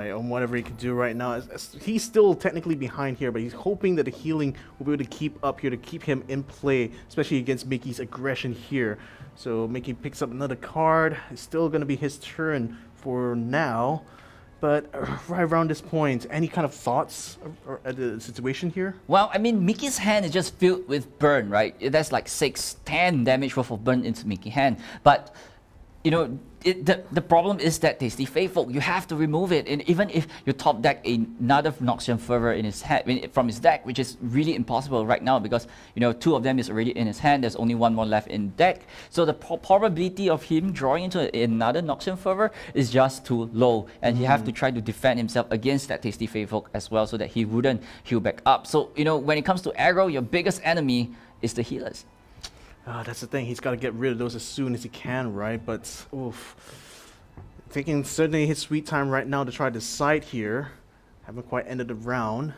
on whatever he can do right now. He's still technically behind here, but he's hoping that the healing will be able to keep up here to keep him in play, especially against Mickey's aggression here. So Mickey picks up another card. It's still going to be his turn for now. But right around this point, any kind of thoughts at the situation here? Well, I mean, Mickey's hand is just filled with burn, right? That's like 6-10 damage worth of burn into Mickey's hand. But, you know, the problem is that Tasty Faithful, you have to remove it. And even if you top deck another Noxian Fervor in his hand, from his deck, which is really impossible right now because, you know, 2 of them is already in his hand. There's only 1 more left in deck. So the probability of him drawing into another Noxian Fervor is just too low. And he have to try to defend himself against that Tasty Faithful as well so that he wouldn't heal back up. So, you know, when it comes to aggro, your biggest enemy is the healers. That's the thing. He's got to get rid of those as soon as he can, right? But, oof. Taking certainly his sweet time right now to try to decide here. Haven't quite ended the round.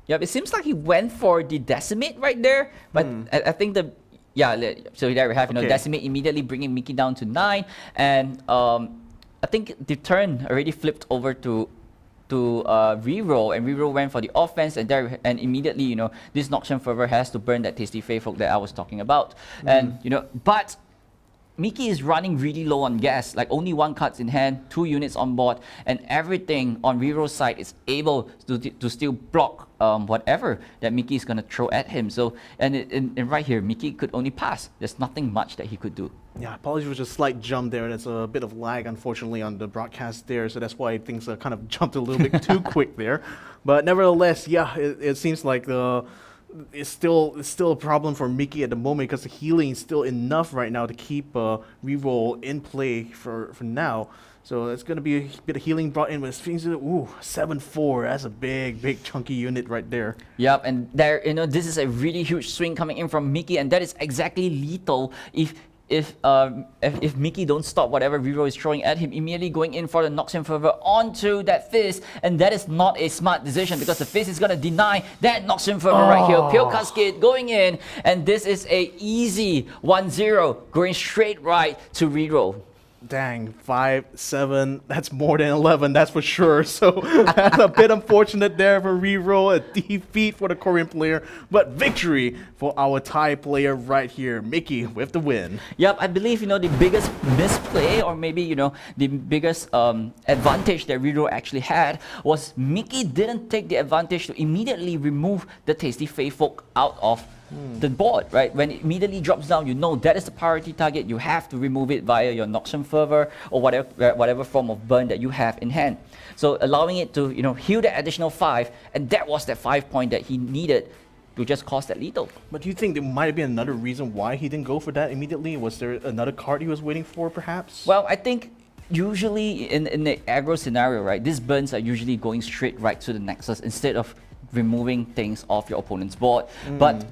Yep, it seems like he went for the Decimate right there. But I think so there we have, you know, Decimate immediately bringing Mickey down to 9. And I think the turn already flipped over to Reroll, and Reroll went for the offense, and immediately, you know, this Noxian Fervor has to burn that Tasty Faithful that I was talking about. And, you know, but Mickey is running really low on gas, like only 1 card's in hand, 2 units on board, and everything on Reroll's side is able to still block whatever that Mickey is going to throw at him. So, and right here, Mickey could only pass. There's nothing much that he could do. Yeah, apologies for a slight jump there. There's a bit of lag, unfortunately, on the broadcast there, so that's why things kind of jumped a little bit too quick there. But nevertheless, yeah, it seems like it's still a problem for Mickey at the moment because the healing is still enough right now to keep Reroll in play for now. So it's going to be a bit of healing brought in, but it seems that, 7-4. That's a big chunky unit right there. Yep, and there, you know, this is a really huge swing coming in from Mickey, and that is exactly lethal if Mickey don't stop whatever Reroll is throwing at him, immediately going in for the Noxian Fervor onto that Fizz, and that is not a smart decision because the Fizz is going to deny that Noxian Fervor right here. Pure Cascade going in, and this is a easy 1-0 going straight right to Reroll. Dang, 5-7, that's more than 11, that's for sure. So that's a bit unfortunate there for Reroll, a defeat for the Korean player, but victory for our Thai player right here, Mickey with the win. Yep, I believe, you know, the biggest misplay, or maybe, you know, the biggest advantage that Reroll actually had was Mickey didn't take the advantage to immediately remove the Tasty Faithful out of the board, right? When it immediately drops down, you know that is the priority target. You have to remove it via your Noxian Fervor or whatever form of burn that you have in hand. So allowing it to, you know, heal that additional 5, and that was that 5 point that he needed to just cause that lethal. But do you think there might have been another reason why he didn't go for that immediately? Was there another card he was waiting for, perhaps? Well, I think usually in the aggro scenario, right, these burns are usually going straight right to the Nexus instead of removing things off your opponent's board. But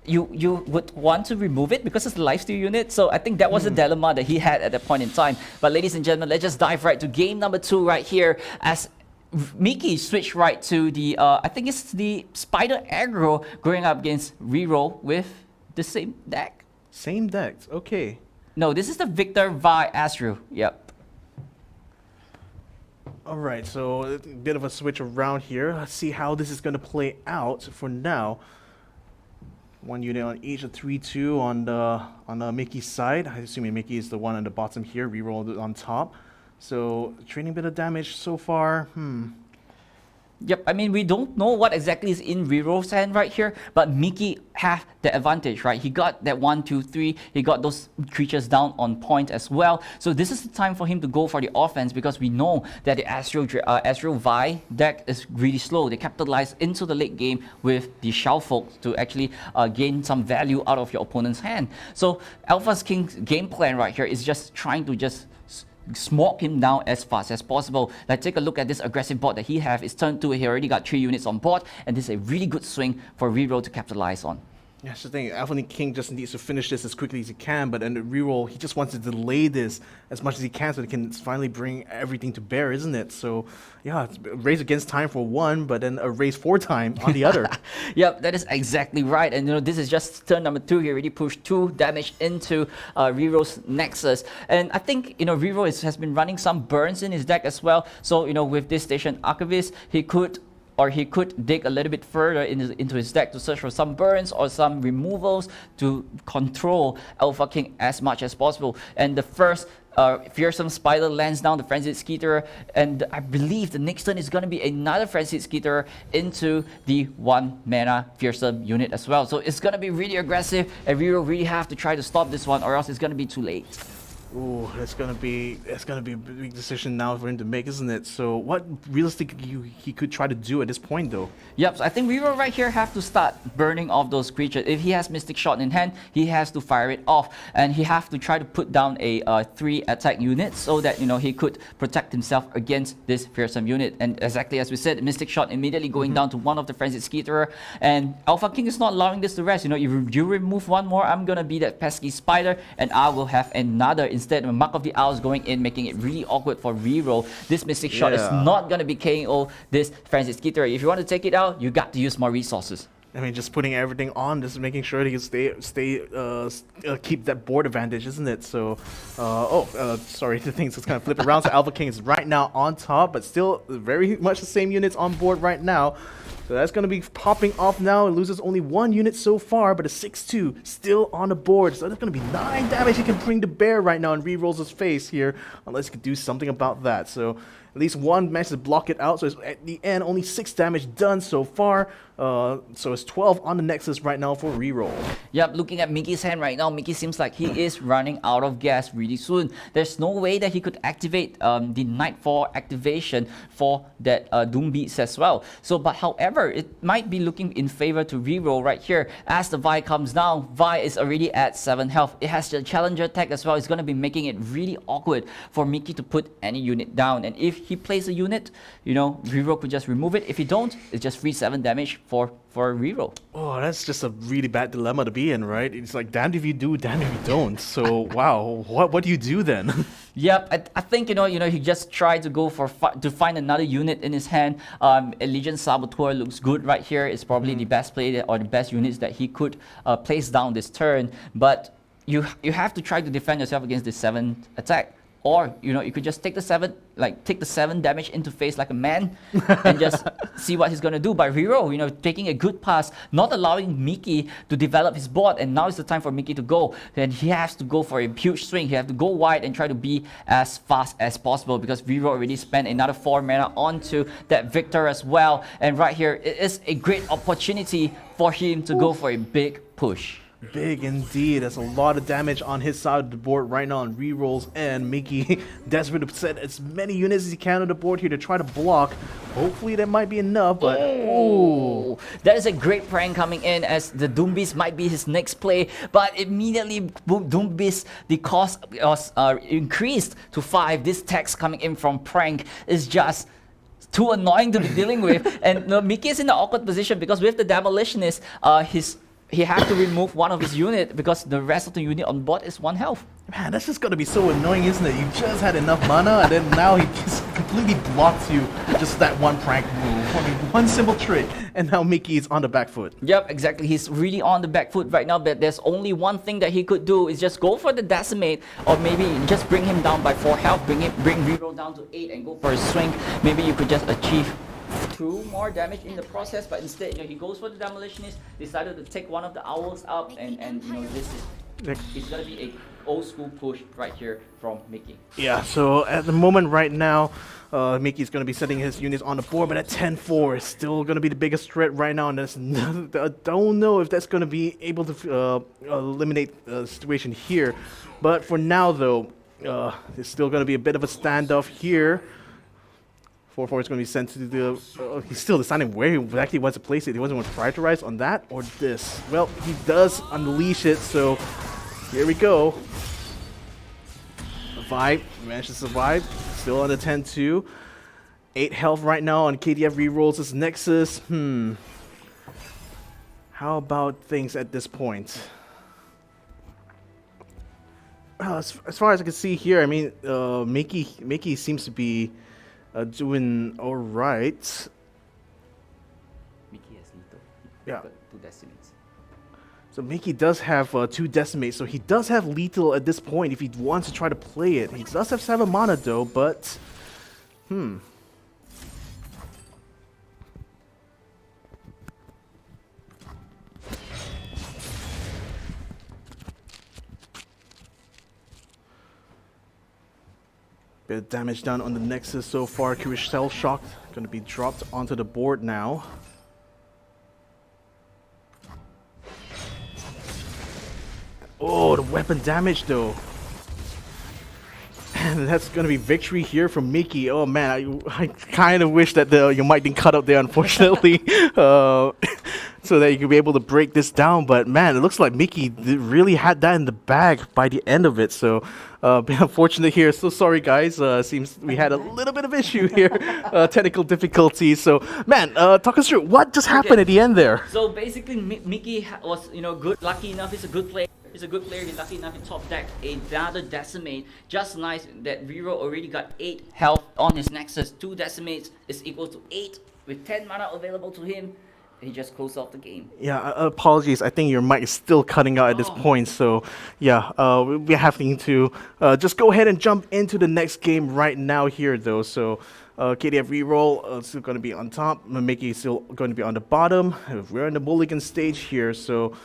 you would want to remove it because it's a lifesteal unit. So I think that was a dilemma that he had at that point in time. But ladies and gentlemen, let's just dive right to game number 2 right here as Mickey switched right to the, I think it's the Spider aggro going up against Reroll with the same deck. Same decks, okay. No, this is the Victor Vi Astro. Yep. Alright, so a bit of a switch around here. Let's see how this is going to play out for now. 1 unit on each, a 3-2 on the Mickey side. I assume Mickey is the one on the bottom here, Reroll on top. So trading a bit of damage so far. Yep, I mean, we don't know what exactly is in Reroll's hand right here, but Mickey have the advantage, right? He got that 1, 2, 3. He got those creatures down on point as well. So this is the time for him to go for the offense because we know that the Astro Vi deck is really slow. They capitalize into the late game with the Shuffle to actually gain some value out of your opponent's hand. So Alpha's King's game plan right here is just trying to just smoke him down as fast as possible. Like, take a look at this aggressive board that he have. It's turn 2, he already got 3 units on board, and this is a really good swing for Reroll to capitalize on. Yeah, that's the thing. Alpha King just needs to finish this as quickly as he can, but in the reroll, he just wants to delay this as much as he can so he can finally bring everything to bear, isn't it? So, yeah, it's a race against time for one, but then a race for time on the other. Yep, that is exactly right. And this is just turn number 2. He already pushed 2 damage into Reroll's Nexus. And I think, Reroll has been running some burns in his deck as well. So, with this Station Archivist, he could dig a little bit further into his deck to search for some burns or some removals to control Alpha King as much as possible. And the first Fearsome Spider lands down the Frenzied Skeeter, and I believe the next turn is going to be another Frenzied Skeeter into the 1 mana Fearsome unit as well. So it's going to be really aggressive, and we will really have to try to stop this one, or else it's going to be too late. Ooh, that's gonna be a big decision now for him to make, isn't it? So what realistically he could try to do at this point, though? Yep, so I think Reroll right here have to start burning off those creatures. If he has Mystic Shot in hand, he has to fire it off, and he have to try to put down a 3 attack unit so that he could protect himself against this fearsome unit. And exactly as we said, Mystic Shot immediately going down to one of the Frenzied Skeeter, and Alpha King is not allowing this to rest. If you remove one more, I'm gonna be that pesky spider, and I will have another. Instead, Mark of the Owls going in, making it really awkward for Reroll. This Mystic Shot is not going to be KO this Frenzied Skeeter. If you want to take it out, you got to use more resources. I mean, just putting everything on, just making sure that he can keep that board advantage, isn't it? So, sorry, the things just kind of flip around. So Alpha King is right now on top, but still very much the same units on board right now. So that's going to be popping off now. It loses only 1 unit so far, but a 6-2 still on the board. So that's going to be 9 damage he can bring to bear right now and Rerolls his face here, unless he could do something about that. So at least 1 managed to block it out. So it's, at the end, only 6 damage done so far. So it's 12 on the Nexus right now for Reroll. Yep, looking at Mickey's hand right now, Mickey seems like he is running out of gas really soon. There's no way that he could activate the Nightfall activation for that Doom Beats as well. So, but however, it might be looking in favor to Reroll right here. As the Vi comes down, Vi is already at 7 health. It has the Challenger tag as well. It's going to be making it really awkward for Mickey to put any unit down. And if he plays a unit, Reroll could just remove it. If he don't, it's just free 7 damage for Reroll. Oh, that's just a really bad dilemma to be in, right? It's like, damned if you do, damned if you don't. So, wow, what do you do then? Yep, I think he just tried to go to find another unit in his hand. Allegiance Saboteur looks good right here. It's probably the best play or the best units that he could place down this turn. But you have to try to defend yourself against this 7 attack. Or, you could just take the 7 damage into face like a man and just see what he's going to do. By Reroll, taking a good pass, not allowing Mickey to develop his board, and now is the time for Mickey to go. Then he has to go for a huge swing. He has to go wide and try to be as fast as possible because Reroll already spent another 4 mana onto that Victor as well. And right here, it is a great opportunity for him to go for a big push. Big indeed. That's a lot of damage on his side of the board right now on Rerolls, and Mickey desperate to set as many units as he can on the board here to try to block. Hopefully that might be enough, but oh, that is a great prank coming in as the Doom Beast might be his next play, but immediately Doom Beast, the cost was increased to 5. This text coming in from prank is just too annoying to be dealing with, and Mickey is in the awkward position because with the Demolitionist, he has to remove one of his unit because the rest of the unit on board is 1 health. Man, that's just gonna be so annoying, isn't it? You just had enough mana, and then now he just completely blocks you. Just that one prank move. I mean, one simple trick, and now Mickey is on the back foot. Yep, exactly. He's really on the back foot right now, but there's only one thing that he could do is just go for the Decimate, or maybe just bring him down by 4 health, bring Reroll down to 8 and go for a swing. Maybe you could just achieve 2 more damage in the process, but instead he goes for the Demolitionist, decided to take one of the owls up, and this is it's gonna be a old school push right here from Mickey. Yeah, so at the moment right now, Mickey's going to be setting his units on the board, but at 10-4 is still going to be the biggest threat right now, and I don't know if that's going to be able to eliminate the situation here. But for now, though, it's still going to be a bit of a standoff here. 4-4 is going to be sent to the... he's still deciding where he exactly wants to place it. He wasn't going to prioritize on that or this. Well, he does unleash it, so here we go. Vibe managed to survive. Still under 10-2. 8 health right now on KDF Rerolls' Nexus. How about things at this point? As far as I can see here, I mean, Mickey seems to be doing all right. Mickey has little. Yeah. 2 decimates. So Mickey does have 2 decimates, so he does have lethal at this point if he wants to try to play it. He does have 7 mana though, but bit of damage done on the Nexus so far. Curious Shell Shock going to be dropped onto the board now. Oh, the weapon damage though. And that's going to be victory here from Mickey. Oh man, I kind of wish that your mic didn't cut out there, unfortunately. So that you could be able to break this down. But man, it looks like Mickey really had that in the bag by the end of it. So bit unfortunate here. So sorry guys. Seems we had a little bit of issue here. Technical difficulties. So man, talk us through what just happened at the end there. So basically, Mickey was good, lucky enough. He's a good player. He's a good player. He's lucky enough to top deck another decimate. Just nice that Reroll already got 8 health on his Nexus. 2 decimates is equal to 8 with 10 mana available to him. He just closed off the game. Yeah, apologies. I think your mic is still cutting out at this point. So yeah, we're having to just go ahead and jump into the next game right now here though. So KDF Reroll still going to be on top. Mickey is still going to be on the bottom. We're in the mulligan stage here, so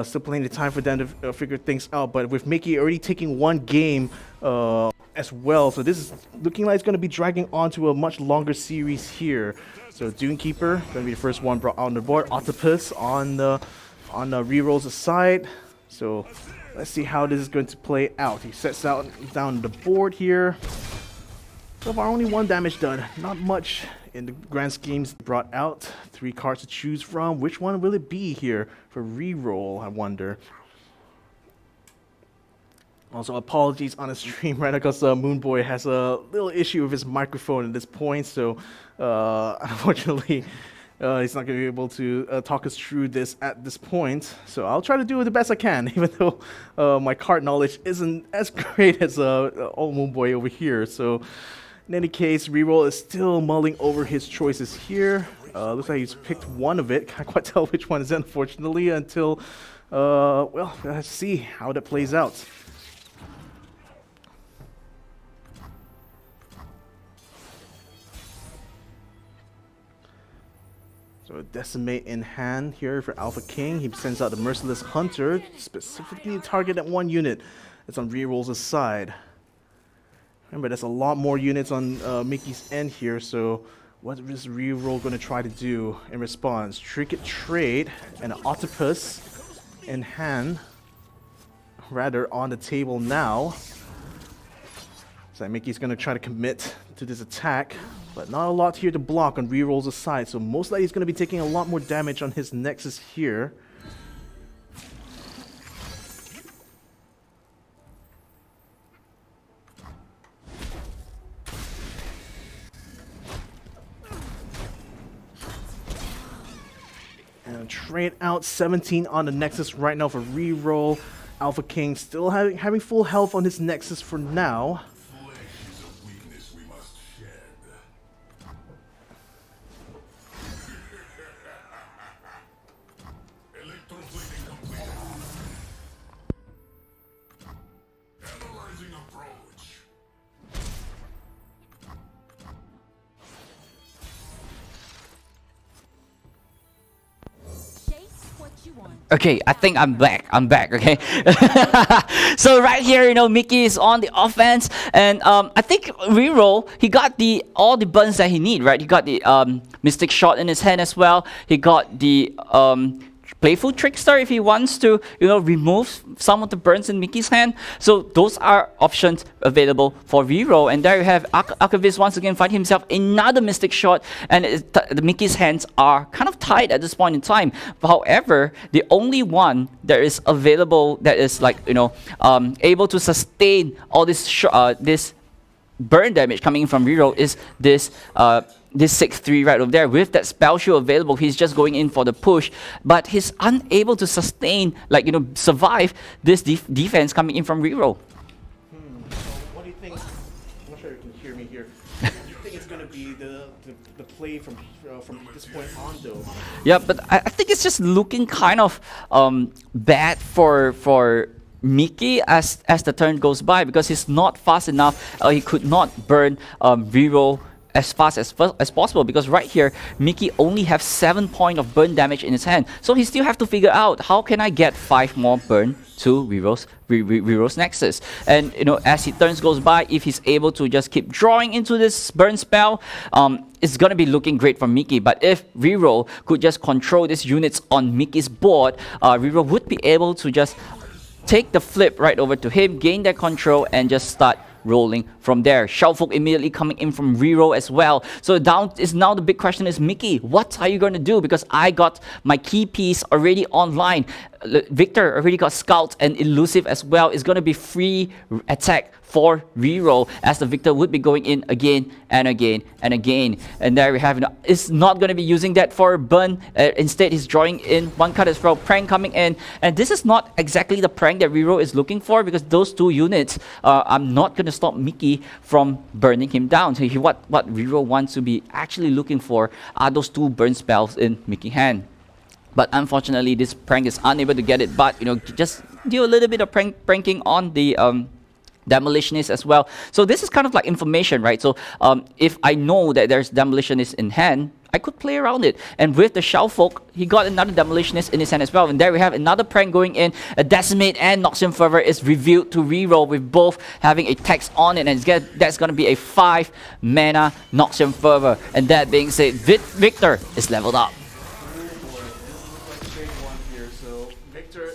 still plenty of time for them to figure things out. But with Mickey already taking 1 game as well, so this is looking like it's going to be dragging on to a much longer series here. So Dunekeeper going to be the first one brought on the board. Octopus on the Reroll's side. So let's see how this is going to play out. He sets out down the board here. So far only 1 damage done. Not much in the grand schemes brought out. 3 cards to choose from. Which one will it be here for Reroll, I wonder? Also, apologies on the stream right now because Moonboy has a little issue with his microphone at this point. So unfortunately, he's not going to be able to talk us through this at this point. So I'll try to do the best I can, even though my card knowledge isn't as great as old Moonboy over here. So in any case, Reroll is still mulling over his choices here. Looks like he's picked one of it. Can't quite tell which one is it, unfortunately, until, well, let's see how that plays out. So Decimate in hand here for Alpha King. He sends out the Merciless Hunter, specifically target at 1 unit. It's on Reroll's side. Remember, there's a lot more units on Mickey's end here, so what is Reroll going to try to do in response? Trinket Trade and an Octopus in hand, rather on the table now. So Mickey's going to try to commit to this attack, but not a lot here to block on Reroll's side, so most likely he's going to be taking a lot more damage on his Nexus here. And trade out 17 on the Nexus right now for Reroll. Alpha King still having full health on his Nexus for now. Okay, I think I'm back. Okay. So right here, Mickey is on the offense, and I think Reroll, he got all the buttons that he need, right? He got the Mystic Shot in his hand as well. He got the Playful Trickster if he wants to, remove some of the burns in Mickey's hand. So those are options available for Reroll. And there you have Archivist once again find himself another Mystic Shot, and the Mickey's hands are kind of tight at this point in time. However, the only one that is available that is able to sustain all this burn damage coming in from Reroll is this 6-3 right over there. With that spell shield available, he's just going in for the push, but he's unable to sustain, like, survive this defense coming in from Reroll. So what do you think? I'm not sure you can hear me here. Do you think it's going to be the play from this point on, though? Yeah, but I think it's just looking kind of bad for Mickey as the turn goes by, because he's not fast enough. He could not burn Reroll as fast as possible, because right here Mickey only have 7 points of burn damage in his hand, so he still have to figure out how can I get 5 more burn to Reroll's Nexus. And as he turns goes by, if he's able to just keep drawing into this burn spell, it's gonna be looking great for Mickey. But if Reroll could just control these units on Mickey's board, Reroll would be able to just take the flip right over to him, gain that control, and just start rolling from there. Shoutfolk immediately coming in from Reroll as well. So now the big question is, Mickey, what are you going to do? Because I got my key piece already online. Victor already got Scout and Elusive as well. It's going to be free attack for Reroll, as the Victor would be going in again and again and again. And there we have it. It's not going to be using that for burn. Instead, he's drawing in one card as well. Prank coming in. And this is not exactly the prank that Reroll is looking for, because those 2 units are not going to stop Mickey from burning him down. So what Reroll wants to be actually looking for are those 2 burn spells in Mickey's hand. But unfortunately, this prank is unable to get it. But just do a little bit of pranking on the Demolitionist as well. So this is kind of like information, right? So if I know that there's Demolitionist in hand, I could play around it. And with the Shoutfolk, he got another Demolitionist in his hand as well. And there we have another prank going in. A Decimate and Noxian Fervor is revealed to Reroll, with both having a text on it. And that's going to be a 5 mana Noxian Fervor. And that being said, Victor is leveled up. Victor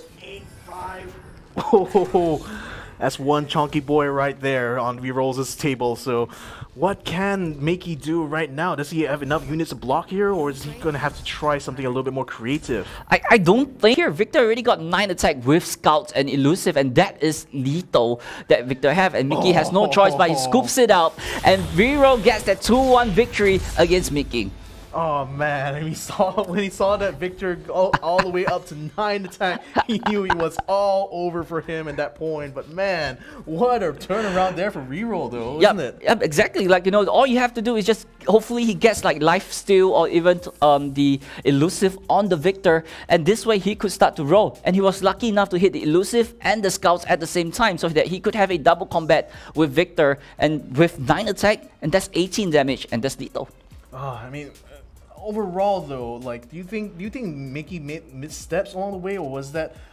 8-5. Oh, that's one chunky boy right there on Reroll's table. So what can Mickey do right now? Does he have enough units to block here, or is he going to have to try something a little bit more creative? I don't think here. Victor already got 9 attack with Scouts and Elusive, and that is lethal that Victor have. And Mickey has no choice, but he scoops it out, and Reroll gets that 2-1 victory against Mickey. Oh man, when he saw that Victor go all the way up to 9 attack, he knew it was all over for him at that point. But man, what a turnaround there for Reroll, though, isn't it? Yep, exactly. Like, all you have to do is just hopefully he gets like lifesteal or even the Elusive on the Victor, and this way he could start to roll. And he was lucky enough to hit the Elusive and the Scouts at the same time, so that he could have a double combat with Victor, and with 9 attack, and that's 18 damage, and that's lethal. I mean, overall though, like, do you think Mickey made missteps along the way, or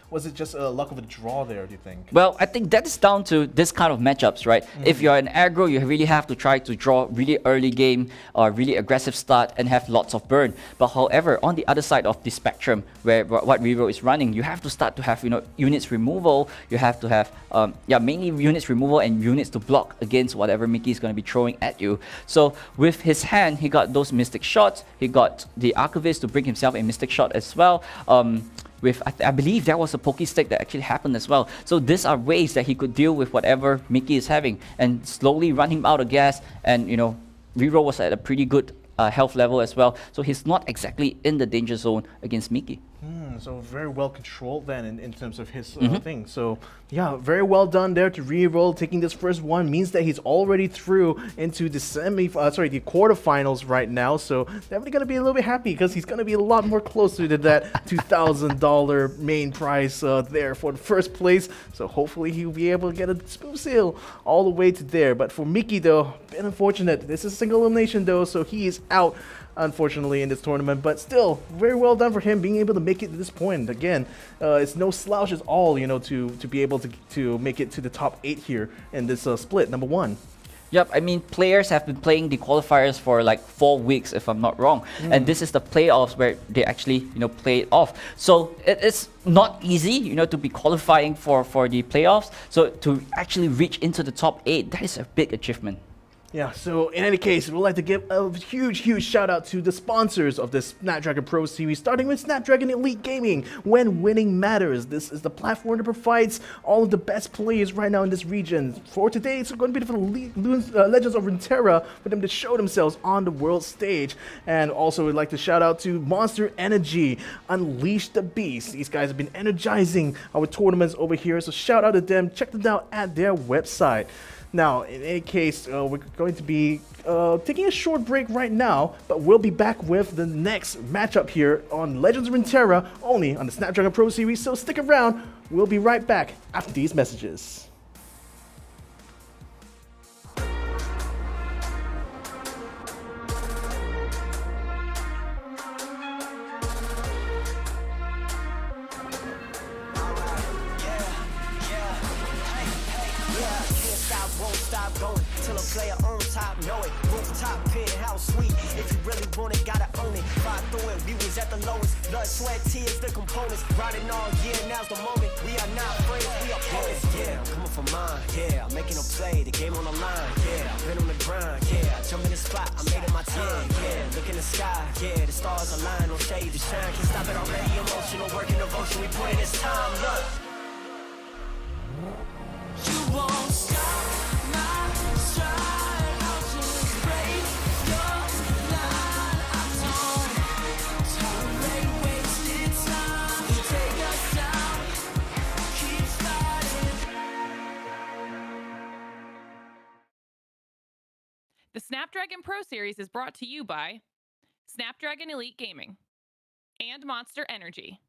was it just a luck of a draw there, do you think? Well, I think that is down to this kind of matchups, right? If you're an aggro, you really have to try to draw really early game or really aggressive start and have lots of burn. But however, on the other side of the spectrum, where what Reroll is running, you have to start to have units removal. You have to have mainly units removal and units to block against whatever Mickey is going to be throwing at you. So with his hand, he got those Mystic Shots. He got the Archivist to bring himself a Mystic Shot as well. I believe there was a Poke Stick that actually happened as well. So these are ways that he could deal with whatever Mickey is having and slowly run him out of gas. And Reroll was at a pretty good health level as well, so he's not exactly in the danger zone against Mickey. So very well controlled then in terms of his thing. So yeah, very well done there to Reroll. Taking this first one means that he's already through into the the quarterfinals right now. So definitely gonna be a little bit happy, because he's gonna be a lot more closer to that $2,000 main prize there for the first place. So hopefully he'll be able to get a smooth sail all the way to there. But for Mickey though, bit unfortunate. This is a single elimination though, so he is out, unfortunately, in this tournament. But still, very well done for him being able to make it to this point. Again, it's no slouch at all, to be able to make it to the top 8 here in this split, number 1. Yep, I mean, players have been playing the qualifiers for like 4 weeks, if I'm not wrong. And this is the playoffs where they actually, play it off. So it's not easy, to be qualifying for the playoffs. So to actually reach into the top 8, that is a big achievement. Yeah, so in any case, we'd like to give a huge shout out to the sponsors of this Snapdragon Pro Series, starting with Snapdragon Elite Gaming. When winning matters, this is the platform that provides all of the best players right now in this region. For today, it's going to be for Legends of Runeterra for them to show themselves on the world stage. And also, we'd like to shout out to Monster Energy, Unleash the Beast. These guys have been energizing our tournaments over here, so shout out to them. Check them out at their website. Now, in any case, we're going to be taking a short break right now, but we'll be back with the next matchup here on Legends of Runeterra, only on the Snapdragon Pro Series, so stick around. We'll be right back after these messages. Player on top, know it. Rooftop, penthouse suite. If you really want it, gotta own it. Fly through it, we was at the lowest. Blood, sweat, tears, the components. Riding all year, now's the moment. We are not afraid, we are opponents. Yeah, I'm coming for mine. Yeah, I'm making a play, the game on the line. Yeah, I've been on the grind. Yeah, I jump in the spot, I made it my time. Yeah, look in the sky. Yeah, the stars align, no shade to shine. Can't stop it already, emotional, working devotion. We put in this time, look. You won't stop. The Snapdragon Pro Series is brought to you by Snapdragon Elite Gaming and Monster Energy.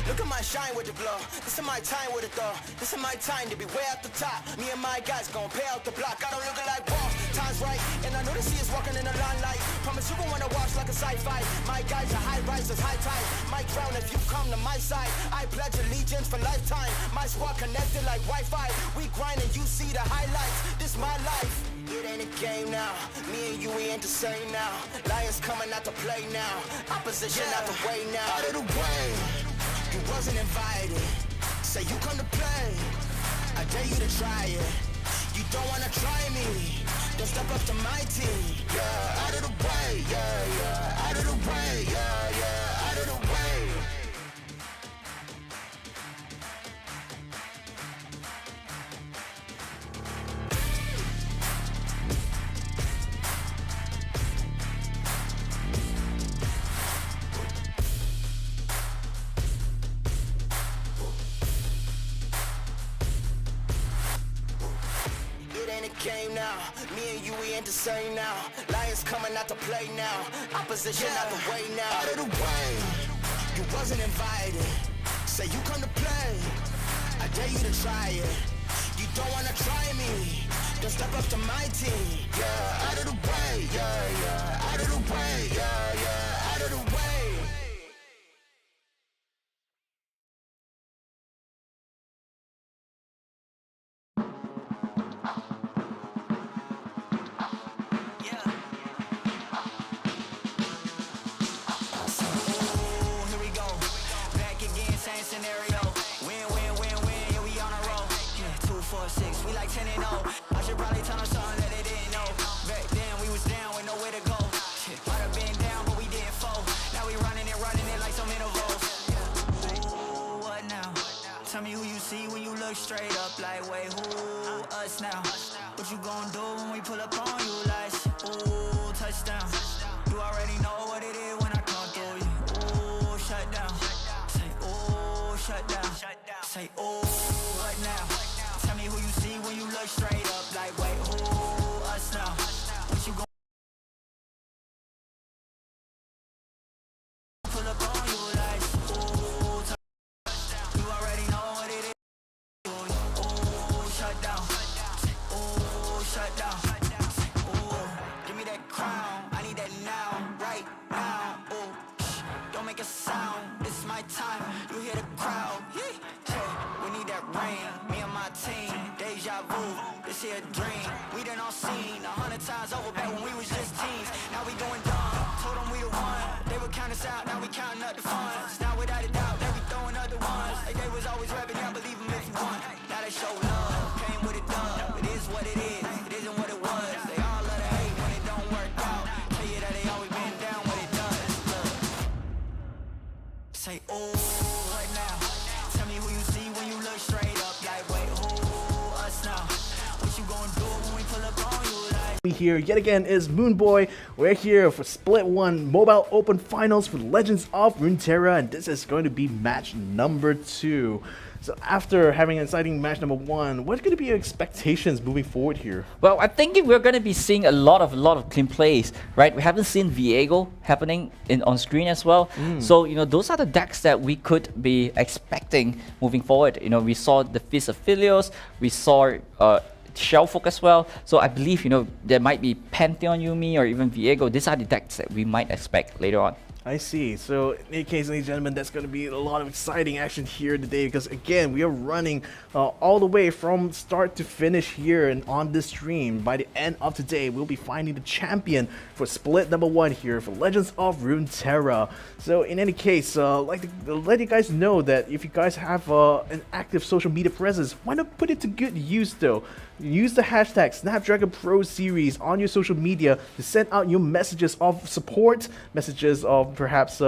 Look at my shine with the glow. This is my time with it though. This is my time to be way at the top. Me and my guys gon' pay out the block. I don't look like boss. Time's right, and I know the sea is walking in the limelight. Promise you gon' wanna watch like a sci-fi. My guys are high rises, high tide. Might drown if you come to my side. I pledge allegiance for lifetime. My squad connected like Wi-Fi. We grind and you see the highlights. This my life. It ain't a game now. Me and you, we ain't the same now. Lions coming out to play now. Opposition out the way now. Out of the way. You wasn't invited. Say you come to play. I dare you to try it. You don't wanna try me. Don't step up to my team. Yeah, out of the way. Yeah, yeah. Out of the way. Yeah, yeah. Out of the way. Game now, me and you, we ain't the same now. Lions coming out to play now. Opposition out the way now. Out of the way, you wasn't invited. Say you come to play. I dare you to try it. You don't wanna try me. Don't step up to my team. Yeah, out of the way. Yeah, yeah. Out of the way. Yeah, yeah. Out of the way. We like 10 and 0. I should probably tell them something that they didn't know. Back then we was down with nowhere to go. Might have been down, but we didn't fall. Now we running it like some intervals. Ooh, what now? Tell me who you see when you look straight up. Like, wait, who us now? What you gonna do when we pull up on you? Like, ooh, touchdown. You already know what it is when I come through you. Ooh, shut down. Say, ooh, shut down. Say, ooh, what now? Tell me who you see when you look straight up. Like, wait, who us now? What you gon' pull up on you like, ooh, touchdown. You already know what it is. Ooh, shut down. Ooh, shut down. Ooh, give me that crown. I need that now, right now. Ooh, don't make a sound. It's my time. You hear the crowd. We need that seen 100 times over back when we was just teens. Now we going dumb, told them we the one. They would count us out, now we counting up the funds. Now without a doubt, they be throwing other ones. Like they was always rapping, yeah, believe them if you want. Now they show love, came with a dub. It is what it is, it isn't what it was. They all love to hate when it don't work out. Tell you that they always been down when it does. Look. Say, oh, what now? Tell me who you see when you look straight up. Like, wait, who us now? What you gonna do when we pull up on you? Like, Here yet again is Moonboy. We're here for Split 1 Mobile Open Finals for Legends of Runeterra, and this is going to be match number 2. So after having an exciting match number 1, what's going to be your expectations moving forward here? Well, I think we're going to be seeing a lot of clean plays, right? We haven't seen Viego happening on screen as well. So, those are the decks that we could be expecting moving forward. We saw the Fist of Philios, we saw Shellfolk as well. So I believe, there might be Pantheon Yuumi or even Viego. These are the decks that we might expect later on. I see. So in any case, ladies and gentlemen, that's going to be a lot of exciting action here today because again, we are running all the way from start to finish here and on this stream. By the end of today, we'll be finding the champion for split number 1 here for Legends of Runeterra. So in any case, like to let you guys know that if you guys have an active social media presence, why not put it to good use though? Use the hashtag Snapdragon Pro Series on your social media to send out your messages of support, messages of perhaps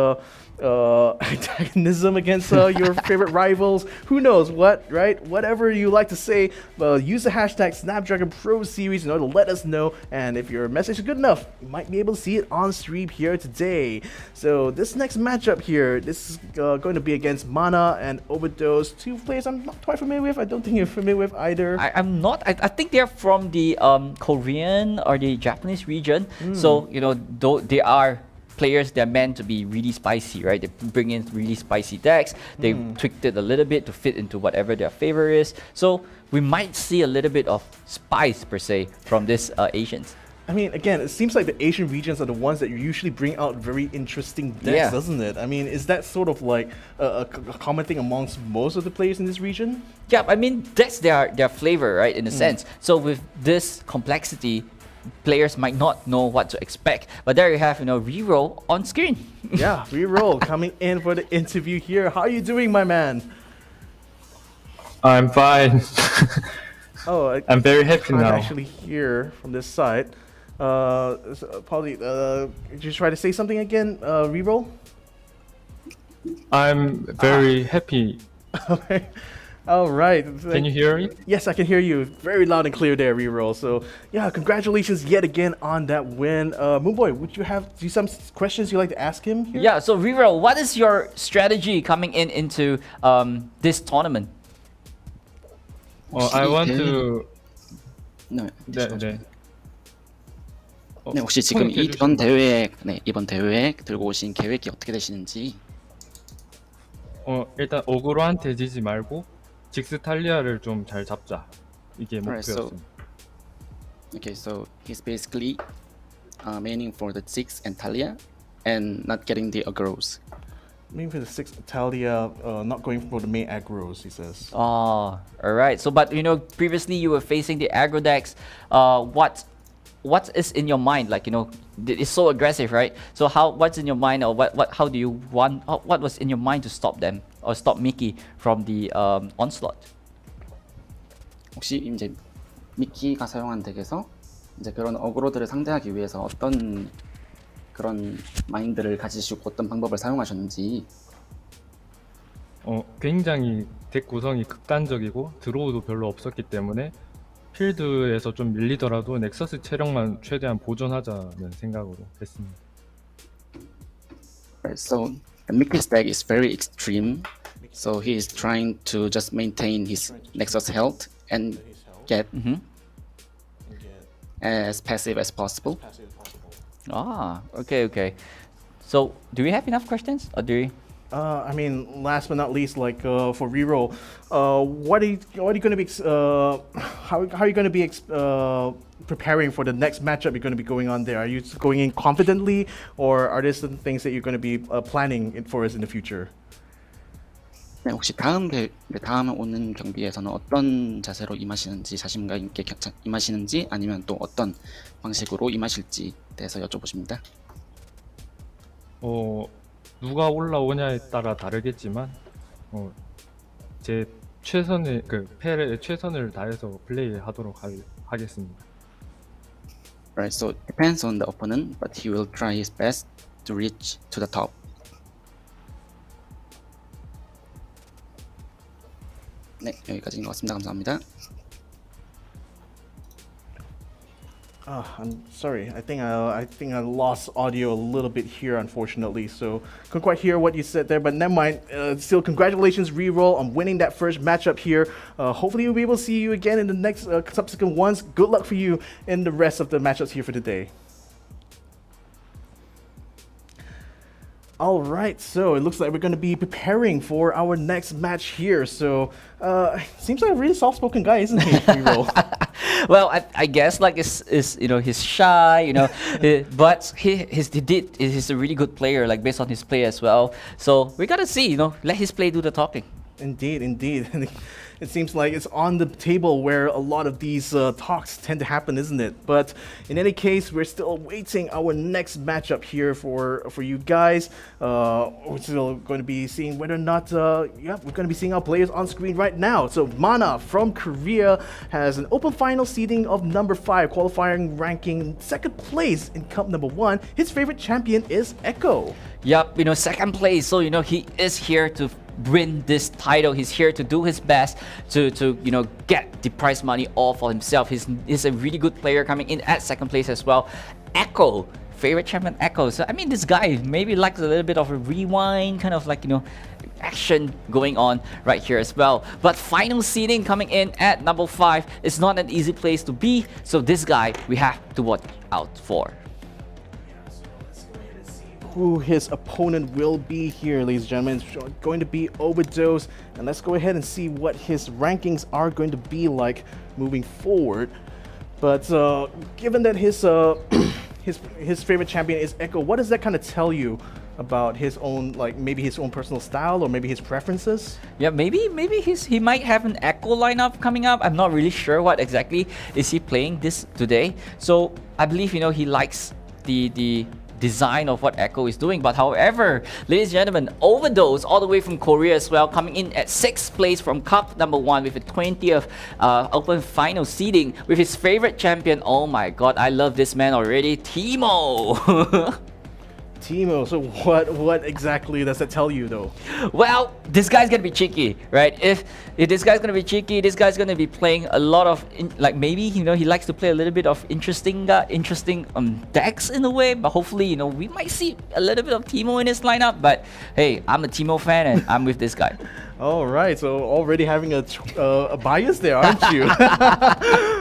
antagonism against your favorite rivals. Who knows what, right? Whatever you like to say, use the hashtag Snapdragon Pro Series in order to let us know. And if your message is good enough, you might be able to see it on stream here today. So this next matchup here, this is going to be against Mana and Overdose, 2 players I'm not quite familiar with. I don't think you're familiar with either. I'm not. I think they're from the Korean or the Japanese region. So, though they are players, they're meant to be really spicy, right? They bring in really spicy decks. They tweaked it a little bit to fit into whatever their favor is. So we might see a little bit of spice per se from these Asians. I mean, again, it seems like the Asian regions are the ones that usually bring out very interesting decks, doesn't it? I mean, is that sort of like a common thing amongst most of the players in this region? Yeah, I mean, that's their flavor, right, in a sense. So with this complexity, players might not know what to expect. But there you have, Reroll on screen. Yeah, Reroll coming in for the interview here. How are you doing, my man? I'm fine. Oh, I'm very happy now. now. Actually, hear from this side. Polly, did you try to say something again, Reroll? I'm very happy. All right. Can you hear me? Yes, I can hear you very loud and clear there, Reroll. So, yeah, congratulations yet again on that win. Moonboy, would you have some questions you'd like to ask him here? Yeah, so Reroll, what is your strategy coming into this tournament? Well, I want to. 네, 네. 네, 혹시 지금 이번 대회에 이번 대회에 들고 오신 계획이 어떻게 되시는지? 일단 오그로한테 지지 말고 직스 탈리아를 좀 잘 잡자. 이게 목표였습니다. Okay, so he's basically maining for the Ziggs and Talia and not getting the aggros. Maybe for the 6th Talia, not going for the main aggros, he says. Oh, alright. So, but previously you were facing the aggro decks. What is in your mind? Like, it's so aggressive, right? So what's in your mind, or how do you want? What was in your mind to stop them or stop Mickey from the onslaught? 혹시 이제 미키가 사용한 덱에서 이제 그런 어그로들을 상대하기 위해서 어떤 그런 마인드를 가지시고 어떤 방법을 사용하셨는지. 굉장히 덱 구성이 극단적이고 드로우도 별로 없었기 때문에 필드에서 좀 밀리더라도 넥서스 체력만 최대한 보존하자는 생각으로 했습니다. Right, so Mickey's deck is very extreme. So he is trying to just maintain his Nexus health and get as passive as possible. Ah, okay. So, do we have enough questions, or do we? I mean, last but not least, like for Reroll, what are you going to be? How are you going to be preparing for the next matchup you're going to be going on there? Are you going in confidently, or are there some things that you're going to be planning for us in the future? 네, 혹시 다음에 오는 경기에서는 어떤 자세로 임하시는지, 자신감 있게 임하시는지, 아니면 또 어떤 방식으로 임하실지 대해서 여쭤보십니다. 누가 올라오냐에 따라 다르겠지만 제 최선의 패에 최선을 다해서 플레이하도록 하겠습니다. Right, so it depends on the opponent, but he will try his best to reach to the top. 네, 여기까지인 것 같습니다. 감사합니다. I'm sorry. I think I lost audio a little bit here, unfortunately. So couldn't quite hear what you said there, but never mind. Still, congratulations, Reroll, on winning that first matchup here. Hopefully, we'll be able to see you again in the next subsequent ones. Good luck for you in the rest of the matchups here for today. All right, so it looks like we're going to be preparing for our next match here. So, seems like a really soft-spoken guy, isn't he, Reroll? Well, I guess like he's shy, but he's a really good player, like based on his play as well. So we gotta see, let his play do the talking. Indeed. It seems like it's on the table where a lot of these talks tend to happen, isn't it? But in any case, we're still awaiting our next matchup here for you guys. We're still going to be seeing whether or not, we're going to be seeing our players on screen right now. So Mana from Korea has an open final seeding of number 5, qualifying ranking 2nd place in cup number 1. His favorite champion is Echo. Yep, 2nd place. So he is here to win this title. He's here to do his best to get the prize money all for himself. He's a really good player coming in at 2nd place as well. Echo, favorite champion Echo. So I mean, this guy maybe likes a little bit of a rewind, kind of like action going on right here as well. But final seeding coming in at number 5 is not an easy place to be. So this guy we have to watch out for. Who his opponent will be here, ladies and gentlemen. It's going to be Overdose, and let's go ahead and see what his rankings are going to be like moving forward. But given that his his favorite champion is Echo, what does that kind of tell you about his own, like maybe his own personal style or maybe his preferences? Yeah, maybe he might have an Echo lineup coming up. I'm not really sure what exactly is he playing this today. So I believe he likes the design of what Echo is doing. But however, ladies and gentlemen, Overdose all the way from Korea as well, coming in at 6th place from cup number 1 with a 20th open final seeding with his favorite champion. Oh my god, I love this man already, Teemo. Teemo, so what exactly does that tell you though? Well, this guy's gonna be cheeky, right? If this guy's gonna be cheeky, this guy's gonna be playing a lot of maybe he likes to play a little bit of interesting decks in a way. But hopefully we might see a little bit of Teemo in his lineup. But hey, I'm a Teemo fan and I'm with this guy. All right, so already having a bias there, aren't you?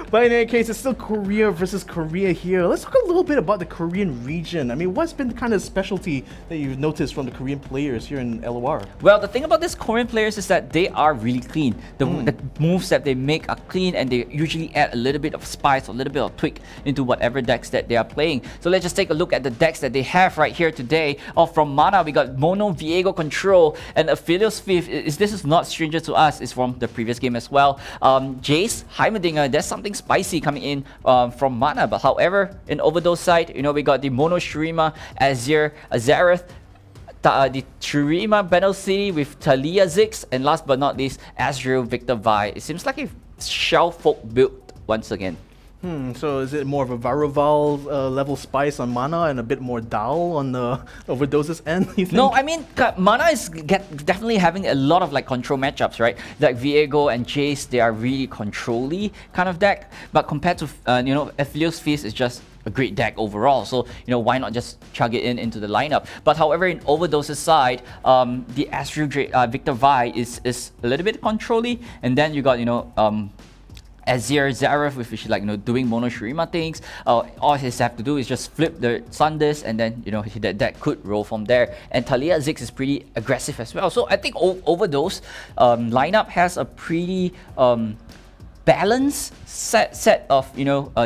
But in any case, it's still Korea versus Korea here. Let's talk a little bit about the Korean region. I mean, what's been the kind of specialty that you've noticed from the Korean players here in LOR? Well, the thing about these Korean players is that they are really clean. The moves that they make are clean, and they usually add a little bit of spice or a little bit of tweak into whatever decks that they are playing. So let's just take a look at the decks that they have right here today. From Mana, we got Mono, Viego, Control, and Aphelios Fifth. This is not stranger to us. It's from the previous game as well. Jace, Heimerdinger, there's something spicy coming in from Mana. But however, in Overdose side, we got the Mono Shurima, Azir, Azareth, the Shurima Battle City with Talia Ziggs, and last but not least, Azrael Victor Vi. It seems like a Shell Folk build once again. So is it more of a Varoval level spice on Mana and a bit more Dal on the Overdoses end, you think? No, I mean, Mana is definitely having a lot of control matchups, right? Like Viego and Jace, they are really control-y kind of deck. But compared to, Aphelios Feast is just a great deck overall. So, why not just chug it into the lineup? But however, in Overdose's side, the Astro Victor Vi is a little bit control-y. And then you got, Azir Zareth, which is doing Mono Shurima things. All he has to do is just flip the Sundisk, and then that could roll from there. And Talia Ziggs is pretty aggressive as well. So I think Overdose lineup has a pretty balanced set of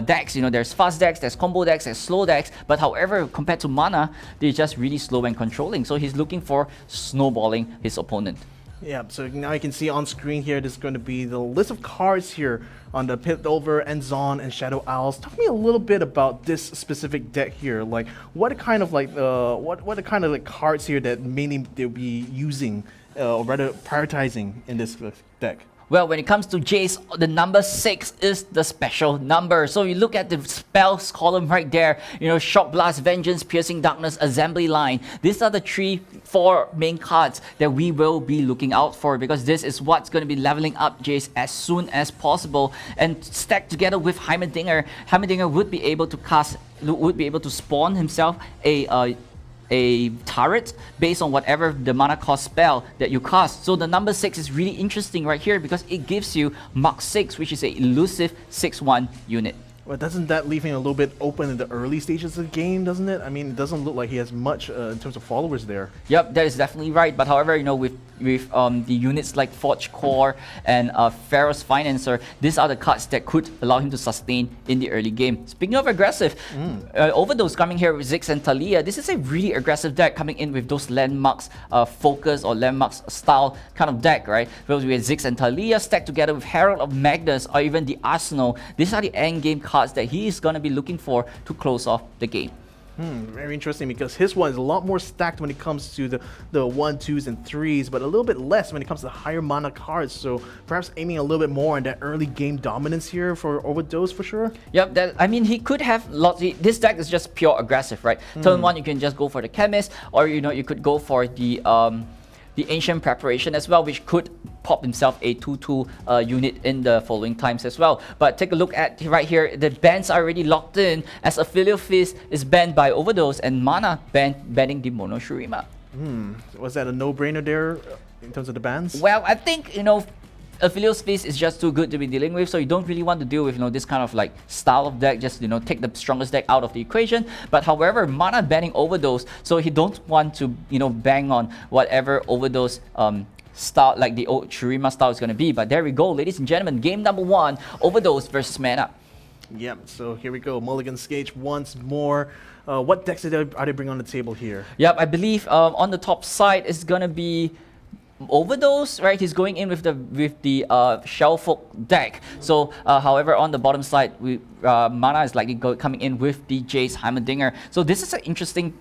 decks. There's fast decks, there's combo decks, there's slow decks. But however, compared to Mana, they're just really slow and controlling. So he's looking for snowballing his opponent. Yeah, so now you can see on screen here, there's going to be the list of cards here on the Piltover, Enzon, and Shadow Owls. Talk to me a little bit about this specific deck here. Like, what kind of like what the kind of like cards here that mainly they'll be using or rather prioritizing in this deck? Well, when it comes to Jace, the number 6 is the special number. So you look at the spells column right there, Shock Blast, Vengeance, Piercing Darkness, Assembly Line. These are the 4 main cards that we will be looking out for, because this is what's going to be leveling up Jace as soon as possible. And stacked together with Heimerdinger, Heimerdinger would be able to spawn himself a turret based on whatever the mana cost spell that you cast. So the number 6 is really interesting right here because it gives you Mark 6, which is a elusive 6/1 unit. Well, doesn't that leave him a little bit open in the early stages of the game, doesn't it? I mean, it doesn't look like he has much in terms of followers there. Yep, that is definitely right. But however, with the units like Forge Core and Pharaoh's Financer, these are the cards that could allow him to sustain in the early game. Speaking of aggressive, Overdose coming here with Ziggs and Talia. This is a really aggressive deck coming in with those landmarks focus or landmarks style kind of deck, right? Whereas we have Ziggs and Talia stacked together with Herald of Magnus or even the Arsenal. These are the end game cards that he is going to be looking for to close off the game. Very interesting, because his one is a lot more stacked when it comes to the 1, 2s, and 3s, but a little bit less when it comes to the higher mana cards. So perhaps aiming a little bit more on that early game dominance here for Overdose for sure. Yep, I mean, he could have lots. This deck is just pure aggressive, right? Turn 1, you can just go for the Chemist, or you could go for the Ancient Preparation as well, which could pop himself a 2/2 unit in the following times as well. But take a look at right here, the bans are already locked in, as a Filial Fist is banned by Overdose and Mana banning the Mono Shurima. Was that a no-brainer there in terms of the bans? Well, I think, Affiliate's Fist is just too good to be dealing with, so you don't really want to deal with this kind of like style of deck. Just take the strongest deck out of the equation. But however, Mana banning Overdose, so he don't want to bang on whatever Overdose style, like the old Shurima style is going to be. But there we go, ladies and gentlemen, game number 1, Overdose versus Mana. Yep, so here we go, Mulligan's Gauge once more. What decks are they bringing on the table here? Yep, I believe on the top side is going to be Overdose, right? He's going in with the Shellfolk deck. So, however, on the bottom side, Mana is likely coming in with the Jace Heimerdinger. So this is an interesting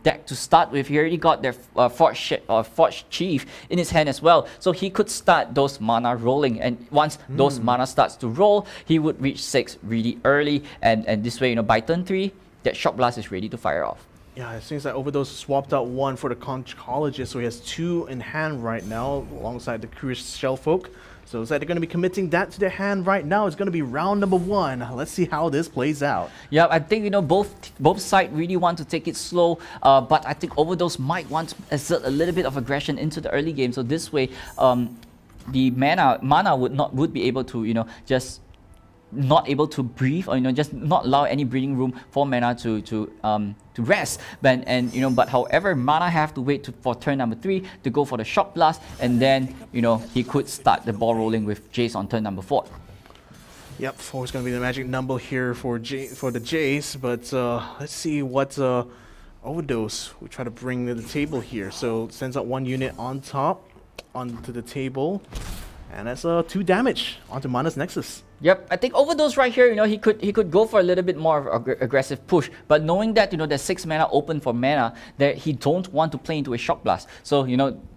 deck to start with. He already got their Forge Chief in his hand as well. So he could start those mana rolling, and once those mana starts to roll, he would reach 6 really early, and this way, by turn 3, that Shock Blast is ready to fire off. Yeah, it seems like Overdose swapped out 1 for the Conchologist, so he has 2 in hand right now, alongside the Curious Shellfolk. So it's like they're going to be committing that to their hand right now. It's going to be round number 1. Let's see how this plays out. Yeah, I think both sides really want to take it slow, but I think Overdose might want to exert a little bit of aggression into the early game. So this way, the mana would be able to just not able to breathe, or just not allow any breathing room for Mana to rest. But however, Mana have to wait for turn number 3 to go for the Shock Blast, and then he could start the ball rolling with Jace on turn number 4. Yep, 4 is going to be the magic number here for the Jace, but let's see what Overdose will try to bring to the table here. So sends out 1 unit on top onto the table, and that's 2 damage onto Mana's Nexus. Yep, I think Overdose right here, he could go for a little bit more of aggressive push, but knowing that there's 6 mana open for Mana, that he don't want to play into a Shock Blast. So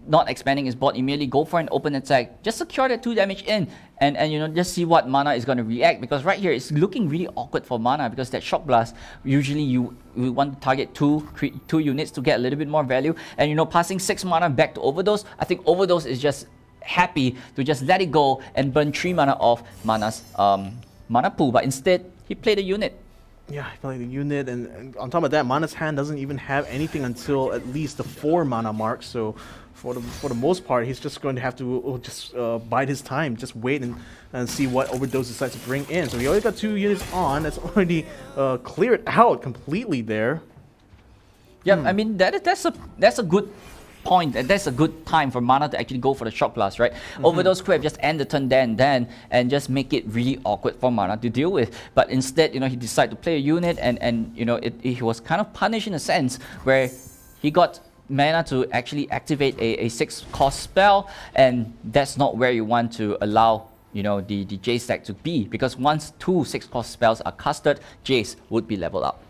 not expanding his board, immediately go for an open attack, just secure that 2 damage in, and just see what Mana is going to react, because right here it's looking really awkward for Mana, because that Shock Blast, usually you want to target 2 units to get a little bit more value, and passing 6 mana back to Overdose, I think Overdose is just happy to just let it go and burn 3 mana off Mana's mana pool, but instead he played a unit. Yeah, he played the unit, and on top of that, Mana's hand doesn't even have anything until at least the 4 mana mark. So for the most part, he's just going to have to just bide his time, just wait and see what Overdose decides to bring in. So he already got 2 units on. That's already cleared out completely there. Yeah, I mean that's a good point, and that's a good time for Mana to actually go for the Shock Blast, right? Overdose could have just end the turn then and just make it really awkward for Mana to deal with. But instead, he decided to play a unit, and he was kind of punished in a sense where he got mana to actually activate a 6-cost spell, and that's not where you want to allow the Jace deck to be, because once 2 6-cost spells are casted, Jace would be leveled up.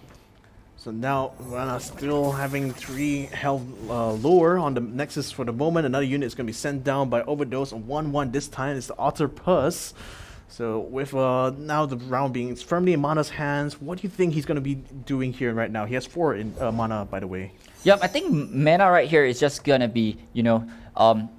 So now Rana still having 3 health lower on the Nexus for the moment. Another unit is going to be sent down by Overdose on 1-1 this time. It's the Octopus. So with now the round being firmly in Mana's hands, what do you think he's going to be doing here right now? He has 4 in mana, by the way. Yep, I think mana right here is just going to be,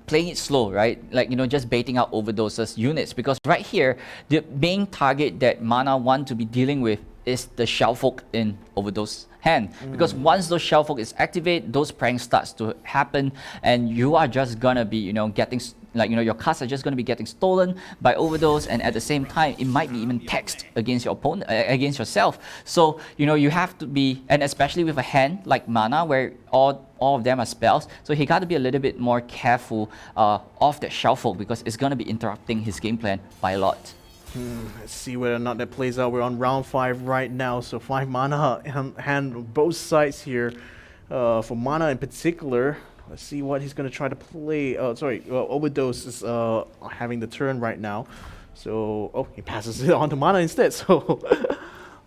playing it slow, right? Like, just baiting out Overdose's units. Because right here, the main target that Mana want to be dealing with is the Shellfolk in Overdose hand, because once those Shellfolk is activated, those pranks starts to happen, and you are just gonna be getting your cards are just gonna be getting stolen by Overdose, and at the same time it might be even taxed against your opponent, against yourself. So you have to be, and especially with a hand like Mana where all of them are spells, so he got to be a little bit more careful of that Shellfolk, because it's gonna be interrupting his game plan by a lot. Let's see whether or not that plays out. We're on round 5 right now, so 5 mana hand on both sides here. For Mana in particular, let's see what he's going to try to play. Overdose is having the turn right now. So, he passes it on to Mana instead. So,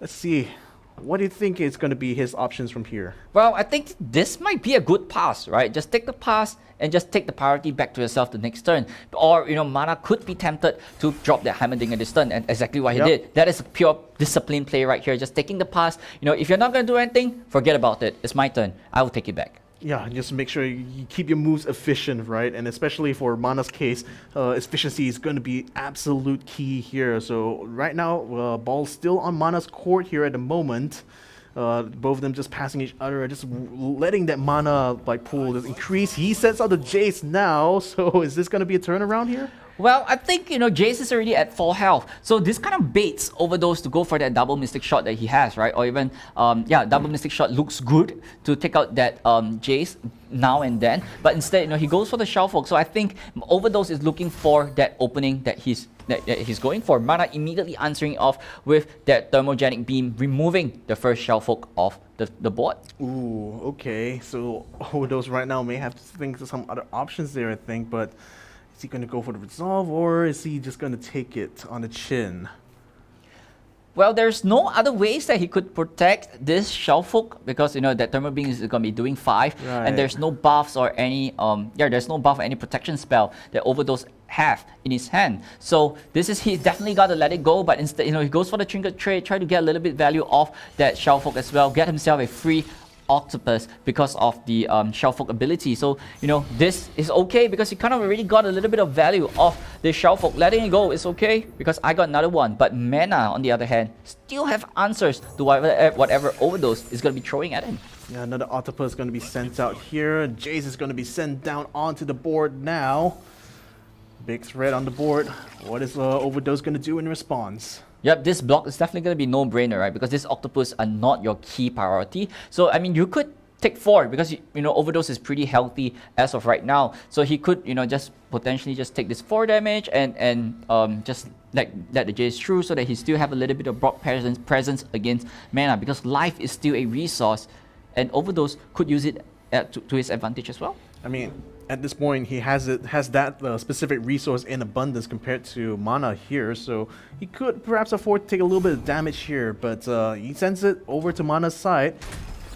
let's see. What do you think is going to be his options from here? Well, I think this might be a good pass, right? Just take the pass and just take the priority back to yourself the next turn. Or, Mana could be tempted to drop that Heimerdinger this turn, and exactly what he did. That is a pure discipline play right here. Just taking the pass. If you're not going to do anything, forget about it. It's my turn. I will take it back. Yeah, just make sure you keep your moves efficient, right? And especially for Mana's case, efficiency is going to be absolute key here. So right now, ball's still on Mana's court here at the moment. Both of them just passing each other, just letting that mana pool just increase. He sets out the Jace now. So is this going to be a turnaround here? Well, I think, Jace is already at full health. So this kind of baits Overdose to go for that double Mystic Shot that he has, right? Or even, double Mystic Shot looks good to take out that Jace now and then. But instead, he goes for the Shellfolk. So I think Overdose is looking for that opening that he's going for. Mana immediately answering off with that Thermogenic Beam, removing the first Shellfolk off the board. Ooh, okay. So Overdose right now may have to think of some other options there, I think, but is he going to go for the resolve, or is he just going to take it on the chin? Well, there's no other ways that he could protect this Shellfolk, because that Thermal Beam is going to be doing 5, and there's no buffs or any there's no buff or any protection spell that Overdose have in his hand. So he's definitely got to let it go, but instead he goes for the trinket trade, try to get a little bit value off that Shellfolk as well, get himself a free Octopus because of the Shellfolk ability. So this is okay, because he kind of already got a little bit of value off the Shellfolk. Letting it go is okay because I got another one. But Mana, on the other hand, still have answers to whatever Overdose is going to be throwing at him. Yeah, another Octopus is going to be sent out here. Jace is going to be sent down onto the board now. Big threat on the board. What is Overdose going to do in response? Yep, this block is definitely going to be no-brainer, right? Because these Octopus are not your key priority. So, I mean, you could take 4 because, Overdose is pretty healthy as of right now. So he could, just potentially just take this 4 damage and just let the Jace through, so that he still have a little bit of block presence against Mana, because life is still a resource, and Overdose could use it to his advantage as well. I mean, at this point, he has that specific resource in abundance compared to Mana here, so he could perhaps afford to take a little bit of damage here, but he sends it over to Mana's side,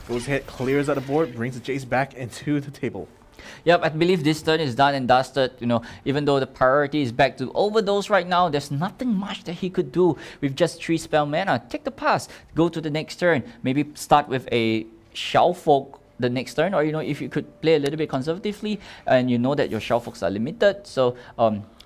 goes ahead, clears out the board, brings the Jace back into the table. Yep, I believe this turn is done and dusted. Even though the priority is back to Overdose right now, there's nothing much that he could do with just 3 spell mana. Take the pass, go to the next turn, maybe start with a Shellfolk the next turn, or if you could play a little bit conservatively and that your Shellfolks are limited, so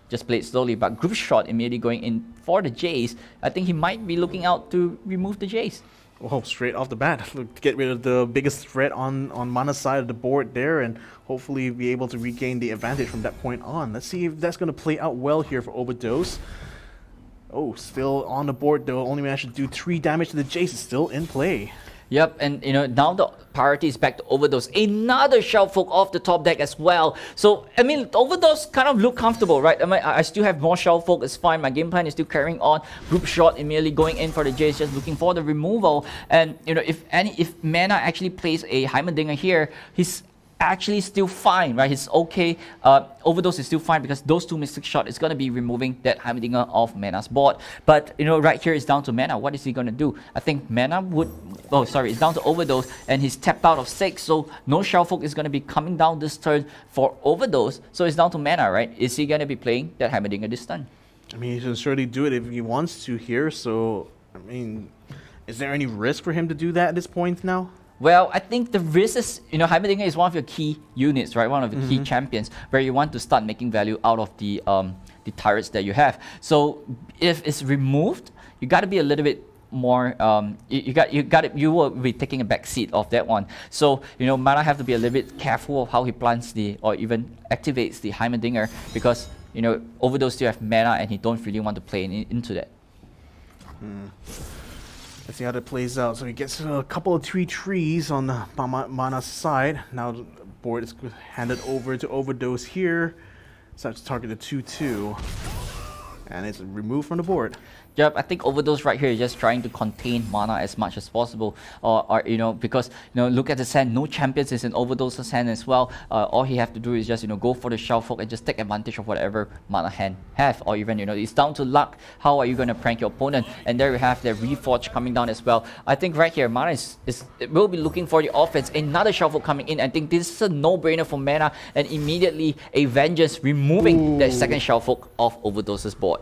just play it slowly. But Group Shot immediately going in for the Jace, I think he might be looking out to remove the Jace. Oh, straight off the bat, look, to get rid of the biggest threat on Mana's side of the board there, and hopefully be able to regain the advantage from that point on. Let's see if that's going to play out well here for Overdose. Oh, still on the board though, only managed to do 3 damage to the Jace, is still in play. Yep, and now the priority is back to Overdose. Another Shellfolk off the top deck as well. So, I mean, Overdose kind of look comfortable, right? I mean, I still have more Shellfolk, it's fine. My game plan is still carrying on. Group Shot immediately going in for the Jace, just looking for the removal. And, if Mana actually plays a Heimerdinger here, he's actually still fine, right? He's okay. Overdose is still fine because those two Mystic Shot is going to be removing that Heimerdinger off Mana's board. But, right here is down to Mana. What is he going to do? I think Mana would... Oh, sorry. It's down to Overdose and he's tapped out of 6. So no Shellfolk is going to be coming down this turn for Overdose. So it's down to Mana, right? Is he going to be playing that Heimerdinger this turn? I mean, he can surely do it if he wants to here. So, I mean, is there any risk for him to do that at this point now? Well, I think the risk is, Heimerdinger is one of your key units, right? One of the key champions where you want to start making value out of the turrets that you have. So if it's removed, you got to be a little bit more. You will be taking a back seat of that one. So Mana have to be a little bit careful of how he plants or even activates the Heimerdinger because Overdose still have Mana and he don't really want to play into that. Let's see how that plays out. So he gets a couple of trees on the Mana's side. Now the board is handed over to Overdose here. Starts to target the 2-2. And it's removed from the board. Yep, I think Overdose right here is just trying to contain Mana as much as possible, because look at the hand. No champions is in Overdose's hand as well. All he have to do is just go for the Shellfolk and just take advantage of whatever Mana hand have, or even it's down to luck. How are you going to prank your opponent? And there we have the Reforge coming down as well. I think right here Mana will be looking for the offense. Another Shellfolk coming in. I think this is a no-brainer for Mana, and immediately a Vengeance removing that second Shellfolk off Overdose's board.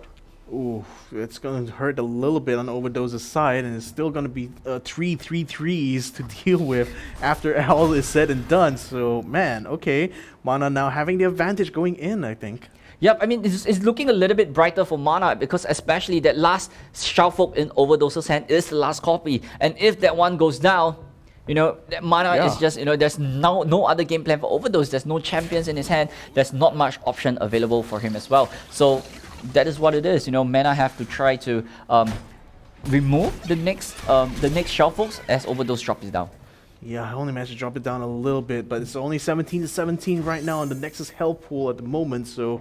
Ooh, it's going to hurt a little bit on Overdose's side, and it's still going to be 3/3/3s to deal with after all is said and done. So, man, okay. Mana now having the advantage going in, I think. Yep, I mean, it's looking a little bit brighter for Mana because especially that last Shellfolk in Overdose's hand is the last copy. And if that one goes down, that Mana is just, there's no other game plan for Overdose. There's no champions in his hand. There's not much option available for him as well. So that is what it is. Mana have to try to remove the next Shellfolks as Overdose drops it down. Yeah, I only managed to drop it down a little bit, but it's only 17-17 right now on the Nexus Hell Pool at the moment, so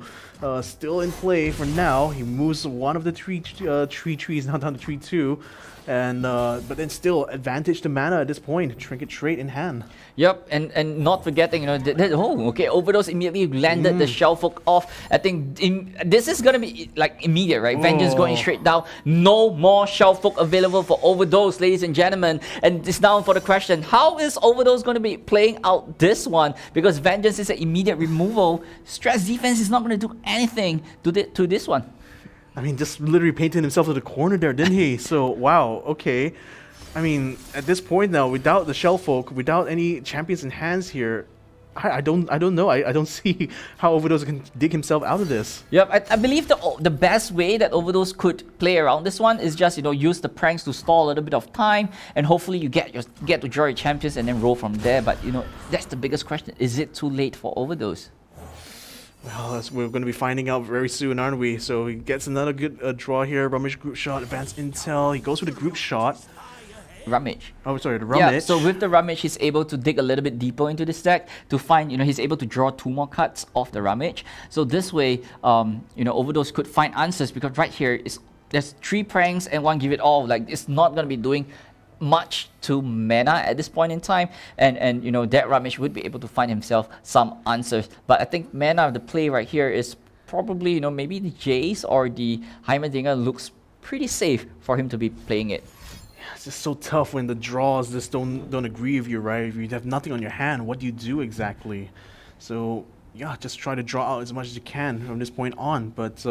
still in play for now. He moves one of the trees now down to 3-2, and but then still advantage to Mana at this point. Trinket Trait in hand. Yep, and not forgetting, Overdose immediately landed the Shellfolk off. I think this is gonna be like immediate, right? Vengeance going straight down. No more Shellfolk available for Overdose, ladies and gentlemen. And it's down for the question: how is Overdose going to be playing out this one? Because Vengeance is an immediate removal. Stress defense is not going to do anything to this one. I mean, just literally painted himself to the corner there, didn't he? So, wow, okay. I mean, at this point now, without the Shellfolk, without any champions in hands here, I don't know. I don't see how Overdose can dig himself out of this. Yep, I believe the best way that Overdose could play around this one is just use the pranks to stall a little bit of time, and hopefully you get to draw your champions and then roll from there. But that's the biggest question: is it too late for Overdose? Well, we're going to be finding out very soon, aren't we? So he gets another good draw here. Rummage group shot, advanced intel. He goes with a group shot. Rummage. Oh, sorry, the Rummage. Yeah, so with the Rummage, he's able to dig a little bit deeper into this deck to find, he's able to draw 2 more cards off the Rummage. So this way, Overdose could find answers because right here, there's 3 pranks and 1 give it all. Like, it's not going to be doing much to Mana at this point in time, and that Rummage would be able to find himself some answers. But I think Mana, the play right here is probably, maybe the Jace or the Heimerdinger looks pretty safe for him to be playing it. It's just so tough when the draws just don't agree with you, right? If you have nothing on your hand, what do you do exactly? So yeah, just try to draw out as much as you can from this point on. But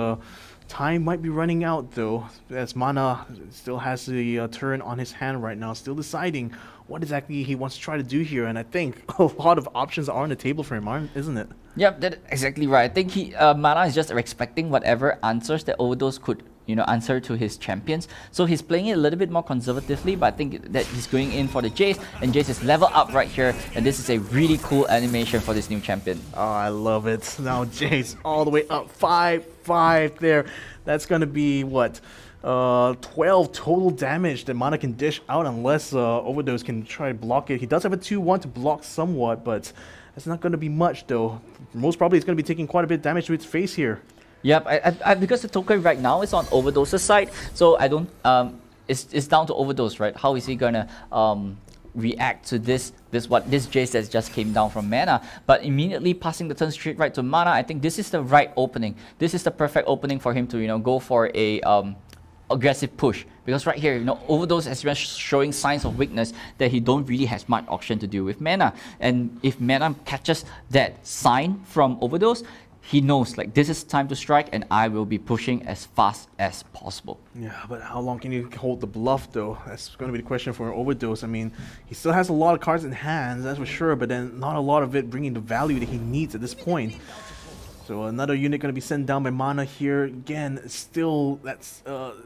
time might be running out though, as Mana still has the turn on his hand right now, still deciding what exactly he wants to try to do here. And I think a lot of options are on the table for him, isn't it? Yep, that's exactly right. I think Mana is just expecting whatever answers that Overdose could answer to his champions. So he's playing it a little bit more conservatively, but I think that he's going in for the Jace, and Jace is level up right here, and this is a really cool animation for this new champion. Oh, I love it. Now Jace all the way up 5/5 there. That's going to be, what, 12 total damage that Mana can dish out unless Overdose can try to block it. He does have a 2-1 to block somewhat, but that's not going to be much though. Most probably it's going to be taking quite a bit of damage to its face here. Yep, because the token right now is on Overdose's side, so I don't. It's down to Overdose, right? How is he gonna react to this Jace that just came down from mana, but immediately passing the turn straight right to mana. I think this is the right opening. This is the perfect opening for him to go for a aggressive push, because right here Overdose has been showing signs of weakness that he don't really has much option to deal with mana, and if mana catches that sign from Overdose, he knows like this is time to strike and I will be pushing as fast as possible. Yeah, but how long can you hold the bluff though? That's going to be the question for Overdose. I mean, he still has a lot of cards in hand, that's for sure, but then not a lot of it bringing the value that he needs at this point. So another unit going to be sent down by mana here. Again, still that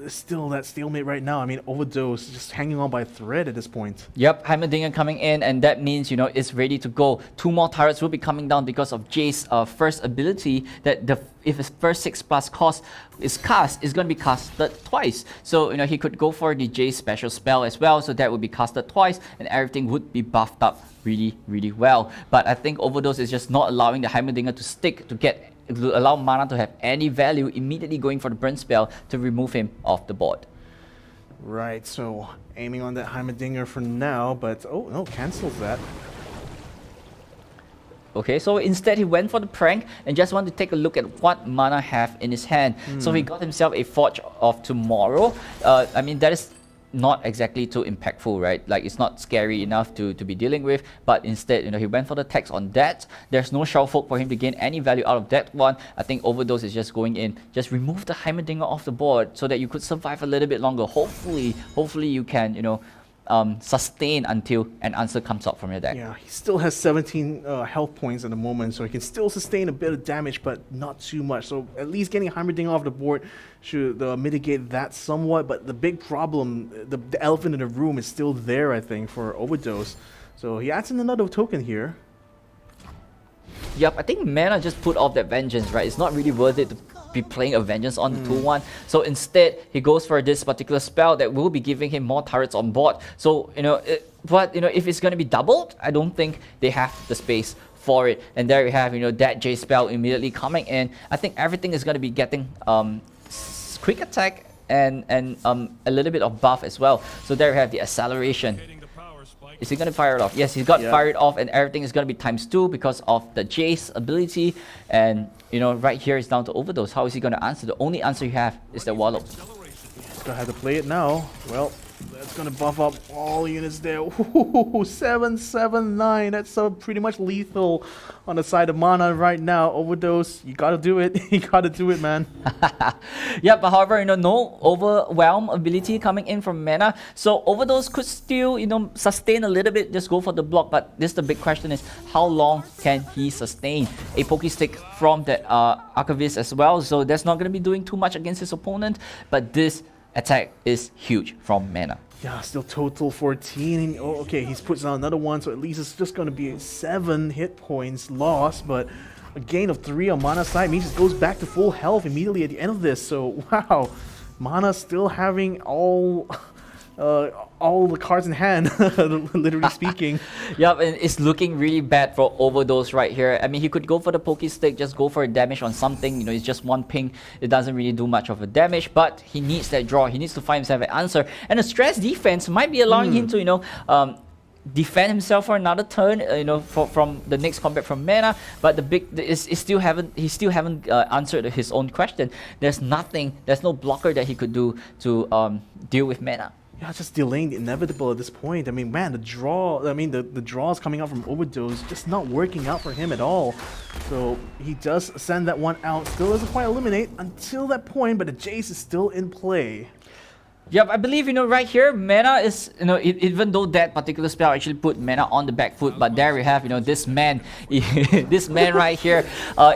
stalemate right now. I mean, Overdose just hanging on by a thread at this point. Yep, Heimerdinger coming in, and that means it's ready to go. 2 more turrets will be coming down because of Jace's first ability. That if his first 6+ cost is cast, it's going to be casted twice. So he could go for the Jace special spell as well. So that would be casted twice, and everything would be buffed up really, really well. But I think Overdose is just not allowing the Heimerdinger to stick to allow mana to have any value, immediately going for the burn spell to remove him off the board. Right, so aiming on that Heimerdinger for now, but oh no, cancels that. Okay, so instead he went for the prank and just wanted to take a look at what mana have in his hand. So he got himself a Forge of Tomorrow. I mean, that is not exactly too impactful, right? Like, it's not scary enough to be dealing with, but instead, he went for the tax on that. There's no Shell Folk for him to gain any value out of that one. I think Overdose is just going in, just remove the Heimerdinger off the board so that you could survive a little bit longer. Hopefully you can, sustain until an answer comes out from your deck. Yeah, he still has 17 health points at the moment, so he can still sustain a bit of damage, but not too much. So at least getting Heimerdinger off the board should mitigate that somewhat. But the big problem, the elephant in the room, is still there, I think, for Overdose. So he adds in another token here. Yep, I think mana just put off that Vengeance, right? It's not really worth it to be playing a Vengeance on the 2-1. So instead, he goes for this particular spell that will be giving him more turrets on board. So, if it's going to be doubled, I don't think they have the space for it. And there you have, that J spell immediately coming in. I think everything is going to be getting quick attack and a little bit of buff as well. So there you have the acceleration. Is he going to fire it off? Yes, he's got fired off, and everything is going to be ×2 because of the Jace ability. And, right here is down to Overdose. How is he going to answer? The only answer you have is the Wallow. He's going to have to play it now. Well, that's going to buff up all units there. Ooh, 779. That's pretty much lethal on the side of mana right now. Overdose, you got to do it. You got to do it, man. Yeah, but however, no Overwhelm ability coming in from mana. So Overdose could still, sustain a little bit, just go for the block. But this the big question is, how long can he sustain? A Poke Stick from the Archivist as well. So that's not going to be doing too much against his opponent. But this attack is huge from mana. Yeah, still total 14. Oh, okay, he's puts down another one, so at least it's just going to be 7 hit points lost, but a gain of 3 on mana side means it goes back to full health immediately at the end of this. So, wow, mana still having all the cards in hand, literally speaking. Yep, and it's looking really bad for Overdose right here. I mean, he could go for the Poke Stick, just go for a damage on something. It's just one ping. It doesn't really do much of a damage, but he needs that draw. He needs to find himself an answer. And a stress defense might be allowing him to, defend himself for another turn, from the next combat from mana. But he still haven't answered his own question. There's no blocker that he could do to deal with mana. Yeah, just delaying the inevitable at this point. I mean, man, the draws coming out from Overdose just not working out for him at all. So he does send that one out. Still doesn't quite eliminate until that point, but the Jace is still in play. Yep, I believe, right here, mana is, even though that particular spell actually put mana on the back foot, but there we have, this man, this man right here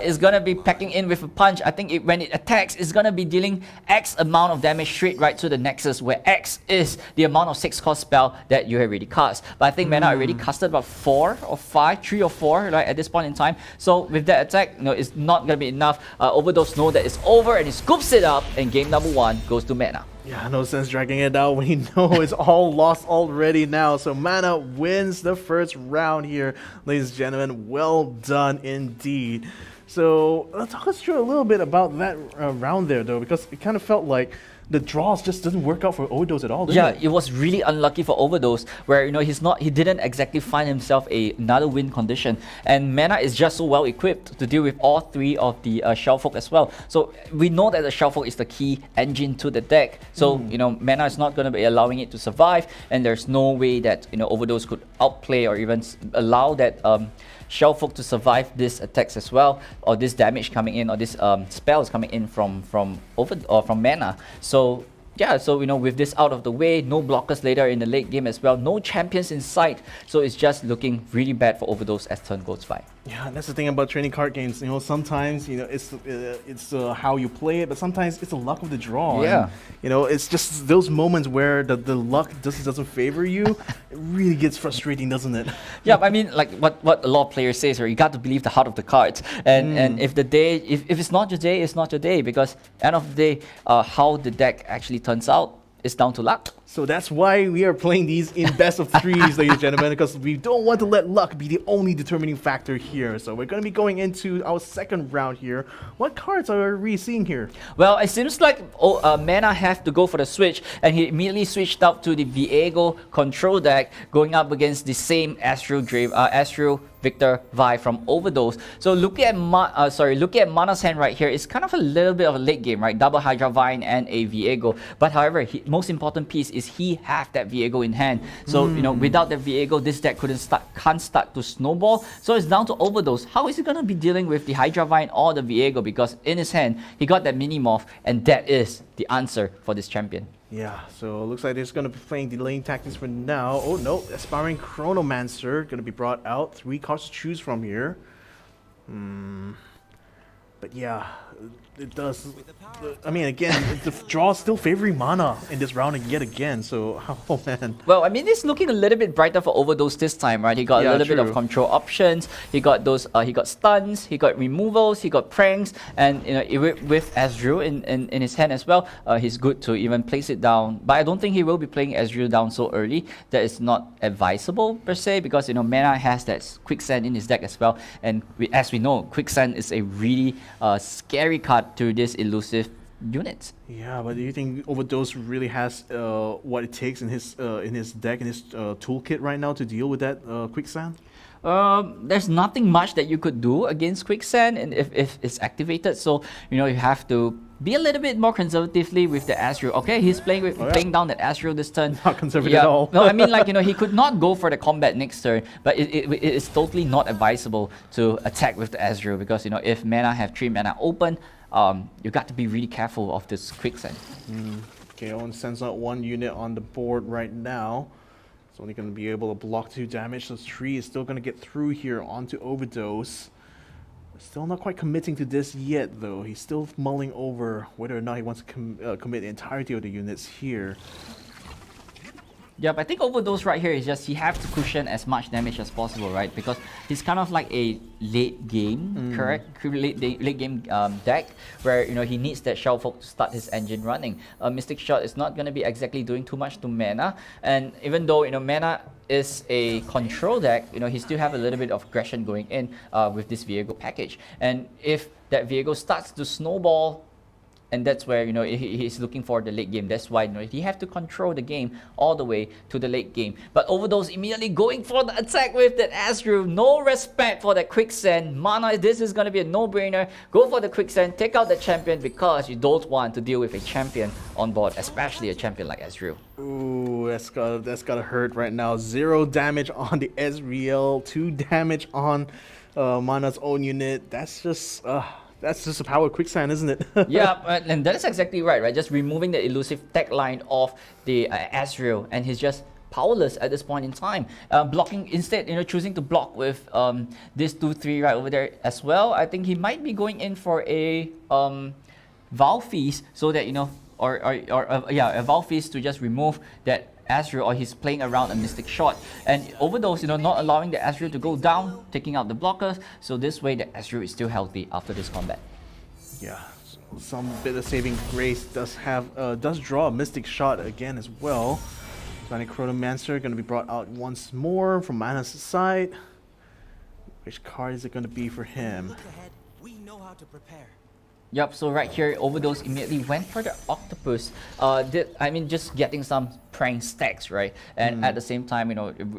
is going to be packing in with a punch. I think when it attacks, it's going to be dealing X amount of damage straight right to the Nexus, where X is the amount of 6-cost spell that you have already cast. But I think mana already casted about 4 or 5, 3 or 4, right, at this point in time. So with that attack, it's not going to be enough. Overdose know that it's over, and he scoops it up, and game number 1 goes to mana. Yeah, no sense dragging it out when you know it's all lost already now. So Mana wins the first round here, ladies and gentlemen. Well done indeed. So let's talk us through a little bit about that round there, though, because it kind of felt like the draws just doesn't work out for Overdose at all. Yeah, Does it? it was really unlucky for Overdose, where he didn't exactly find himself another win condition, and Mana is just so well equipped to deal with all three of the Shellfolk as well. So we know that the Shellfolk is the key engine to the deck. So Mana is not going to be allowing it to survive, and there's no way that Overdose could outplay or even allow that Shellfolk to survive these attacks as well, or this damage coming in, or this spells coming in from Mana. So yeah, so with this out of the way, no blockers later in the late game as well, no champions in sight, so it's just looking really bad for Overdose as turn goes by. Yeah, that's the thing about trading card games. Sometimes it's how you play it, but sometimes it's the luck of the draw. Yeah. And, it's just those moments where the luck just doesn't favor you. It really gets frustrating, doesn't it? Yeah, I mean, like what a lot of players say is, you got to believe the heart of the cards. And if the day, if it's not your day, it's not your day, because end of the day, how the deck actually turns out is down to luck. So that's why we are playing these in best of threes, ladies and gentlemen, because we don't want to let luck be the only determining factor here. So we're going to be going into our second round here. What cards are we seeing here? Well, it seems like Mana have to go for the switch, and he immediately switched up to the Viego control deck, going up against the same Astro Victor Vi from Overdose. So looking at Mana's hand right here, it's kind of a little bit of a late game, right? Double Hydra Vine and a Viego. But however, most important piece is he have that Viego in hand. So without that Viego, this deck can't start to snowball. So it's down to Overdose. How is he gonna be dealing with the Hydra Vine or the Viego? Because in his hand, he got that mini morph, and that is the answer for this champion. Yeah, so it looks like he's going to be playing delaying tactics for now. Oh no, Aspiring Chronomancer going to be brought out. 3 cards to choose from here. But yeah, it does. I mean, again, the draw is still favoring Mana in this round yet again. So, oh man. Well, I mean, it's looking a little bit brighter for Overdose this time, right? He got a little bit of control options. He got those. He got stuns. He got removals. He got pranks, and with Ezreal in his hand as well, he's good to even place it down. But I don't think he will be playing Ezreal down so early. That is not advisable per se, because Mana has that Quicksand in his deck as well, and as we know, Quicksand is a really scary card to this elusive unit. Yeah, but do you think Overdose really has what it takes in his deck, in his toolkit right now to deal with that Quicksand? There's nothing much that you could do against Quicksand, and if it's activated, so you have to be a little bit more conservatively with the Astro. Okay, he's playing down that Astro this turn. Not conservative at all. No, I mean, like, he could not go for the combat next turn, but it is totally not advisable to attack with the Astro, because if Mana have 3 mana open, you got to be really careful of this Quicksand. Okay, Owen sends out 1 unit on the board right now. It's only going to be able to block 2 damage, so 3 is still going to get through here onto Overdose. Still not quite committing to this yet, though. He's still mulling over whether or not he wants to commit the entirety of the units here. Yeah, but I think Overdose right here is just he have to cushion as much damage as possible, right? Because he's kind of like a late game, correct? Late game deck where he needs that Shellfolk to start his engine running. Mystic Shot is not gonna be exactly doing too much to Mana, and even though Mana is a control deck, he still have a little bit of aggression going in with this Viego package. And if that Viego starts to snowball, and that's where he's looking for the late game. That's why he have to control the game all the way to the late game. But Overdose immediately going for the attack with that Astro. No respect for that Quicksand. Mana, this is gonna be a no-brainer. Go for the Quicksand, take out the champion, because you don't want to deal with a champion on board, especially a champion like Ezreal. Ooh, that's gotta hurt right now. 0 damage on the Ezreal, 2 damage on Mana's own unit. That's just the power of Quicksand, isn't it? Yeah, and that is exactly right? Just removing the elusive tech line of the Ezreal, and he's just powerless at this point in time. Blocking instead, choosing to block with this 2/3 right over there as well. I think he might be going in for a Vow Feast, so that a Vow Feast to just remove that Ezreal, or he's playing around a Mystic Shot. And Overdose, not allowing the Ezreal to go down, taking out the blockers, so this way the Ezreal is still healthy after this combat. Yeah, so some bit of saving grace does draw a Mystic Shot again as well. Sonic Chronomancer going to be brought out once more from Mana's side. Which card is it going to be for him? Look ahead, we know how to prepare. Yep, so right here, Overdose immediately went for the Octopus. Just getting some prank stacks, right? And at the same time,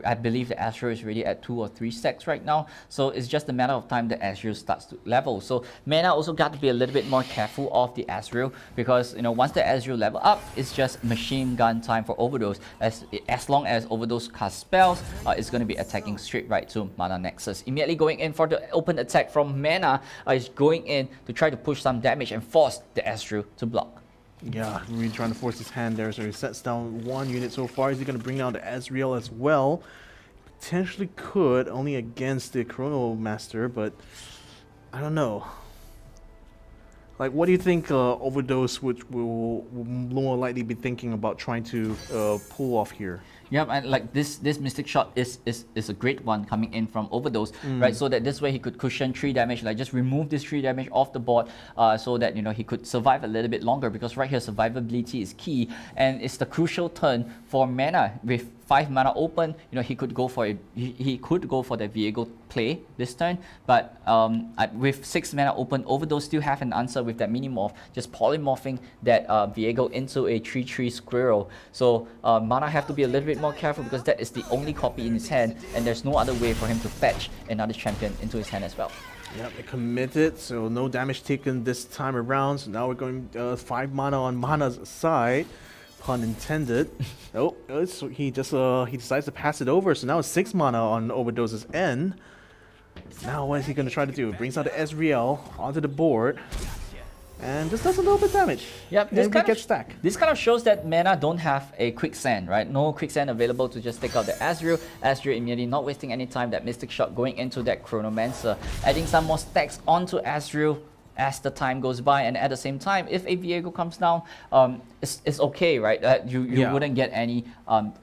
I believe the Astro is really at 2 or 3 stacks right now. So it's just a matter of time the Astro starts to level. So Mana also got to be a little bit more careful of the Astro because, once the Astro level up, it's just machine gun time for Overdose. As long as Overdose casts spells, it's going to be attacking straight right to Mana Nexus. Immediately going in for the open attack from Mana, is going in to try to push some damage and force the Astro to block. Yeah, really trying to force his hand there. So he sets down 1 unit so far. Is he going to bring down the Azrael as well? Potentially could, only against the Chrono Master, but I don't know. Like, what do you think Overdose will more likely be thinking about trying to pull off here? Yeah, and like this Mystic Shot is a great one coming in from Overdose, right? So that this way he could cushion 3 damage, like just remove this 3 damage off the board, so that he could survive a little bit longer, because right here survivability is key, and it's the crucial turn for Mana. With 5 mana open, he could go for he could go for the Viego play this turn, but with 6 mana open, Overdose still have an answer with that mini morph, just polymorphing that Viego into a 3/3 squirrel. So Mana have to be a little bit more careful, because that is the only copy in his hand, and there's no other way for him to fetch another champion into his hand as well. Yep, it committed, so no damage taken this time around. So now we're going 5 mana on Mana's side. Pun intended. So he decides to pass it over. So now it's 6 mana on Overdose's end. Now what is he going to try to do? Brings out the Ezreal onto the board and just does a little bit of damage. Yep, this kind of stacked. This kind of shows that Mana don't have a quicksand, right? No quicksand available to just take out the Azrael. Azrael immediately not wasting any time. That Mystic Shot going into that Chronomancer, adding some more stacks onto Azrael as the time goes by, and at the same time, if a Viego comes down, it's okay, right? You wouldn't get any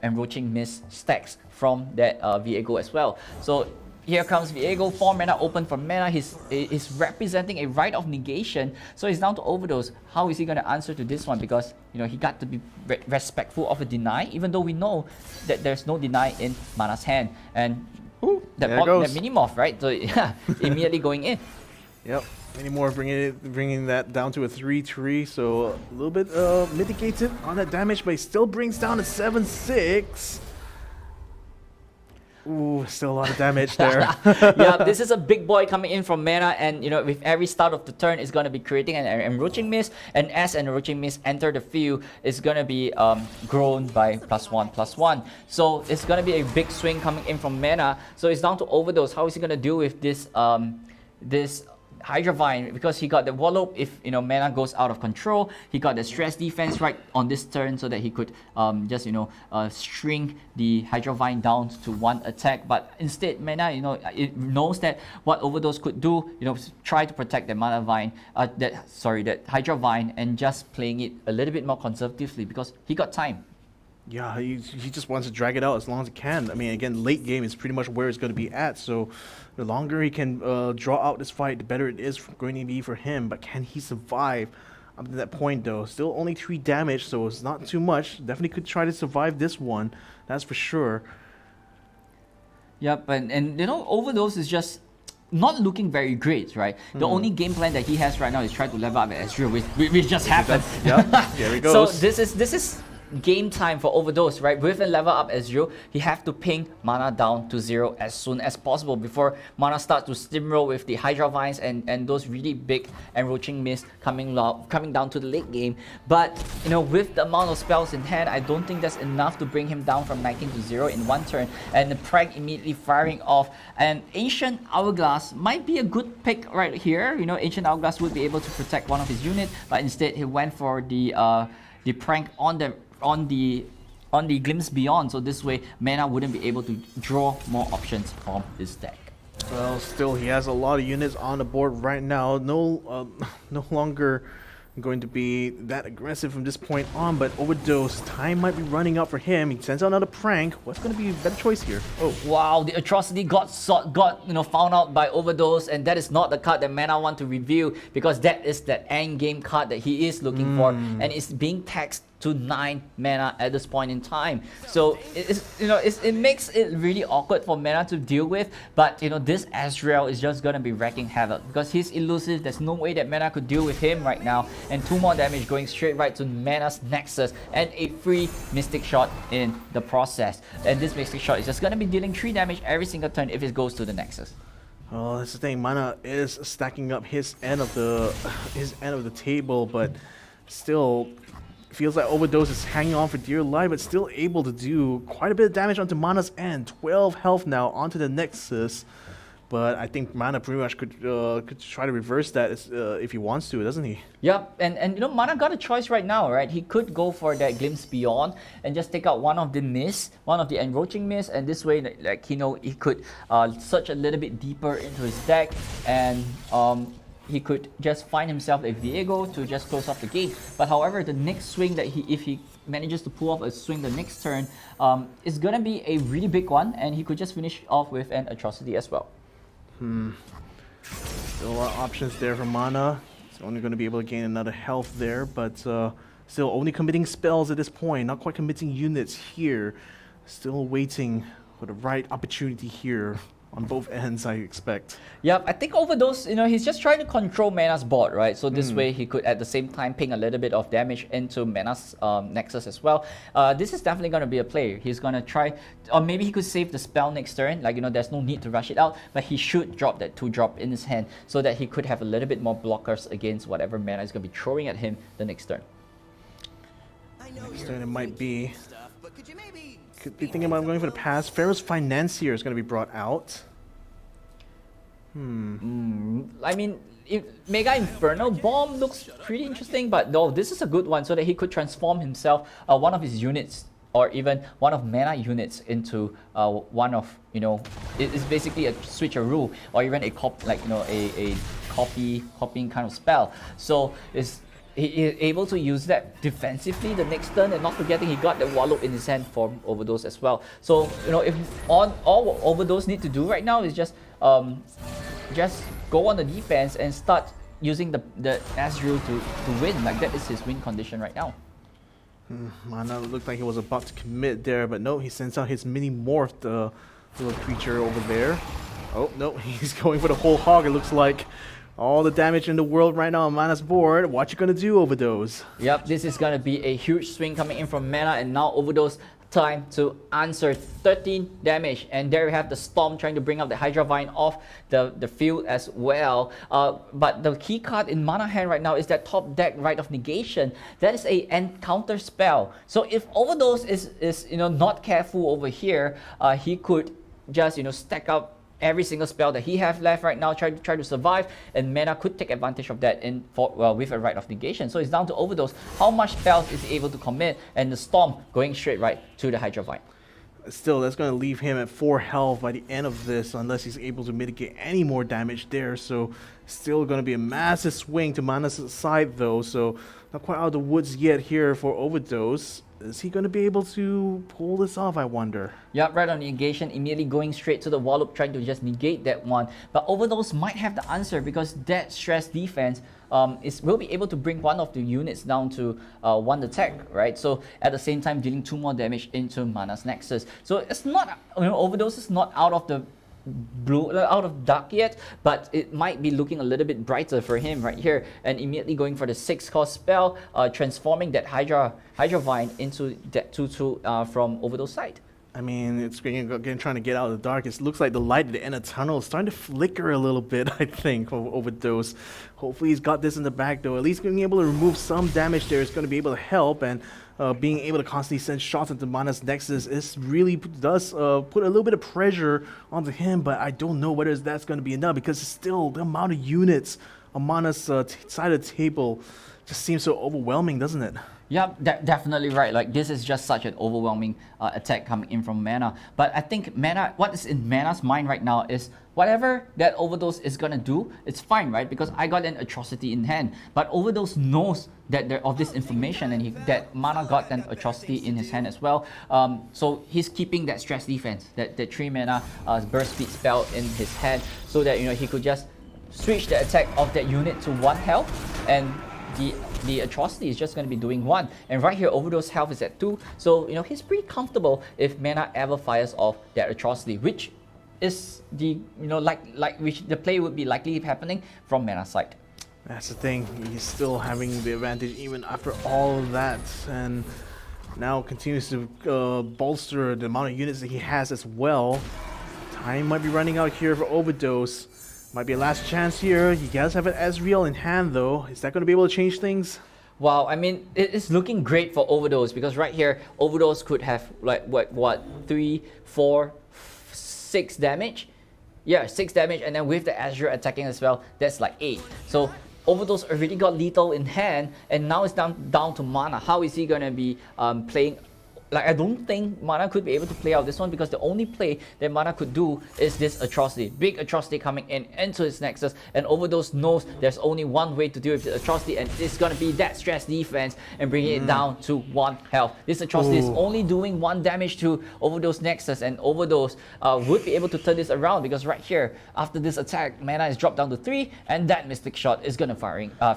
enroaching miss stacks from that Viego as well. So here comes Viego, 4 mana open for Mana. He's representing a right of negation, so he's down to Overdose. How is he going to answer to this one? Because he got to be respectful of a deny, even though we know that there's no deny in Mana's hand. And that mini morph, right? So yeah, immediately going in. Yep. Any more bringing that down to a 3/3, so a little bit mitigated on that damage, but he still brings down a 7/6. Ooh, still a lot of damage there. Yeah, this is a big boy coming in from Mana, and with every start of the turn, it's going to be creating an enroaching miss, and as an enroaching miss enter the field, it's going to be grown by +1/+1. So it's going to be a big swing coming in from Mana. So it's down to Overdose. How is he going to deal with this this Hydra Vine? Because he got the Wallop if Mana goes out of control. He got the stress defense right on this turn, so that he could just string the Hydra Vine down to 1 attack. But instead, Mana it knows that what Overdose could do, try to protect the Mana Vine, that Hydra Vine, and just playing it a little bit more conservatively, because he got time. Yeah, he just wants to drag it out as long as he can. I mean, again, late game is pretty much where it's going to be at. So the longer he can draw out this fight, the better it is going to be for him. But can he survive up to that point, though? Still only 3 damage, so it's not too much. Definitely could try to survive this one. That's for sure. Yep, and Overdose is just not looking very great, right? The only game plan that he has right now is try to level up at Ezreal, which just happened. Yep, there he goes. So this is game time for Overdose, right? With a level up Ezreal, he have to ping Mana down to 0 as soon as possible before Mana starts to steamroll with the Hydra Vines and those really big enroaching miss coming down to the late game. But with the amount of spells in hand, I don't think that's enough to bring him down from 19 to 0 in 1 turn. And the prank immediately firing off. And Ancient Hourglass might be a good pick right here. Ancient Hourglass would be able to protect one of his units, but instead he went for the prank on the Glimpse Beyond, so this way Mana wouldn't be able to draw more options from this deck. Well, still he has a lot of units on the board right now. No longer going to be that aggressive from this point on, but Overdose, time might be running out for him. He sends out another prank. What's going to be a better choice here? Oh, wow, the Atrocity got found out by Overdose, and that is not the card that Mana want to reveal, because that is that end game card that he is looking for, and it's being taxed to 9 mana at this point in time. So it makes it really awkward for mana to deal with. But this Ezreal is just gonna be wrecking havoc because he's elusive. There's no way that mana could deal with him right now. And 2 more damage going straight right to Mana's Nexus and a free Mystic Shot in the process. And this Mystic Shot is just gonna be dealing 3 damage every single turn if it goes to the Nexus. Oh, that's the thing. Mana is stacking up his end of the table, but still feels like Overdose is hanging on for dear life, but still able to do quite a bit of damage onto Mana's end. 12 health now onto the Nexus, but I think Mana pretty much could try to reverse that if he wants to, doesn't he? Yep, and Mana got a choice right now, right? He could go for that Glimpse Beyond and just take out one of the Encroaching Mist, and this way, he could search a little bit deeper into his deck, and he could just find himself a Viego to just close off the game. But however, the next swing that if he manages to pull off a swing the next turn, is gonna be a really big one, and he could just finish off with an Atrocity as well. Still a lot of options there for Mana. He's only going to be able to gain another health there, but still only committing spells at this point. Not quite committing units here. Still waiting for the right opportunity here on both ends, I expect. Yep, I think Overdose, he's just trying to control Mana's board, right? So this way he could at the same time ping a little bit of damage into Mana's Nexus as well. This is definitely going to be a play. He's going to try, or maybe he could save the spell next turn. There's no need to rush it out, but he should drop that 2-drop in his hand so that he could have a little bit more blockers against whatever Mana is going to be throwing at him the next turn. Next turn it might be... Could be thinking about going for the pass. Pharaoh's Financier is going to be brought out. I mean, Mega Inferno Bomb looks pretty interesting, but no, this is a good one so that he could transform himself, one of his units, or even one of Mana units into one of, it's basically a switcheroo, or even a copying kind of spell. So he is able to use that defensively the next turn, and not forgetting he got the Wallop in his hand for Overdose as well. So if all Overdose need to do right now is just go on the defense and start using the Ezreal to win. That is his win condition right now. Mana looked like he was about to commit there, but no, he sends out his mini morphed little creature over there. Oh no, he's going for the whole hog, it looks like. All the damage in the world right now on Mana's board. What you gonna do, Overdose? Yep, this is gonna be a huge swing coming in from Mana, and now Overdose time to answer 13 damage. And there we have the Storm trying to bring up the Hydra Vine off the field as well. But the key card in Mana hand right now is that top deck Rite of Negation. That is a encounter spell. So if Overdose is not careful over here, he could just stack up every single spell that he have left right now, try to survive, and Mana could take advantage of that with a Rite of Negation. So it's down to Overdose how much spells is he able to commit, and the Storm going straight right to the Hydra Vine. Still, that's going to leave him at 4 health by the end of this, unless he's able to mitigate any more damage there. So still going to be a massive swing to Mana's side though, so not quite out of the woods yet here for Overdose. Is he going to be able to pull this off, I wonder? Yeah, right on negation, immediately going straight to the Wallop, trying to just negate that one. But Overdose might have the answer, because that stress defense will be able to bring one of the units down to 1 attack, right? So at the same time, dealing 2 more damage into Mana's Nexus. So it's not, Overdose is not out of the dark yet, but it might be looking a little bit brighter for him right here, and immediately going for the 6-cost spell, transforming that Hydra Vine into that 2/2 from Overdose side. I mean, it's again trying to get out of the dark. It looks like the light at the end of the tunnel is starting to flicker a little bit, I think, for Overdose. Hopefully he's got this in the back though. At least being able to remove some damage there is going to be able to help, and being able to constantly send shots into Mana's Nexus does put a little bit of pressure onto him, but I don't know whether that's going to be enough, because still the amount of units on Mana's side of the table just seems so overwhelming, doesn't it? Yeah, definitely right. This is just such an overwhelming attack coming in from Mana. But I think what is in Mana's mind right now is whatever that Overdose is gonna do, it's fine, right? Because I got an Atrocity in hand. But Overdose knows that of this information, and that Mana got an Atrocity in his hand as well. So he's keeping that stress defense, that 3 mana burst speed spell in his hand, so that he could just switch the attack of that unit to 1 health, and the Atrocity is just going to be doing 1. And right here, Overdose health is at 2. So, he's pretty comfortable if mana ever fires off that Atrocity, which is the, which the play would be likely happening from mana side. That's the thing. He's still having the advantage even after all of that, and now continues to bolster the amount of units that he has as well. Time might be running out here for Overdose. Might be a last chance here. He does have an Ezreal in hand though. Is that going to be able to change things? Wow, I mean, it's looking great for Overdose, because right here, Overdose could have like what 3, 4, 6 damage. Yeah, 6 damage, and then with the Azure attacking as well, that's like 8. So Overdose already got lethal in hand, and now it's down to mana. How is he gonna be playing? Like, I don't think Mana could be able to play out this one, because the only play that Mana could do is this Atrocity. Big Atrocity coming into his Nexus, and Overdose knows there's only one way to deal with the Atrocity, and it's gonna be that stress defense and bringing it down to 1 health. This Atrocity is only doing 1 damage to Overdose Nexus, and Overdose would be able to turn this around, because right here, after this attack, Mana is dropped down to 3, and that Mystic Shot is gonna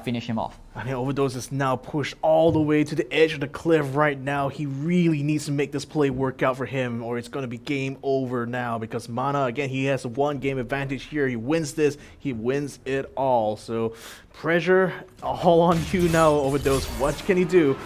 finish him off. I mean, Overdose is now pushed all the way to the edge of the cliff right now. He really needs to make this play work out for him, or it's going to be game over now, because Mana, again, he has 1 game advantage here. He wins this, he wins it all. So pressure all on you now, Overdose. What can he do?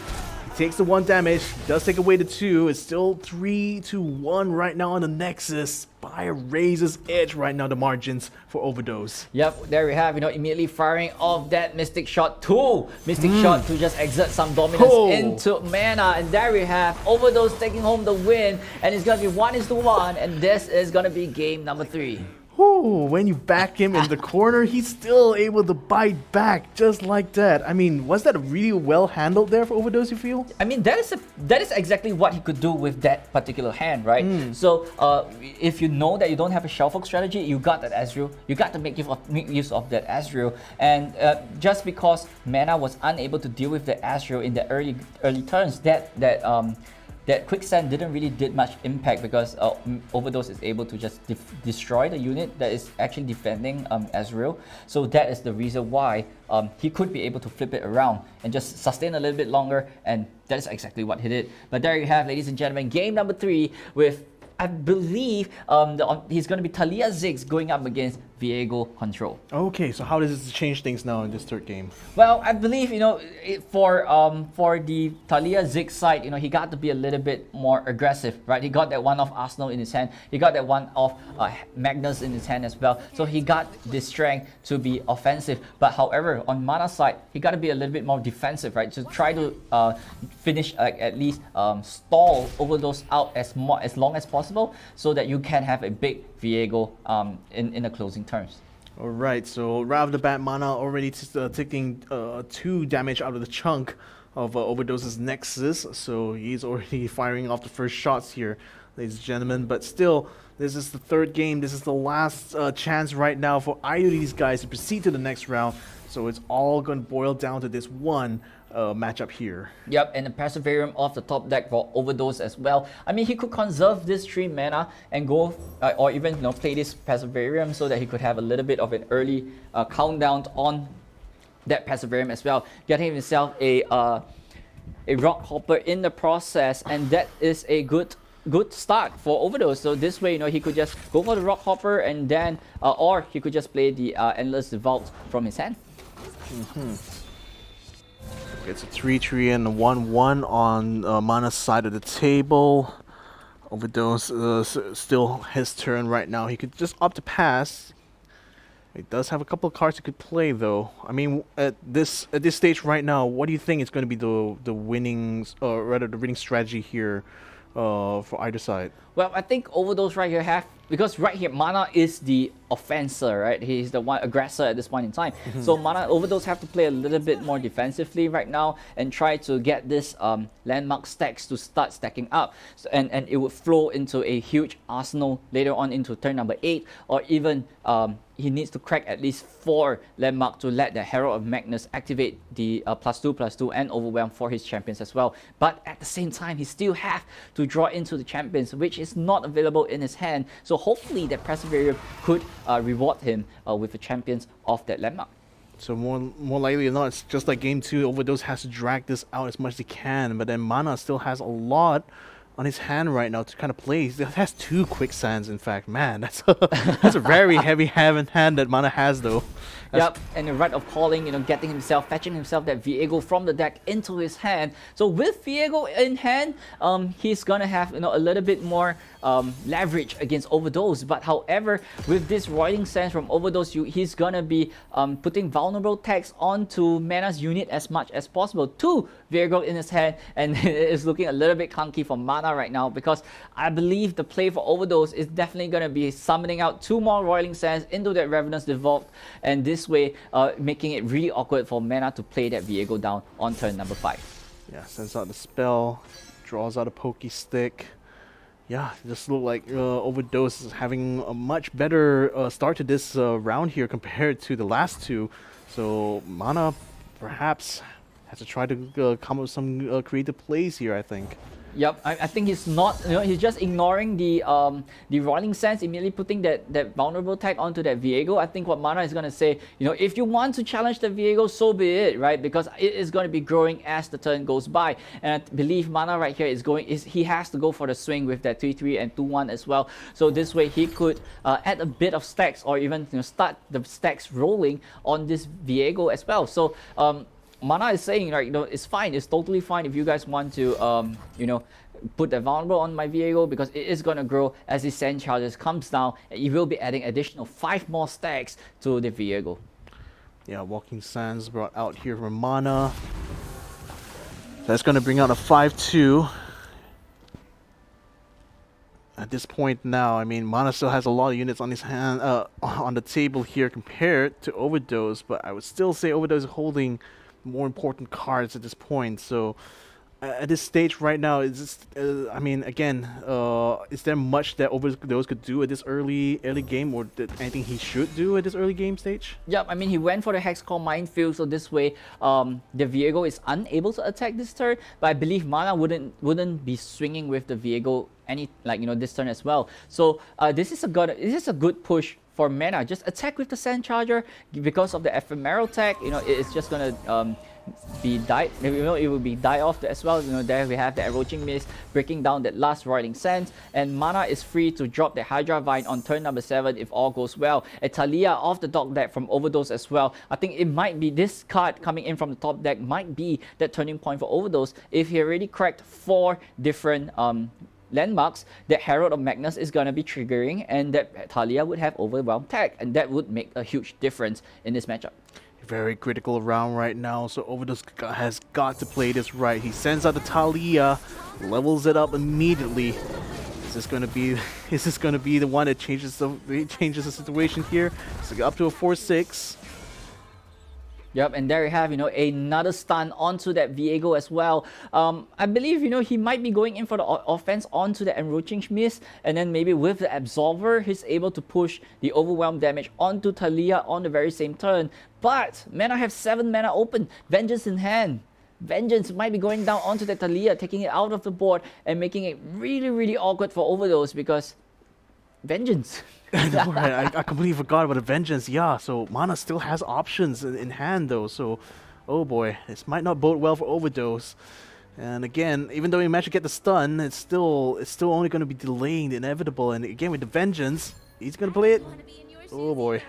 He takes the 1 damage, he does take away the 2. It's still 3-1 right now on the Nexus. By a razor's edge right now, the margins for Overdose. Yep, there we have, immediately firing off that Mystic Shot 2. Mystic Shot to just exert some dominance into Mana. And there we have Overdose taking home the win. And it's going to be 1-1. And this is going to be game number 3. Whew, when you back him in the corner, he's still able to bite back just like that. I mean, was that really well handled there for Overdose, you feel? I mean, that is exactly what he could do with that particular hand, right? So, if you know that you don't have a Shellfork strategy, you got that Ezreal. You got to make use of that Ezreal. And just because Mana was unable to deal with the Ezreal in the early turns, that quicksand didn't really did much impact, because Overdose is able to just destroy the unit that is actually defending Ezreal. So that is the reason why he could be able to flip it around and just sustain a little bit longer, and that is exactly what he did. But there you have, ladies and gentlemen, game number 3 with, I believe, he's going to be Talia Ziggs going up against Viego Control. Okay, so how does this change things now in this 3rd game? Well, I believe, for the Talia Ziggs side, he got to be a little bit more aggressive, right? He got that one off Arsenal in his hand. He got that one off Magnus in his hand as well. So he got the strength to be offensive. But however, on Mana side, he got to be a little bit more defensive, right? To try to finish, at least stall Overdose out as long as possible, so that you can have a big Viego in the closing terms. Alright, so right off the bat, Mana already taking 2 damage out of the chunk of Overdose's Nexus, so he's already firing off the first shots here, ladies and gentlemen. But still, this is the 3rd game. This is the last chance right now for either of these guys to proceed to the next round. So it's all going to boil down to this one matchup here. Yep, and the Perseverium off the top deck for Overdose as well. I mean, he could conserve this 3 mana and go, or even play this Perseverium, so that he could have a little bit of an early countdown on that Perseverium as well, getting himself a Rock Hopper in the process, and that is a good start for Overdose. So this way, he could just go for the Rock Hopper, and then, or he could just play the Endless Vault from his hand. It's a 3-3 and a 1-1 on Mana's side of the table. Overdose still his turn right now. He could just opt to pass. He does have a couple of cards he could play though. I mean, at this stage right now, what do you think is going to be the winning, or rather the winning strategy here for either side? Well, I think Overdose right here because right here Mana is the offenser, right? He's the one aggressor at this point in time. So Mana Overdose have to play a little bit more defensively right now and try to get this landmark stacks to start stacking up, so, and it would flow into a huge arsenal later on into turn number 8, or even he needs to crack at least 4 landmark to let the Herald of Magnus activate the +2/+2 and overwhelm for his champions as well. But at the same time, he still have to draw into the champions, which is not available in his hand. So hopefully that Perseverium could reward him with the champions of that landmark. So more likely than not, it's just like game 2, Overdose has to drag this out as much as he can, but then Mana still has a lot on his hand right now to kind of play. He has 2 quicksands, in fact. Man, that's a very heavy hand that Mana has, though. Yep, and the right of calling, getting himself, fetching himself that Viego from the deck into his hand. So with Viego in hand, he's gonna have a little bit more leverage against Overdose. But however, with this Roiling Sands from Overdose, he's gonna be putting vulnerable tags onto Mana's unit as much as possible to Viego in his hand, and it is looking a little bit clunky for Mana right now, because I believe the play for Overdose is definitely gonna be summoning out 2 more Roiling Sands into that Revenant's Devolved, and this way making it really awkward for Mana to play that Viego down on turn number 5. Yeah, sends out the spell, draws out a Pokey Stick. Yeah, it just looked like Overdose is having a much better start to this round here compared to the last 2. So Mana perhaps has to try to come up with some creative plays here, I think. Yep, I think he's not, he's just ignoring the Roiling Sands, immediately putting that vulnerable tag onto that Viego. I think what Mana is going to say, if you want to challenge the Viego, so be it, right? Because it is going to be growing as the turn goes by. And I believe Mana right here he has to go for the swing with that 3-3 and 2-1 as well. So this way he could add a bit of stacks, or even start the stacks rolling on this Viego as well. So Mana is saying, right, it's fine. It's totally fine if you guys want to, put that vulnerable on my Viego, because it is going to grow as the Sand Charges comes down, and you will be adding additional 5 more stacks to the Viego. Yeah, Walking Sands brought out here from Mana. That's going to bring out a 5-2. At this point now, I mean, Mana still has a lot of units on his hand, on the table here compared to Overdose, but I would still say Overdose is holding more important cards at this point. So at this stage right now, is I mean, again, is there much that Overdose could do at this early game, or anything he should do at this early game stage? Yep, I mean, he went for the Hexcore Minefield, so this way the Viego is unable to attack this turn, but I believe Mana wouldn't be swinging with the Viego this turn as well. So this is a good push for Mana. Just attack with the Sand Charger because of the ephemeral tag. It's just gonna be died. It will be die off as well. There we have the Eroaching Mist breaking down that last Roiling Sands, and Mana is free to drop the Hydra Vine on turn number 7 if all goes well. A Talia off the top deck from Overdose as well. I think it might be this card coming in from the top deck might be that turning point for Overdose. If he already cracked 4 different landmarks, that Herald of Magnus is going to be triggering, and that Talia would have Overwhelm tag, and that would make a huge difference in this matchup. Very critical round right now, so Overdose has got to play this right. He sends out the Talia, levels it up immediately. Is this going to be the one that changes the situation here? So up to a 4-6. Yep, and there you have, another stun onto that Viego as well. I believe, he might be going in for the offense onto the Enroaching Mist, and then maybe with the Absolver, he's able to push the Overwhelm damage onto Talia on the very same turn. But Mana have 7 mana open, Vengeance in hand. Vengeance might be going down onto the Talia, taking it out of the board and making it really, really awkward for Overdose, because Vengeance. Right, I completely forgot about the Vengeance. Yeah, so Mana still has options in hand though. So, oh boy, this might not bode well for Overdose. And again, even though he managed to get the stun, it's still only going to be delaying the inevitable. And again, with the Vengeance, he's going to play it. Oh boy.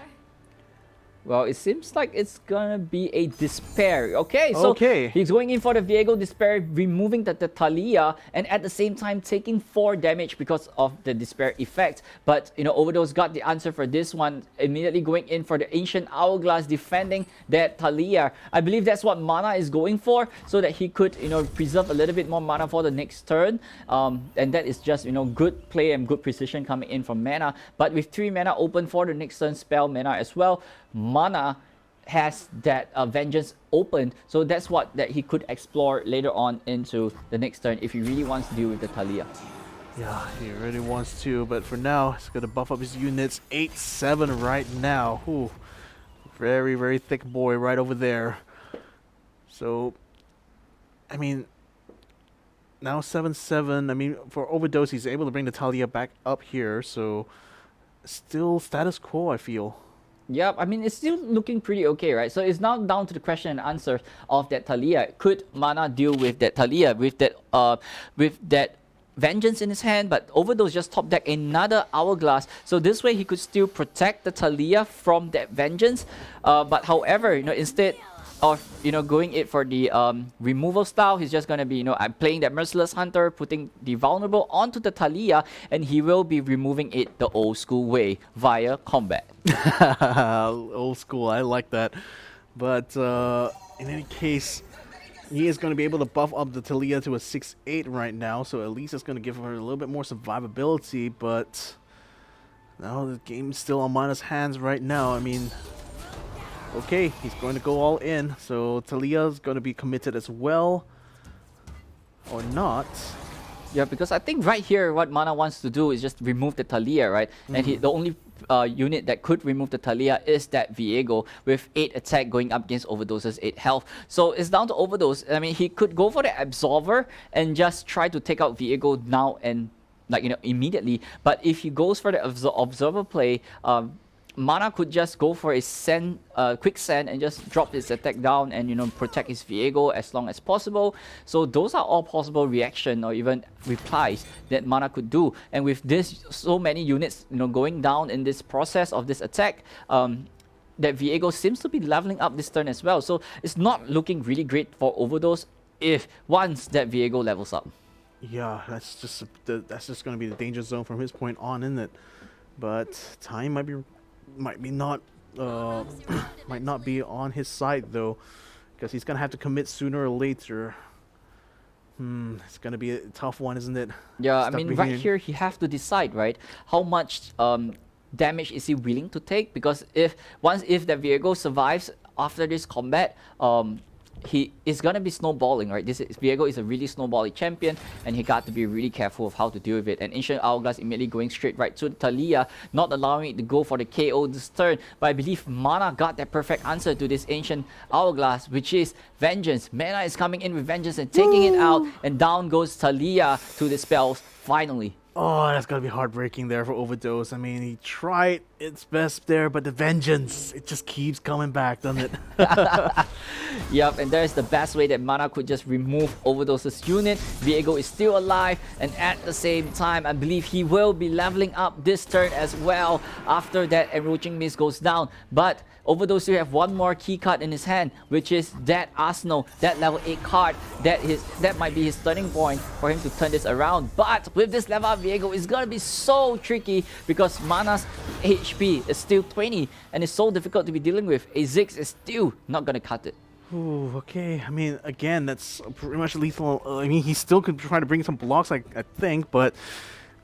Well, it seems like it's gonna be a Despair. Okay, so he's going in for the Viego Despair, removing the Talia, and at the same time taking 4 damage because of the Despair effect. But, Overdose got the answer for this one, immediately going in for the Ancient Hourglass, defending that Talia. I believe that's what Mana is going for, so that he could, preserve a little bit more mana for the next turn. And that is just, good play and good precision coming in from Mana. But with 3 mana open for the next turn spell Mana as well, Mana has that Vengeance open, so that's what that he could explore later on into the next turn if he really wants to deal with the Talia. Yeah, he really wants to, but for now, he's going to buff up his units. 8-7 right now. Ooh, very, very thick boy right over there. So, I mean, now 7-7. I mean, for Overdose, he's able to bring the Talia back up here, so still status quo, I feel. Yep, I mean, it's still looking pretty okay, right? So it's now down to the question and answer of that Thalia. Could Mana deal with that Thalia, with that Vengeance in his hand, but Overdose just top deck another Hourglass. So this way he could still protect the Thalia from that Vengeance. But however, instead of going it for the removal style, he's just gonna be I'm playing that Merciless Hunter, putting the vulnerable onto the Thalia, and he will be removing it the old school way via combat. Old school, I like that. But in any case, he is going to be able to buff up the Thalia to a 6-8 right now, so at least it's going to give her a little bit more survivability, but now the game's still on Mana's hands right now. I mean, okay, he's going to go all in, so Thalia's going to be committed as well, or not. Yeah, because I think right here what Mana wants to do is just remove the Thalia, right? And the only unit that could remove the Thalia is that Viego with 8 attack going up against Overdose's 8 health. So it's down to Overdose. I mean, he could go for the Absolver and just try to take out Viego now and immediately. But if he goes for the Observer play, Mana could just go for a quick send and just drop his attack down and protect his Viego as long as possible. So those are all possible reaction or even replies that Mana could do. And with this, so many units going down in this process of this attack, that Viego seems to be leveling up this turn as well. So it's not looking really great for Overdose if once that Viego levels up. Yeah, that's just going to be the danger zone from his point on, isn't it? But time might not be on his side though, because he's gonna have to commit sooner or later. It's gonna be a tough one, isn't it? Yeah, I mean, right here he have to decide, right, how much damage is he willing to take, because if that Viego survives after this combat, he is gonna be snowballing, right? Viego is a really snowbally champion, and he got to be really careful of how to deal with it. And Ancient Hourglass immediately going straight right to Thalia, not allowing it to go for the KO this turn. But I believe Mana got that perfect answer to this Ancient Hourglass, which is Vengeance. Mana is coming in with Vengeance and taking it out, and down goes Thalia to the spells finally. Oh, that's gotta be heartbreaking there for Overdose. I mean, he tried its best there, but the Vengeance, it just keeps coming back, doesn't it? Yep, and there's the best way that Mana could just remove Overdose's unit. Viego is still alive, and at the same time, I believe he will be leveling up this turn as well after that Enroaching Mist goes down. But Overdose still have one more key card in his hand, which is that Arsenal, that level 8 card. That might be his turning point for him to turn this around. But with this level up Viego, it's gonna be so tricky because Mana's HP is still 20 and it's so difficult to be dealing with. A Ziggs is still not gonna cut it. Ooh, okay. I mean, again, that's pretty much lethal. I mean, he still could try to bring some blocks, I think, but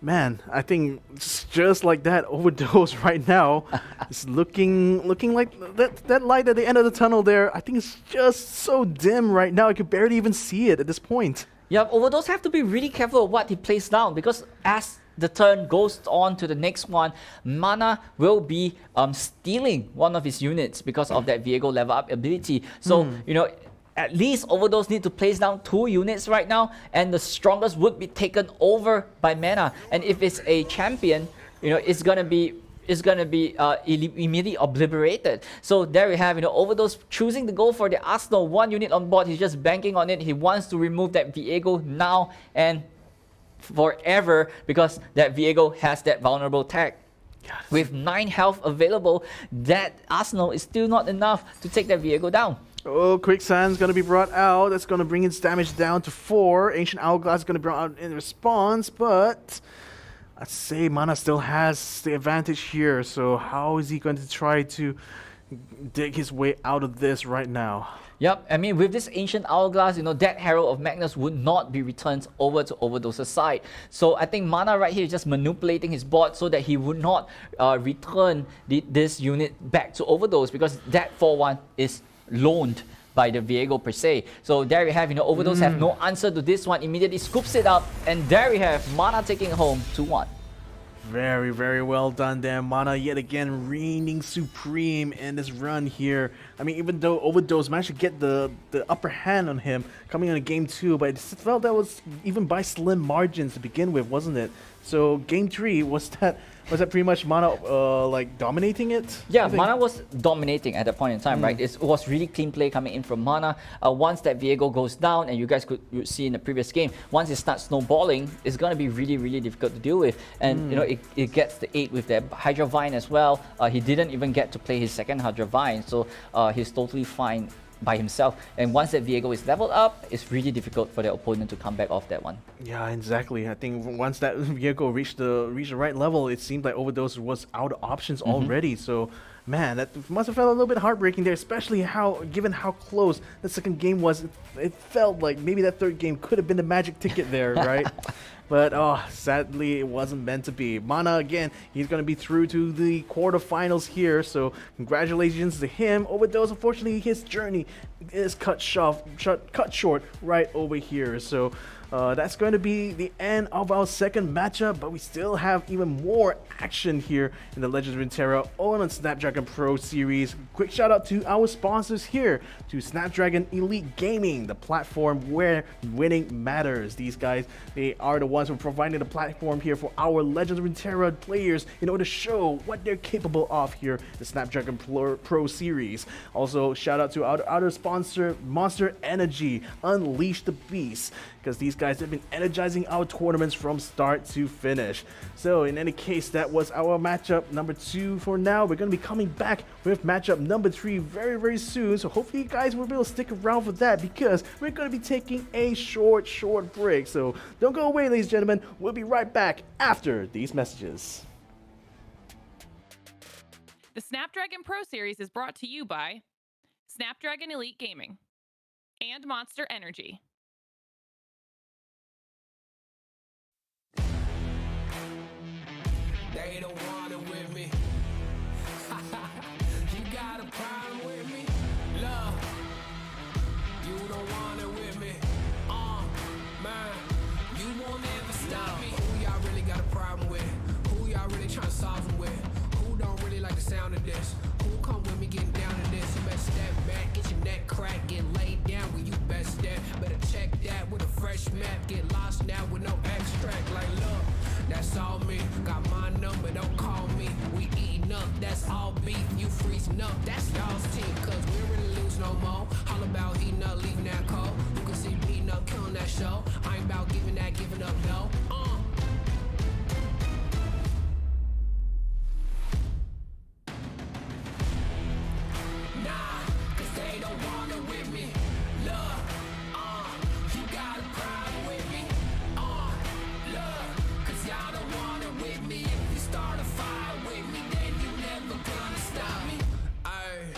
man, I think just like that, Overdose right now is looking like that light at the end of the tunnel there. I think it's just so dim right now. I could barely even see it at this point. Yeah, Overdose have to be really careful of what he plays down, because as the turn goes on to the next one, Mana will be stealing one of his units because of that Viego level up ability. So, at least Overdose need to place down 2 units right now, and the strongest would be taken over by Mana. And if it's a champion, it's gonna be immediately obliterated. So there we have, Overdose choosing to go for the Arsenal, 1 unit on board. He's just banking on it. He wants to remove that Viego now and forever, because that Viego has that vulnerable tag. With 9 health available, that Arsenal is still not enough to take that Viego down. Oh, Quicksand's going to be brought out. That's going to bring its damage down to 4. Ancient Hourglass is going to be brought out in response, but I'd say Mana still has the advantage here. So how is he going to try to dig his way out of this right now? Yep, I mean, with this Ancient Hourglass, that Herald of Magnus would not be returned over to Overdose's side. So I think Mana right here is just manipulating his board so that he would not return this unit back to Overdose, because that 4-1 is loaned by the Viego per se. So there we have, Overdose have no answer to this one, immediately scoops it up, and there we have Mana taking home 2-1. Very, very well done there. Mana yet again reigning supreme in this run here. I mean, even though Overdose managed to get the upper hand on him coming into game 2, but it felt that was even by slim margins to begin with, wasn't it? So game 3 was that Was that pretty much Mana like dominating it? Yeah, I think? Mana was dominating at that point in time, right? It was really clean play coming in from Mana. Once that Viego goes down, and you guys could see in the previous game, once it starts snowballing, it's going to be really, really difficult to deal with. And, you know, it gets the 8 with the Hydra Vine as well. He didn't even get to play his second Hydra Vine, so he's totally fine by himself. And once that Viego is leveled up, it's really difficult for the opponent to come back off that one. Yeah, exactly. I think once that vehicle reached the right level, it seemed like Overdose was out of options already. So, man, that must have felt a little bit heartbreaking there, especially given how close the second game was. It felt like maybe that third game could have been the magic ticket there, right? But sadly, it wasn't meant to be. Mana, again, he's going to be through to the quarterfinals here, so congratulations to him. Overdose, unfortunately, his journey is cut short right over here. So that's going to be the end of our second matchup, but we still have even more action here in the Legends of Runeterra on Snapdragon Pro Series. Quick shout out to our sponsors here, to Snapdragon Elite Gaming, the platform where winning matters. These guys, they are the ones who are providing the platform here for our Legends of Runeterra players in order to show what they're capable of here, the Snapdragon Pro Series. Also, shout out to our other sponsor, Monster Energy, Unleash the Beast, because these guys have been energizing our tournaments from start to finish. So in any case, that was our matchup number 2 for now. We're going to be coming back with matchup number 3 very, very soon. So hopefully you guys will be able to stick around for that, because we're going to be taking a short break. So don't go away, ladies and gentlemen. We'll be right back after these messages. The Snapdragon Pro Series is brought to you by Snapdragon Elite Gaming and Monster Energy. They don't want it with me. You got a problem with me? Love, you don't want it with me. Man, you won't ever stop me. Who y'all really got a problem with? Who y'all really trying to solve them with? Who don't really like the sound of this? Who come with me getting down to this? You better step back, get your neck cracked, get laid down where you best step. Better check that with a fresh map. Get lost now with no extract. Like, look, that's all me. Got my number, don't call me. We eating up, that's all beef. You freezing up, that's y'all's team. Cause we don't really lose no more. All about heating up, leaving that cold. You can see me eating up, killing that show. I ain't about giving up, no. Nah, cause they don't want it with me. Look, you got a problem with me. Look, cause y'all don't want it with me. If you start a fire with me, then you never gonna stop me. Ay,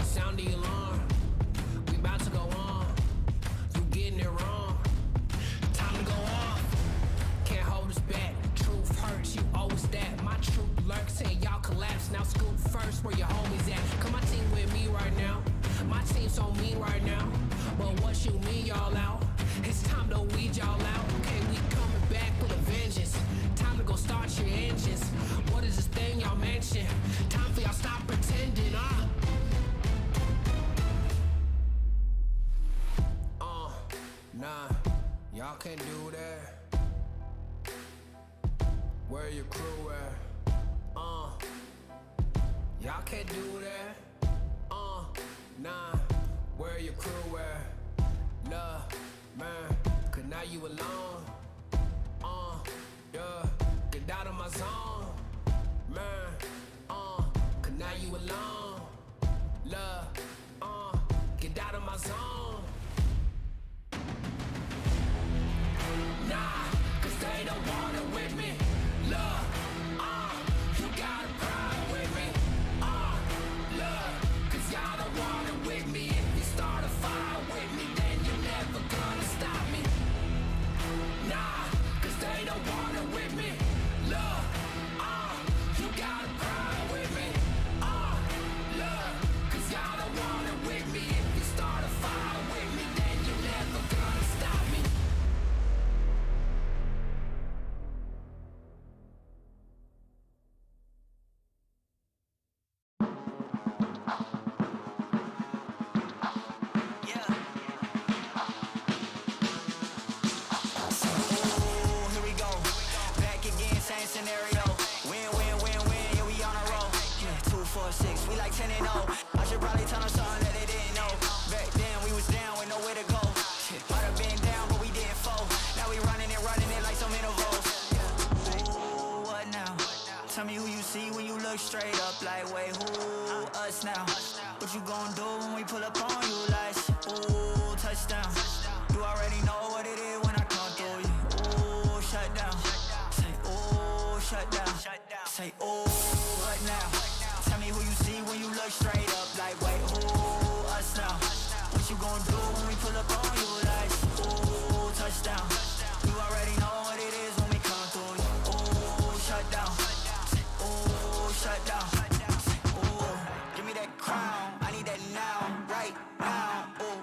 sound the alarm. We about to go on. You getting it wrong. Time to go off. Can't hold us back. Truth hurts, you always that. My truth lurks, say y'all collapse. Now scoop first, where your homies at. Come my team with me right now. My team's on me right now. But what you mean y'all out? It's time to weed y'all out. Okay, we coming back with a vengeance. Time to go start your engines. What is this thing y'all mention? Time for y'all stop pretending, Nah, y'all can't do that. Where your crew at? Y'all can't do that. Nah, where your crew at? Love, man, cause now you alone. Yeah, get out of my zone. Man, cause now you alone. Love, get out of my zone. Nah, cause they don't want it with me. Love, you got a problem with me. Love, cause y'all don't want it with me. If you start a fire with me, then you're never gonna stop me. Nah, cause they don't want it with me. Love, you got a problem with me. Love, cause y'all don't want it with me. If you start a fire with me, then you're never gonna stop me. probably tell them something that they didn't know. Back then we was down with nowhere to go. Might have been down, but we didn't fold. Now we running it like some intervals. Ooh, what now? Tell me who you see when you look straight up. Like, wait, who? Us now. What you gon' do when we pull up on you? Like, ooh, touchdown. You already know what it is when I come through you. Ooh, shut down. Say, ooh, shut down. Say, ooh, what now? Tell me who you see when you look straight up. Like, wait, who? Us now. What you gon' do when we pull up on you? Like, ooh, touchdown. You already know what it is when we come through you. Ooh, shut down. Say, ooh, shut down. Say, ooh, give me that crown. I need that now, right now. Ooh,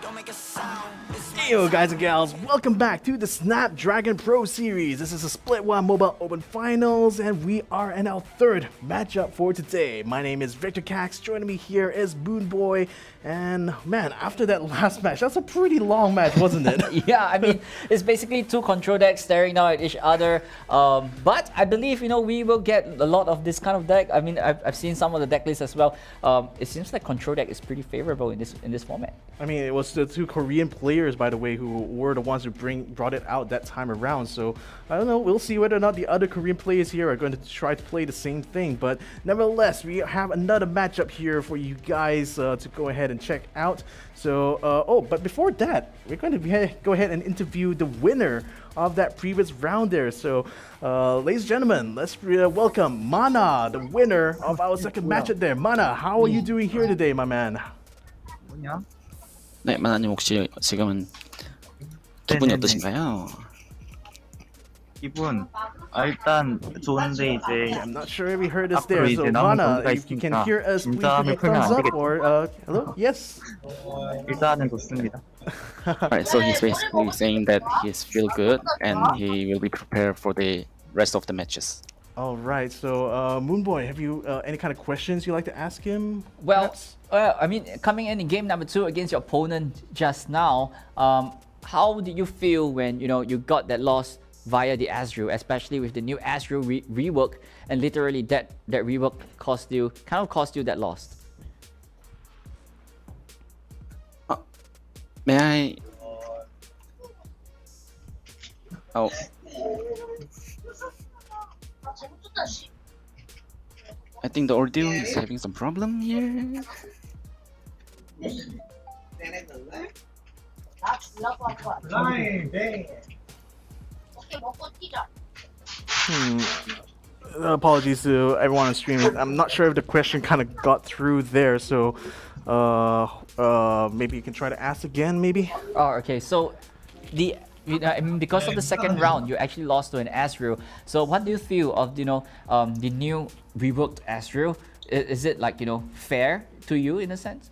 don't make a sound. It's my Yo, guys and gals, welcome back to the Snapdragon Pro Series. This is the Split 1 Mobile Open Finals, and we are in our third matchup for today. My name is Victor Cax. Joining me here is Boon Boy. And man, after that last match, that's a pretty long match, wasn't it? Yeah, I mean, it's basically two control decks staring down at each other. But I believe, we will get a lot of this kind of deck. I mean, I've seen some of the deck lists as well. It seems like control deck is pretty favorable in this format. I mean, it was the two Korean players, by the way, who were the ones who brought it out that time around. So I don't know. We'll see whether or not the other Korean players here are going to try to play the same thing. But nevertheless, we have another matchup here for you guys to go ahead and check out. So, but before that, we're going to go ahead and interview the winner of that previous round there. So, ladies and gentlemen, let's welcome Mana, the winner of our second matchup there. Mana, how are you doing here today, my man? 네, 마나님 혹시 지금은 기분이 네네네. 어떠신가요? 기분 일단 좋은데 이제 I'm not sure if we heard us there. 앞으로 So, 이제 남은 Mana, 경기가 if you can 있으니까 hear us, please give me 긴장을 a 풀면 thumbs 안 up 되겠죠. or hello? Yes. 일단은 좋습니다. Alright, so he's basically saying that he's feel good and he will be prepared for the rest of the matches. All right. So, Moonboy, have you any kind of questions you'd like to ask him? Well, perhaps? I mean, coming in game number 2 against your opponent just now, how did you feel when you got that loss via the Azrael, especially with the new Azrael rework, and literally that rework cost you that loss? May I? Oh. I think the audio is having some problem here. Apologies to everyone on stream. I'm not sure if the question kind of got through there. So, maybe you can try to ask again, maybe? Oh, okay. So, I mean, because of the second round, you actually lost to an Azrael. So, what do you feel of the new reworked Azrael? Is it like fair to you in a sense?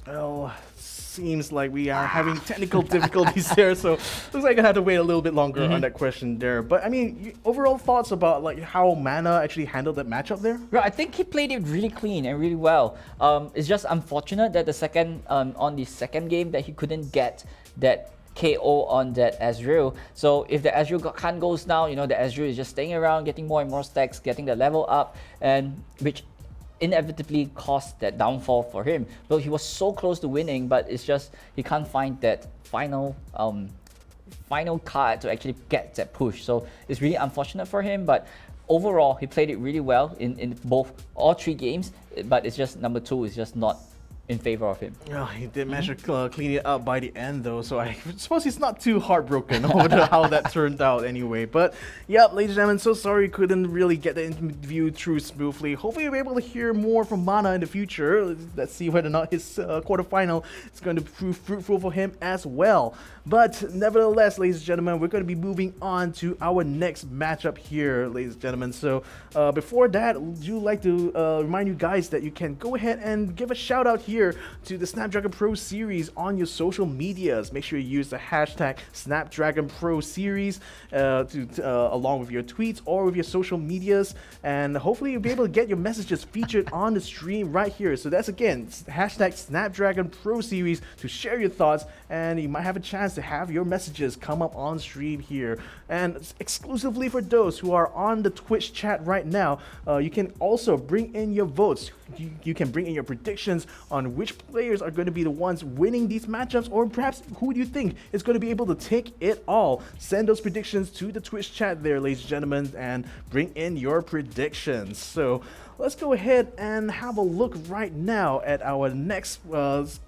Well, seems like we are having technical difficulties there, so looks like I have to wait a little bit longer on that question there. But I mean, overall thoughts about like how Mana actually handled that matchup there? Right, I think he played it really clean and really well. It's just unfortunate that on the second game that he couldn't get that KO on that Azrael. So if the Azrael can't goes now, the Azrael is just staying around, getting more and more stacks, getting the level up, and which inevitably caused that downfall for him. But he was so close to winning, but it's just he can't find that final card to actually get that push. So it's really unfortunate for him, but overall he played it really well in all three games, but it's just number 2 is just not in favor of him. Oh, he did manage to clean it up by the end, though, so I suppose he's not too heartbroken over how that turned out anyway. But yeah, ladies and gentlemen, so sorry couldn't really get the interview through smoothly. Hopefully we're able to hear more from Mana in the future. Let's see whether or not his quarterfinal is going to prove fruitful for him as well. But nevertheless, ladies and gentlemen, we're going to be moving on to our next matchup here, ladies and gentlemen. So before that, would you like to remind you guys that you can go ahead and give a shout out here here to the Snapdragon Pro Series on your social medias. Make sure you use the hashtag Snapdragon Pro Series along with your tweets or with your social medias, and hopefully you'll be able to get your messages featured on the stream right here. So that's again hashtag Snapdragon Pro Series to share your thoughts, and you might have a chance to have your messages come up on stream here. And exclusively for those who are on the Twitch chat right now, you can also bring in your votes. You can bring in your predictions on which players are going to be the ones winning these matchups, or perhaps who do you think is going to be able to take it all. Send those predictions to the Twitch chat there, ladies and gentlemen, and bring in your predictions. So let's go ahead and have a look right now at our next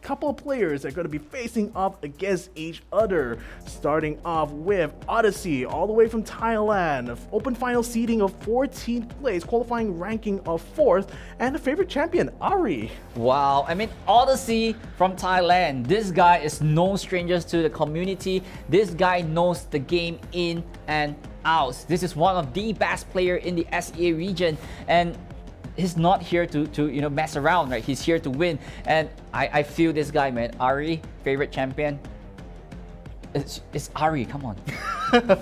couple of players that are going to be facing off against each other. Starting off with Odyssey, all the way from Thailand. Open final seeding of 14th place, qualifying ranking of 4th, and a favorite champion, Ari. Wow, I mean, Odyssey from Thailand. This guy is no stranger to the community. This guy knows the game in and out. This is one of the best players in the SEA region, and he's not here to mess around, right? He's here to win, and I feel this guy, man. Ari, favorite champion. It's Ari, come on.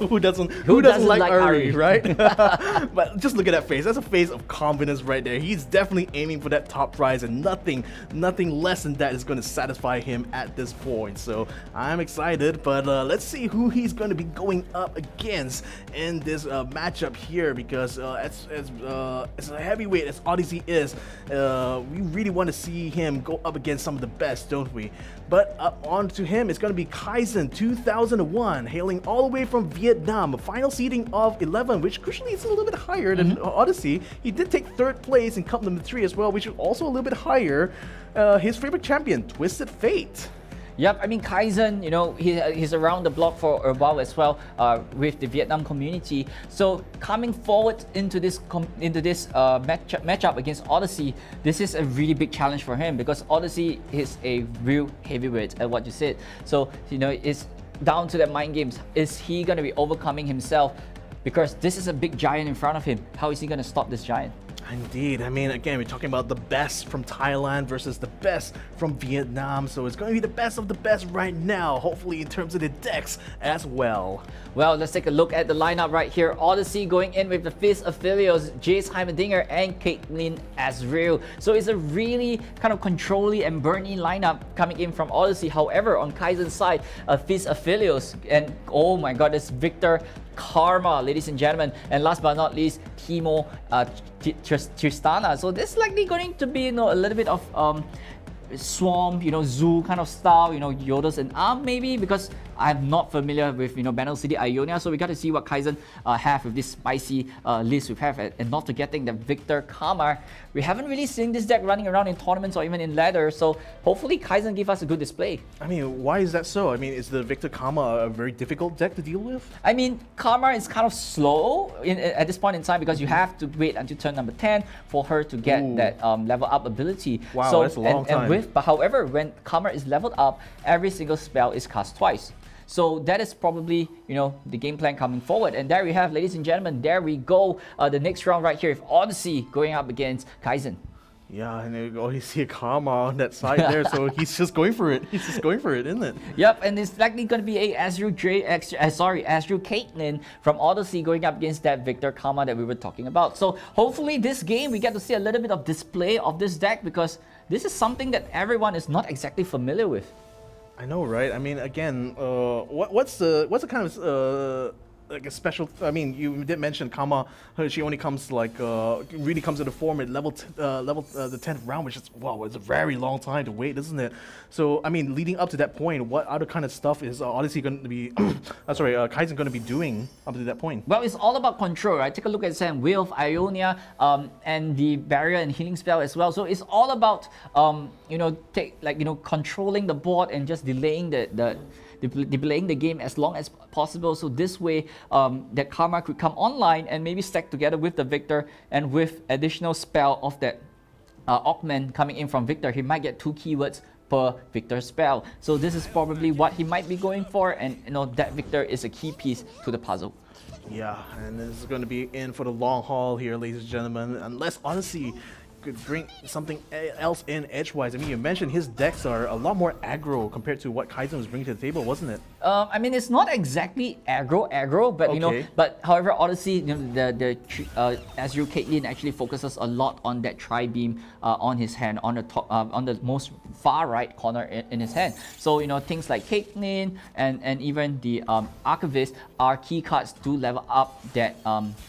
Who doesn't like Ari, right? But just look at that face. That's a face of confidence right there. He's definitely aiming for that top prize, and nothing less than that is going to satisfy him at this point. So I'm excited, but let's see who he's going to be going up against in this matchup here, because as a heavyweight as Odyssey is, we really want to see him go up against some of the best, don't we? But up on to him, it's going to be Kaizen 2001, hailing all the way from Vietnam, a final seeding of 11, which crucially is a little bit higher than Odyssey. He did take 3rd place in Cup number 3 as well, which is also a little bit higher. His favorite champion, Twisted Fate. Yep, I mean, Kaizen, he's around the block for a while as well with the Vietnam community. So coming forward into this matchup against Odyssey, this is a really big challenge for him, because Odyssey is a real heavyweight at what you said. So, it's down to the mind games. Is he going to be overcoming himself? Because this is a big giant in front of him. How is he going to stop this giant? Indeed. I mean, again, we're talking about the best from Thailand versus the best from Vietnam, so it's going to be the best of the best right now, hopefully in terms of the decks as well. Well, let's take a look at the lineup right here. Odyssey going in with the Fizz affiliates, Jace Heimerdinger and Caitlyn Azrael. So it's a really kind of controlly and burny lineup coming in from Odyssey. However, on Kaizen's side, Fizz affiliates, and oh my god, it's Victor Karma, ladies and gentlemen, and last but not least, Timo Tristana. So this is likely going to be a little bit of Swamp, zoo kind of style, Yodels and Arm maybe, because I'm not familiar with Banner City Ionia, so we got to see what Kaizen have with this spicy list we have, and not forgetting that Victor Karma. We haven't really seen this deck running around in tournaments or even in ladder, so hopefully Kaizen give us a good display. I mean, why is that so? I mean, is the Victor Karma a very difficult deck to deal with? I mean, Karma is kind of slow at this point in time, because you have to wait until turn number 10 for her to get that level up ability. Wow, so, that's a long time. But however, when Karma is leveled up, every single spell is cast twice. So that is probably, the game plan coming forward. And there we have, ladies and gentlemen, there we go. The next round right here with Odyssey going up against Kaizen. Yeah, and you always see a Karma on that side there, so he's just going for it. He's just going for it, isn't it? Yep, and it's likely going to be a Azrael Caitlyn from Odyssey going up against that Victor Karma that we were talking about. So hopefully this game we get to see a little bit of display of this deck, because this is something that everyone is not exactly familiar with. I know, right? I mean, again, what's the kind of like a special? I mean, you did mention Karma. She only comes really comes into form at level the 10th round, which is it's a very long time to wait, isn't it? So I mean, leading up to that point, what other kind of stuff is Odyssey going to be? Kaizen going to be doing up to that point? Well, it's all about control, right? Take a look at Sam Will of Ionia and the barrier and healing spell as well. So it's all about controlling the board and just delaying delaying the game as long as possible, so this way that Karma could come online and maybe stack together with the Victor, and with additional spell of that augment coming in from Victor, he might get 2 keywords per Victor spell. So this is probably what he might be going for, and that Victor is a key piece to the puzzle. Yeah, and this is going to be in for the long haul here, ladies and gentlemen, unless Odyssey could bring something else in edgewise. I mean, you mentioned his decks are a lot more aggro compared to what Kaizen was bringing to the table, wasn't it? I mean, it's not exactly aggro, but you know, Okay. but however, Odyssey, you know, Azure Caitlyn actually focuses a lot on that tri-beam on his hand, on the top, on the most far right corner in his hand. So you know, things like Caitlyn and even the Archivist are key cards to level up that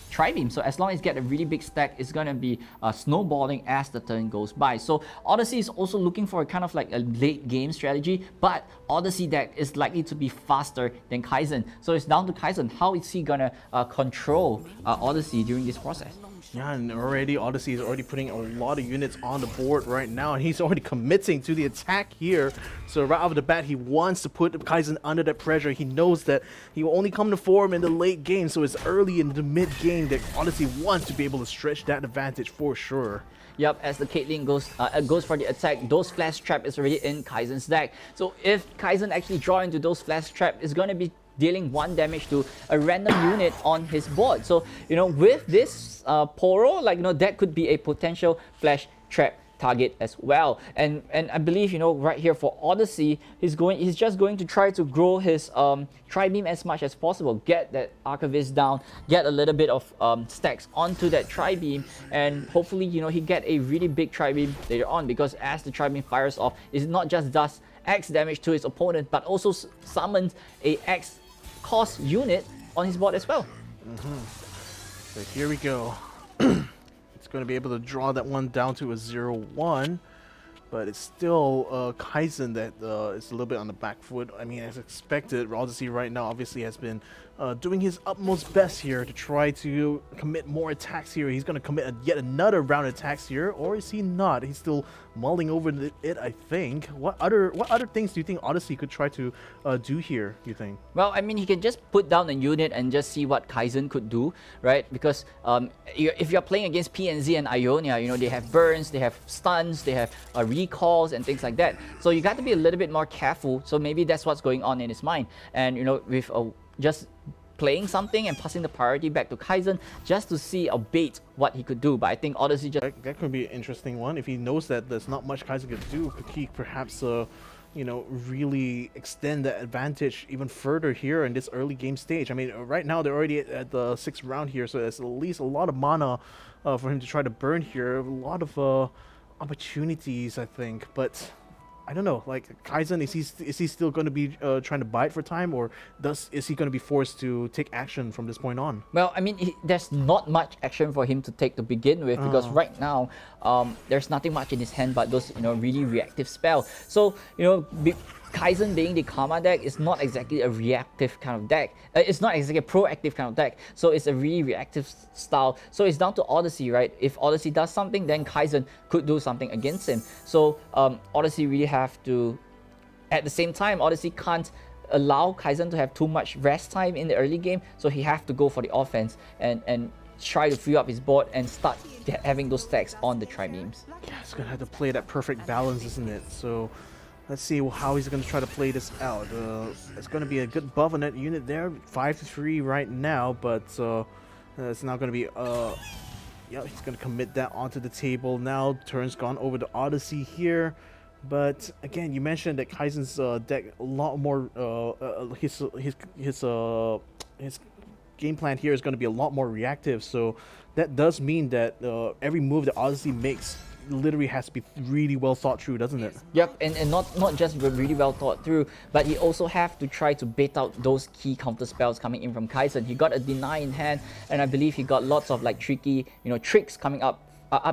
tri-beam. So as long as you get a really big stack, it's gonna be snowballing as the turn goes by. So Odyssey is also looking for a kind of like a late game strategy, but Odyssey deck is likely to be faster than Kaizen. So it's down to Kaizen. How is he gonna control Odyssey during this process? Yeah, and already Odyssey is already putting a lot of units on the board right now, and he's already committing to the attack here. So right off the bat, he wants to put Kaizen under that pressure. He knows that he will only come to form in the late game, so it's early in the mid game that Odyssey wants to be able to stretch that advantage for sure. Yep, as the Caitlyn goes for the attack, those flash trap is already in Kaizen's deck. So if Kaizen actually draw into those flash trap, it's gonna be dealing 1 damage to a random unit on his board. So you know, with this Poro, like you know, that could be a potential flash trap target as well. And I believe, you know, right here for Odyssey, he's just going to try to grow his tri-beam as much as possible, get that Archivist down, get a little bit of stacks onto that tri-beam, and hopefully, you know, he get a really big tri-beam later on, because as the tri-beam fires off, it not just does X damage to his opponent, but also summons a X cost unit on his board as well. So here we go. It's going to be able to draw that one down to a 0-1, but it's still Kaizen that is a little bit on the back foot. I mean, as expected, Odyssey right now obviously has been doing his utmost best here to try to commit more attacks here. He's going to commit yet another round of attacks here, or is he not? He's still mulling over it, I think. What other things do you think Odyssey could try to do here, you think? Well, I mean, he can just put down a unit and just see what Kaizen could do, right? Because if you're playing against PNZ and Ionia, you know, they have burns, they have stuns, they have recalls and things like that. So you got to be a little bit more careful. So maybe that's what's going on in his mind. And, you know, with just playing something and passing the priority back to Kaizen just to see or bait what he could do. But I think Odyssey just... That could be an interesting one. If he knows that there's not much Kaizen could do, could he perhaps, you know, really extend the advantage even further here in this early game stage? I mean, right now they're already at the 6th round here, so there's at least a lot of mana for him to try to burn here. A lot of opportunities, I think, but... I don't know, like Kaizen, is he still going to be trying to bide for time, or is he going to be forced to take action from this point on? Well, I mean, there's not much action for him to take to begin with, because right now there's nothing much in his hand but those, you know, really reactive spell. So, you know, Kaizen being the Karma deck is not exactly a reactive kind of deck. It's not exactly a proactive kind of deck. So it's a really reactive style. So it's down to Odyssey, right? If Odyssey does something, then Kaizen could do something against him. So Odyssey really have to... At the same time, Odyssey can't allow Kaizen to have too much rest time in the early game. So he have to go for the offense and try to free up his board and start having those stacks on the tri-beams. Yeah, it's going to have to play that perfect balance, isn't it? So... let's see how he's going to try to play this out. It's going to be a good buff on that unit there. 5-3 right now, but it's now going to be... yeah, he's going to commit that onto the table now. Turn's gone over to Odyssey here. But again, you mentioned that Kaizen's deck a lot more... his game plan here is going to be a lot more reactive. So that does mean that every move that Odyssey makes literally has to be really well thought through, doesn't it? Yep, and not just really well thought through, but he also have to try to bait out those key counter spells coming in from Kaizen. He got a deny in hand, and I believe he got lots of like tricky, you know, tricks coming up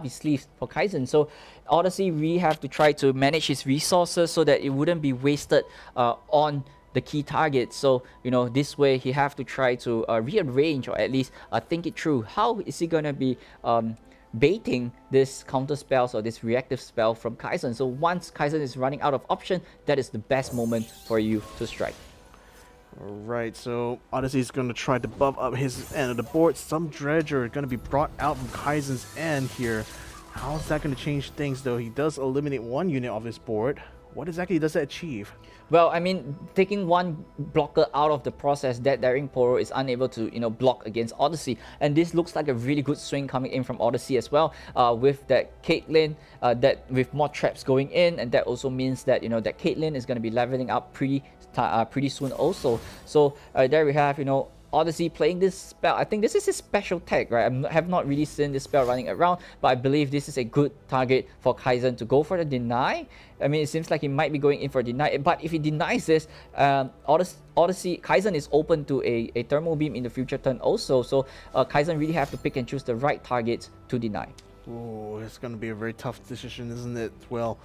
his sleeves for Kaizen. So Odyssey really have to try to manage his resources so that it wouldn't be wasted on the key targets. So, you know, this way he have to try to rearrange, or at least think it through. How is he gonna be baiting this counter spells or this reactive spell from Kaizen? So once Kaizen is running out of option, that is the best moment for you to strike. Alright, so Odyssey is going to try to buff up his end of the board. Some Dredger going to be brought out from Kaizen's end here. How is that going to change things, though? He does eliminate one unit off his board. what exactly does that achieve? Well, I mean, taking one blocker out of the process, that Daring Poro is unable to, block against Odyssey. And this looks like a really good swing coming in from Odyssey as well, with that Caitlyn, that with more traps going in, and that also means that, that Caitlyn is going to be leveling up pretty soon also. So there we have, Odyssey playing this spell. I think this is his special tag, right? I have not really seen this spell running around, but I believe this is a good target for Kaizen to go for the deny. I mean, it seems like he might be going in for deny, but if he denies this, Odyssey, Kaizen is open to a thermal beam in the future turn also, so Kaizen really have to pick and choose the right targets to deny. Oh, it's going to be a very tough decision, isn't it? Well,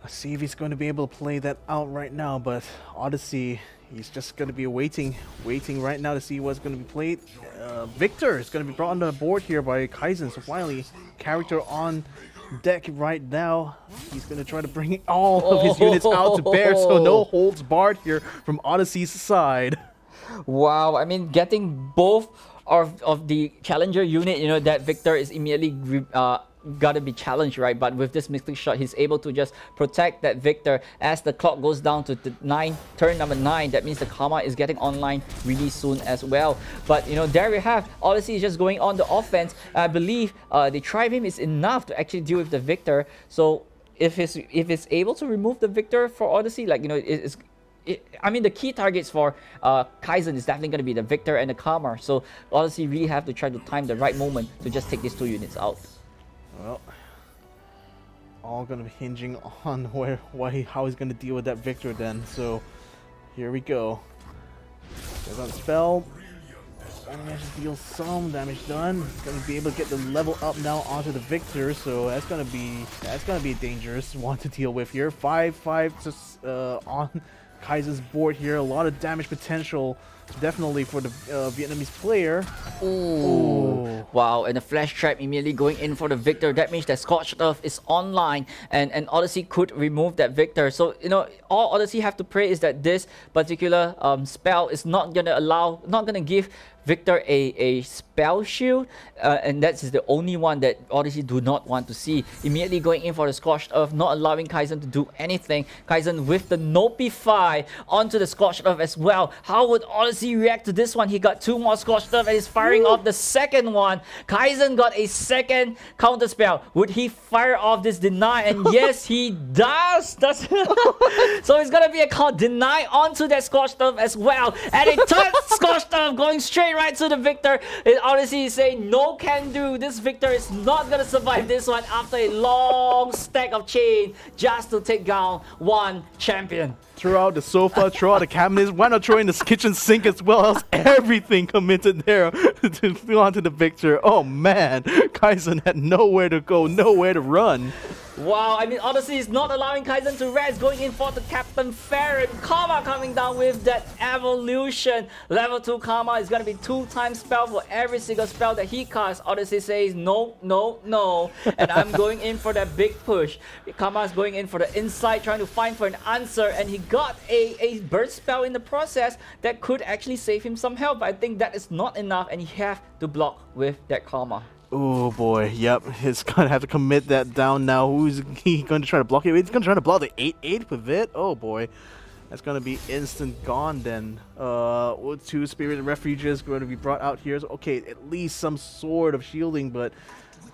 let's see if he's going to be able to play that out right now, but Odyssey, he's just going to be waiting right now to see what's going to be played. Victor is going to be brought on the board here by Kaizen, so finally, character on deck right now. He's going to try to bring all of his units out to bear, so no holds barred here from Odyssey's side. Wow, I mean, getting both of the challenger unit, that Victor is immediately gotta be challenged, right? But with this Mystic Shot, he's able to just protect that Victor as the clock goes down to the turn number 9. That means the Karma is getting online really soon as well. But there we have, Odyssey is just going on the offense. I believe the Tri-Beam is enough to actually deal with the Victor. So if it's able to remove the Victor for Odyssey, like I mean, the key targets for Kaizen is definitely going to be the Victor and the Karma. So Odyssey really have to try to time the right moment to just take these 2 units out. Well, all going to be hinging on how he's going to deal with that Victor then. So here we go. There's that spell. Managed to deal some damage done. Going to be able to get the level up now onto the Victor. So that's going to be a dangerous one to deal with here. 5-5 just on Kaizen's board here. A lot of damage potential. Definitely for the Vietnamese player. Ooh. Wow, and the flash trap immediately going in for the Victor. That means that Scorched Earth is online, and Odyssey could remove that Victor. So all Odyssey have to pray is that this particular spell is not gonna give Victor a spell shield, and that's the only one that Odyssey do not want to see. Immediately going in for the Scorched Earth, not allowing Kaizen to do anything. Kaizen with the Notify onto the Scorched Earth as well. How would Odyssey react to this one? He got 2 more Scorched Earth and is firing off the second one. Kaizen got a second counter spell. Would he fire off this deny? And yes, he does. So it's gonna be a deny onto that Scorched Earth as well. And a third Scorched Earth going straight right to the Victor. It honestly is saying no can do. This Victor is not gonna survive this one after a long stack of chain just to take down one champion. Throw out the sofa, throw out the cabinets. Why not throw in the kitchen sink as well? Else everything committed there to onto the Victor. Oh man, Kaizen had nowhere to go, nowhere to run. Wow, I mean, Odyssey is not allowing Kaizen to rest, going in for the Captain Farron. Karma coming down with that Evolution. Level 2 Karma is going to be 2 times spell for every single spell that he casts. Odyssey says, no, no, no. And I'm going in for that big push. Karma is going in for the inside, trying to find for an answer. And he got a burst spell in the process that could actually save him some health. But I think that is not enough, and he have to block with that Karma. Oh boy, yep, he's gonna have to commit that down now. Who's he gonna try to block it? He's gonna try to block the 8-8 with it. Oh boy, that's gonna be instant gone then. 2 Spirit Refuges going to be brought out here. So, okay, at least some sort of shielding, but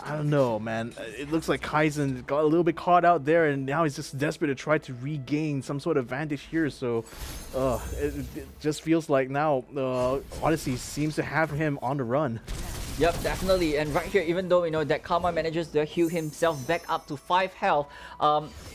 I don't know, man. It looks like Kaizen got a little bit caught out there, and now he's just desperate to try to regain some sort of advantage here. So, it just feels like now Odyssey seems to have him on the run. Yep, definitely. And right here, even though that Karma manages to heal himself back up to 5 health,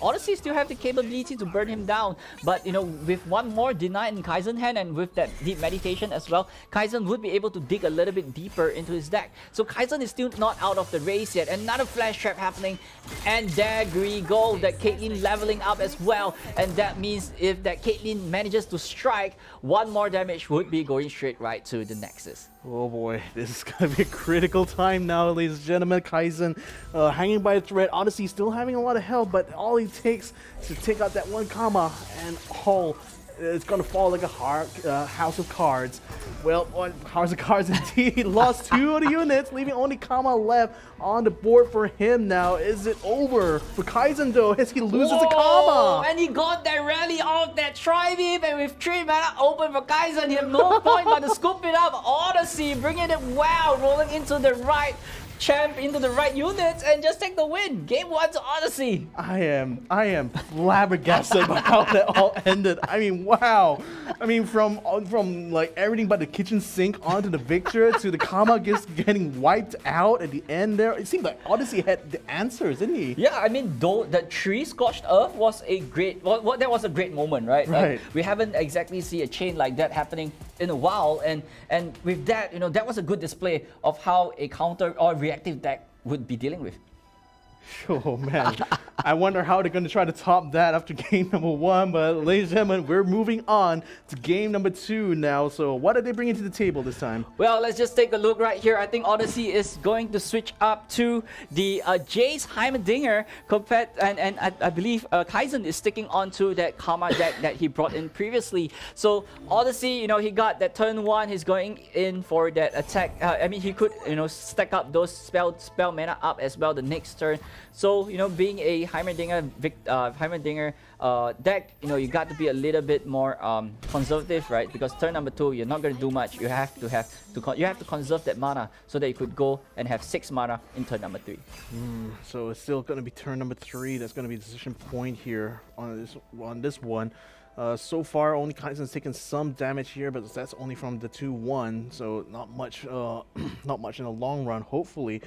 Odyssey still have the capability to burn him down. But with one more deny in Kaizen hand and with that deep meditation as well, Kaizen would be able to dig a little bit deeper into his deck. So Kaizen is still not out of the race yet. Another flash trap happening, and there we go. That Caitlyn leveling up as well, and that means if that Caitlyn manages to strike, 1 more damage would be going straight right to the Nexus. Oh boy, this is gonna be a critical time now, ladies and gentlemen. Kaizen hanging by a thread. Odyssey still having a lot of health, but all he takes is to take out that 1 Karma, and all it's gonna fall like a house of cards. Well, on House of Cards indeed, he lost 2 of the units, leaving only Kama left on the board for him now. Is it over for Kaizen though, as he loses to Whoa, Kama? and he got that rally off that tri-beam, and with 3 mana open for Kaizen, he had no point but to scoop it up. Odyssey bringing it, wow, rolling into the right champ, into the right units, and just take the win. Game 1 to Odyssey. I am flabbergasted by how that all ended. I mean, wow. I mean, from like everything but the kitchen sink onto the victor to the Kama just getting wiped out at the end there. It seemed like Odyssey had the answers, didn't he? Yeah, I mean, though the 3 Scorched Earth was a great, that was a great moment, right? Right. We haven't exactly seen a chain like that happening in a while, and with that, you know, that was a good display of how a counter or reactive deck would be dealing with. Oh man, I wonder how they're going to try to top that after game number 1. But ladies and gentlemen, we're moving on to game number 2 now. So what are they bringing to the table this time? Well, let's just take a look right here. I think Odyssey is going to switch up to the Jace Heimerdinger compared, and I believe Kaizen is sticking on to that Karma deck that he brought in previously. So Odyssey, you know, he got that turn 1. He's going in for that attack. I mean, he could, you know, stack up those spell mana up as well the next turn. So, you know, being a Heimerdinger deck, you know, you got to be a little bit more conservative, right? Because turn number 2, you're not going to do much. You have to conserve that mana so that you could go and have 6 mana in turn number 3. So it's still going to be turn number 3. That's going to be a decision point here on this one. So far, only Kaizen's taken some damage here, but that's only from the 2-1. So not much, not much in the long run, hopefully.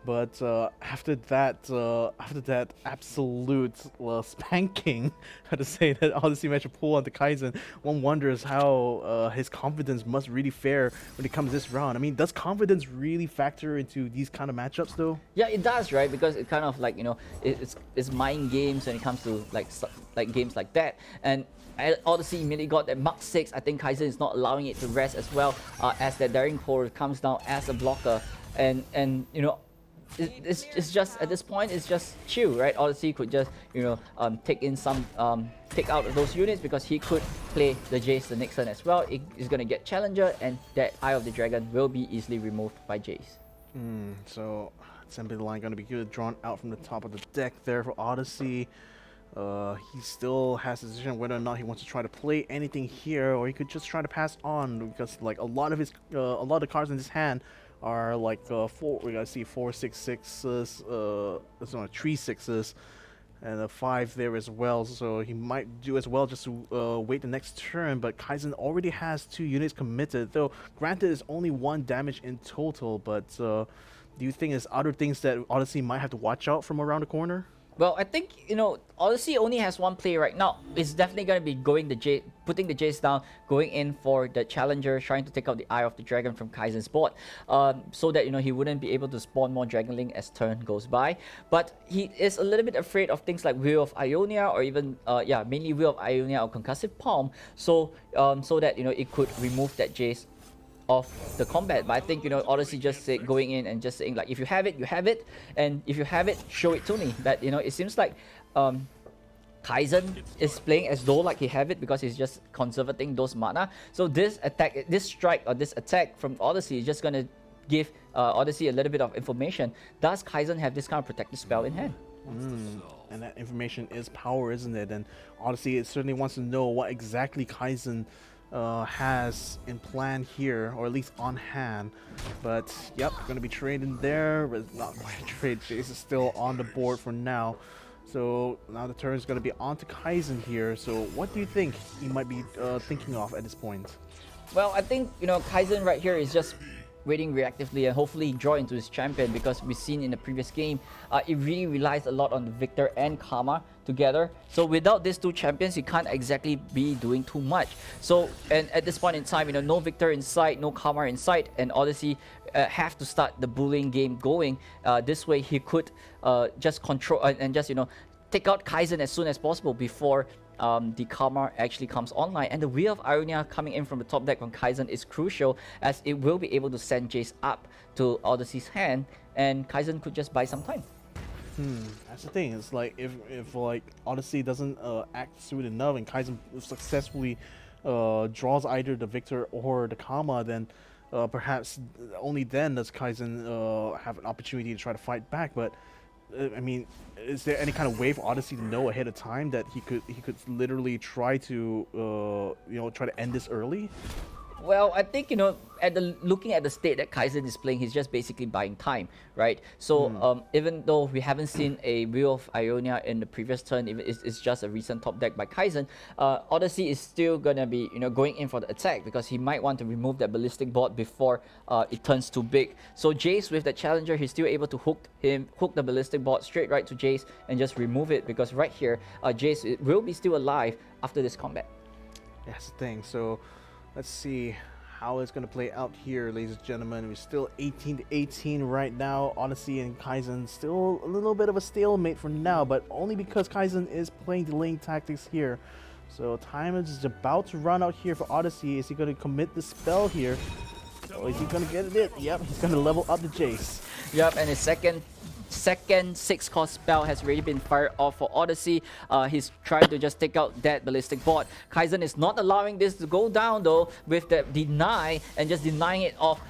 But after that absolute spanking, I have to say that Odyssey managed to pull onto Kaizen, one wonders how his confidence must really fare when it comes this round. I mean, does confidence really factor into these kind of matchups though? Yeah, it does, right? Because it kind of like, you know, it's mind games when it comes to like games like that. And Odyssey immediately got that Mark 6. I think Kaizen is not allowing it to rest as well, as that Daring Core comes down as a blocker. And you know, it's just at this point it's just chill, right? Odyssey could just, you know, take out those units because he could play the Jace the next turn as well. He's gonna get Challenger, and that Eye of the Dragon will be easily removed by Jace. So assembly line gonna be good, drawn out from the top of the deck there for Odyssey. He still has a decision whether or not he wants to try to play anything here, or he could just try to pass on, because like a lot of the cards in his hand are like we gotta see 4 6/6s, sorry, 3 6s, and a 5 there as well. So he might do as well just to wait the next turn. But Kaizen already has 2 units committed, though granted it's only 1 damage in total. But do you think there's other things that Odyssey might have to watch out from around the corner? Well, I think, you know, Odyssey only has 1 play right now. It's definitely going to be putting the Jace down, going in for the Challenger, trying to take out the Eye of the Dragon from Kaizen's board, so that, you know, he wouldn't be able to spawn more Dragonling as turn goes by. But he is a little bit afraid of things like Wheel of Ionia, or even, mainly Wheel of Ionia or Concussive Palm, so that, you know, it could remove that Jace of the combat. But I think, you know, Odyssey just going in and just saying like, if you have it, you have it, and if you have it, show it to me. That, you know, it seems like Kaizen is playing as though like he have it because he's just conserving those mana. So this attack, this strike or this attack from Odyssey is just gonna give Odyssey a little bit of information. Does Kaizen have this kind of protective spell in hand? And that information is power, isn't it? And Odyssey certainly wants to know what exactly Kaizen has in plan here, or at least on hand. But yep, gonna be trading there, but not quite a trade. Jace is still on the board for now. So now the turn is gonna be on to Kaizen here. So what do you think he might be thinking of at this point? Well, I think, you know, Kaizen right here is just waiting reactively and hopefully draw into his champion, because we've seen in the previous game, it really relies a lot on the Victor and Karma together. So without these 2 champions, he can't exactly be doing too much. So, and at this point in time, you know, no Victor in sight, no Karma in sight, and Odyssey have to start the bullying game going. This way he could just control and just, you know, take out Kaizen as soon as possible before the Karma actually comes online. And the Wheel of Ionia coming in from the top deck from Kaizen is crucial, as it will be able to send Jace up to Odyssey's hand, and Kaizen could just buy some time. That's the thing. It's like if like Odyssey doesn't act soon enough and Kaizen successfully draws either the victor or the Kama, then perhaps only then does Kaizen have an opportunity to try to fight back. But I mean, is there any kind of way for Odyssey to know ahead of time that he could literally try to try to end this early? Well, I think, looking at the state that Kaizen is playing, he's just basically buying time, right? So even though we haven't seen a Wheel of Ionia in the previous turn, even it's just a recent top deck by Kaizen, Odyssey is still gonna be going in for the attack because he might want to remove that ballistic board before it turns too big. So Jace with the challenger, he's still able to hook the ballistic board straight right to Jace and just remove it, because right here Jace will be still alive after this combat. That's the thing. So let's see how it's going to play out here, ladies and gentlemen. We're still 18-18 right now. Odyssey and Kaizen still a little bit of a stalemate for now, but only because Kaizen is playing delaying tactics here. So time is about to run out here for Odyssey. Is he going to commit the spell here? Or is he going to get it? Yep, he's going to level up the Jace. Yep, and his second 6-cost spell has already been fired off for Odyssey. He's trying to just take out that ballistic board. Kaizen is not allowing this to go down though with the deny and just denying it off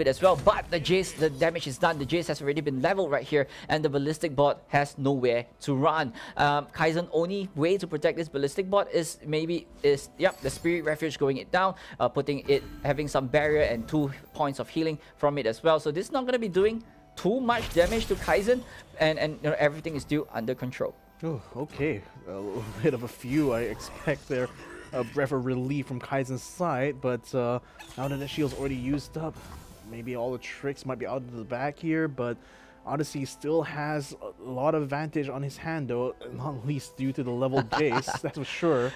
it as well. But the Jace, the damage is done. The Jace has already been leveled right here, and the ballistic board has nowhere to run. Kaizen's only way to protect this ballistic board is the Spirit Refuge going it down, having some barrier and 2 points of healing from it as well. So this is not going to be doing too much damage to Kaizen, and everything is still under control. Oh, okay. A little bit of a few, I expect there. A breath of relief from Kaizen's side, but now that the shield's already used up, maybe all the tricks might be out of the back here, but Odyssey still has a lot of advantage on his hand though, not least due to the level Jace, that's for sure.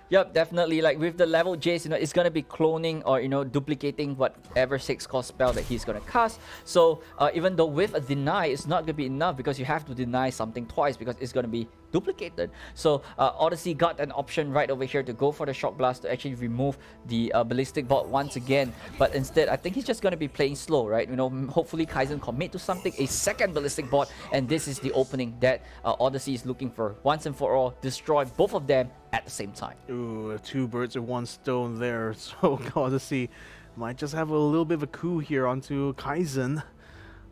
Yep, definitely. Like with the level Jace, it's gonna be cloning or duplicating whatever 6-cost spell that he's gonna cast. So even though with a deny, it's not gonna be enough because you have to deny something twice because it's gonna be duplicated. So Odyssey got an option right over here to go for the Shock Blast to actually remove the ballistic board once again. But instead, I think he's just gonna be playing slow, right? Hopefully Kaizen commit to something, a second ballistic board, and this is the opening that Odyssey is looking for. Once and for all, destroy both of them at the same time. Ooh, 2 birds with 1 stone there. So Odyssey might just have a little bit of a coup here onto Kaizen.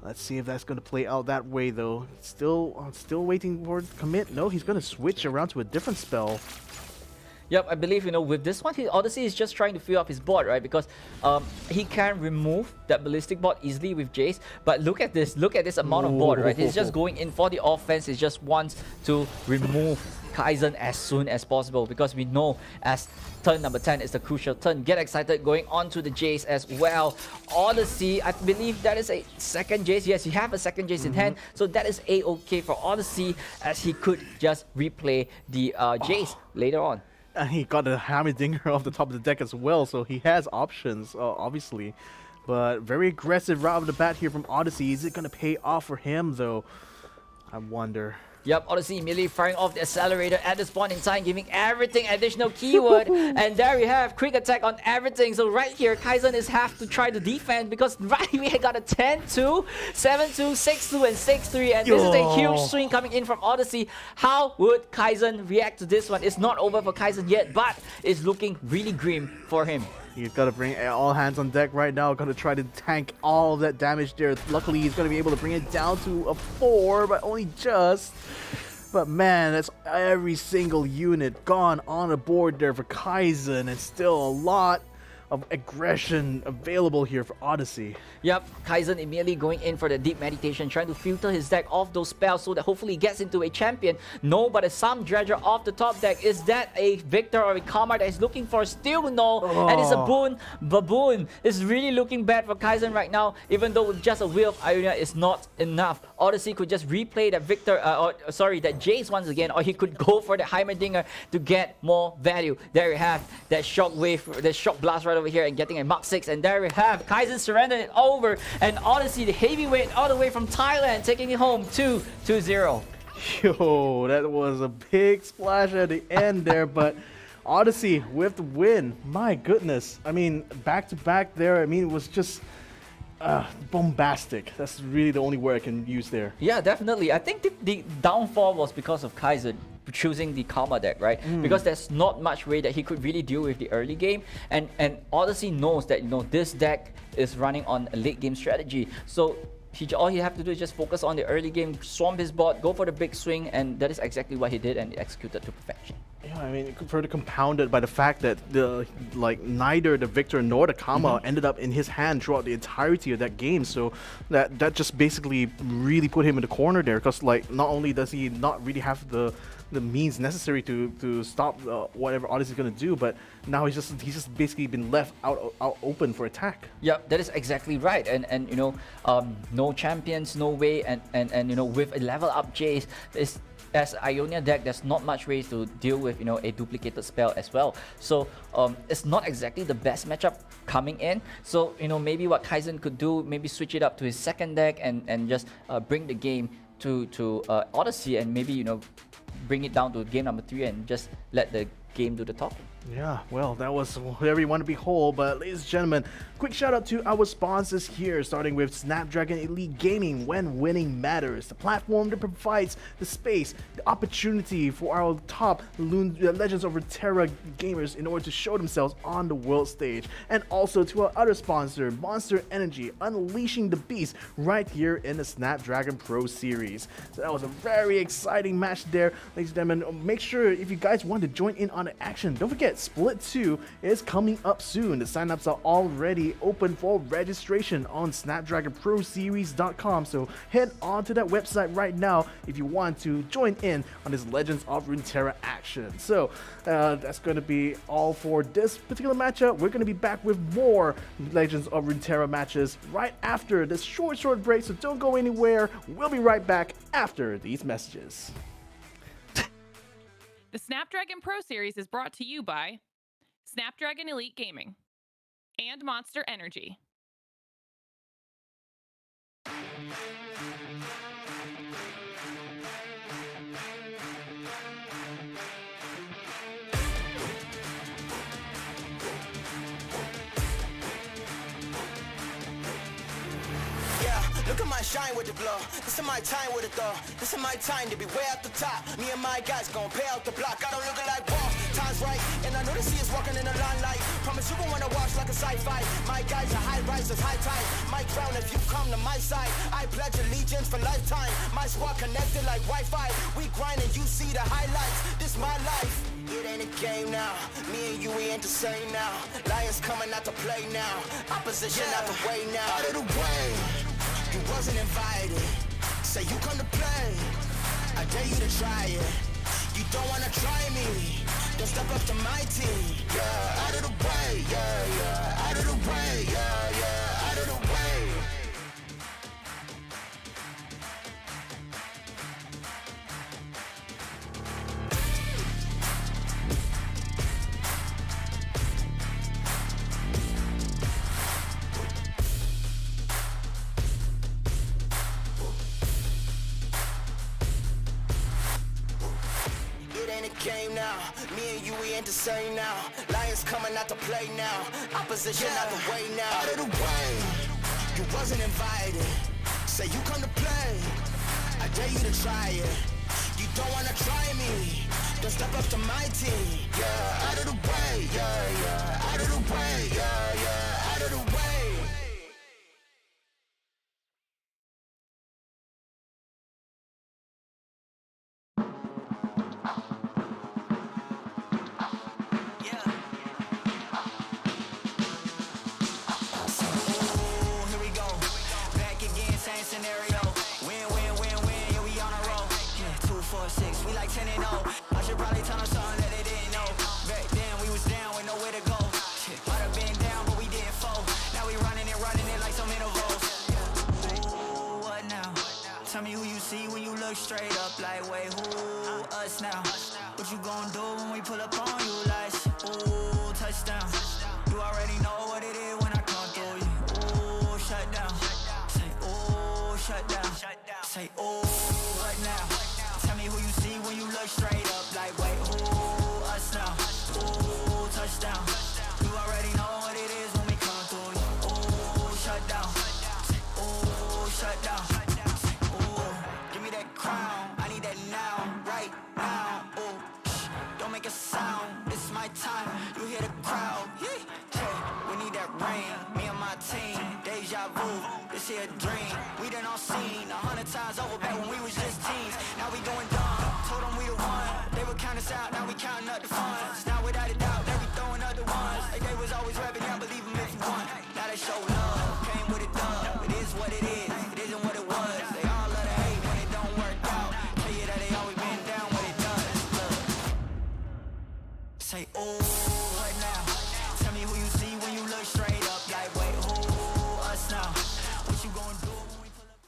Let's see if that's going to play out that way though. Still waiting for it to commit. No, he's going to switch around to a different spell. Yep, I believe, with this one, Odyssey is just trying to fill up his board, right? Because he can remove that ballistic board easily with Jace. But look at this amount of board, right? He's just going in for the offense. He just wants to remove Kaizen as soon as possible, because we know as turn number 10 is the crucial turn. Get excited going on to the Jace as well. Odyssey, I believe that is a second Jace. Yes, you have a second Jace in hand, so that is a-okay for Odyssey, as he could just replay the Jace later on. And he got a Hammerdinger off the top of the deck as well, so he has options, obviously. But very aggressive right off the bat here from Odyssey. Is it going to pay off for him, though? I wonder. Yep, Odyssey immediately firing off the accelerator at this point in time, giving everything additional keyword. And there we have quick attack on everything. So right here, Kaizen is have to try to defend, because right we got a 10-2, 7-2, 6-2, and 6-3. And this is a huge swing coming in from Odyssey. How would Kaizen react to this one? It's not over for Kaizen yet, but it's looking really grim for him. He's got to bring all hands on deck right now. Got to try to tank all of that damage there. Luckily, he's going to be able to bring it down to a 4, but only just. But man, that's every single unit gone on the board there for Kaizen, and still a lot of aggression available here for Odyssey. Yep, Kaizen immediately going in for the deep meditation, trying to filter his deck off those spells so that hopefully he gets into a champion. No, but a Some Dredger off the top deck. Is that a Victor or a Karma that he's looking for? Still no, and it's a Boon. Baboon is really looking bad for Kaizen right now, even though with just a Wheel of Ionia is not enough. Odyssey could just replay that that Jace once again, or he could go for the Heimerdinger to get more value. There we have that Shock Wave, the Shock Blast right over here, and getting a Mark 6, and there we have Kaizen surrendering it over, and Odyssey, the heavyweight all the way from Thailand, taking it home 2-0. Yo, that was a big splash at the end there, but Odyssey with the win. My goodness. I mean, back to back there, it was just Bombastic. That's really the only word I can use there. Yeah, definitely. I think the downfall was because of Kaizen choosing the Karma deck, right? Because there's not much way that he could really deal with the early game, and Odyssey knows that this deck is running on a late game strategy. So all he have to do is just focus on the early game, swamp his bot, go for the big swing, and that is exactly what he did and executed to perfection. Yeah, I mean, further compounded by the fact that neither the victor nor the Karma ended up in his hand throughout the entirety of that game. So that just basically really put him in the corner there, because not only does he not really have the means necessary to stop whatever Odyssey is going to do, but now he's just basically been left out open for attack. Yeah, that is exactly right. And no champions, no way, and with a level up Jace, as Ionia deck, there's not much ways to deal with a duplicated spell as well. So it's not exactly the best matchup coming in. So maybe what Kaizen could do, maybe switch it up to his second deck and just bring the game to Odyssey, and maybe bring it down to game number 3 and just let the game do the talking. Yeah, well, that was whatever you want to behold. But ladies and gentlemen, quick shout out to our sponsors here, starting with Snapdragon Elite Gaming. When winning matters, the platform that provides the space, the opportunity for our top Legends of Runeterra gamers in order to show themselves on the world stage. And also to our other sponsor, Monster Energy, unleashing the beast right here in the Snapdragon Pro Series. So that was a very exciting match there, ladies and gentlemen. Make sure, if you guys want to join in on the action, don't forget Split 2 is coming up soon. The signups are already open for registration on snapdragonproseries.com, so head on to that website right now if you want to join in on this Legends of Runeterra action. So that's going to be all for this particular matchup. We're going to be back with more Legends of Runeterra matches right after this short break, so don't go anywhere. We'll be right back after these messages. The Snapdragon Pro Series is brought to you by Snapdragon Elite Gaming and Monster Energy. Look at my shine with the glow. This is my time with it though. This is my time to be way at the top. Me and my guys gon' pay out the block. I don't look like wall. Time's right, and I know the sea is walking in a limelight. Promise you gon' wanna watch like a sci-fi. My guys are high risers, high tide. My crown if you come to my side. I pledge allegiance for lifetime. My squad connected like Wi-Fi. We grind and you see the highlights. This my life. It ain't a game now. Me and you, we ain't the same now. Lions coming out to play now. Opposition out the way now. Out of the way. You wasn't invited. Say you come to play. I dare you to try it. You don't wanna try me. Don't step up to my team. Yeah, out of the way. Yeah, yeah. Out of the way. Yeah, yeah. Out of the way. Game now, me and you, we ain't the same now. Lions coming out to play now. Opposition out the way now. Out of the way, you wasn't invited. Say you come to play. I dare you to try it. You don't wanna try me. Don't step up to my team. Yeah, out of the way. Yeah, yeah. Out of the way. Yeah, yeah. Out of the way. Tell me who you see when you look straight up like, wait, who us now? What you gon' do when we pull up on you like, ooh, touchdown. You already know what it is when I come through you. Ooh, shut down. Say, ooh, shut down. Say, ooh, what now? Tell me who you see when you look straight up like, wait, who us now? Ooh, touchdown. You already know what it is when we come through you. Ooh, shut down. brain. Me and my team, deja vu, this here a dream. We done all seen 100 times over back when we was just teens. Now we going dumb, told them we the one. They would count us out, now we counting up the funds. Now without a doubt, they be throwing other ones. Like they was always rapping, yeah, believe them if you want. Now they show love, came with a dub. It is what it is, it isn't what it was. They all love to hate when it don't work out. Tell you that they always been down when it does. Look. Say, ooh, what now? Tell me who you see when you look straight up. Like, wait, who us now? What you gonna do when we pull up?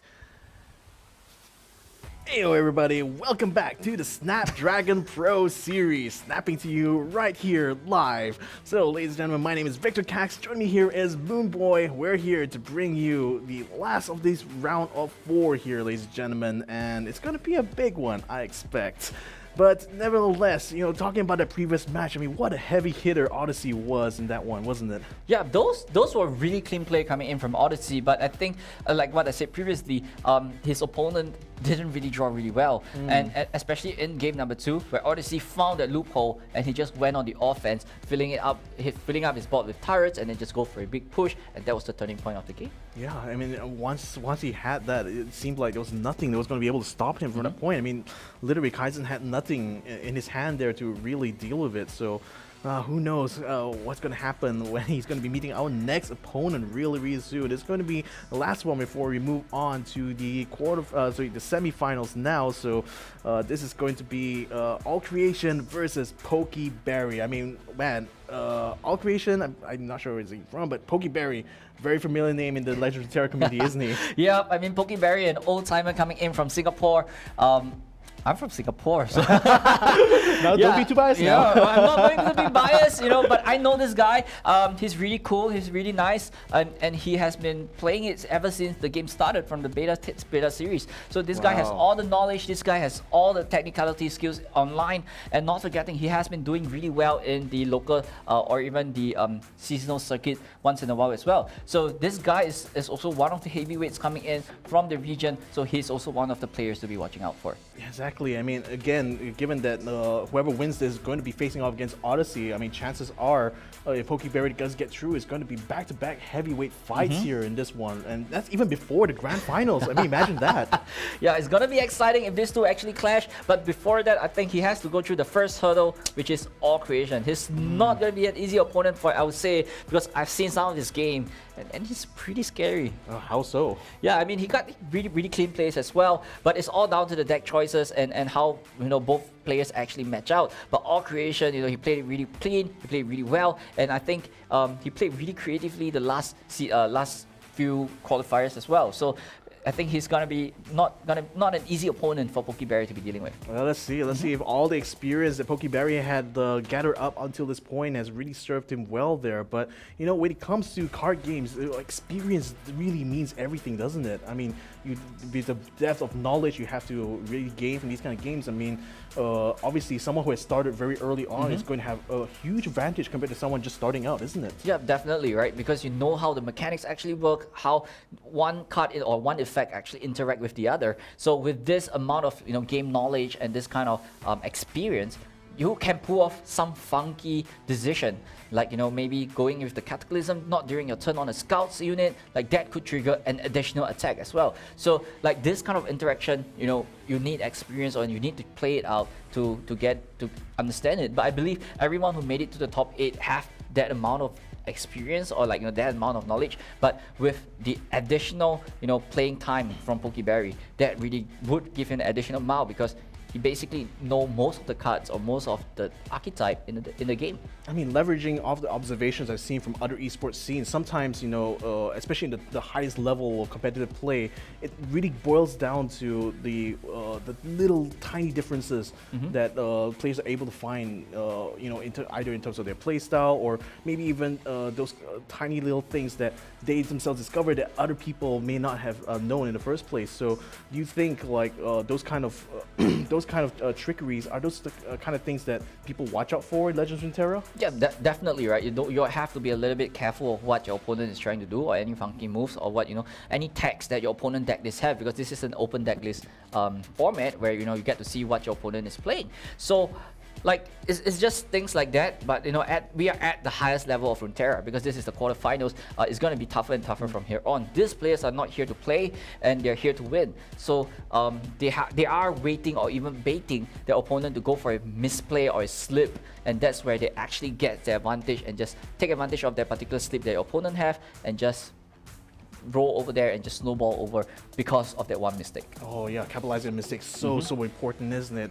Heyo everybody, welcome back to the Snapdragon Pro Series, snapping to you right here live. So ladies and gentlemen, my name is Victor Cax, join me here as Moonboy. We're here to bring you the last of this round of 4 here, ladies and gentlemen, and it's gonna be a big one, I expect. But nevertheless, you know, talking about the previous match, I mean, what a heavy hitter Odyssey was in that one, wasn't it? Yeah, those were really clean play coming in from Odyssey, but I think, like what I said previously, his opponent didn't really draw really well, and especially in game number 2, where Odyssey found that loophole and he just went on the offense, filling up his board with turrets, and then just go for a big push, and that was the turning point of the game. Yeah, I mean, once he had that, it seemed like there was nothing that was going to be able to stop him from that point. I mean, literally, Kaizen had nothing in his hand there to really deal with it. So, who knows what's going to happen when he's going to be meeting our next opponent really soon. It's going to be the last one before we move on to the the semifinals now. So, this is going to be All Creation versus Pokeberry. I mean, man, All Creation, I'm not sure where he's from, but Pokeberry, very familiar name in the Legends of Runeterra community, isn't he? Yeah, I mean, Pokeberry, an old timer coming in from Singapore. I'm from Singapore, so No, don't be too biased now. I'm not going to be biased, you know, but I know this guy. He's really cool, he's really nice, and he has been playing it ever since the game started from the beta series. So this guy has all the knowledge, this guy has all the technicality skills online, and not forgetting he has been doing really well in the local or even the seasonal circuit once in a while as well. So this guy is also one of the heavyweights coming in from the region, so he's also one of the players to be watching out for. Exactly. I mean, again, given that whoever wins this is going to be facing off against Odyssey, I mean, chances are if Pokeberry does get through, it's going to be back-to-back heavyweight fights here in this one, and that's even before the grand finals. I mean, imagine that. Yeah, it's gonna be exciting if these two actually clash, but before that, I think he has to go through the first hurdle, which is All Creation. He's not gonna be an easy opponent for, I would say, because I've seen some of his game, and he's pretty scary. How so? Yeah, I mean, he got really clean plays as well, but it's all down to the deck choices and how, you know, both players actually match out. But All Creation, you know, he played it really clean, he played really well, and I think he played really creatively the last few qualifiers as well. So I think he's gonna be not an easy opponent for Pokeberry to be dealing with. Well, let's see if all the experience that Pokeberry had gathered up until this point has really served him well there. But you know, when it comes to card games, experience really means everything, doesn't it? I mean, with the depth of knowledge you have to really gain from these kind of games. I mean, obviously, someone who has started very early on is going to have a huge advantage compared to someone just starting out, isn't it? Yeah, definitely, right? Because you know how the mechanics actually work, how one card or one effect actually interact with the other. So with this amount of, you know, game knowledge and this kind of experience, you can pull off some funky decision, like, you know, maybe going with the Cataclysm not during your turn on a Scouts unit, like that could trigger an additional attack as well. So like this kind of interaction, you know, you need experience or you need to play it out to get to understand it. But I believe everyone who made it to the top 8 have that amount of experience or, like, you know, that amount of knowledge, but with the additional, you know, playing time from Pokeberry, that really would give him an additional mile, because he basically know most of the cards or most of the archetype in the game. I mean, leveraging off the observations I've seen from other esports scenes, sometimes, you know, especially in the highest level of competitive play, it really boils down to the little tiny differences that players are able to find, you know, either in terms of their play style or maybe even those tiny little things that they themselves discover that other people may not have known in the first place. So, do you think like those kind of trickeries are those the kind of things that people watch out for in Legends of Runeterra? Yeah, definitely, right. You have to be a little bit careful of what your opponent is trying to do, or any funky moves, or what, you know, any tags that your opponent deck list have, because this is an open deck list format where, you know, you get to see what your opponent is playing. So like it's just things like that. But we are at the highest level of Runeterra because this is the quarterfinals. It's going to be tougher and tougher from here on. These players are not here to play, and they're here to win. So they are waiting or even baiting their opponent to go for a misplay or a slip, and that's where they actually get the advantage and just take advantage of that particular slip their opponent have and just roll over there and just snowball over because of that one mistake. Oh yeah, capitalizing on mistakes so important, isn't it?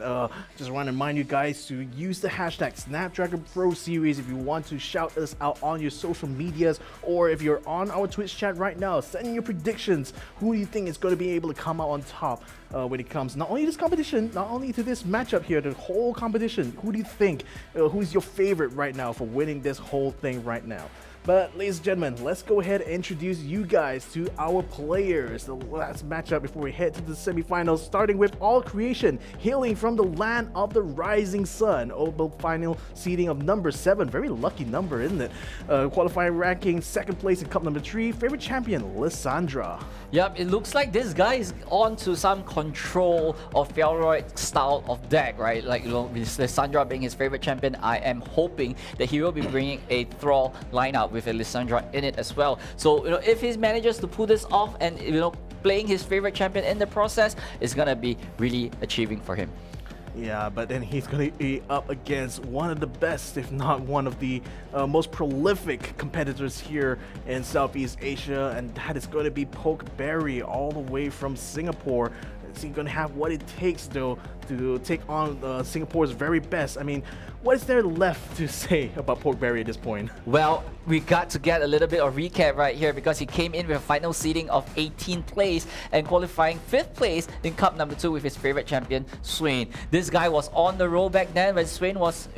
Just want to remind you guys to use the hashtag Snapdragon Pro Series if you want to shout us out on your social medias, or if you're on our Twitch chat right now, send in your predictions. Who do you think is going to be able to come out on top when it comes not only to this competition, not only to this matchup here, the whole competition? Who do you think, who's your favorite right now for winning this whole thing right now? But ladies and gentlemen, let's go ahead and introduce you guys to our players. The last matchup before we head to the semifinals, starting with All Creation, hailing from the land of the rising sun. Oval final seeding of number 7, very lucky number, isn't it? Qualifying ranking, 2nd place in cup number 3, favorite champion, Lissandra. Yep, it looks like this guy is on to some control of Felroid style of deck, right? Like, with Lissandra being his favorite champion, I am hoping that he will be bringing a Thrall lineup with a Lissandra in it as well. So, if he manages to pull this off and, playing his favorite champion in the process, it's gonna be really achieving for him. Yeah, but then he's going to be up against one of the best, if not one of the most prolific competitors here in Southeast Asia, and that is going to be Pokeberry, all the way from Singapore. Is he going to have what it takes, though, to take on Singapore's very best? I mean, what is there left to say about Pokeberry at this point? Well, we got to get a little bit of recap right here because he came in with a final seeding of 18th place and qualifying 5th place in Cup number 2 with his favorite champion, Swain. This guy was on the roll back then when Swain was,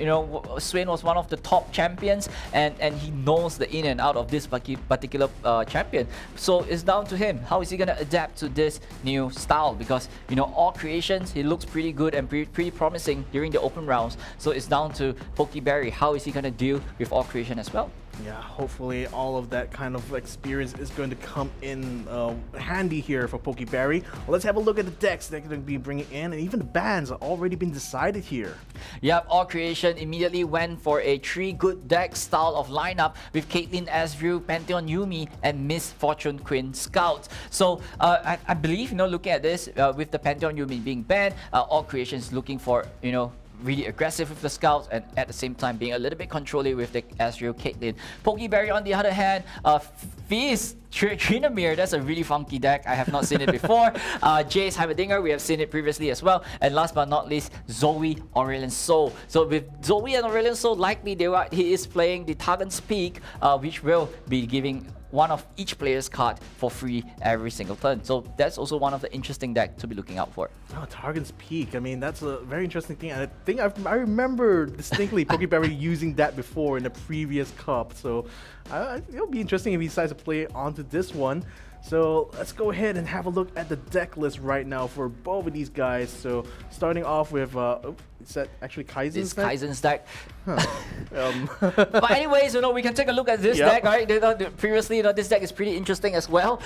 Swain was one of the top champions, and he knows the in and out of this particular champion. So it's down to him. How is he going to adapt to this new style? Because, all creations, he looks pretty good and pretty promising during the open rounds. So it's down to Pokeberry. How is he going to deal with all creation as well? Yeah, hopefully all of that kind of experience is going to come in handy here for Pokeberry. Well, let's have a look at the decks they're going to be bringing in, and even the bans are already been decided here. Yep, All Creation immediately went for a 3 good deck style of lineup with Caitlyn Ezreal, Pantheon Yuumi, and Miss Fortune Queen Scout. So I believe, looking at this, with the Pantheon Yuumi being banned, All Creation is looking for, really aggressive with the scouts and at the same time being a little bit controlling with the Ezreal Caitlyn. Pokeberry on the other hand, Fizz Trinamir, that's a really funky deck. I have not seen it before. Jace Heimerdinger, we have seen it previously as well. And last but not least, Zoe Aurelion Sol. So with Zoe and Aurelion Sol, likely he is playing the Targon's Peak, which will be giving one of each player's card for free every single turn. So that's also one of the interesting decks to be looking out for. Oh, Targon's Peak. I mean, that's a very interesting thing. And I think I remember distinctly Pokeberry using that before in the previous cup. So it'll be interesting if he decides to play onto this one. So let's go ahead and have a look at the deck list right now for both of these guys. So starting off with, is that actually Kaizen's deck? It's Kaizen's deck. Huh. But anyways, we can take a look at this deck, right? Previously, this deck is pretty interesting as well.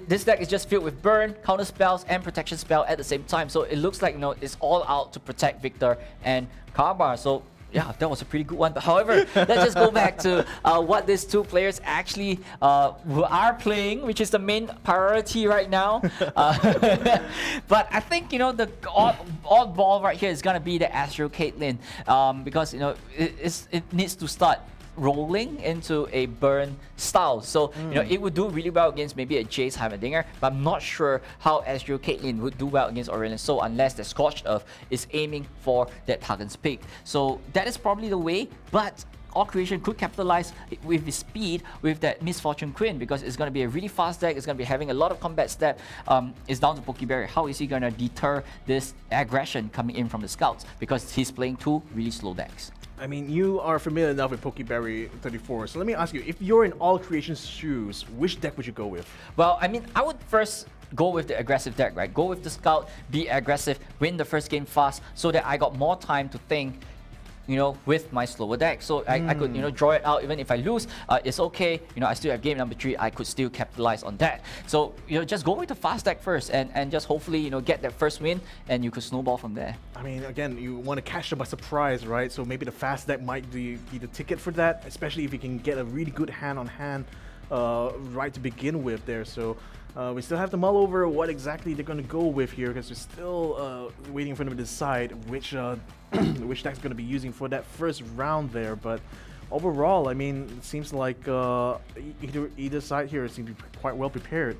This deck is just filled with burn, counter spells, and protection spell at the same time. So it looks like, it's all out to protect Victor and Karma. So yeah, that was a pretty good one. But however, let's just go back to what these two players actually are playing, which is the main priority right now. But I think, the odd ball right here is going to be the Ezreal Caitlyn, because, it needs to start rolling into a burn style. So, it would do really well against maybe a Jace Heimerdinger, but I'm not sure how Ezreal Caitlyn would do well against Aurelion Sol unless the Scorched Earth is aiming for that Targon's Peak. So that is probably the way, but All Creation could capitalize with his speed with that Miss Fortune Queen, because it's going to be a really fast deck. It's going to be having a lot of combat step. It's down to Pokeberry. How is he going to deter this aggression coming in from the scouts? Because he's playing 2 really slow decks. I mean, you are familiar enough with Pokeberry 34, so let me ask you, if you're in All Creation's shoes, which deck would you go with? Well, I mean, I would first go with the aggressive deck, right? Go with the scout, be aggressive, win the first game fast, so that I got more time to think with my slower deck. So I could, draw it out even if I lose. It's okay. I still have game number 3. I could still capitalize on that. So, just go with the fast deck first and just hopefully, get that first win and you could snowball from there. I mean, again, you want to catch them by surprise, right? So maybe the fast deck might be the ticket for that, especially if you can get a really good hand-on-hand right to begin with there. So we still have to mull over what exactly they're going to go with here, because we're still waiting for them to decide which which deck's going to be using for that first round there. But overall, I mean, it seems like either side here seems to be quite well prepared.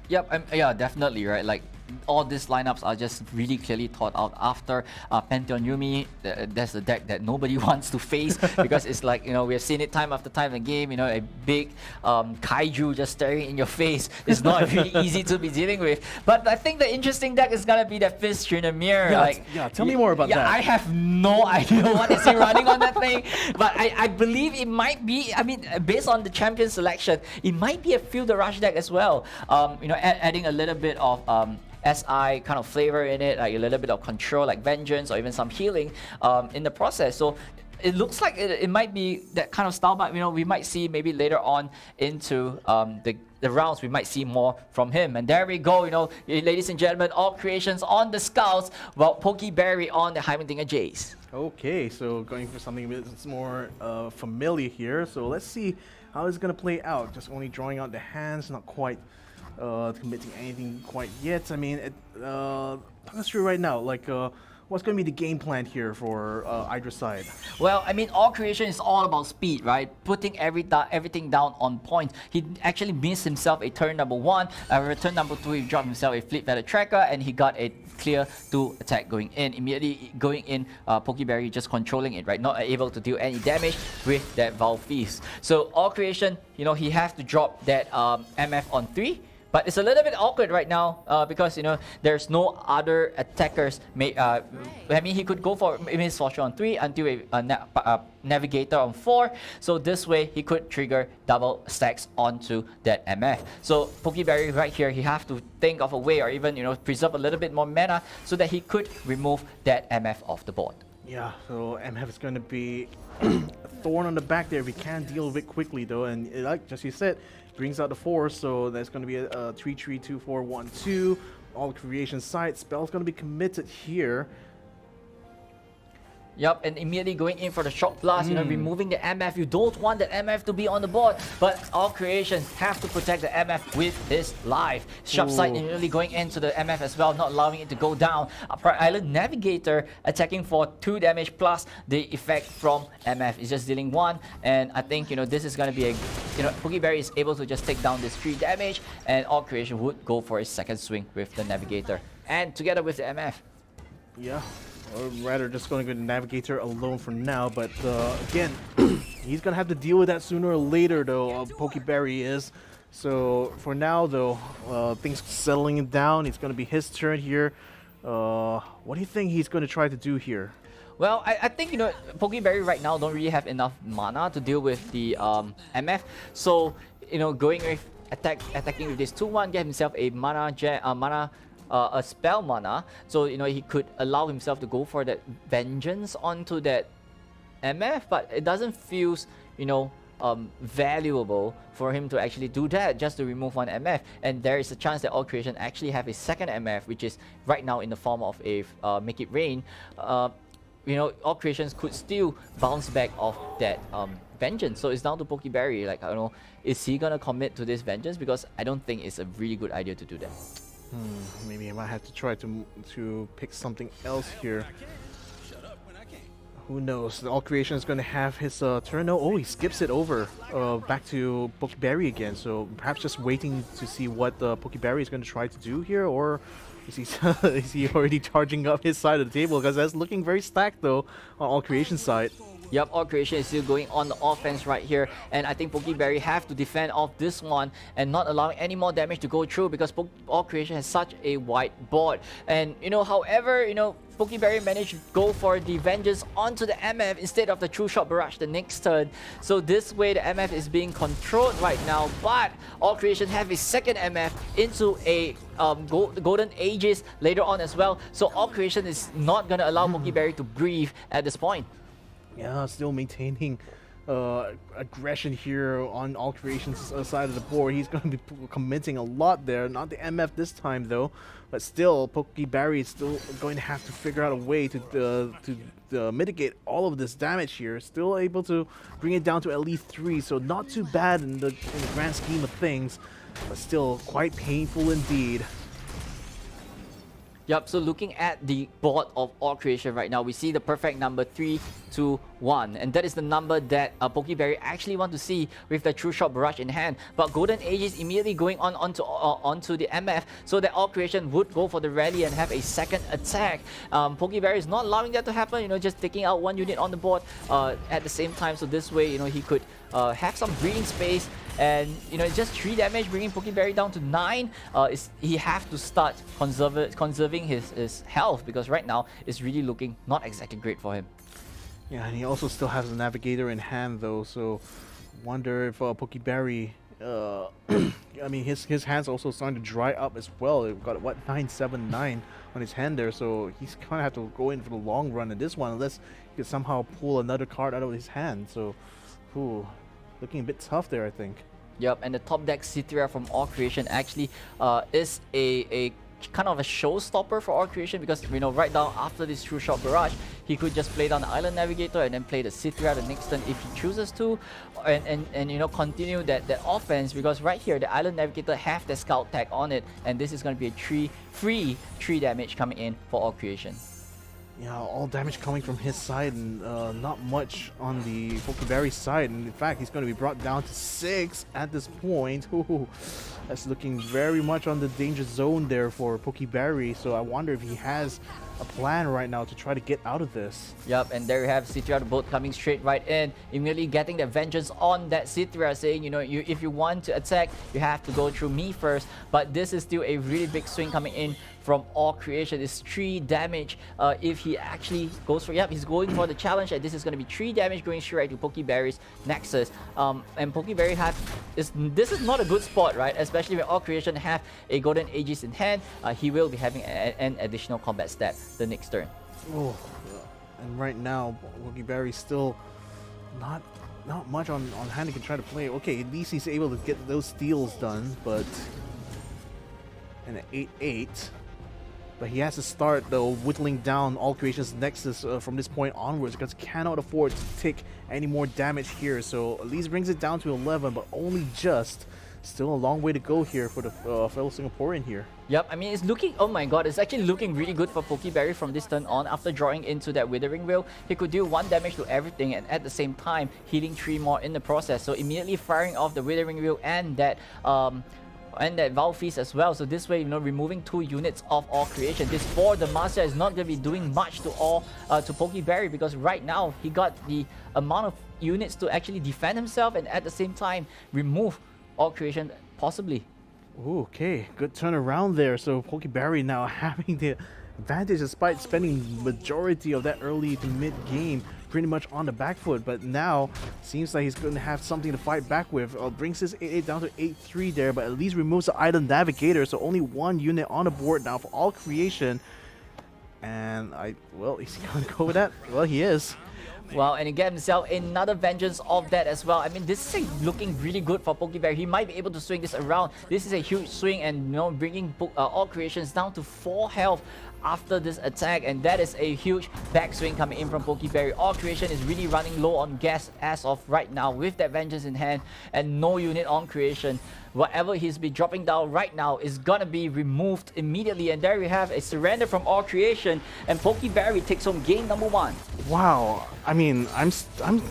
Yep, yeah, definitely, right? Like, all these lineups are just really clearly thought out after Pantheon Yumi. That's the deck that nobody wants to face because it's like, we have seen it time after time in the game, a big kaiju just staring in your face. It's not really easy to be dealing with. But I think the interesting deck is gonna be that Fist Trinamir. Tell me more about that. I have no idea what is he running on that thing, but I believe it might be, based on the champion selection, it might be a Feel the Rush deck as well. Adding a little bit of SI kind of flavor in it, like a little bit of control like Vengeance or even some healing in the process. So it looks like it might be that kind of style, but we might see maybe later on into the rounds, we might see more from him. And there we go, ladies and gentlemen, all creations on the Scouts, while Pokeberry on the Heimerdinger Jays. Okay, so going for something that's more familiar here. So let's see how it's going to play out. Just only drawing out the hands, not quite committing anything quite yet. I mean, I'm not sure right now, like, what's going to be the game plan here for either side? Well, all creation is all about speed, right? Putting everything down on point. He actually missed himself a turn number 1. Turn number 2, he dropped himself a Fleet Feather Tracker, and he got a clear 2 attack going in. Immediately going in, Pokeberry just controlling it, right? Not able to deal any damage with that Valve Feast. So all creation, he has to drop that MF on 3. But it's a little bit awkward right now because, there's no other attackers. He could go for Miss Fortune on 3 until a Navigator on 4. So this way, he could trigger double stacks onto that MF. So Pokeberry right here, he have to think of a way or even, preserve a little bit more mana so that he could remove that MF off the board. Yeah, so MF is going to be a thorn on the back there if we can deal with it quickly, though. And like just you said, brings out the 4, so that's going to be a 3-3-2-4-1-2. All creation side. Spell's going to be committed here. Yep, and immediately going in for the Shock Blast, removing the MF. You don't want that MF to be on the board, but all creations have to protect the MF with his life. Sharp Sight immediately going into the MF as well, not allowing it to go down. Upright Island Navigator attacking for 2 damage plus the effect from MF is just dealing 1, and I think this is gonna be a Pokeberry is able to just take down this 3 damage, and all creation would go for a second swing with the Navigator and together with the MF. Yeah. Or rather, just going to go to Navigator alone for now. But again, he's going to have to deal with that sooner or later, though, Pokeberry is. So for now, though, things settling down. It's going to be his turn here. What do you think he's going to try to do here? Well, I think, Pokeberry right now don't really have enough mana to deal with the MF. So, going with attacking with this 2-1, get himself a a spell mana, so he could allow himself to go for that Vengeance onto that MF, but it doesn't feel valuable for him to actually do that just to remove 1 MF. And there is a chance that all creation actually have a second MF, which is right now in the form of a Make It Rain. All creations could still bounce back off that Vengeance. So it's down to Pokeberry. Like, I don't know, is he gonna commit to this Vengeance? Because I don't think it's a really good idea to do that. Maybe I might have to try to pick something else here. Who knows? All creation is going to have his turn. Oh, he skips it over back to Pokeberry again. So perhaps just waiting to see what Pokeberry is going to try to do here, or is he already charging up his side of the table? Because that's looking very stacked though on all creation side. Yep, all creation is still going on the offense right here, and I think Pokeberry have to defend off this one and not allowing any more damage to go through because all creation has such a wide board. And however, Pokeberry managed to go for the Vengeance onto the MF instead of the True Shot Barrage the next turn. So this way the MF is being controlled right now, but all creation have a second MF into a Golden Aegis later on as well. So all creation is not gonna allow Pokeberry to breathe at this point. Yeah, still maintaining aggression here on All Creations' side of the board. He's going to be committing a lot there. Not the MF this time though, but still, Pokeberry is still going to have to figure out a way to mitigate all of this damage here. Still able to bring it down to at least 3, so not too bad in the grand scheme of things, but still quite painful indeed. Yep, so looking at the board of All Creation right now, we see the perfect number 3, 2, 1. And that is the number that Pokeberry actually want to see with the True Shot Barrage in hand. But Golden Age is immediately going onto the MF, so that All Creation would go for the rally and have a second attack. Pokeberry is not allowing that to happen, just taking out 1 unit on the board at the same time. So this way, he could have some breathing space. And it's just 3 damage, bringing Pokeberry down to 9. He have to start conserving his health, because right now it's really looking not exactly great for him. Yeah, and he also still has a Navigator in hand though, so wonder if Pokeberry, I mean his hand's also starting to dry up as well. We've got what, 979 on his hand there, so he's gonna have to go in for the long run in this one unless he can somehow pull another card out of his hand. So, looking a bit tough there, I think. Yep, and the top deck Cithria from All Creation actually is a kind of a showstopper for All Creation, because right now after this True Shot Barrage, he could just play down the Island Navigator and then play the Cithria the next turn if he chooses to, and continue that offense, because right here the Island Navigator have the Scout tag on it, and this is going to be a free 3 damage coming in for All Creation. Yeah, all damage coming from his side, and not much on the Pokeberry side. And in fact, he's going to be brought down to 6 at this point. Ooh, that's looking very much on the danger zone there for Pokeberry. So I wonder if he has a plan right now to try to get out of this. Yep, and there you have Cithria the boat coming straight right in, immediately getting the vengeance on that Cithria, saying, if you want to attack, you have to go through me first. But this is still a really big swing coming in from All Creation. It's 3 damage if he actually goes for, he's going for the challenge, and this is going to be 3 damage going straight to Pokeberry's Nexus. And Pokeberry this is not a good spot, right? Especially when All Creation have a Golden Aegis in hand. He will be having an additional combat stat the next turn. Oh, and right now Pokeberry still not much on hand he can try to play. Okay, at least he's able to get those steals done, but and an 8/8. But he has to start though whittling down All Creation's Nexus from this point onwards, because he cannot afford to take any more damage here. So at least brings it down to 11, but only just. Still a long way to go here for the fellow Singaporean here. Yep, I mean, it's looking, oh my god, it's actually looking really good for Pokeberry from this turn on. After drawing into that Withering Wheel, he could deal 1 damage to everything, and at the same time healing 3 more in the process. So immediately firing off the Withering Wheel and that Vow Feast as well. So this way, removing 2 units of All Creation. This for the Master is not going to be doing much to Pokeberry, because right now he got the amount of units to actually defend himself and at the same time remove All Creation possibly. Ooh, okay, good turnaround there. So Pokeberry now having the advantage despite spending majority of that early to mid game pretty much on the back foot, but now seems like he's going to have something to fight back with. Brings his 8/8 down to 8/3 there, but at least removes the Island Navigator, so only 1 unit on the board now for All Creation. And is he going to go with that? Well, he is. Well, and he get himself another vengeance of that as well. I mean, this is looking really good for Pokeberry. He might be able to swing this around. This is a huge swing, and bringing All Creations down to 4 health after this attack, and that is a huge backswing coming in from Pokeberry. All Creation is really running low on gas as of right now with that vengeance in hand and no unit on Creation. Whatever he's been dropping down right now is gonna be removed immediately, and there we have a surrender from All Creation, and Pokeberry takes home game number 1. Wow, I mean, I'm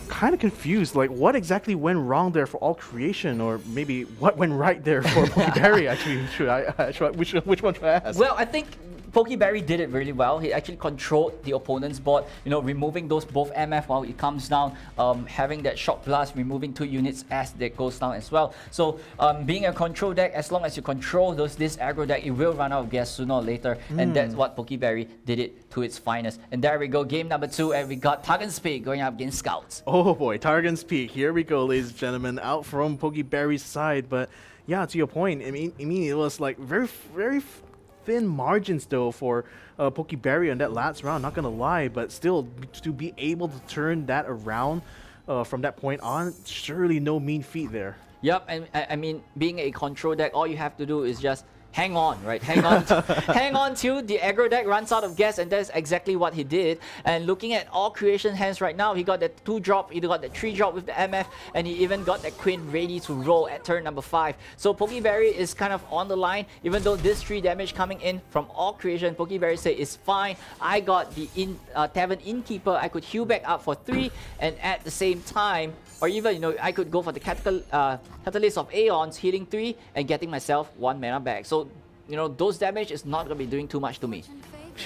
kind of confused. Like, what exactly went wrong there for All Creation, or maybe what went right there for Pokeberry? Actually, which one should I ask? Well, I think Pokeberry did it really well. He actually controlled the opponent's board, removing those both MF while it comes down, having that Shock Blast, removing 2 units as that goes down as well. So being a control deck, as long as you control this aggro deck, it will run out of gas sooner or later, and that's what Pokeberry did it to its finest. And there we go, game number 2, and we got Targan's Peak going up against Scouts. Oh boy, Targan's Peak. Here we go, ladies and gentlemen, out from Pokeberry's side. But yeah, to your point, I mean, it was like very thin margins though for Pokeberry on that last round, not gonna lie, but still to be able to turn that around from that point on, surely no mean feat there. Yep, and I mean, being a control deck, all you have to do is just hang on, right? Hang on, hang on till the aggro deck runs out of gas, and that's exactly what he did. And looking at all creation hands right now, he got that 2-drop, he got that 3-drop with the MF, and he even got that Queen ready to roll at turn number 5. So Pokeberry is kind of on the line, even though this 3 damage coming in from all creation, Pokeberry say it's fine. I got the Tavern Innkeeper, I could heal back up for 3, and at the same time, or even, you know, I could go for the Catalyst of Aeons, healing 3, and getting myself 1 mana back. So, you know, those damage is not going to be doing too much to me.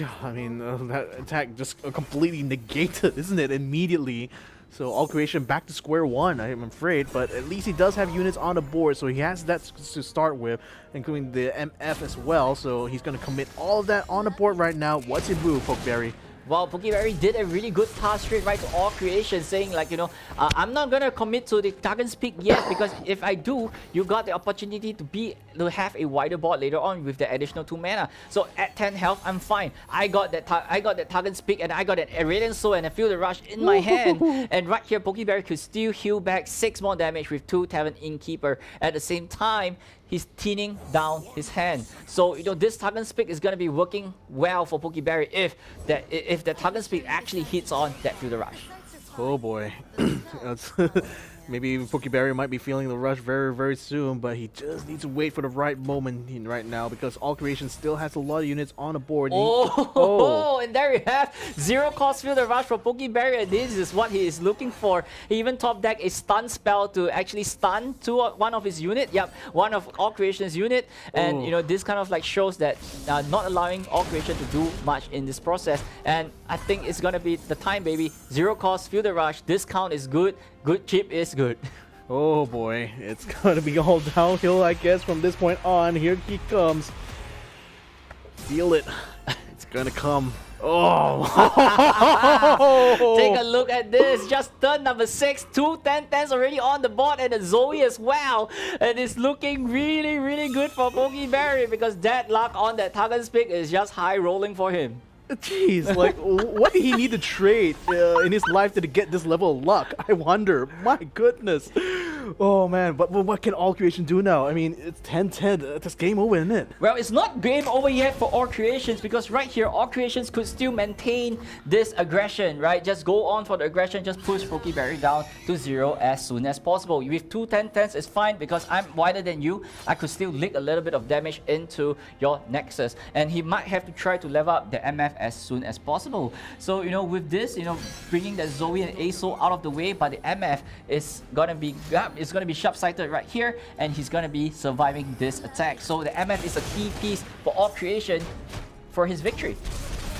Yeah, I mean, that attack just completely negated, isn't it, immediately. So all creation back to square one, I'm afraid, but at least he does have units on the board, so he has that to start with, including the MF as well, so he's going to commit all of that on the board right now. What's your move, Pokeberry? Well, Pokeberry did a really good pass straight right to all creation, saying like, you know, I'm not gonna commit to the Target's Peak yet, because if I do, you got the opportunity to have a wider board later on with the additional 2 mana. So at 10 health, I'm fine. I got that Target's Peak, and I got an Radiant Soul and a Feel the Rush in my hand. And right here, Pokeberry could still heal back 6 more damage with 2 Tavern Innkeeper. At the same time, he's thinning down his hand. So, you know, this Target Speak is going to be working well for Pokeberry if the Target Speak actually hits on that Feel the Rush. Oh boy. Maybe even Pokeberry might be feeling the rush very, very soon, but he just needs to wait for the right moment right now, because all creation still has a lot of units on the board. And there you have 0 cost Feel the Rush for Pokeberry, and this is what he is looking for. He even top deck a stun spell to actually stun one of his unit. Yep, one of all creation's unit, and you know, this kind of like shows that not allowing all creation to do much in this process. And I think it's gonna be the time, baby. 0 cost Feel the Rush. Discount is good. Good chip is good. Oh boy, it's gonna be all downhill, I guess, from this point on. Here he comes. Feel it. It's gonna come. Oh! Take a look at this. Just turn number 6. 2 10-10s already on the board, and a Zoe as well. And it's looking really, really good for Pokeberry, because that luck on that Target Speak is just high rolling for him. Jeez, like, what did he need to trade in his life to get this level of luck? I wonder. My goodness. Oh man, but what can all creation do now? I mean, it's 10-10. That's game over, isn't it? Well, it's not game over yet for all creations, because right here, all creations could still maintain this aggression, right? Just go on for the aggression, just push Pokeberry down to 0 as soon as possible. With 2 10-10s, it's fine, because I'm wider than you. I could still lick a little bit of damage into your Nexus, and he might have to try to level up the MF as soon as possible. So, you know, with this, you know, bringing the Zoe and Aso out of the way, but the MF is gonna be sharp-sighted right here, and he's gonna be surviving this attack. So the MF is a key piece for all creation for his victory.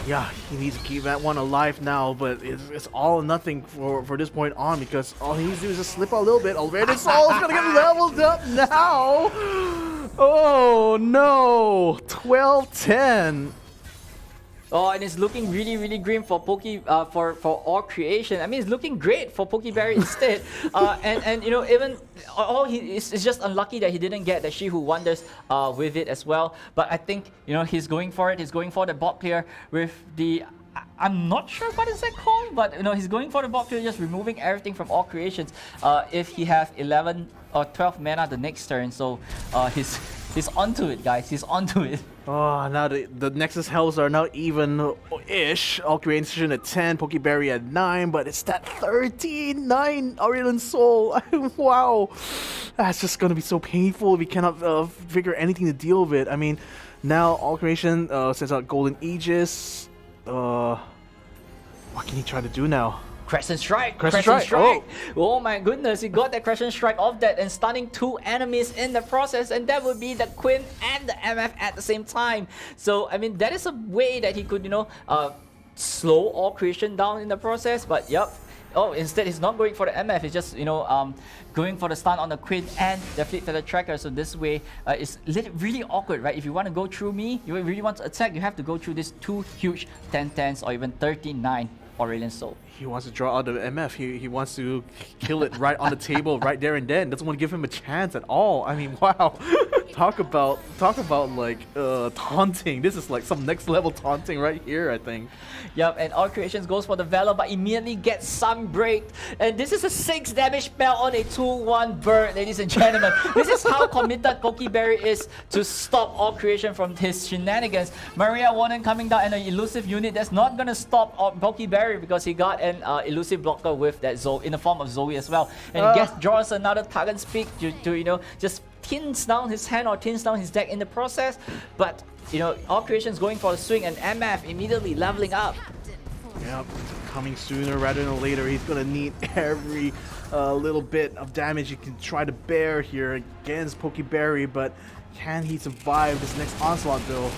Yeah, he needs to keep that one alive now, but it's all or nothing for this point on, because all he needs to do is just slip a little bit. Already Soul's gonna get leveled up now! Oh no! 12-10! Oh, and it's looking really, really grim for for all creation. I mean, it's looking great for Pokeberry instead. And you know, even it's just unlucky that he didn't get the She Who Wonders with it as well. But I think, you know, he's going for it. He's going for the bot clear with the. I'm not sure what is that called, but you know, he's going for the bot clear, just removing everything from all creations. If he have 11 or 12 mana the next turn, so he's onto it, guys. He's onto it. Oh, now the Nexus healths are now even-ish. All creation at 10, Pokeberry at 9, but it's that 13-9 Aurelian Soul. Wow. That's just gonna be so painful if we cannot figure anything to deal with it. I mean, now all creation sends out Golden Aegis. What can he try to do now? Crescent Strike! Crescent Strike! Oh my goodness, he got that Crescent Strike off that and stunning 2 enemies in the process, and that would be the Quinn and the MF at the same time. So, I mean, that is a way that he could, you know, slow all creation down in the process, but yep. Oh, instead he's not going for the MF, he's just, you know, going for the stun on the Quinn and the Fleet Feather Tracker. So this way, it's really awkward, right? If you want to go through me, you really want to attack, you have to go through these 2 huge 10-10s or even 13-9 Aurelian Soul. He wants to draw out the MF. He wants to kill it right on the table, right there and then. Doesn't want to give him a chance at all. I mean, wow. talk about like taunting. This is like some next level taunting right here, I think. Yup, and All Creations goes for the Valor, but immediately gets Sunbreak. And this is a 6 damage spell on a 2-1 bird, ladies and gentlemen. This is how committed Pokeberry is to stop All Creation from his shenanigans. Maria Warden coming down and an elusive unit that's not gonna stop Pokeberry because he got an elusive blocker with that Zoe in the form of Zoe as well. And he draws another Target Speak to just thins down his hand or thins down his deck in the process. But All Creations going for a swing, and MF immediately leveling up. Yep, coming sooner rather than later. He's gonna need every little bit of damage he can try to bear here against Pokeberry, but can he survive this next onslaught though?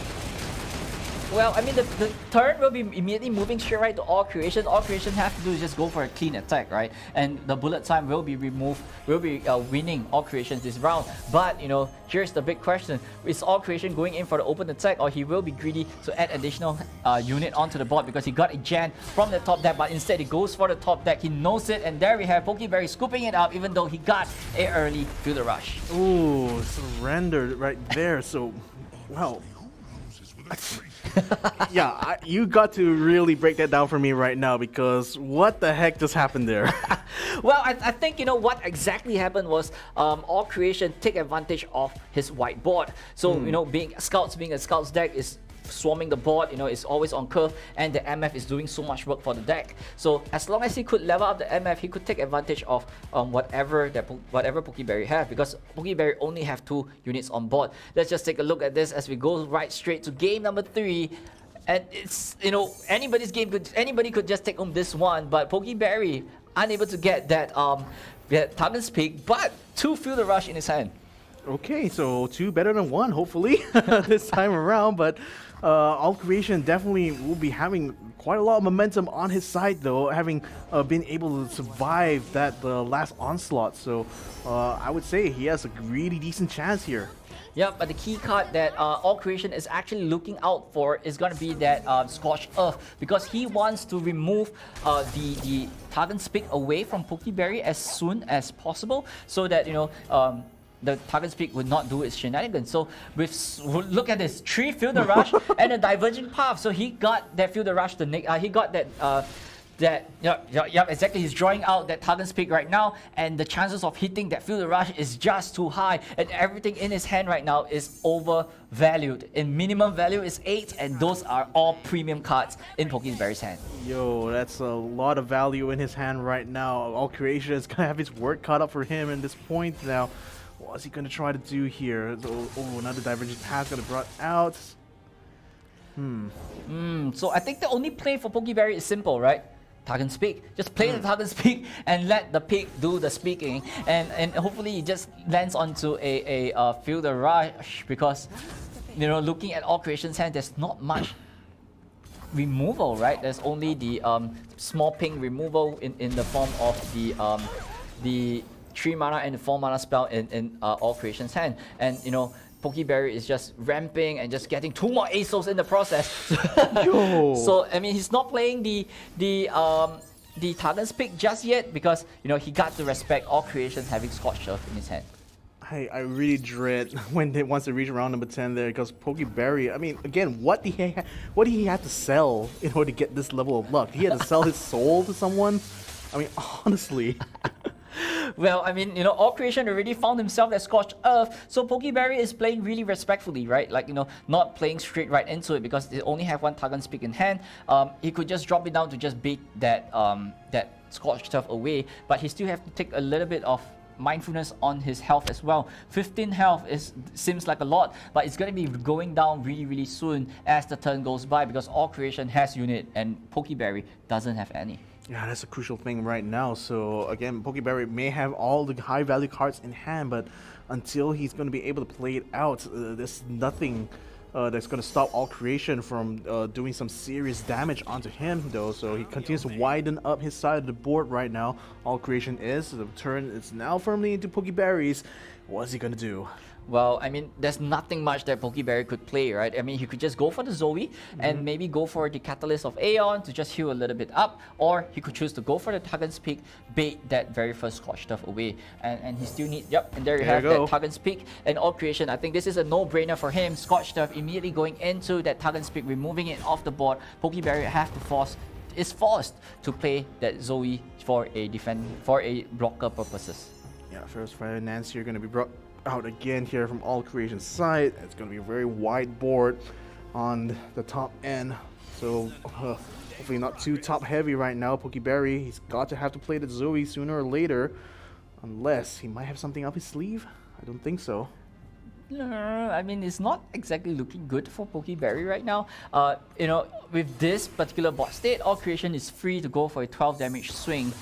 Well, I mean, the turn will be immediately moving straight right to All Creation. All Creation have to do is just go for a clean attack, right? And the bullet time will be removed, will be winning All Creations this round. But, here's the big question. Is All Creation going in for the open attack, or he will be greedy to add additional unit onto the board because he got a Jan from the top deck, but instead he goes for the top deck. He knows it, and there we have Pokeberry scooping it up even though he got a early Field Rush. Ooh, surrendered right there. So, well... yeah, you got to really break that down for me right now, because what the heck just happened there? Well, I think what exactly happened was All Creation take advantage of his whiteboard. So being a Scouts deck is swarming the board, is always on curve, and the MF is doing so much work for the deck. So as long as he could level up the MF, he could take advantage of whatever Pokeberry have, because Pokeberry only have 2 units on board. Let's just take a look at this as we go right straight to game number 3. And it's anybody could just take home this one, but Pokeberry unable to get that Target's Peak, but 2 Field Rush in his hand. Okay, so 2 better than 1, hopefully, this time around. But All Creation definitely will be having quite a lot of momentum on his side, though, having been able to survive that last onslaught. So I would say he has a really decent chance here. Yeah, but the key card that All Creation is actually looking out for is going to be that Scorched Earth, because he wants to remove the Target's Peak away from Pokeberry as soon as possible, so that the Target's Peak would not do its shenanigans. So look at this, 3 Field Rush and a Divergent Path. So he got that Field Rush. He got that. Exactly. He's drawing out that Target's Peak right now, and the chances of hitting that Field Rush is just too high, and everything in his hand right now is overvalued. In minimum value is 8, and those are all premium cards in Pokeberry's hand. Yo, that's a lot of value in his hand right now. All Creation is gonna have his work cut up for him in this point now. What's he gonna try to do here? Oh, another Divergent Path gonna brought out. So I think the only play for Pokeberry is simple, right? Target Peak. Just play the Target Peak and let the Peak do the speaking, and hopefully he just lands onto a Field Rush, because looking at All Creation's hand, there's not much removal, right? There's only the small ping removal in the form of the 3 mana and the 4 mana spell in All Creation's hand, and Pokeberry is just ramping and just getting 2 more ASOs in the process. So I mean, he's not playing the Target's Peak just yet, because he got to respect All Creations having Scorched Earth in his hand. I really dread when they wants to reach round number 10 there, because Pokeberry, I mean, again, what did he have to sell in order to get this level of luck? He had to sell his soul to someone? I mean, honestly. Well, I mean, All Creation already found himself at Scorched Earth, so Pokeberry is playing really respectfully, right? Like, not playing straight right into it, because they only have 1 Target Peak in hand. He could just drop it down to just beat that Scorched Earth away, but he still have to take a little bit of mindfulness on his health as well. 15 health seems like a lot, but it's going to be going down really soon as the turn goes by, because All Creation has unit and Pokeberry doesn't have any. Yeah, that's a crucial thing right now. So again, Pokeberry may have all the high value cards in hand, but until he's going to be able to play it out, there's nothing that's going to stop All Creation from doing some serious damage onto him, though. So he continues to widen up his side of the board right now. All Creation is. The turn is now firmly into Pokeberry's. What's he going to do? Well, I mean, there's nothing much that Pokeberry could play, right? I mean, he could just go for the Zoe and maybe go for the Catalyst of Aeon to just heal a little bit up, or he could choose to go for the Tuggant's Peak, bait that very first Scorch Turf away. And he still needs, and there you have that Tuggant's Peak and All Creation. I think this is a no-brainer for him. Scorch Turf immediately going into that Tuggant's Peak, removing it off the board. Pokeberry is forced to play that Zoe for a blocker purposes. Yeah, first Fire Nancy are going to be brought out again here from All Creation's side. It's going to be a very wide board on the top end. So hopefully not too top heavy right now. Pokeberry, he's got to have to play the Zoe sooner or later. Unless he might have something up his sleeve. I don't think so. I mean, it's not exactly looking good for Pokeberry right now. With this particular board state, All Creation is free to go for a 12 damage swing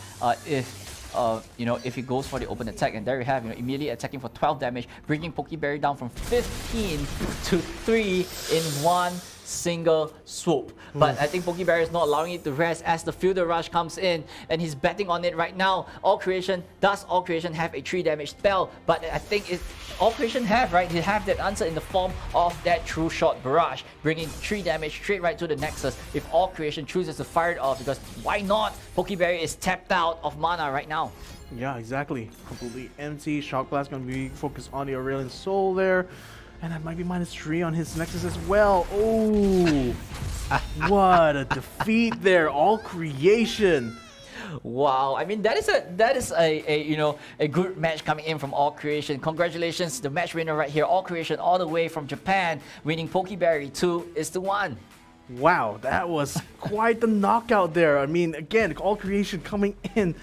if he goes for the open attack. And there you have, immediately attacking for 12 damage, bringing Pokeberry down from 15 to 3 in one single swoop. But I think Pokeberry is not allowing it to rest as the Fielder Rush comes in, and he's betting on it right now. Does All Creation have a 3 damage spell? But I think All Creation have, right? He have that answer in the form of that True Shot Barrage, bringing 3 damage straight right to the Nexus if All Creation chooses to fire it off, because why not? Pokeberry is tapped out of mana right now. Yeah, exactly. Completely empty. Shock Blast going to be focused on the Aurelian Soul there. And that might be -3 on his Nexus as well. Oh, what a defeat there. All Creation. Wow, I mean that is a good match coming in from All Creation. Congratulations, the match winner right here, All Creation, all the way from Japan, winning Pokeberry 2-1. Wow, that was quite the knockout there. I mean, again, All Creation coming in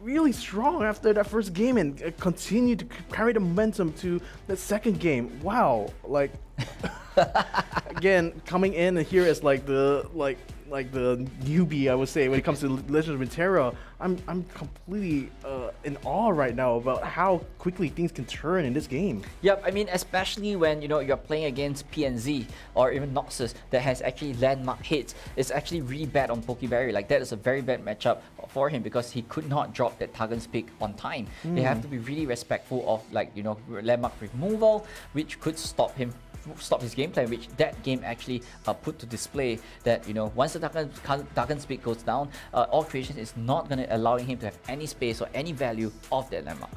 really strong after that first game and continued to carry the momentum to the second game. Wow, like again, coming in here as like the newbie, I would say, when it comes to Legends of Runeterra. I'm completely in awe right now about how quickly things can turn in this game. Yep, I mean, especially when you're playing against PNZ or even Noxus that has actually landmark hits. It's actually really bad on Pokeberry. Like, that is a very bad matchup for him because he could not drop that Tuggant's Peak on time. They have to be really respectful of landmark removal, which could stop his gameplay, which that game actually put to display that once the Tuggant's Peak goes down, All Creation is not going to allowing him to have any space or any value of that landmark.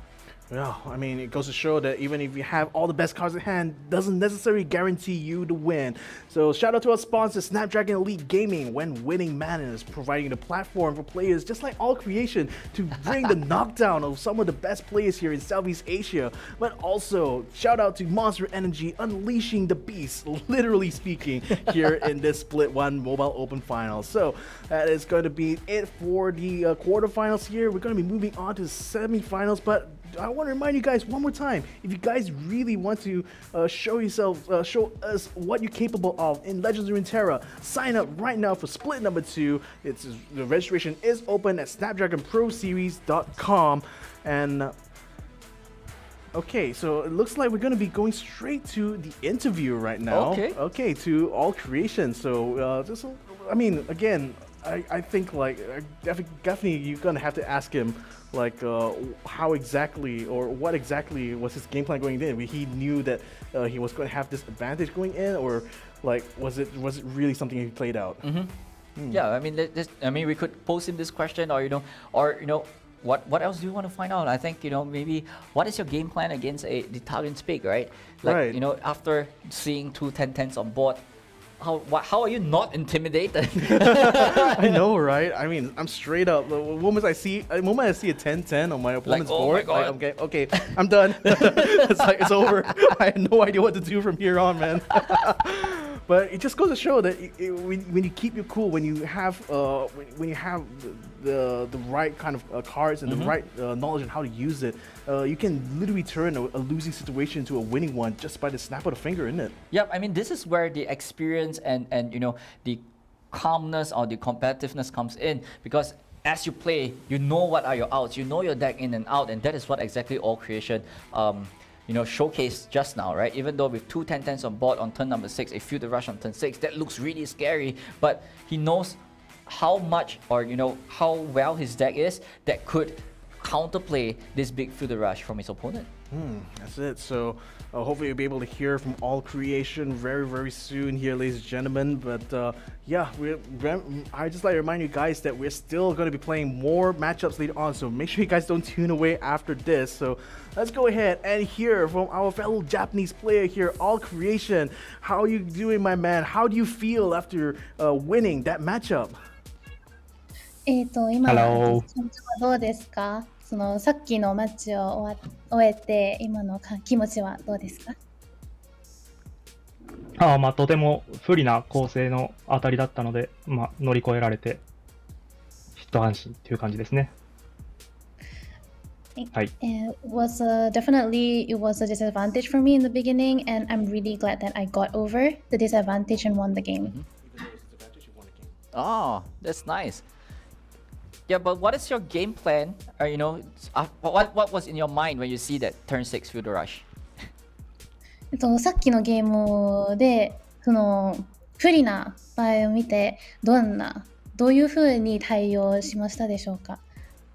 Yeah, I mean, it goes to show that even if you have all the best cards in hand, doesn't necessarily guarantee you to win. So shout out to our sponsor, Snapdragon Elite Gaming, when winning matters, providing the platform for players just like All Creation to bring the knockdown of some of the best players here in Southeast Asia. But also, shout out to Monster Energy, unleashing the beast, literally speaking, here in this Split 1 Mobile Open Final. So that is going to be it for the quarterfinals here. We're going to be moving on to the semifinals, but I want to remind you guys one more time, if you guys really want to show us what you're capable of in Legends of Runeterra, sign up right now for Split number 2. The registration is open at snapdragonproseries.com. And okay, so it looks like we're going to be going straight to the interview right now. Okay, to All Creation. So I mean, again, I think definitely you're gonna have to ask him how exactly or what exactly was his game plan going in. He knew that he was going to have this advantage going in, or was it really something he played out? Yeah, I mean, we could pose him this question, or what else do you want to find out? I think maybe what is your game plan against the Tuggant's Peak, right? After seeing 2 10-10s on board. How are you not intimidated? I know, right? I mean, I'm straight up. The moment I see a 10-10 on my opponent's board, okay, I'm done. It's over. I have no idea what to do from here on, man. But it just goes to show that when you keep your cool, when you have the right kind of cards and the right knowledge on how to use it, you can literally turn a losing situation to a winning one just by the snap of the finger, isn't it? Yep, I mean, this is where the experience and the calmness or the competitiveness comes in, because as you play, you know what are your outs, you know your deck in and out, and that is what exactly All Creation showcased just now, right? Even though with 2 10-10s on board on turn number 6, a Fielder Rush on turn 6, that looks really scary, but he knows how much or how well his deck is that could counterplay this big field rush from his opponent. That's it. So hopefully you'll be able to hear from All Creation very, very soon here, ladies and gentlemen. But yeah, I just like to remind you guys that we're still going to be playing more matchups later on. So make sure you guys don't tune away after this. So let's go ahead and hear from our fellow Japanese player here, All Creation. How are you doing, my man? How do you feel after winning that matchup? 今、Hello. 感情はどうですか？そのさっきのマッチを終えて、今の気持ちはどうですか？とても不利な構成の当たりだったので、乗り越えられて、一安心っていう感じですね。はい。Definitely it was a disadvantage for me in the beginning, and I'm really glad that I got over the disadvantage and won the game. Oh, that's nice. Yeah, but what is your game plan? Or what was in your mind when you see that turn 6 field rush? さっきのゲームでその不利な場合を見てどういうふうに対応しましたでしょうか？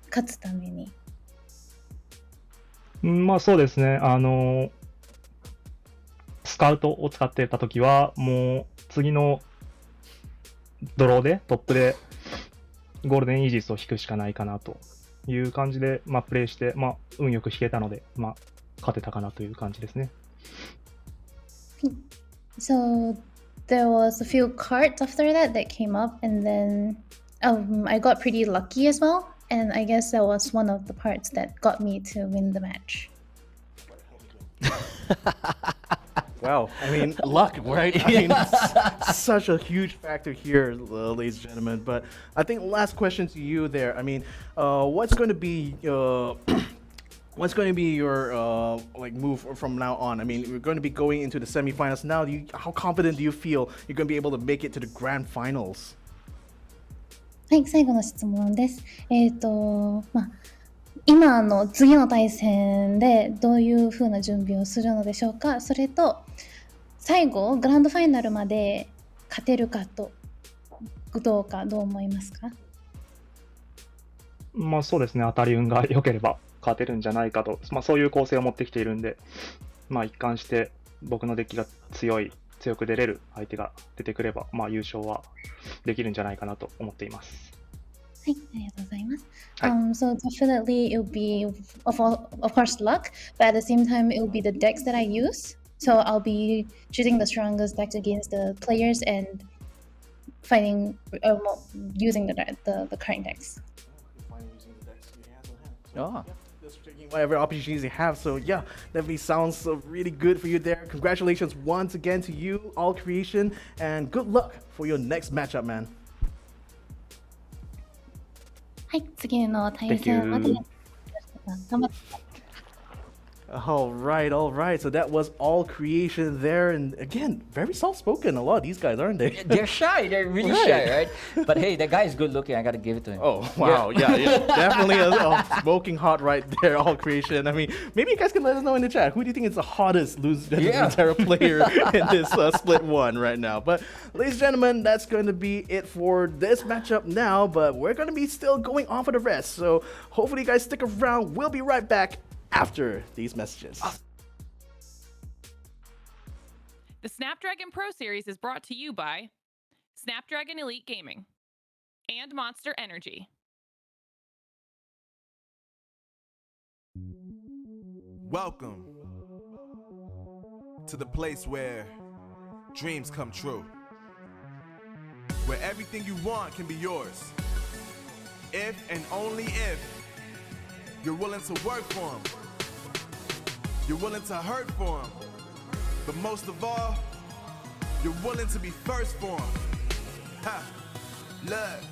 勝つために。そうですね。スカウトを使ってたときは、もう次のドローでトップでゴールデンイージスを引くしかないかなという感じで、プレイして、運よく引けたので、勝てたかなという感じですね。So there was a few cards after that came up, and then I got pretty lucky as well, and I guess that was one of the parts that got me to win the match. Wow, I mean, luck, right? I mean, such a huge factor here, ladies and gentlemen. But I think last question to you there. I mean, what's going to be your move from now on? I mean, we're going to be going into the semifinals now. How confident do you feel you're going to be able to make it to the grand finals? はい、最後の質問です。今の次の対戦でどういう風な準備をするのでしょうか？それと最後グランドファイナルまで勝てるかどう思いますか？そうですね。当たり運が良ければ勝てるんじゃないかと、そういう構成を持ってきているんで、一貫して僕のデッキが強く出れる相手が出てくれば、優勝はできるんじゃないかなと思っています。はい、ありがとうございます。So definitely it will be of course luck, but at the same time it will be the decks that I use. So I'll be choosing the strongest decks against the players and fighting using the current decks. Oh. Just taking whatever opportunities you have. So yeah, definitely sounds really good for you there. Congratulations once again to you, All Creation, and good luck for your next matchup, man. はい、次の対戦まで頑張って。All right. So that was All Creation there, and again, very soft-spoken. A lot of these guys, aren't they? They're shy. They're really shy, right? But hey, that guy is good looking. I gotta give it to him. Oh wow, yeah. Definitely a smoking hot right there, All Creation. I mean, maybe you guys can let us know in the chat. Who do you think is the hottest Legends of Runeterra player in this split one right now? But ladies and gentlemen, that's going to be it for this matchup now. But we're going to be still going on for the rest. So hopefully you guys stick around. We'll be right back after these messages. The Snapdragon Pro Series is brought to you by Snapdragon Elite Gaming and Monster Energy. Welcome to the place where dreams come true, where everything you want can be yours, if and only if you're willing to work for them. You're willing to hurt for them. But most of all, you're willing to be first for them. Ha! Look,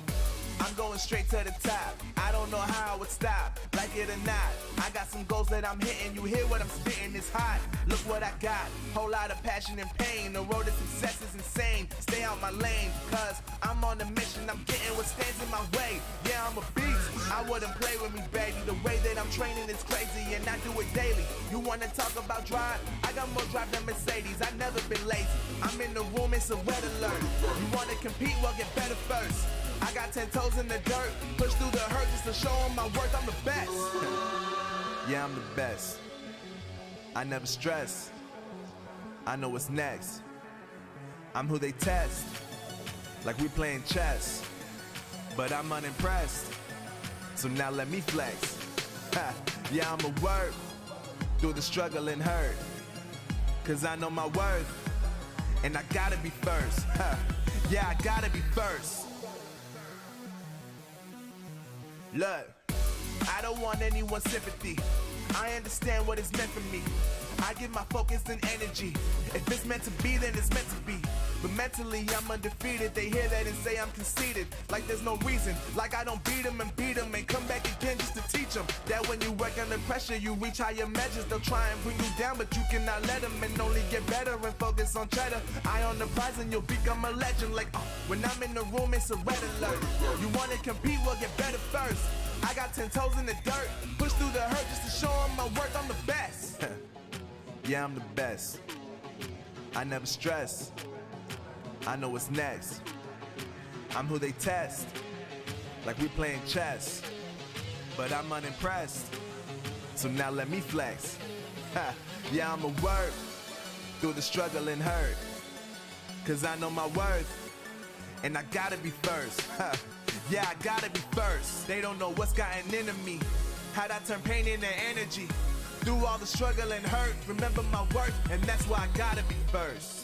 I'm going straight to the top. I don't know how I would stop, like it or not. I got some goals that I'm hitting. You hear what I'm spitting, it's hot. Look what I got, whole lot of passion and pain. The road to success is insane. Stay out my lane, cause I'm on a mission. I'm getting what stands in my way. Yeah, I'm a beast. I wouldn't play with me, baby. The way that I'm training is crazy, and I do it daily. You wanna talk about drive? I got more drive than Mercedes. I've never been lazy. I'm in the room, it's a red alert. You wanna compete? Well, get better first. I got 10 toes in the dirt, push through the hurt just to show them my worth. I'm the best. Yeah, I'm the best. I never stress. I know what's next. I'm who they test, like we playing chess. But I'm unimpressed, so now let me flex. Ha, yeah, I'm a work through the struggle and hurt, cause I know my worth, and I gotta be first. Ha, yeah, I gotta be first. Look, I don't want anyone's sympathy. I understand what it's meant for me. I give my focus and energy. If it's meant to be, then it's meant to be. But mentally, I'm undefeated. They hear that and say I'm conceited. Like there's no reason. Like I don't beat them and come back again just to teach them that when you work under pressure, you reach higher measures. They'll try and bring you down, but you cannot let them, and only get better and focus on cheddar. Eye on the prize and you'll become a legend. Like, when I'm in the room, it's a red alert. You wanna compete, well, get better first. I got 10 toes in the dirt, push through the hurt just to show them my worth. I'm the best. Yeah, I'm the best. I never stress. I know what's next. I'm who they test, like we playing chess. But I'm unimpressed, so now let me flex. Ha, yeah, I'ma work through the struggle and hurt, cause I know my worth, and I gotta be first. Ha, yeah, I gotta be first. They don't know what's gotten into me, how'd I turn pain into energy. Through all the struggle and hurt, remember my worth, and that's why I gotta be first.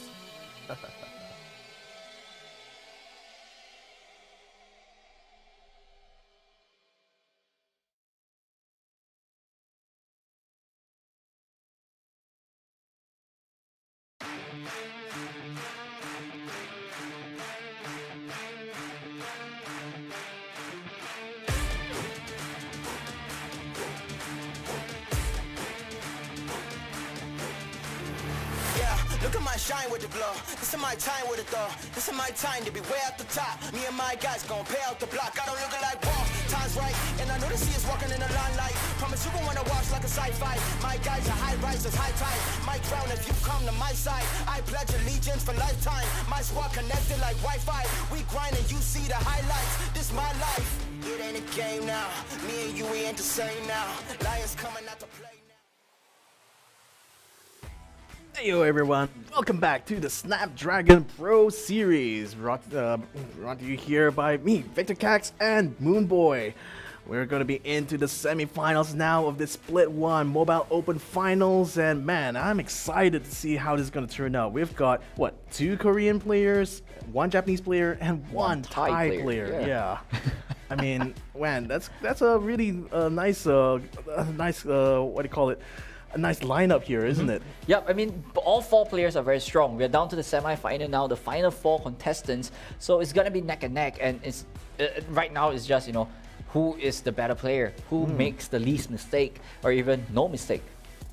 Look at my shine with the glow. This is my time with it though. This is my time to be way at the top. Me and my guys gon' pay out the block. I don't look like wall. Time's right, and I know the sea is walking in the limelight. Promise you gon' wanna watch like a sci-fi. My guys are high risers, high tide. My crown if you come to my side. I pledge allegiance for lifetime. My squad connected like Wi-Fi. We grind and you see the highlights. This my life. It ain't a game now. Me and you, we ain't the same now. Lions coming out to play. Hey yo everyone, welcome back to the Snapdragon Pro Series, brought to you here by me, Victor Cax and Moonboy. We're going to be into the semifinals now of the Split 1 Mobile Open Finals, and man, I'm excited to see how this is going to turn out. We've got, what, 2 Korean players, 1 Japanese player, and 1 Thai player. Yeah. I mean, man, that's a really nice, what do you call it? A nice lineup here, isn't it? Yep, I mean, all 4 players are very strong. We're down to the semi-final now, the final 4 contestants. So it's gonna be neck and neck, and it's right now it's just, you know, who is the better player, who makes the least mistake, or even no mistake.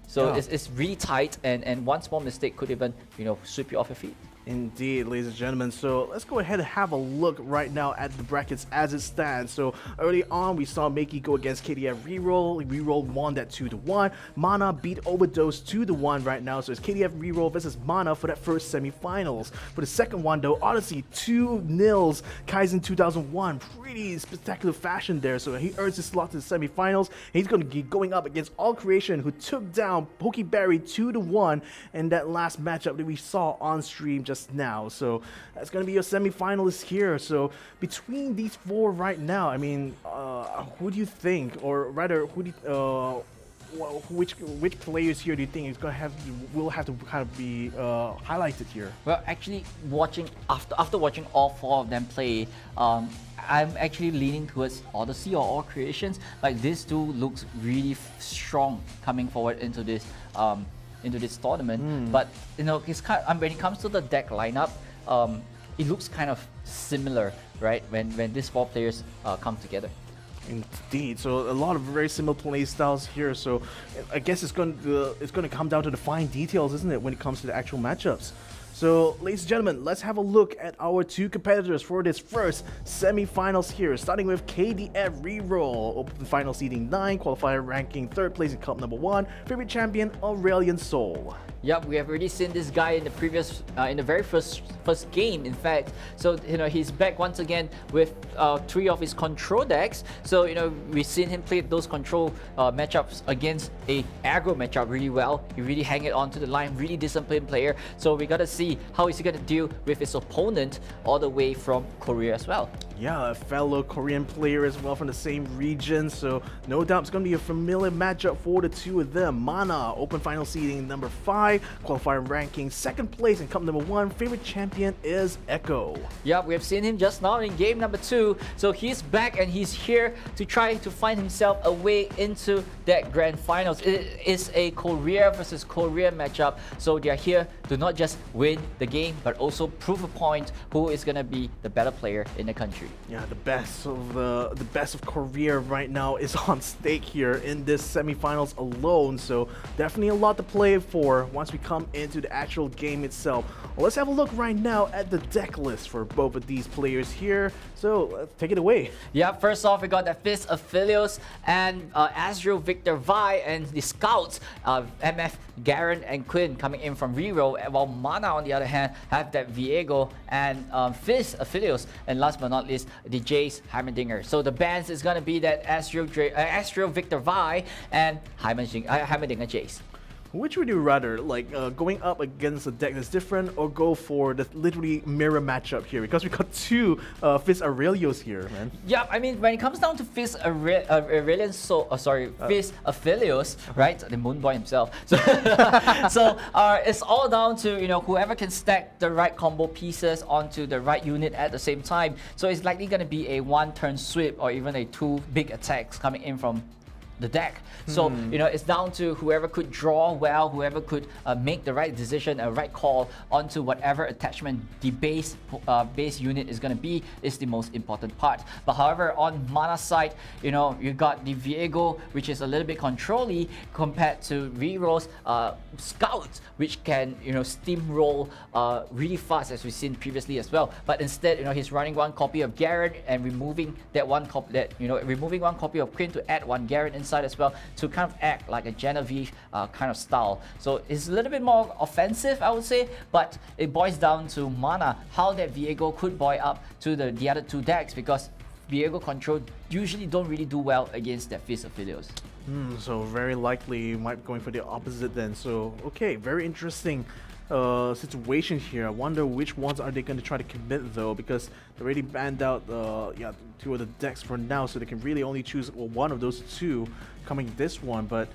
So Yeah. it's really tight, and one small mistake could even, you know, sweep you off your feet. Indeed, ladies and gentlemen. So let's go ahead and have a look right now at the brackets as it stands. So early on, we saw Makey go against KDF Reroll. Reroll won that 2-1. Mana beat Overdose 2-1 right now. So it's KDF Reroll versus Mana for that first semifinals. For the second one, though, Odyssey 2-0 Kaizen 2001. Pretty spectacular fashion there. So he earns his slot to the semifinals. He's going to be going up against All Creation, who took down Pokeberry 2-1 in that last matchup that we saw on stream just now. So that's going to be your semi-finalists here. So between these 4 right now, I mean, who do you think, or rather, who do you, which players here do you think is going to will have to kind of be highlighted here? Well, actually, after watching all 4 of them play, I'm actually leaning towards Odyssey or All Creations. Like, this dude looks really strong coming forward into this tournament. But you know, when it comes to the deck lineup, it looks kind of similar, right? When these 4 players come together. Indeed. So a lot of very similar play styles here. So I guess it's going to come down to the fine details, isn't it, when it comes to the actual matchups? So, ladies and gentlemen, let's have a look at our 2 competitors for this first semi-finals here, starting with KDF Reroll, Open Final seeding 9, qualifier ranking 3rd place in Cup number 1, favorite champion Aurelian Soul. Yep, we have already seen this guy in the previous, in the very first game, in fact. So, he's back once again with 3 of his control decks. So, we've seen him play those control matchups against a aggro matchup really well. He really hang it onto the line, really disciplined player. So we gotta see how is he gonna deal with his opponent all the way from Korea as well. Yeah, a fellow Korean player as well from the same region, so no doubt it's going to be a familiar matchup for the two of them. Mana, open final seeding number 5, qualifier ranking 2nd place, and cup number 1, favorite champion is Echo. Yep, we have seen him just now in game number 2, so he's back and he's here to try to find himself a way into that grand finals. It is a Korea versus Korea matchup, so they are here to not just win the game, but also prove a point who is going to be the better player in the country. Yeah, the best of Korea right now is on stake here in this semifinals alone, so definitely a lot to play for once we come into the actual game itself. Well, let's have a look right now at the deck list for both of these players here, so let's take it away. Yeah, first off, we got the Fist of Philios and Azrael Victor Vi, and the Scouts, MF, Garen, and Quinn coming in from Reroll, while Mana, on the other hand, have that Viego and Fist of Philios, and last but not least, the Jace Heimerdinger. So the bans is going to be that Azrael Victor Vi and Heimerdinger Jace. Which would you rather, like going up against a deck that's different, or go for the literally mirror matchup here? Because we got 2 Fist Aurelios here, man. Yeah, I mean, when it comes down to Fist Aurelian, Fist Aphelios, right? The Moon Boy himself. So, it's all down to, whoever can stack the right combo pieces onto the right unit at the same time. So it's likely going to be a 1-turn sweep or even a 2 big attacks coming in from the deck. So, it's down to whoever could draw well, whoever could make the right decision, a right call onto whatever attachment the base unit is going to be is the most important part. But however, on Mana side, you got the Viego, which is a little bit controlly compared to Reroll's Scouts, which can, steamroll really fast, as we've seen previously as well. But instead, he's running 1 copy of Garen and removing that removing 1 copy of Quinn to add 1 Garen inside as well, to kind of act like a Genevieve kind of style. So it's a little bit more offensive, I would say, but it boils down to Mana, how that Viego could boil up to the other 2 decks, because Viego control usually don't really do well against that Fist of Philios. So very likely you might be going for the opposite then. So okay, very interesting situation here. I wonder which ones are they going to try to commit though, because they already banned out 2 of the decks for now, so they can really only choose one of those 2 coming this one. But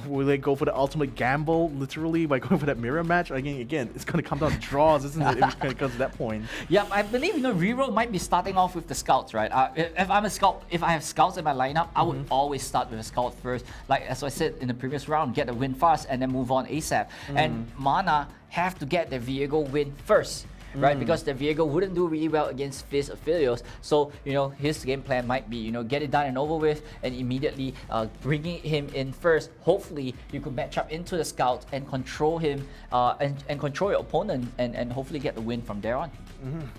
will they go for the ultimate gamble literally by going for that mirror match? Again, it's going to come down to draws, isn't it, if it comes to that point? Yeah, I believe Reroll might be starting off with the Scouts, right? If I'm a Scout, if I have Scouts in my lineup, I would always start with a Scout first. Like as I said in the previous round, get the win fast and then move on ASAP. And Mana have to get the Viego win first, right? Because the Viego wouldn't do really well against Fist of Philios. So, his game plan might be, get it done and over with and immediately bringing him in first. Hopefully, you could match up into the Scout and control him and control your opponent and hopefully get the win from there on.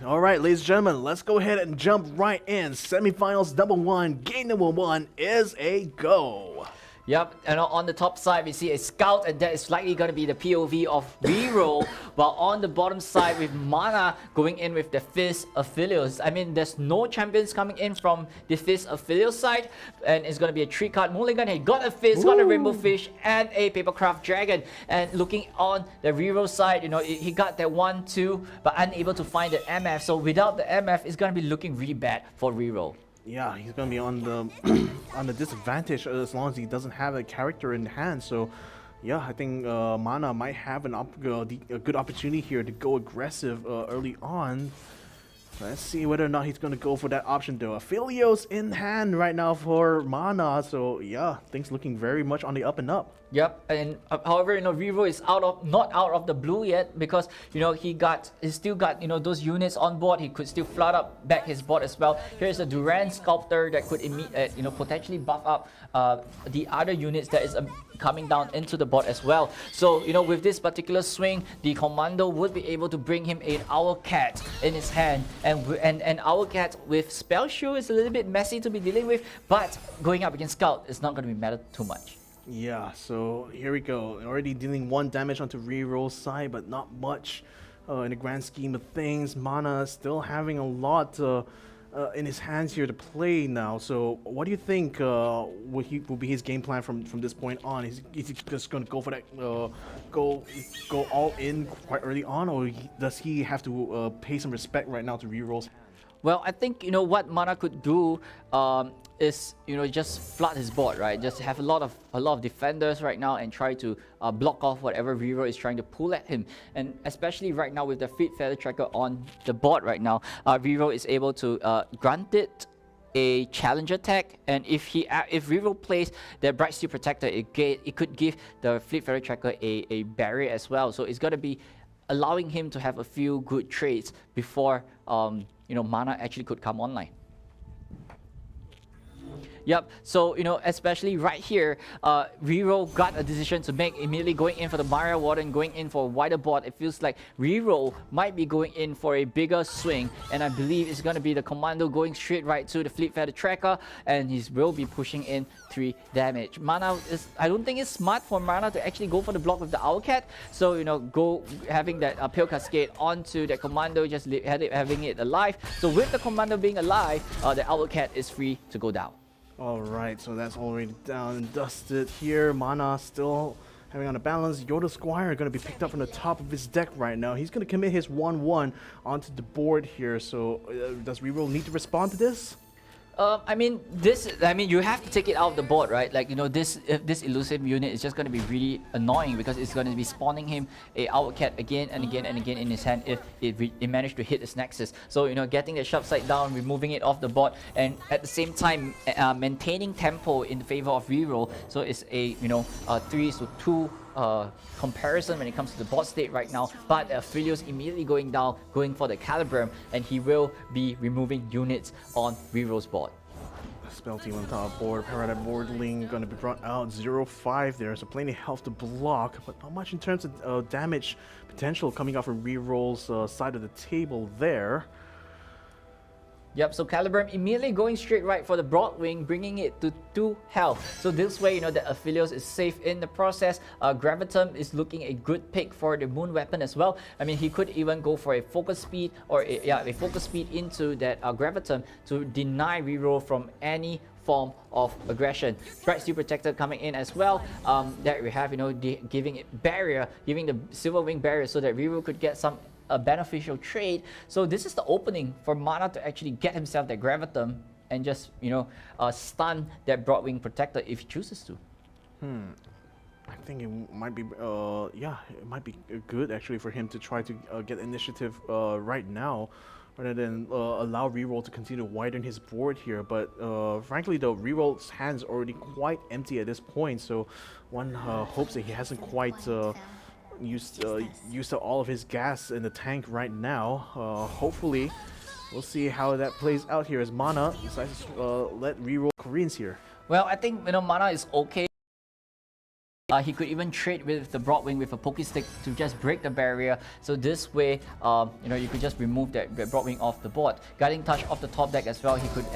All right, ladies and gentlemen, let's go ahead and jump right in. Semifinals number 1, game number 1 is a go. Yep, and on the top side we see a Scout, and that is likely going to be the POV of Reroll, while on the bottom side with Mana going in with the Fist of Philios. I mean, there's no champions coming in from the Fist of Philios side, and it's going to be a 3-card mulligan. He got a Fist, got a Rainbow Fish, and a Papercraft Dragon. And looking on the Reroll side, he got that 1-2, but unable to find the MF. So without the MF, it's going to be looking really bad for Reroll. Yeah, he's gonna be on the on the disadvantage as long as he doesn't have a character in hand. So yeah, I think Mana might have a good opportunity here to go aggressive early on. Let's see whether or not he's gonna go for that option though. Aphelios in hand right now for Mana, so yeah, things looking very much on the up and up. Yep, and however, Reroll is not out of the blue yet, because he still got those units on board. He could still flood up back his board as well. Here's a Duran Sculptor that could potentially buff up the other units that is coming down into the board as well. So with this particular swing, the Commando would be able to bring him an Owlcat in his hand, and Owlcat with Spell Shield is a little bit messy to be dealing with, but going up against Scout is not going to be matter too much. Yeah, so here we go. Already dealing 1 damage onto Reroll's side, but not much in the grand scheme of things. Mana still having a lot in his hands here to play now. So what do you think will be his game plan from this point on? Is he just going to go for that, go all in quite early on, or does he have to pay some respect right now to Reroll's hand? Well, I think what Mana could do is just flood his board, right? Just have a lot of defenders right now and try to block off whatever Reroll is trying to pull at him. And especially right now with the Fleet Feather Tracker on the board right now, Reroll is able to grant it a challenge attack, and if Reroll plays the Bright Steel Protector, it could give the Fleet Feather Tracker a barrier as well. So it's gonna be allowing him to have a few good trades before Mana actually could come online. Yep, so especially right here, Reroll got a decision to make, immediately going in for the Maria Warden, going in for a wider board. It feels like Reroll might be going in for a bigger swing, and I believe it's going to be the Commando going straight right to the Fleet Feather Tracker, and he will be pushing in 3 damage. Mana I don't think it's smart for Mana to actually go for the block with the Owlcat, so go having that Pale Cascade onto the Commando, just having it alive. So with the Commando being alive, the Owlcat is free to go down. Alright, so that's already down and dusted here. Mana still having on a balance. Yoda Squire going to be picked up from the top of his deck right now. He's going to commit his 1-1 onto the board here. So does Reroll need to respond to this? I mean, you have to take it out of the board, right? Like, this elusive unit is just going to be really annoying because it's going to be spawning him a Owlcat again and again and again in his hand if it managed to hit his Nexus. So, getting the shove side down, removing it off the board, and at the same time, maintaining tempo in favor of Reroll. So it's a, 3-2 comparison when it comes to the board state right now, but Aphelios immediately going down, going for the Calibrum, and he will be removing units on Reroll's board. Spell team on top board, Paradise Boardling going to be brought out, 0-5 there, so plenty of health to block, but not much in terms of damage potential coming off from Reroll's side of the table there. Yep, so Calibrum immediately going straight right for the Broadwing, bringing it to 2 health. So this way, the Aphelios is safe in the process. Gravitum is looking a good pick for the Moon Weapon as well. I mean, he could even go for a focus speed or a focus speed into that Gravitum to deny Reroll from any form of aggression. Bright Steel Protector coming in as well. That we have, giving it barrier, giving the Silver Wing barrier so that Reroll could get a beneficial trade. So this is the opening for Mana to actually get himself that Gravitum and just stun that Broadwing Protector if he chooses to. I think it might be it might be good actually for him to try to get initiative right now rather than allow Reroll to continue to widen his board here. But frankly though, Reroll's hands are already quite empty at this point, so one hopes that he hasn't quite used up all of his gas in the tank right now. Hopefully we'll see how that plays out here as Mana decides to let Reroll Koreans here. Well, I think Mana is okay. He could even trade with the Broadwing with a Pokestick to just break the barrier. So this way, you could just remove that Broadwing off the board. Guiding Touch off the top deck as well. He could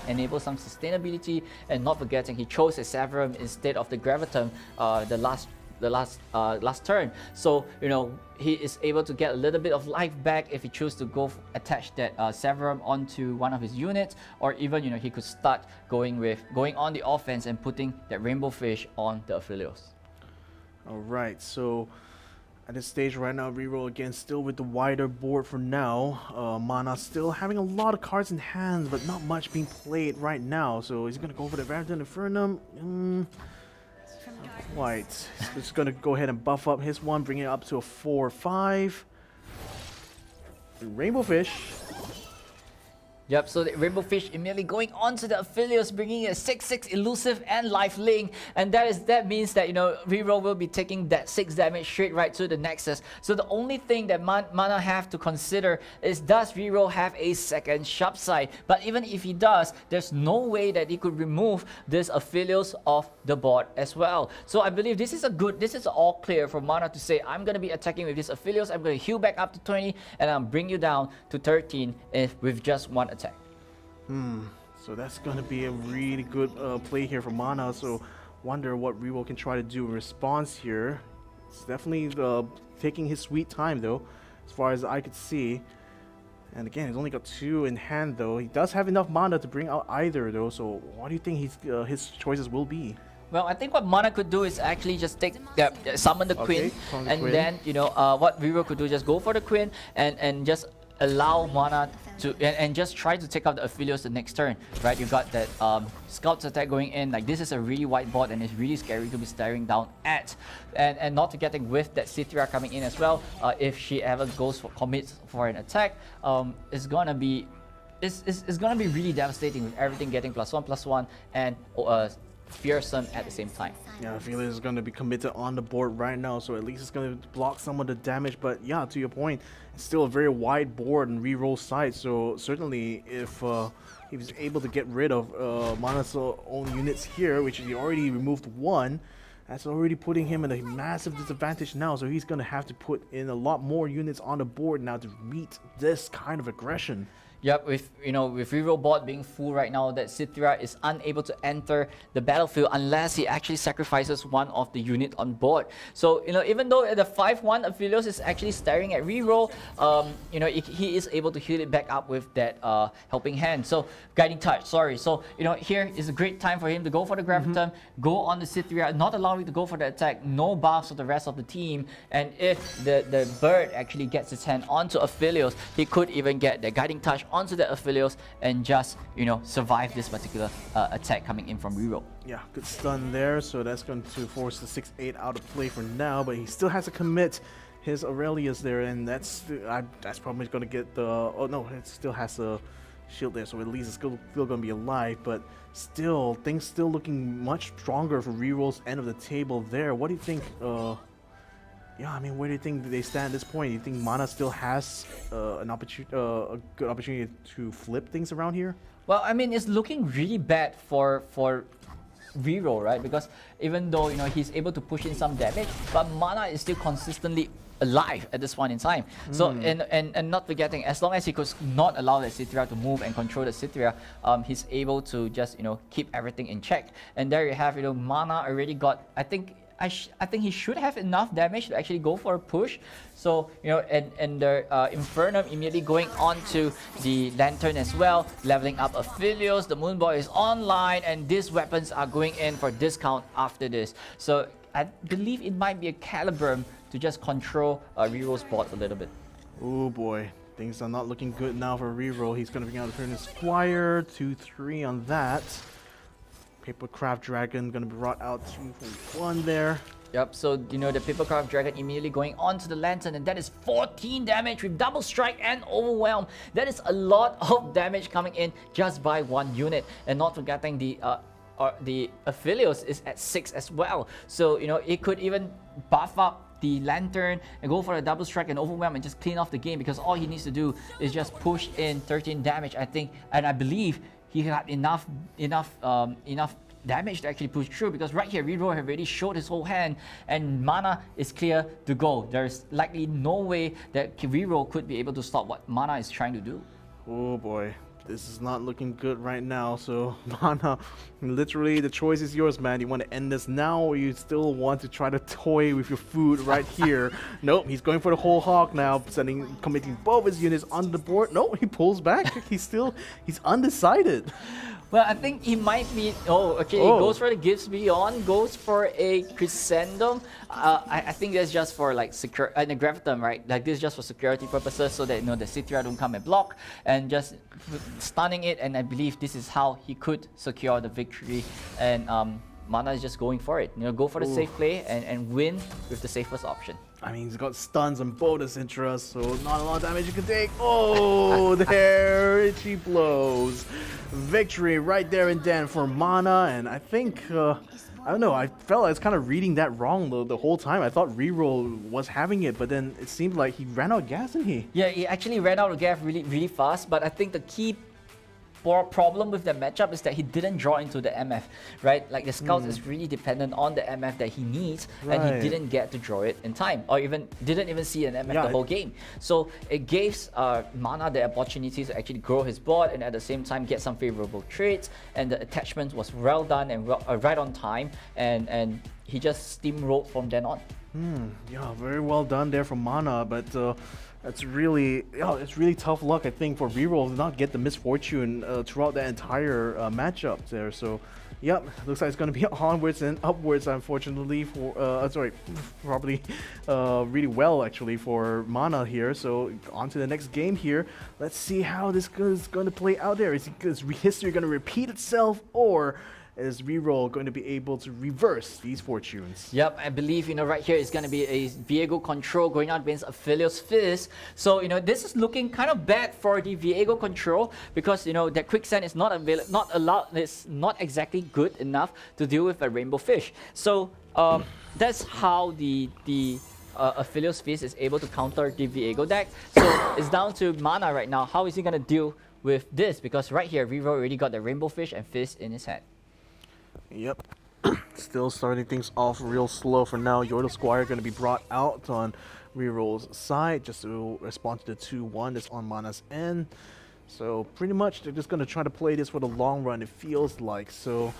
enable some sustainability, and not forgetting he chose a Severum instead of the Gravitum the last turn. So he is able to get a little bit of life back if he chooses to go attach that Severum onto one of his units, or even he could start going on the offense and putting that Rainbow Fish on the Aphelios. Alright, so at this stage right now, Reroll again still with the wider board for now. Mana still having a lot of cards in hand, but not much being played right now. So he's gonna go for the Variant Infernum. Right, he's just gonna go ahead and buff up his one, bring it up to a 4-5. Rainbow Fish. Yep, so the Rainbow Fish immediately going on to the Aphelios, bringing a 6-6 elusive and lifelink, and that means that Reroll will be taking that 6 damage straight right to the Nexus. So the only thing that Mana have to consider is, does Reroll have a second sharp side? But even if he does, there's no way that he could remove this Aphelios off the board as well. So I believe this is all clear for Mana to say, I'm gonna be attacking with this Aphelios, I'm gonna heal back up to 20, and I'll bring you down to 13 with just one attack. So that's gonna be a really good play here for Mana. So Wonder what Reroll can try to do in response here. It's definitely taking his sweet time though, as far as I could see. And again, he's only got 2 in hand though. He does have enough mana to bring out either though. So what do you think his choices will be? Well, I think what Mana could do is actually just take summon the Queen, summon the and Queen. then what Reroll could do, just go for the Queen and just allow Mana to and just try to take out the Aphelios the next turn, right? You got that Scout's attack going in. Like, this is a really wide board and it's really scary to be staring down at, and not forgetting with that Cithra coming in as well. If she ever goes for commits for an attack, it's gonna be really devastating with everything getting +1/+1 and fearsome at the same time. Yeah, I feel is going to be committed on the board right now, so at least it's going to block some of the damage. But yeah, to your point, it's still a very wide board and Reroll side, so certainly if he was able to get rid of Mana's own units here, which he already removed 1, that's already putting him in a massive disadvantage now, so he's going to have to put in a lot more units on the board now to meet this kind of aggression. Yep, with Reroll board being full right now, that Cithra is unable to enter the battlefield unless he actually sacrifices one of the unit on board. So even though the 5/1 Aphelios is actually staring at Reroll, he is able to heal it back up with that helping hand. So guiding touch, sorry. So here is a great time for him to go for the Graviton, go on the Cithra, not allowing to go for the attack, no buffs of the rest of the team. And if the bird actually gets its hand onto Aphelios, he could even get the guiding touch onto the Aphelios and just survive this particular attack coming in from Reroll. Yeah, good stun there, so that's going to force the 6/8 out of play for now, but he still has to commit his Aurelius there, and that's probably going to get the... Oh no, it still has a shield there, so at least it's still going to be alive, but still, things still looking much stronger for Reroll's end of the table there. What do you think... Yeah, I mean, where do you think they stand at this point? Do you think Mana still has a good opportunity to flip things around here? Well, I mean, it's looking really bad for Reroll, right? Because even though he's able to push in some damage, but Mana is still consistently alive at this point in time. So and not forgetting, as long as he could not allow the Cithra to move and control the Cithra, he's able to just keep everything in check. And there you have Mana already got, I think he should have enough damage to actually go for a push. So and the Infernum immediately going on to the Lantern as well, leveling up Aphelios. The Moonboy is online, and these weapons are going in for discount after this. So I believe it might be a Calibrum to just control Reroll's board a little bit. Oh boy, things are not looking good now for Reroll. He's going to bring out the turn his Squire, 2/3 on that. Papercraft Dragon gonna be brought out 2/1 there. Yep, so the Papercraft Dragon immediately going onto the Lantern, and that is 14 damage with Double Strike and Overwhelm. That is a lot of damage coming in just by 1 unit, and not forgetting the Aphelios is at 6 as well. So it could even buff up the Lantern and go for a Double Strike and Overwhelm and just clean off the game, because all he needs to do is just push in 13 damage, I think, and I believe he had enough damage to actually push through, because right here Reroll have already showed his whole hand and Mana is clear to go. There's likely no way that Reroll could be able to stop what Mana is trying to do. Oh boy, this is not looking good right now. So Mana, literally the choice is yours, man. You want to end this now, or you still want to try to toy with your food right here? Nope, he's going for the whole hog now, committing both his units on the board. No, he pulls back. He's undecided. Well, I think he might be... Oh, okay, he goes for the Gifts Beyond, goes for a Crescendum. I think that's just for like secure... the Graviton, right? Like, this is just for security purposes, so that the Cithra don't come and block, and just stunning it, and I believe this is how he could secure the victory. And Mana is just going for it. Go for the safe play and win with the safest option. I mean, he's got stuns on both his interests, so not a lot of damage you can take. Oh, there she blows. Victory right there and then for Mana, and I think, I don't know, I felt I was kind of reading that wrong the whole time. I thought Reroll was having it, but then it seemed like he ran out of gas, didn't he? Yeah, he actually ran out of gas really, really fast, but I think the key problem with the matchup is that he didn't draw into the MF, right? Like the Scouts is really dependent on the MF that he needs, and Right. he didn't get to draw it in time, or even didn't even see an MF Yeah, the whole game. So it gives Mana the opportunity to actually grow his board and at the same time get some favorable trades. And the attachment was well done and right on time, and he just steamrolled from then on. Yeah, very well done there from Mana, but it's really tough luck, I think, for Reroll to not get the misfortune throughout the entire matchup there. So, yep, looks like it's going to be onwards and upwards, unfortunately, for probably really well actually for Mana here. So on to the next game here. Let's see how this is going to play out there. Is history going to repeat itself, or is Reroll going to be able to reverse these fortunes? Yep, I believe, right here is going to be a Viego control going out against Aphelios Fizz. So, this is looking kind of bad for the Viego control because, that quicksand is it's not exactly good enough to deal with a Rainbow Fish. So, that's how the Aphelios Fizz is able to counter the Viego deck. So, it's down to Mana right now. How is he going to deal with this? Because right here, Reroll already got the Rainbow Fish and Fizz in his hand. Yep. Still starting things off real slow for now. Yordle Squire going to be brought out on Reroll's side just to respond to the 2-1 that's on Mana's end. So pretty much they're just going to try to play this for the long run, it feels like. So,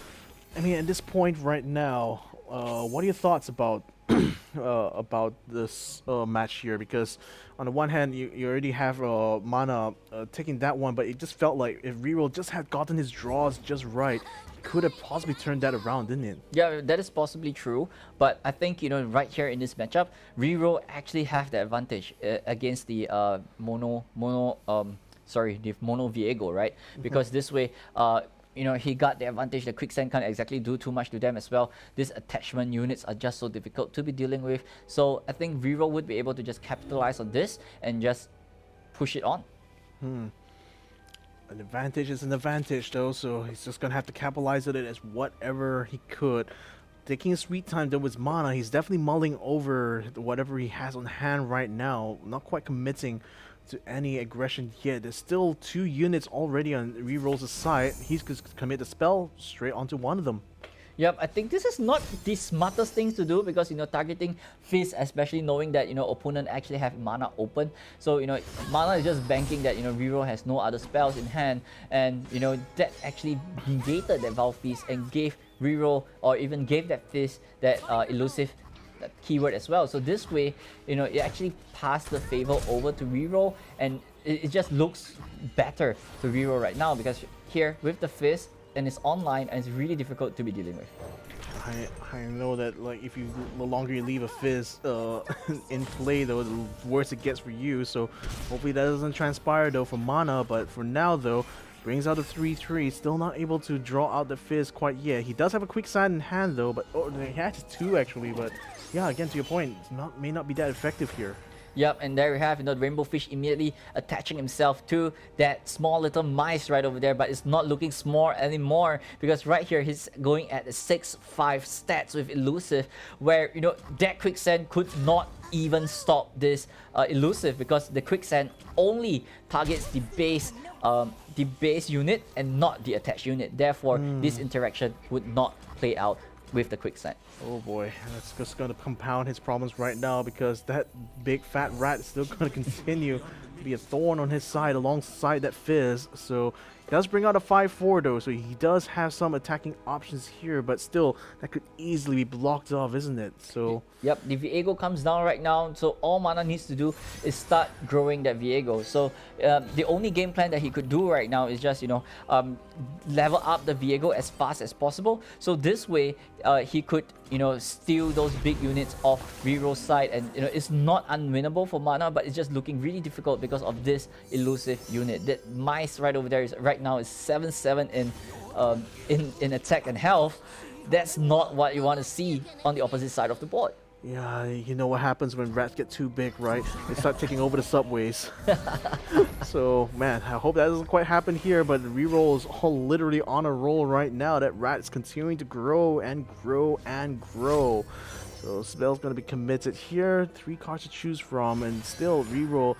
I mean, at this point right now, what are your thoughts about about this match here? Because on the one hand, you already have Mana taking that one, but it just felt like if Reroll just had gotten his draws just right, could have possibly turned that around, didn't it? Yeah, that is possibly true. But I think, right here in this matchup, Reroll actually have the advantage against the mono Viego, right? Because this way, he got the advantage. The quicksand can't exactly do too much to them as well. These attachment units are just so difficult to be dealing with. So I think Reroll would be able to just capitalize on this and just push it on. An advantage is an advantage, though, so he's just going to have to capitalize on it as whatever he could. Taking a sweet time, though, with Mana, he's definitely mulling over whatever he has on hand right now. Not quite committing to any aggression yet. There's still 2 units already on Reroll's side. He's going to commit the spell straight onto one of them. Yep, I think this is not the smartest thing to do because, targeting Fizz, especially knowing that, opponent actually have Mana open. So, Mana is just banking that, Reroll has no other spells in hand. And, that actually negated that Valve Fizz and gave Reroll, or even gave that Fizz that elusive that keyword as well. So this way, it actually passed the favor over to Reroll, and it just looks better to Reroll right now because here with the Fizz, and it's online and it's really difficult to be dealing with. I know that, like, if the longer you leave a Fizz in play, though, the worse it gets for you. So hopefully that doesn't transpire, though, for Mana. But for now, though, brings out a 3-3. Still not able to draw out the Fizz quite yet. He does have a quicksand in hand, though, but he has 2 actually. But yeah, again, to your point, may not be that effective here. Yep, and there we have, the Rainbow Fish immediately attaching himself to that small little mice right over there, but it's not looking small anymore because right here he's going at the 6-5 stats with elusive, where that quicksand could not even stop this elusive because the quicksand only targets the base unit and not the attached unit. Therefore, this interaction would not play out with the quicksand. Oh boy, that's just going to compound his problems right now because that big fat rat is still going to continue to be a thorn on his side alongside that Fizz. So he does bring out a 5-4 though, so he does have some attacking options here, but still that could easily be blocked off, isn't it? So yep, the Viego comes down right now, so all Mana needs to do is start growing that Viego. So the only game plan that he could do right now is just level up the Viego as fast as possible. So this way he could steal those big units off Reroll's side, and it's not unwinnable for Mana, but it's just looking really difficult because of this elusive unit. That mice right over there is right now is 7-7 in attack and health. That's not what you want to see on the opposite side of the board. yeah, you know what happens when rats get too big, right? They start taking over the subways. So, man, I hope that doesn't quite happen here, but Reroll is all literally on a roll right now. That rat is continuing to grow and grow and grow. So, spell's going to be committed here. 3 cards to choose from, and still Reroll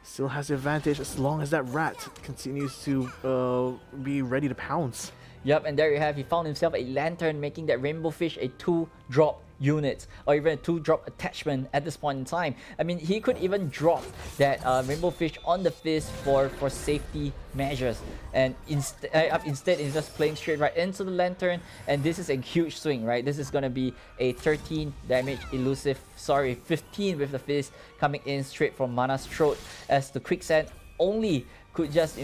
still has the advantage as long as that rat continues to be ready to pounce. Yep, and there you have, he found himself a lantern, making that Rainbow Fish a 2-drop unit, or even a 2-drop attachment at this point in time. I mean, he could even drop that Rainbow Fish on the fist for safety measures, and instead he's just playing straight right into the lantern, and this is a huge swing, right? This is gonna be a 13 damage elusive, 15 with the fist coming in straight from Mana's throat, as the quicksand only could just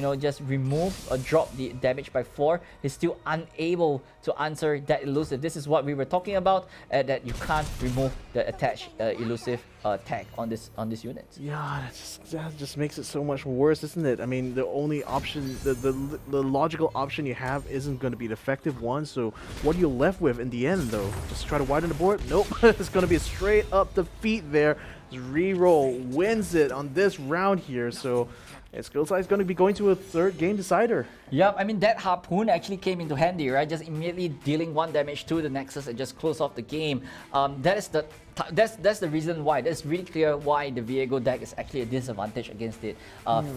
remove or drop the damage by 4. He's still unable to answer that elusive. This is what we were talking about, that you can't remove the attached elusive tag on this unit. Yeah, that just makes it so much worse, isn't it? I mean, the only option, the logical option you have isn't going to be the effective one. So what are you left with in the end, though? Just try to widen the board? Nope. It's going to be a straight up defeat there. Reroll wins it on this round here. So Skillside is going to be going to a 3rd game decider. Yep, I mean, that harpoon actually came into handy, right? Just immediately dealing 1 damage to the Nexus and just close off the game. That's the reason why. That's really clear why the Viego deck is actually a disadvantage against the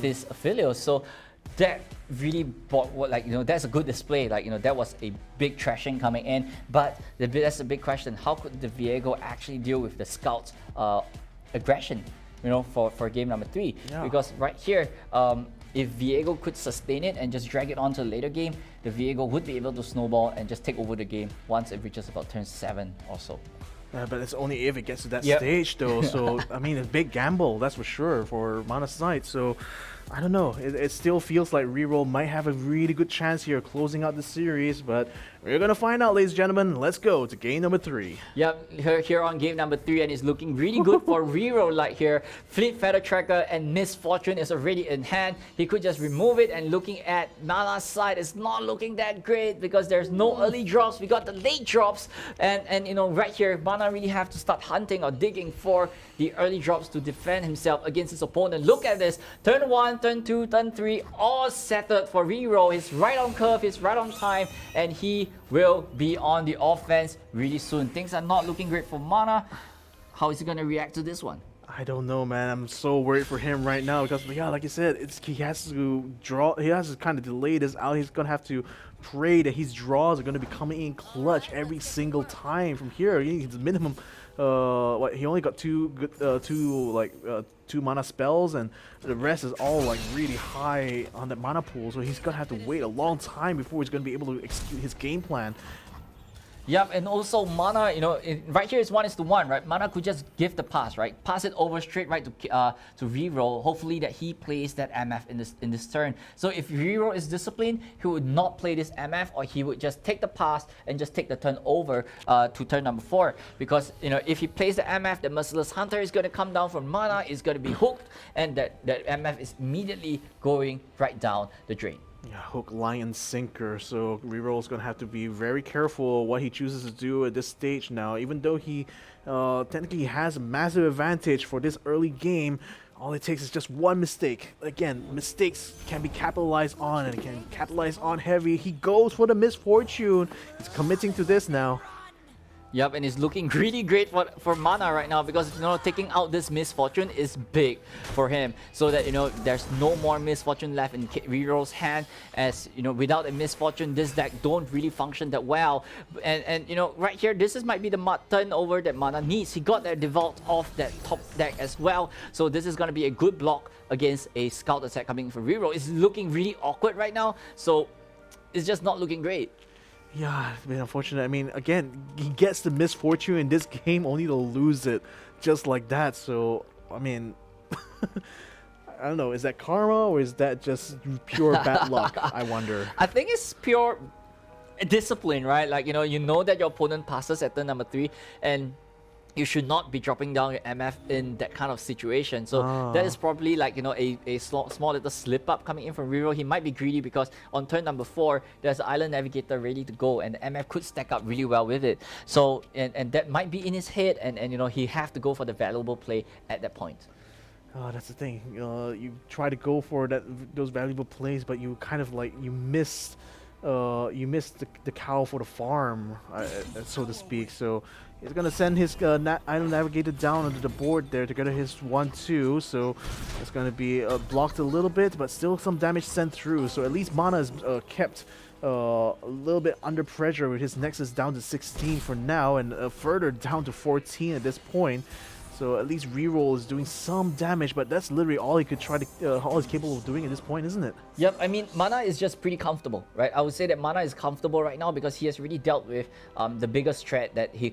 Fizz Aphelios. So that really brought that's a good display. That was a big trashing coming in. But that's a big question. How could the Viego actually deal with the Scout's aggression? For game number 3, because right here, if Viego could sustain it and just drag it on to the later game, the Viego would be able to snowball and just take over the game once it reaches about turn 7 or so. But it's only if it gets to that stage, though. So I mean, a big gamble, that's for sure, for Mana's side. So I don't know. It still feels like Reroll might have a really good chance here closing out the series, but we're gonna find out, ladies and gentlemen. Let's go to game number 3. Yep, here on game number 3, and it's looking really good for Reroll like here. Fleet Feather Tracker and Misfortune is already in hand. He could just remove it, and looking at Mana's side, it's not looking that great because there's no early drops. We got the late drops, and right here, Mana really have to start hunting or digging for the early drops to defend himself against his opponent. Look at this. Turn 1, turn 2, turn 3, all settled for Reroll. He's right on curve, he's right on time, and he will be on the offense really soon. Things are not looking great for Mana. How is he going to react to this one? I don't know, man. I'm so worried for him right now because, like you said, he has to draw. He has to kind of delay this out. He's gonna have to pray that his draws are gonna be coming in clutch every single time from here. He's minimum. He only got two mana spells, and the rest is all really high on the mana pool. So he's gonna have to wait a long time before he's gonna be able to execute his game plan. Yep, and also Mana, right here is 1:1, right? Mana could just give the pass, right? Pass it over straight right to Reroll. Hopefully that he plays that MF in this turn. So if Reroll is disciplined, he would not play this MF, or he would just take the pass and just take the turn over to turn number 4. Because if he plays the MF, the Merciless Hunter is going to come down from Mana, is going to be hooked, and that MF is immediately going right down the drain. Yeah, hook, line, and sinker. So Reroll's gonna have to be very careful what he chooses to do at this stage now. Even though he technically has a massive advantage for this early game, all it takes is just one mistake. Again, mistakes can be capitalized on, and it can capitalize on heavy. He goes for the Misfortune. He's committing to this now. Yep, and it's looking really great for Mana right now, because taking out this Misfortune is big for him, so that there's no more Misfortune left in Reroll's hand. As without a Misfortune, this deck don't really function that well. And right here, might be the turnover that Mana needs. He got that Devault off that top deck as well, so this is gonna be a good block against a Scout attack coming from Reroll. It's looking really awkward right now, so it's just not looking great. Yeah, it's been unfortunate. I mean, again, he gets the Misfortune in this game only to lose it just like that. So, I mean, I don't know. Is that karma, or is that just pure bad luck? I wonder. I think it's pure discipline, right? You know that your opponent passes at turn number 3, and you should not be dropping down your MF in that kind of situation. So that is probably a small little slip up coming in from Reroll. He might be greedy because on turn number 4, there's an Island Navigator ready to go, and the MF could stack up really well with it. So, and that might be in his head, and he have to go for the valuable play at that point. That's the thing. You try to go for those valuable plays, but you kind of you missed the cow for the farm, so to speak. So He's gonna send his Island Navigator down onto the board there to get his 1-2, so it's gonna be blocked a little bit, but still some damage sent through. So at least Mana is kept a little bit under pressure with his Nexus down to 16 for now, and further down to 14 at this point. So at least Reroll is doing some damage, but that's literally all he could try to, all he's capable of doing at this point, isn't it? Yep, I mean, Mana is just pretty comfortable, right? I would say that Mana is comfortable right now because he has really dealt with the biggest threat that he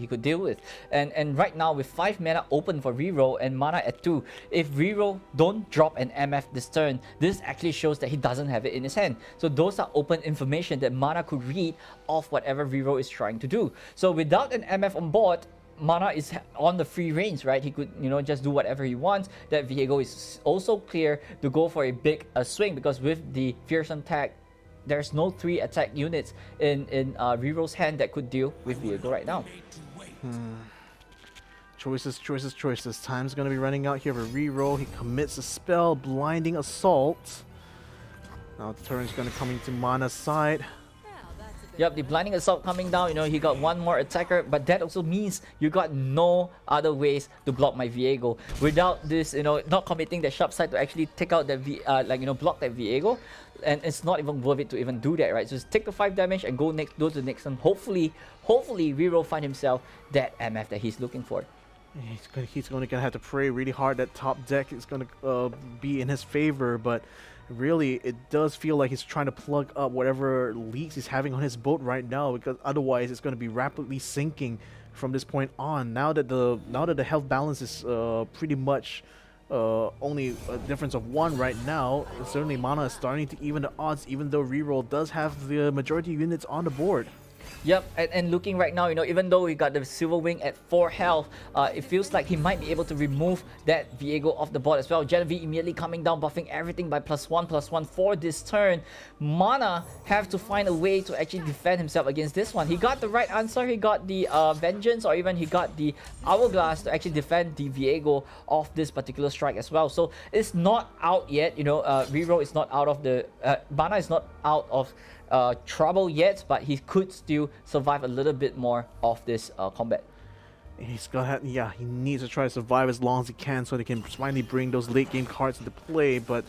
could deal with. And right now, with 5 mana open for Reroll and Mana at 2, if Reroll don't drop an MF this turn, this actually shows that he doesn't have it in his hand. So those are open information that Mana could read off whatever Reroll is trying to do. So without an MF on board, Mana is on the free range, right? He could, just do whatever he wants. That Viego is also clear to go for a big swing, because with the fearsome tag, there's no 3 attack units in Reroll's hand that could deal with Viego right now. Choices. Time's gonna be running out here for Reroll. He commits a spell, Blinding Assault. Now the turn's gonna come into Mana's side. Yep, the Blinding Assault coming down, he got one more attacker, but that also means you got no other ways to block my Viego. Without this, not committing the sharp side to actually take out that block that Viego, and it's not even worth it to even do that, right? So just take the 5 damage and go to the next one. Hopefully Reroll find himself that MF that he's looking for. He's gonna have to pray really hard that top deck is gonna be in his favor, but really it does feel like he's trying to plug up whatever leaks he's having on his boat right now, because otherwise it's going to be rapidly sinking from this point on. Now that the health balance is pretty much only a difference of 1 right now, certainly Mana is starting to even the odds, even though Reroll does have the majority of units on the board. Yep, and looking right now, even though he got the Silver Wing at 4 health, it feels like he might be able to remove that Viego off the board as well. Genevieve immediately coming down, buffing everything by +1/+1 for this turn. Mana have to find a way to actually defend himself against this one. He got the right answer. He got the Vengeance, or even he got the Hourglass to actually defend the Viego of this particular strike as well. So it's not out yet. Reroll is not out of the... Mana is not out of trouble yet, but he could still survive a little bit more of this combat. He needs to try to survive as long as he can so they can finally bring those late game cards into play, but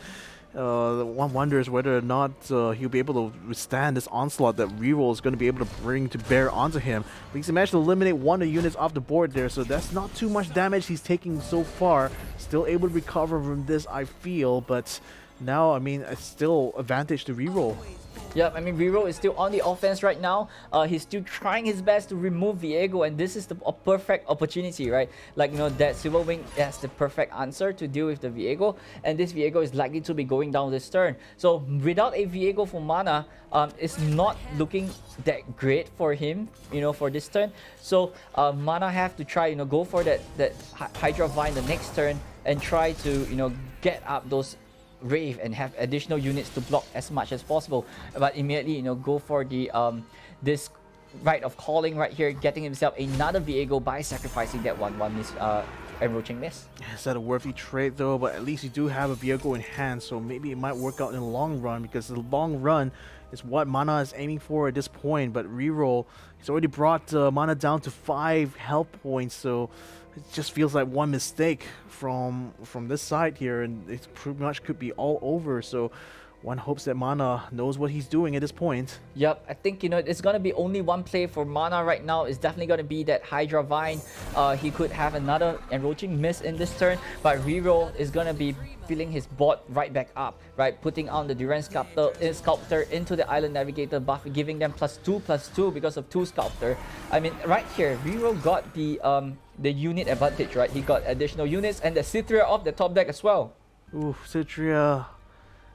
one wonders whether or not he'll be able to withstand this onslaught that Reroll is going to be able to bring to bear onto him. But he's managed to eliminate 1 of the units off the board there, so that's not too much damage he's taking so far. Still able to recover from this, I feel, but now, it's still advantage to Reroll. Yep, Reroll is still on the offense right now. He's still trying his best to remove Viego, and this is the perfect opportunity, right? That Silver Wing has the perfect answer to deal with the Viego, and this Viego is likely to be going down this turn. So without a Viego for Mana, it's not looking that great for him, for this turn. So Mana have to try, go for that Hydra Vine the next turn and try to, get up those Rave and have additional units to block as much as possible, but immediately go for the this Rite of Calling right here, getting himself another Viego by sacrificing that 1/1 miss, enroaching miss. Is that a worthy trade though? But at least you do have a Viego in hand, so maybe it might work out in the long run, because the long run is what Mana is aiming for at this point. But Reroll, he's already brought Mana down to 5 health points, so it just feels like one mistake from this side here, and it pretty much could be all over. So one hopes that Mana knows what he's doing at this point. Yep, I think, it's going to be only one play for Mana right now. It's definitely going to be that Hydra Vine. He could have another enroaching miss in this turn, but Reroll is going to be filling his board right back up, right? Putting on the Durant Sculptor into the Island Navigator buff, giving them +2/+2 because of 2 Sculptor. Right here, Reroll got the unit advantage, right? He got additional units and the Cithria off the top deck as well. Ooh, Cithria.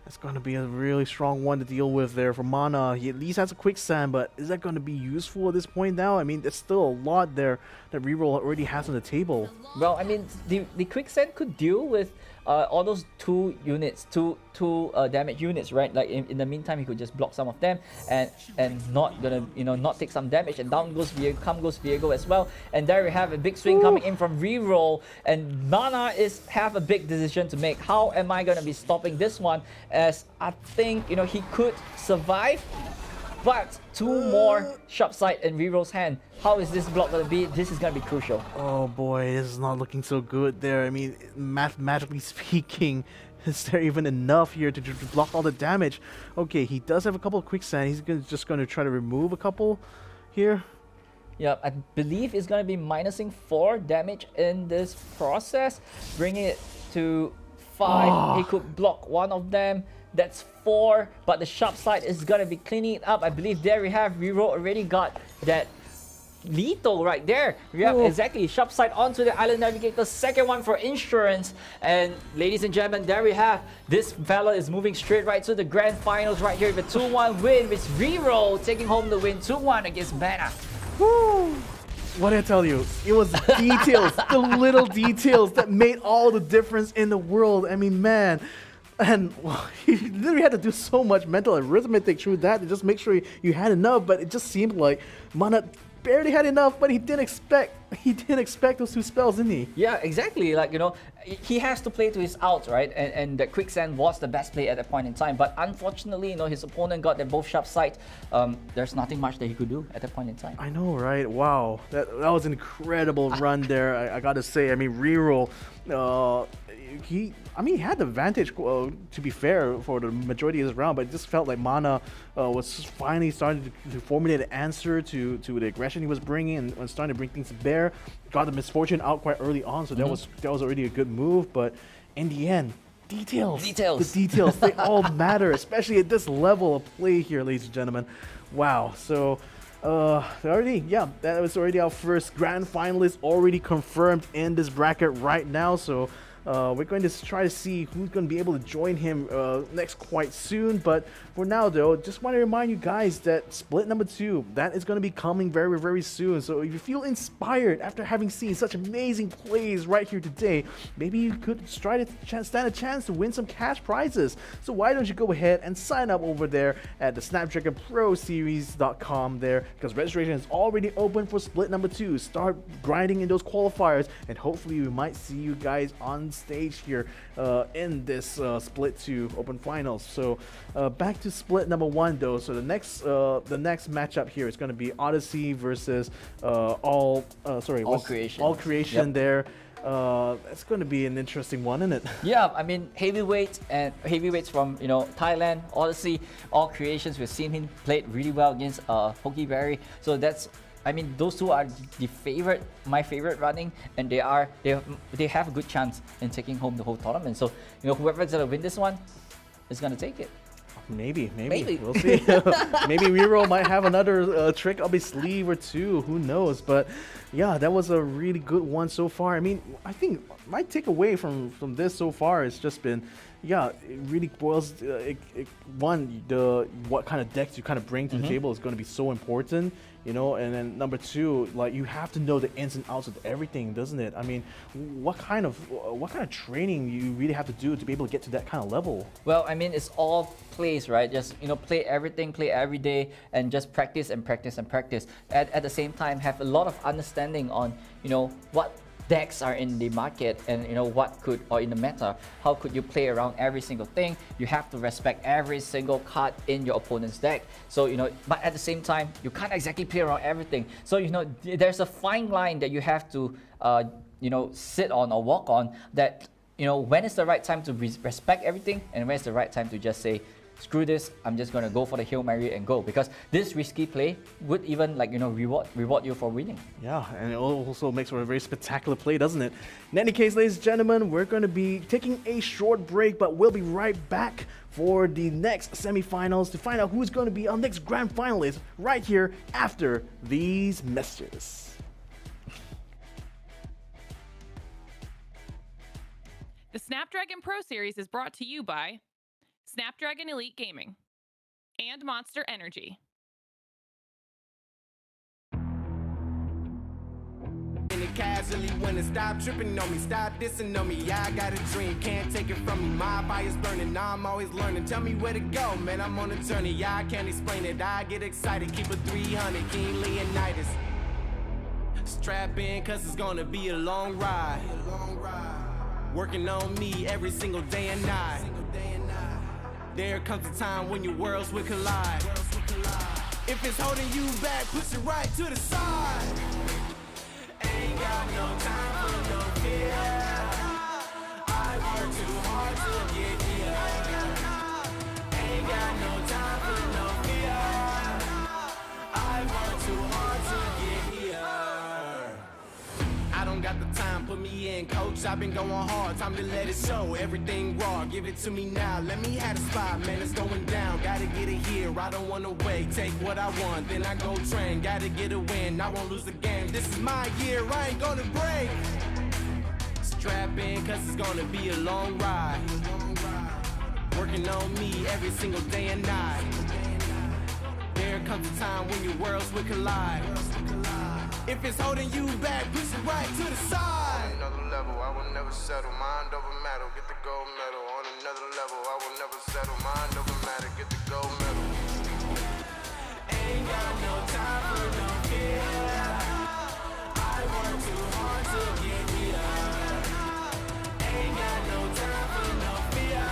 That's going to be a really strong one to deal with there for Mana. He at least has a Quicksand, but is that going to be useful at this point now? There's still a lot there that Reroll already has on the table. Well, the Quicksand could deal with all those 2 units, two damage units, right? Like in the meantime, he could just block some of them and not gonna not take some damage, and down goes Viego as well. And there we have a big swing coming in from Reroll, and Mana have a big decision to make. How am I gonna be stopping this one? As I think he could survive, but 2 more shop site in Reroll's hand. How is this block gonna be? This is gonna be crucial. Oh boy, this is not looking so good there. I mean, mathematically speaking, is there even enough here to block all the damage? Okay, he does have a couple of quicksand. He's just going to try to remove a couple here. Yeah, I believe it's gonna be minusing 4 damage in this process, bringing it to 5. He could block one of them. That's 4, but the shop side is gonna be cleaning it up. I believe there we have Reroll already got that lethal right there. We have exactly shop side onto the Island Navigator, second one for insurance. And ladies and gentlemen, there we have. This fella is moving straight right to the grand finals right here with a 2-1 win, with Reroll taking home the win 2-1 against Mana. Woo! What did I tell you? It was the details, the little details that made all the difference in the world. I mean, man. And well, he literally had to do so much mental arithmetic through that to just make sure you had enough. But it just seemed like Mana barely had enough, but he didn't expect those 2 spells, didn't he? Yeah, exactly. Like, you know, he has to play to his outs, right? And the quicksand was the best play at that point in time. But unfortunately, you know, his opponent got them both sharp sight. There's nothing much that he could do at that point in time. I know, right? Wow, that was an incredible run there. I gotta say. I mean, Reroll, he had the advantage, to be fair, for the majority of his round, but it just felt like Mana was finally starting to formulate an answer to the aggression he was bringing, and starting to bring things to bear. Got the misfortune out quite early on, so that was already a good move. But in the end, details. The details, they all matter, especially at this level of play here, ladies and gentlemen. Wow. So that was already our first grand finalist already confirmed in this bracket right now. So we're going to try to see who's going to be able to join him next quite soon. But for now, though, just want to remind you guys that split number 2, that is going to be coming very, very soon. So if you feel inspired after having seen such amazing plays right here today, maybe you could try to stand a chance to win some cash prizes. So why don't you go ahead and sign up over there at the Snapdragon Pro Series.com there, because registration is already open for split number 2. Start grinding in those qualifiers, and hopefully we might see you guys on stage here in this split 2 open finals. So back to split number 1 though. So the next matchup here is going to be Odyssey versus All Creation. There. It's going to be an interesting one, isn't it? Yeah, I mean, heavyweights from, you know, Thailand, Odyssey, All Creations. We've seen him play really well against Pokeberry. So that's, I mean, those 2 are my favorite running, and they have a good chance in taking home the whole tournament. So, you know, whoever's gonna win this one is gonna take it. Maybe. We'll see. Maybe Reroll might have another trick up his sleeve or 2. Who knows? But yeah, that was a really good one so far. I mean, I think my takeaway from this so far has just been, yeah, it really boils. What kind of decks you kind of bring to the table is going to be so important, you know. And then number 2, like, you have to know the ins and outs of everything, doesn't it? I mean, what kind of training you really have to do to be able to get to that kind of level? Well, I mean, it's all plays, right? Just, you know, play everything, play every day, and just practice and practice and practice. At the same time, have a lot of understanding on, you know, what decks are in the market, and, you know, or in the meta, how could you play around every single thing. You have to respect every single card in your opponent's deck. So, you know, but at the same time, you can't exactly play around everything. So, you know, there's a fine line that you have to you know, sit on or walk on, that, you know, when is the right time to respect everything, and when is the right time to just say, screw this, I'm just gonna go for the Hail Mary and go, because this risky play would even, like, you know, reward you for winning. Yeah, and it also makes for a very spectacular play, doesn't it? In any case, ladies and gentlemen, we're going to be taking a short break, but we'll be right back for the next semifinals to find out who's going to be our next grand finalist right here after these messages. The Snapdragon Pro Series is brought to you by Snapdragon Elite Gaming and Monster Energy. Casually when it stop tripping on me, stop dissing on me. Yeah, I got a dream, can't take it from me. My fire's burning, now I'm always learning. Tell me where to go, man, I'm on a journey. Yeah, I can't explain it, I get excited. Keep a 300, King Leonidas. Strap in, cause it's gonna be a long ride. Working on me every single day and night. There comes a time when your worlds will collide. If it's holding you back, push it right to the side. Ain't got no time for no fear. I work too hard to get here. Ain't got no time for no fear. I work too hard to get here. I don't got the time, put me in, coach. I've been going hard, time to let it show. Everything raw, give it to me now. Let me have the spot, man, it's going down. Gotta get it here, I don't wanna wait. Take what I want, then I go train. Gotta get a win, I won't lose the game. This is my year, I ain't gonna break. Strap in, cause it's gonna be a long ride. Working on me every single day and night. There comes a time when your worlds will collide. If it's holding you back, push it right to the side. On another level, I will never settle. Mind over matter, get the gold medal. On another level, I will never settle. Mind over matter, get the gold medal. Ain't got no time for no fear. I work too hard to get here. Ain't got no time for no fear.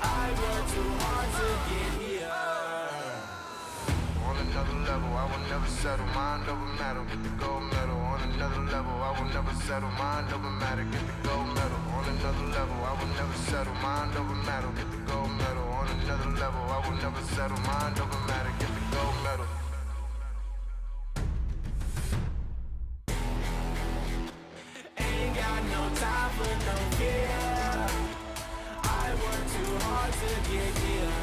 I work too hard to get here. On another level, I will never settle. Mind over matter, get the gold medal. On another level, I will never settle. Mind over matter, get the gold medal. On another level, I will never settle. Mind over matter, get the gold medal. On another level, I will never settle. Mind over matter, get the gold medal. Ain't got no time for no fear. I work too hard to get here.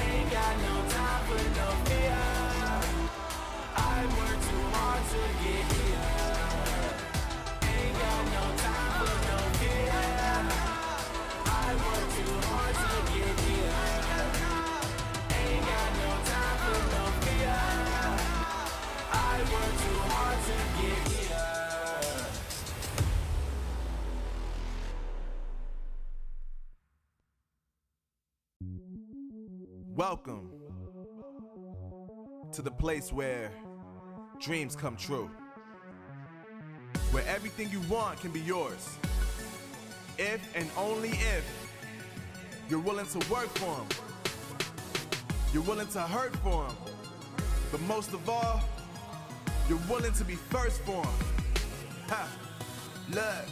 Ain't got no time for no fear. I work too hard to get here. Ain't got no time for no fear. I work too hard to get here. Ain't got no time for no fear. I work too hard to get here. Welcome to the place where dreams come true. Where everything you want can be yours. If and only if you're willing to work for them. You're willing to hurt for them. But most of all, you're willing to be first for them. Ha! Look,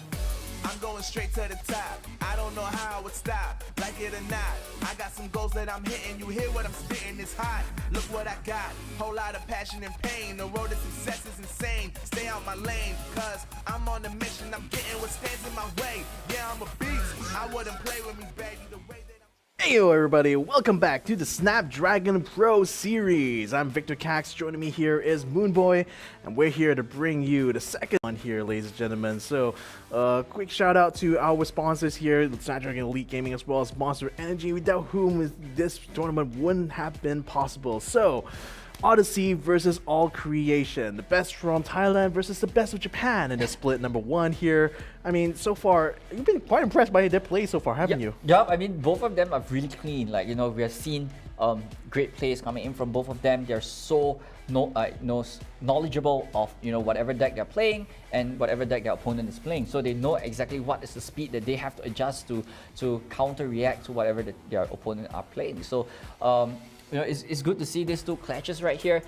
I'm going straight to the top. I don't know how I would stop, like it or not. I got some goals that I'm hitting. You hear what I'm spitting, it's hot. Look what I got, whole lot of passion and pain. The road to success is insane. Stay out my lane, cause I'm on a mission. I'm getting what stands in my way. Yeah, I'm a beast. I wouldn't play with me, baby, the way that Hey everybody, welcome back to the Snapdragon Pro Series. I'm Victor Cax, joining me here is Moonboy, and we're here to bring you the second one here, ladies and gentlemen. So, quick shout out to our sponsors here, Snapdragon Elite Gaming as well as Monster Energy, without whom this tournament wouldn't have been possible. So, Odyssey versus All Creation, the best from Thailand versus the best of Japan in the split number 1 here. I mean, so far, you've been quite impressed by their play so far, haven't you? Yeah, I mean, both of them are really clean. Like, you know, we have seen great plays coming in from both of them. They're so knowledgeable of, you know, whatever deck they're playing and whatever deck their opponent is playing. So they know exactly what is the speed that they have to adjust to counter-react to whatever their opponent are playing. So, you know, it's good to see these two clashes right here.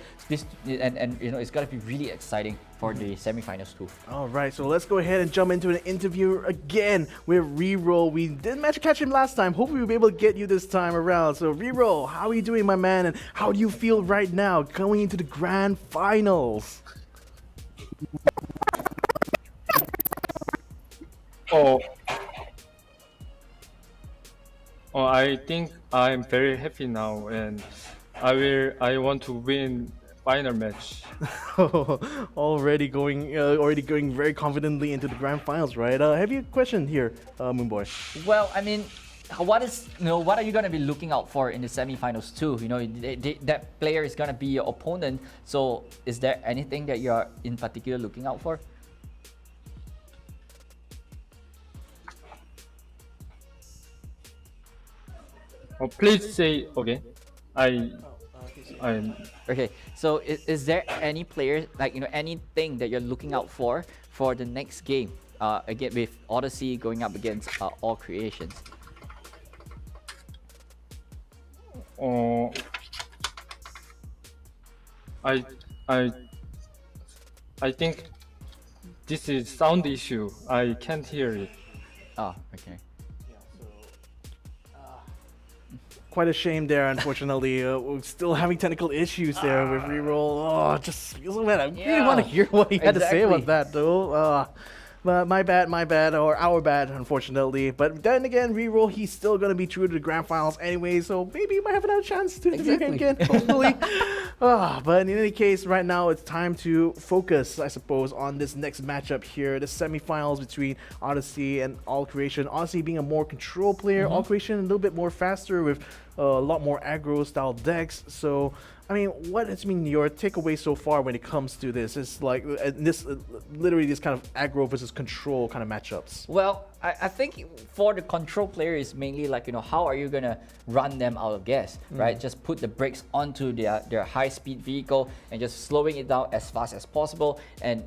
And you know, it's gonna be really exciting for the semifinals too. All right, so let's go ahead and jump into an interview again with Reroll. We didn't manage to catch him last time. Hopefully we'll be able to get you this time around. So Reroll, how are you doing, my man? And how do you feel right now going into the grand finals? I think I'm very happy now, and I want to win final match. already going very confidently into the grand finals, right? Have you a question here, Moonboy? Well, I mean, what are you gonna be looking out for in the semifinals too? You know, that player is gonna be your opponent. So, is there anything that you are in particular looking out for? Please say again. Okay, so is there any player, like, you know, anything that you're looking out for the next game? Again, with Odyssey going up against All Creations. I I I think this is sound issue. I can't hear it. Oh, okay. Quite a shame there, unfortunately. We're still having technical issues there with Reroll. Oh, just feels so bad. I really want to hear what he had to say about that, though. But my bad, or our bad, unfortunately. But then again, Reroll, he's still going to be true to the grand finals anyway, so maybe he might have another chance to beat him again, hopefully. But in any case, right now, it's time to focus, I suppose, on this next matchup here, the semifinals between Odyssey and All Creation. Odyssey being a more control player, All Creation a little bit more faster with a lot more aggro style decks. So I mean, what has been your takeaway so far when it comes to this? It's like literally this kind of aggro versus control kind of matchups. Well, I think for the control player is mainly like, how are you gonna run them out of gas, right? Just put the brakes onto their high speed vehicle and just slowing it down as fast as possible. And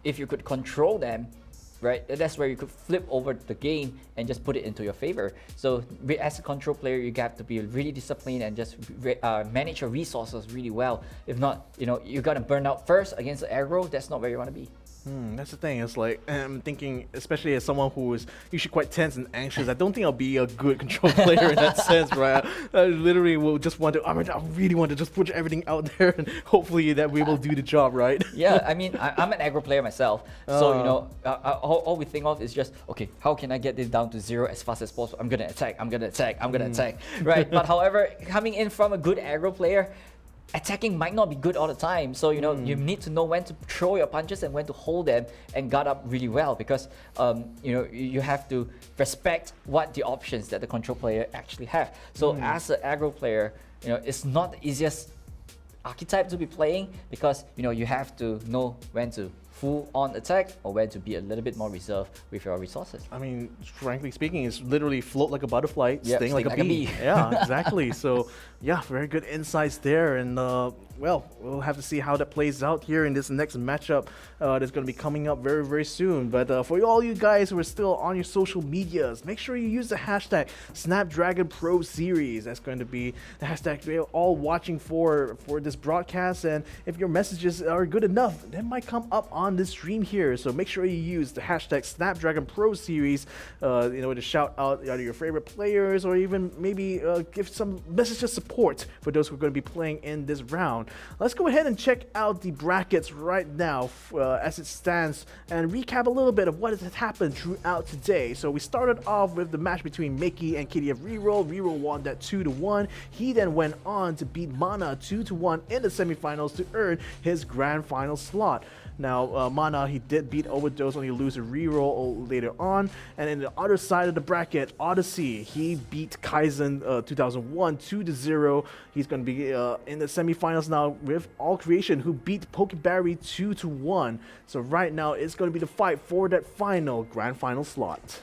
if you could control them, right, that's where you could flip over the game and just put it into your favor. So as a control player, you have to be really disciplined and just manage your resources really well. If not, you're gonna burn out first against the aggro. That's not where you want to be. That's the thing. It's like, I'm thinking, especially as someone who is usually quite tense and anxious, I don't think I'll be a good control player in that sense, right? I literally will just want to, I really want to just put everything out there and hopefully that we will do the job, right? Yeah, I mean, I'm an aggro player myself. So, all we think of is just, okay, how can I get this down to 0 as fast as possible? I'm going to attack, right? But however, coming in from a good aggro player, attacking might not be good all the time. So, you need to know when to throw your punches and when to hold them and guard up really well, because, you have to respect what the options that the control player actually have. So as an aggro player, it's not the easiest archetype to be playing, because, you have to know when to full on attack or when to be a little bit more reserved with your resources. I mean, frankly speaking, it's literally float like a butterfly, sting like a like a bee. bee. Yeah, exactly. So, yeah, very good insights there. And, well, we'll have to see how that plays out here in this next matchup that's going to be coming up very, very soon. But for all you guys who are still on your social medias, make sure you use the hashtag Snapdragon Pro Series. That's going to be the hashtag we're all watching for this broadcast. And if your messages are good enough, they might come up on this stream here. So make sure you use the hashtag Snapdragon Pro Series, to shout out your favorite players, or even maybe give some messages of support for those who are going to be playing in this round. Let's go ahead and check out the brackets right now as it stands and recap a little bit of what has happened throughout today. So we started off with the match between Mickey and Kitty of Reroll. Reroll won that 2-1. He then went on to beat Mana 2-1 in the semifinals to earn his grand final slot. Now, Mana, he did beat Overdose, only lose a Reroll later on. And in the other side of the bracket, Odyssey, he beat Kaizen 2001 2-0. He's going to be in the semifinals now with All Creation, who beat Pokeberry 2-1. So right now, it's going to be the fight for that final grand final slot.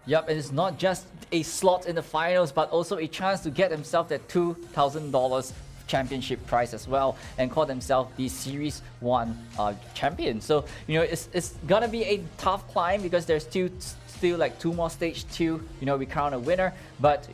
Yep, and it's not just a slot in the finals, but also a chance to get himself that $2,000 championship prize as well, and call themselves the Series 1 champion. So, it's gonna be a tough climb, because there's still like 2 more stage till, we crown a winner. But,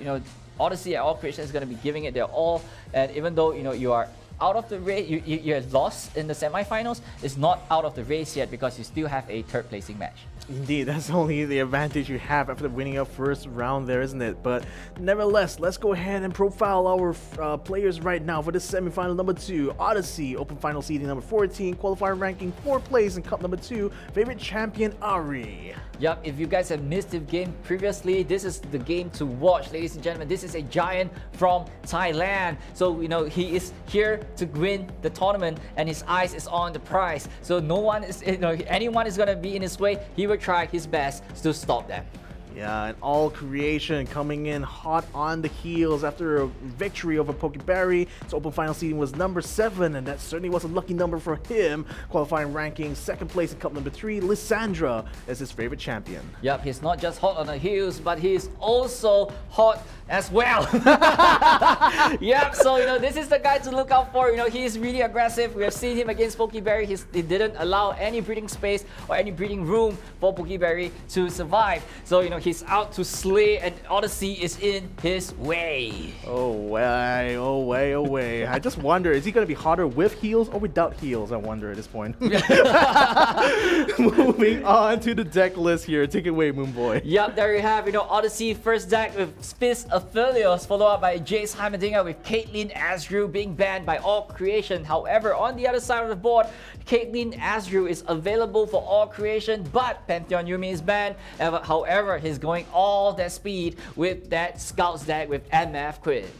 Odyssey and All Creation is gonna be giving it their all. And even though, you are out of the race, you have lost in the semifinals, it's not out of the race yet, because you still have a third placing match. Indeed, that's only the advantage you have after winning your first round there, isn't it? But nevertheless, let's go ahead and profile our players right now for this semifinal number 2. Odyssey, open final seeding number 14, qualifier ranking 4th place in cup number 2, favorite champion Ari. Yep, if you guys have missed the game previously, this is the game to watch, ladies and gentlemen. This is a giant from Thailand. So, he is here to win the tournament, and his eyes is on the prize. So no one is, anyone is going to be in his way, he will try his best to stop them. Yeah, and All Creation coming in hot on the heels after a victory over Pokeberry. His open final seeding was number 7, and that certainly was a lucky number for him. Qualifying ranking 2nd place in cup number 3. Lissandra is his favorite champion. Yep, he's not just hot on the heels, but he's also hot as well. Yep, so this is the guy to look out for. He's really aggressive. We have seen him against Pokeberry. He didn't allow any breathing space or any breathing room for Pokeberry to survive. So he's out to slay, and Odyssey is in his way. Oh way, oh way, oh way. I just wonder, is he going to be harder with heals or without heals? I wonder at this point. Moving on to the deck list here. Take it away, Moonboy. Yep, there you have, Odyssey first deck with Spiz Aphelios, followed up by Jace Heimerdinger with Caitlyn Azrew being banned by All Creation. However, on the other side of the board, Caitlyn Azrew is available for All Creation, but Pantheon Yumi is banned. However, he's going all that speed with that Scouts deck with MF Quid.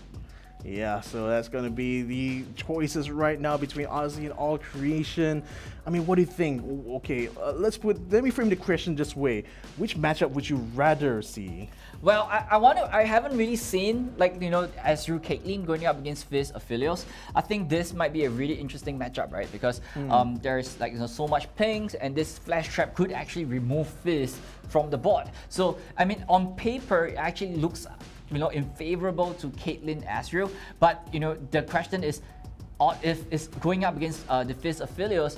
Yeah, so that's going to be the choices right now between Odyssey and All Creation. I mean, what do you think? Okay, let me frame the question this way. Which matchup would you rather see? Well, I haven't really seen, Azrew Caitlyn going up against Fizz Aphelios. I think this might be a really interesting matchup, right? Because there's so much pings, and this flash trap could actually remove Fizz from the board. So, I mean, on paper, it actually looks in favorable to Caitlyn Azrew, but the question is, if it's going up against the Fizz Aphelios,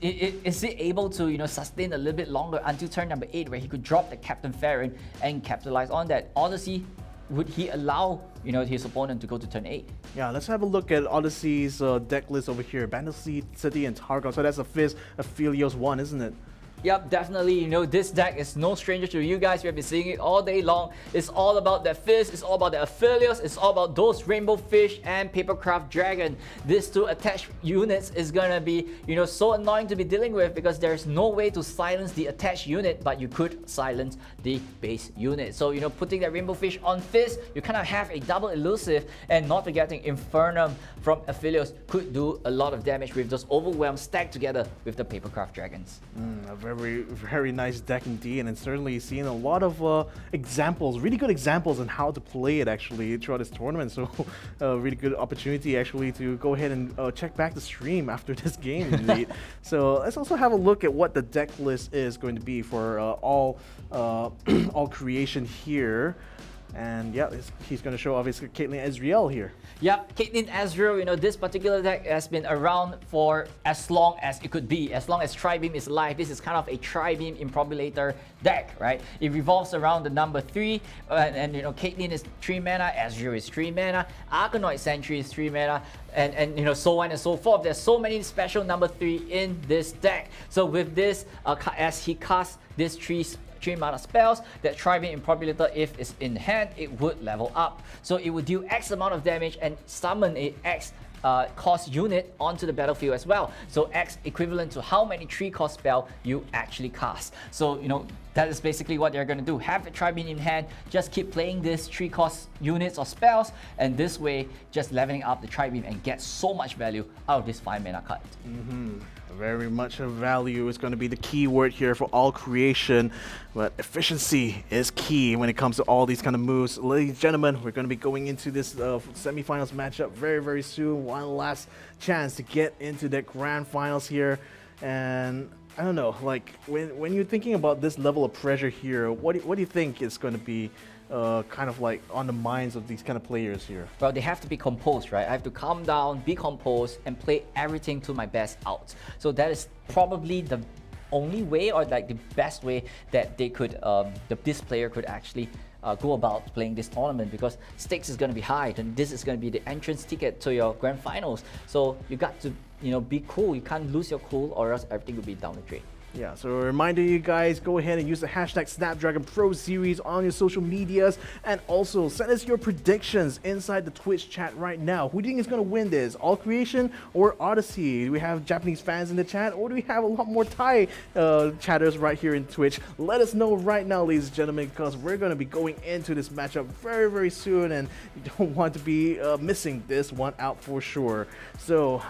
is he able to sustain a little bit longer until turn number 8, where he could drop the Captain Farron and capitalize on that? Odyssey, would he allow his opponent to go to turn 8? Yeah, let's have a look at Odyssey's deck list over here. Bandit City and Targon. So that's a Fizz Aphelios 1, isn't it? Yep, definitely. This deck is no stranger to you guys. We have been seeing it all day long. It's all about that Fizz, it's all about the Aphelios, it's all about those Rainbow Fish and Papercraft Dragon. These two attached units is gonna be, so annoying to be dealing with, because there's no way to silence the attached unit, but you could silence the base unit. So, putting that Rainbow Fish on Fizz, you kind of have a double elusive, and not forgetting Infernum from Aphelios could do a lot of damage with those Overwhelm stacked together with the Papercraft Dragons. Very, very nice deck indeed, and certainly seen a lot of examples, really good examples on how to play it actually throughout this tournament. So, really good opportunity actually to go ahead and check back the stream after this game indeed. So let's also have a look at what the deck list is going to be for all creation here. And yeah, he's going to show obviously Caitlyn Azreal here. Yep, Caitlyn Azreal, this particular deck has been around for as long as it could be. As long as Tribeam is alive, this is kind of a Tribeam Improbulator deck, right? It revolves around the number 3, and Caitlyn is 3 mana, Azreal is 3 mana, Arcanoid Sentry is 3 mana, and so on and so forth. There's so many special number 3 in this deck. So with this, as he casts this 3 mana spells, that Tribeam Improbulator, if it's in hand, it would level up. So it would deal X amount of damage and summon a X cost unit onto the battlefield as well. So X equivalent to how many 3 cost spell you actually cast. So that is basically what they're going to do. Have the Tribeam in hand, just keep playing this 3 cost units or spells, and this way just leveling up the Tribeam and get so much value out of this 5 mana card. Very much of value is going to be the key word here for All Creation, but efficiency is key when it comes to all these kind of moves. Ladies and gentlemen, we're going to be going into this semifinals matchup very, very soon. One last chance to get into the grand finals here, and I don't know, when you're thinking about this level of pressure here, what do you think is going to be kind of on the minds of these kind of players here? Well, they have to be composed, right? I have to calm down, be composed, and play everything to my best out. So that is probably the only way, or the best way that they could, this player could actually go about playing this tournament, because stakes is going to be high, and this is going to be the entrance ticket to your grand finals. So you got to be cool. You can't lose your cool, or else everything will be down the drain. Yeah, so a reminder, you guys, go ahead and use the hashtag Snapdragon Pro Series on your social medias, and also send us your predictions inside the Twitch chat right now. Who do you think is going to win this? All Creation or Odyssey? Do we have Japanese fans in the chat, or do we have a lot more Thai chatters right here in Twitch? Let us know right now, ladies and gentlemen, because we're going to be going into this matchup very, very soon, and you don't want to be missing this one out for sure. So,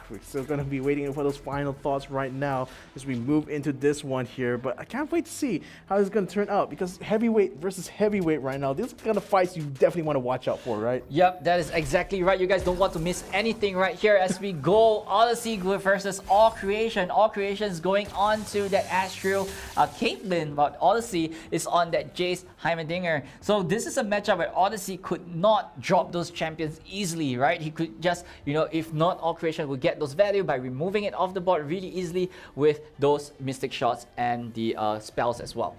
we're still going to be waiting for those final thoughts right now as we move into this one here, but I can't wait to see how it's going to turn out, because heavyweight versus heavyweight right now, these are the kind of fights you definitely want to watch out for, right? Yep, that is exactly right. You guys don't want to miss anything right here as we go Odyssey versus All Creation. All Creation is going on to that Astral Caitlyn, but Odyssey is on that Jace Heimerdinger. So this is a matchup where Odyssey could not drop those champions easily, right? He could just, if not, All Creation would get those value by removing it off the board really easily with those Mystic Shots and the spells as well.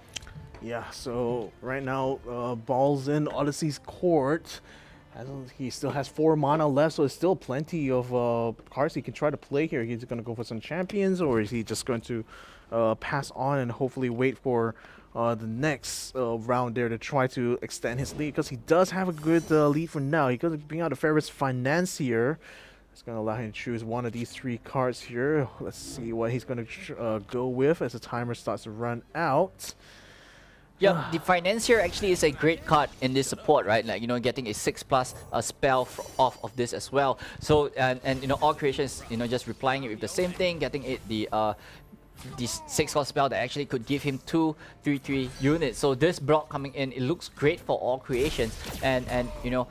Yeah, so right now, ball's in Odyssey's court. He still has 4 mana left, so it's still plenty of cards he can try to play here. He's going to go for some champions, or is he just going to pass on and hopefully wait for the next round there to try to extend his lead? Because he does have a good lead for now. He could bring out the Ferris Financier. It's going to allow him to choose one of these 3 cards here. Let's see what he's going to go with as the timer starts to run out. Yeah, the Financier actually is a great card in this support, right? Like, you know, getting a 6+ spell off of this as well. So, and you know, all creations, you know, just replying it with the same thing, getting it the 6-cost spell that actually could give him 2 3/3 units. So this block coming in, it looks great for all creations, and you know,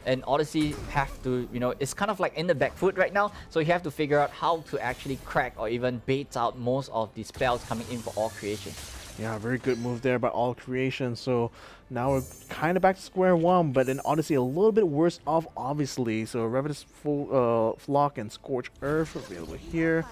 and Odyssey have to, you know, it's kind of like in the back foot right now. So you have to figure out how to actually crack or even bait out most of the spells coming in for all creations. Yeah, very good move there by all creations. So now we're kind of back to square one, but in Odyssey a little bit worse off, obviously. So Ravenous Flock and Scorch Earth available here.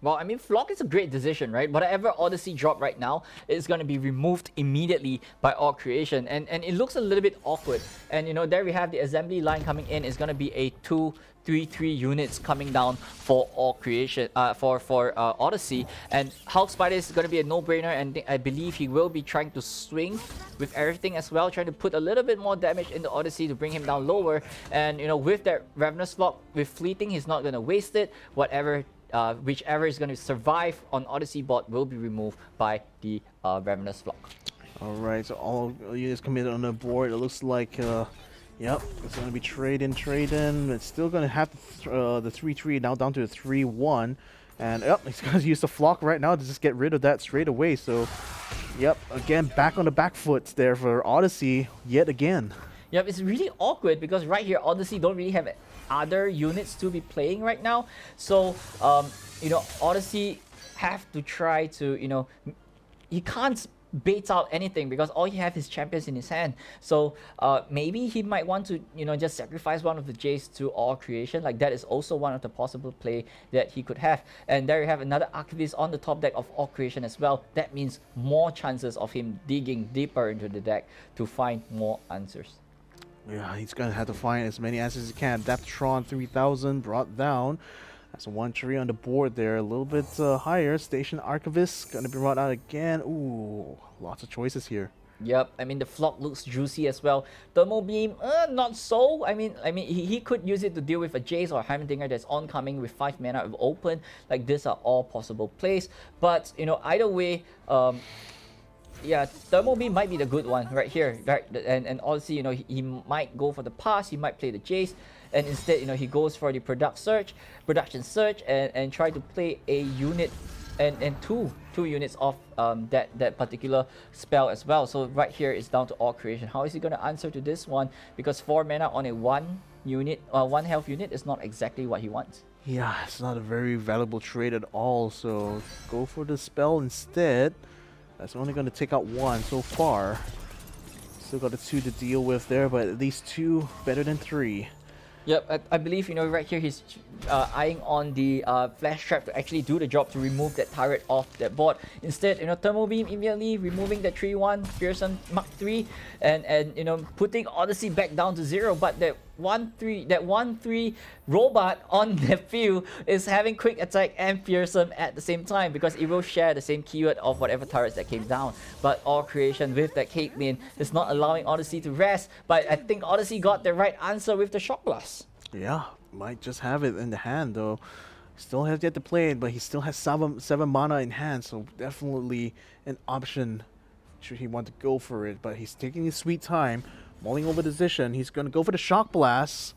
Well, I mean, Flock is a great decision, right? Whatever Odyssey drop right now is going to be removed immediately by all creation, and it looks a little bit awkward. And you know, there we have the assembly line coming in. It's going to be a 2 3/3 units coming down for all creation, for Odyssey. And Hulk Spider is going to be a no-brainer, and I believe he will be trying to swing with everything as well, trying to put a little bit more damage into Odyssey to bring him down lower. And you know, with that Ravenous Flock, with fleeting, he's not going to waste it. Whichever is going to survive on Odyssey bot will be removed by the Ravenous Flock. Alright, so all units committed on the board. It looks like, yep, it's going to be trade in. It's still going to have the 3/3 now down to a 3/1. And yep, he's going to use the Flock right now to just get rid of that straight away. So, yep, again, back on the back foot there for Odyssey yet again. Yep, it's really awkward because right here, Odyssey don't really have other units to be playing right now. So, you know, Odyssey have to try to, you know, he can't bait out anything because all he have is champions in his hand. So maybe he might want to, you know, just sacrifice one of the Jays to all creation. Like, that is also one of the possible play that he could have. And there you have another Archivist on the top deck of all creation as well. That means more chances of him digging deeper into the deck to find more answers. Yeah, he's going to have to find as many answers as he can. Deptron 3000 brought down. That's 1 on the board there. A little bit higher. Station Archivist going to be brought out again. Ooh, lots of choices here. Yep, I mean, the Flock looks juicy as well. Thermal Beam, not so. I mean, he could use it to deal with a Jace or a Heimerdinger that's oncoming with 5 mana of open. Like, these are all possible plays. But, you know, either way, yeah, Thermal Beam might be the good one right here, right? And also, you know, he might go for the pass, he might play the Jace, and instead, you know, he goes for the production search, and try to play a unit and two units of that particular spell as well. So right here is down to all creation. How is he going to answer to this one? Because 4 mana on a 1 health unit is not exactly what he wants. Yeah, it's not a very valuable trade at all. So go for the spell instead. That's only going to take out 1 so far. Still got the 2 to deal with there, but at least 2 better than 3. Yep, I believe, you know, right here he's eyeing on the Flash Trap to actually do the job to remove that turret off that board. Instead, you know, Thermal Beam immediately removing the 3/1 Fearsome Mark 3 and you know, putting Odyssey back down to 0. But that 1/3 robot on the field is having quick attack and fearsome at the same time because it will share the same keyword of whatever turrets that came down. But all creation with that Caitlyn is not allowing Odyssey to rest. But I think Odyssey got the right answer with the Shock Blast. Yeah, might just have it in the hand though. Still has yet to play it, but he still has 7 mana in hand, so definitely an option should he want to go for it. But he's taking his sweet time, mulling over the decision. He's going to go for the Shock Blast.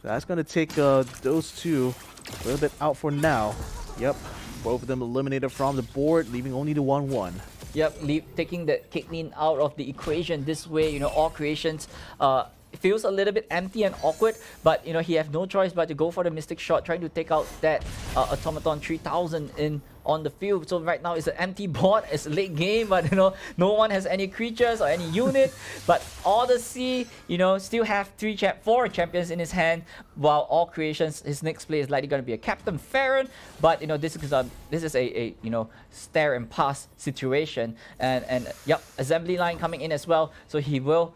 That's going to take those 2 a little bit out for now. Yep, both of them eliminated from the board, leaving only the 1/1. Yep, taking the Caitlyn out of the equation this way, you know, all creations feels a little bit empty and awkward, but you know, he have no choice but to go for the Mystic Shot, trying to take out that Automaton 3000 in on the field. So right now it's an empty board. It's late game, but no one has any creatures or any unit. But Odyssey, still have 4 champions in his hand. While All Creations, his next play is likely going to be a Captain Farron. But this is a stare and pass situation. And yep, assembly line coming in as well. So he will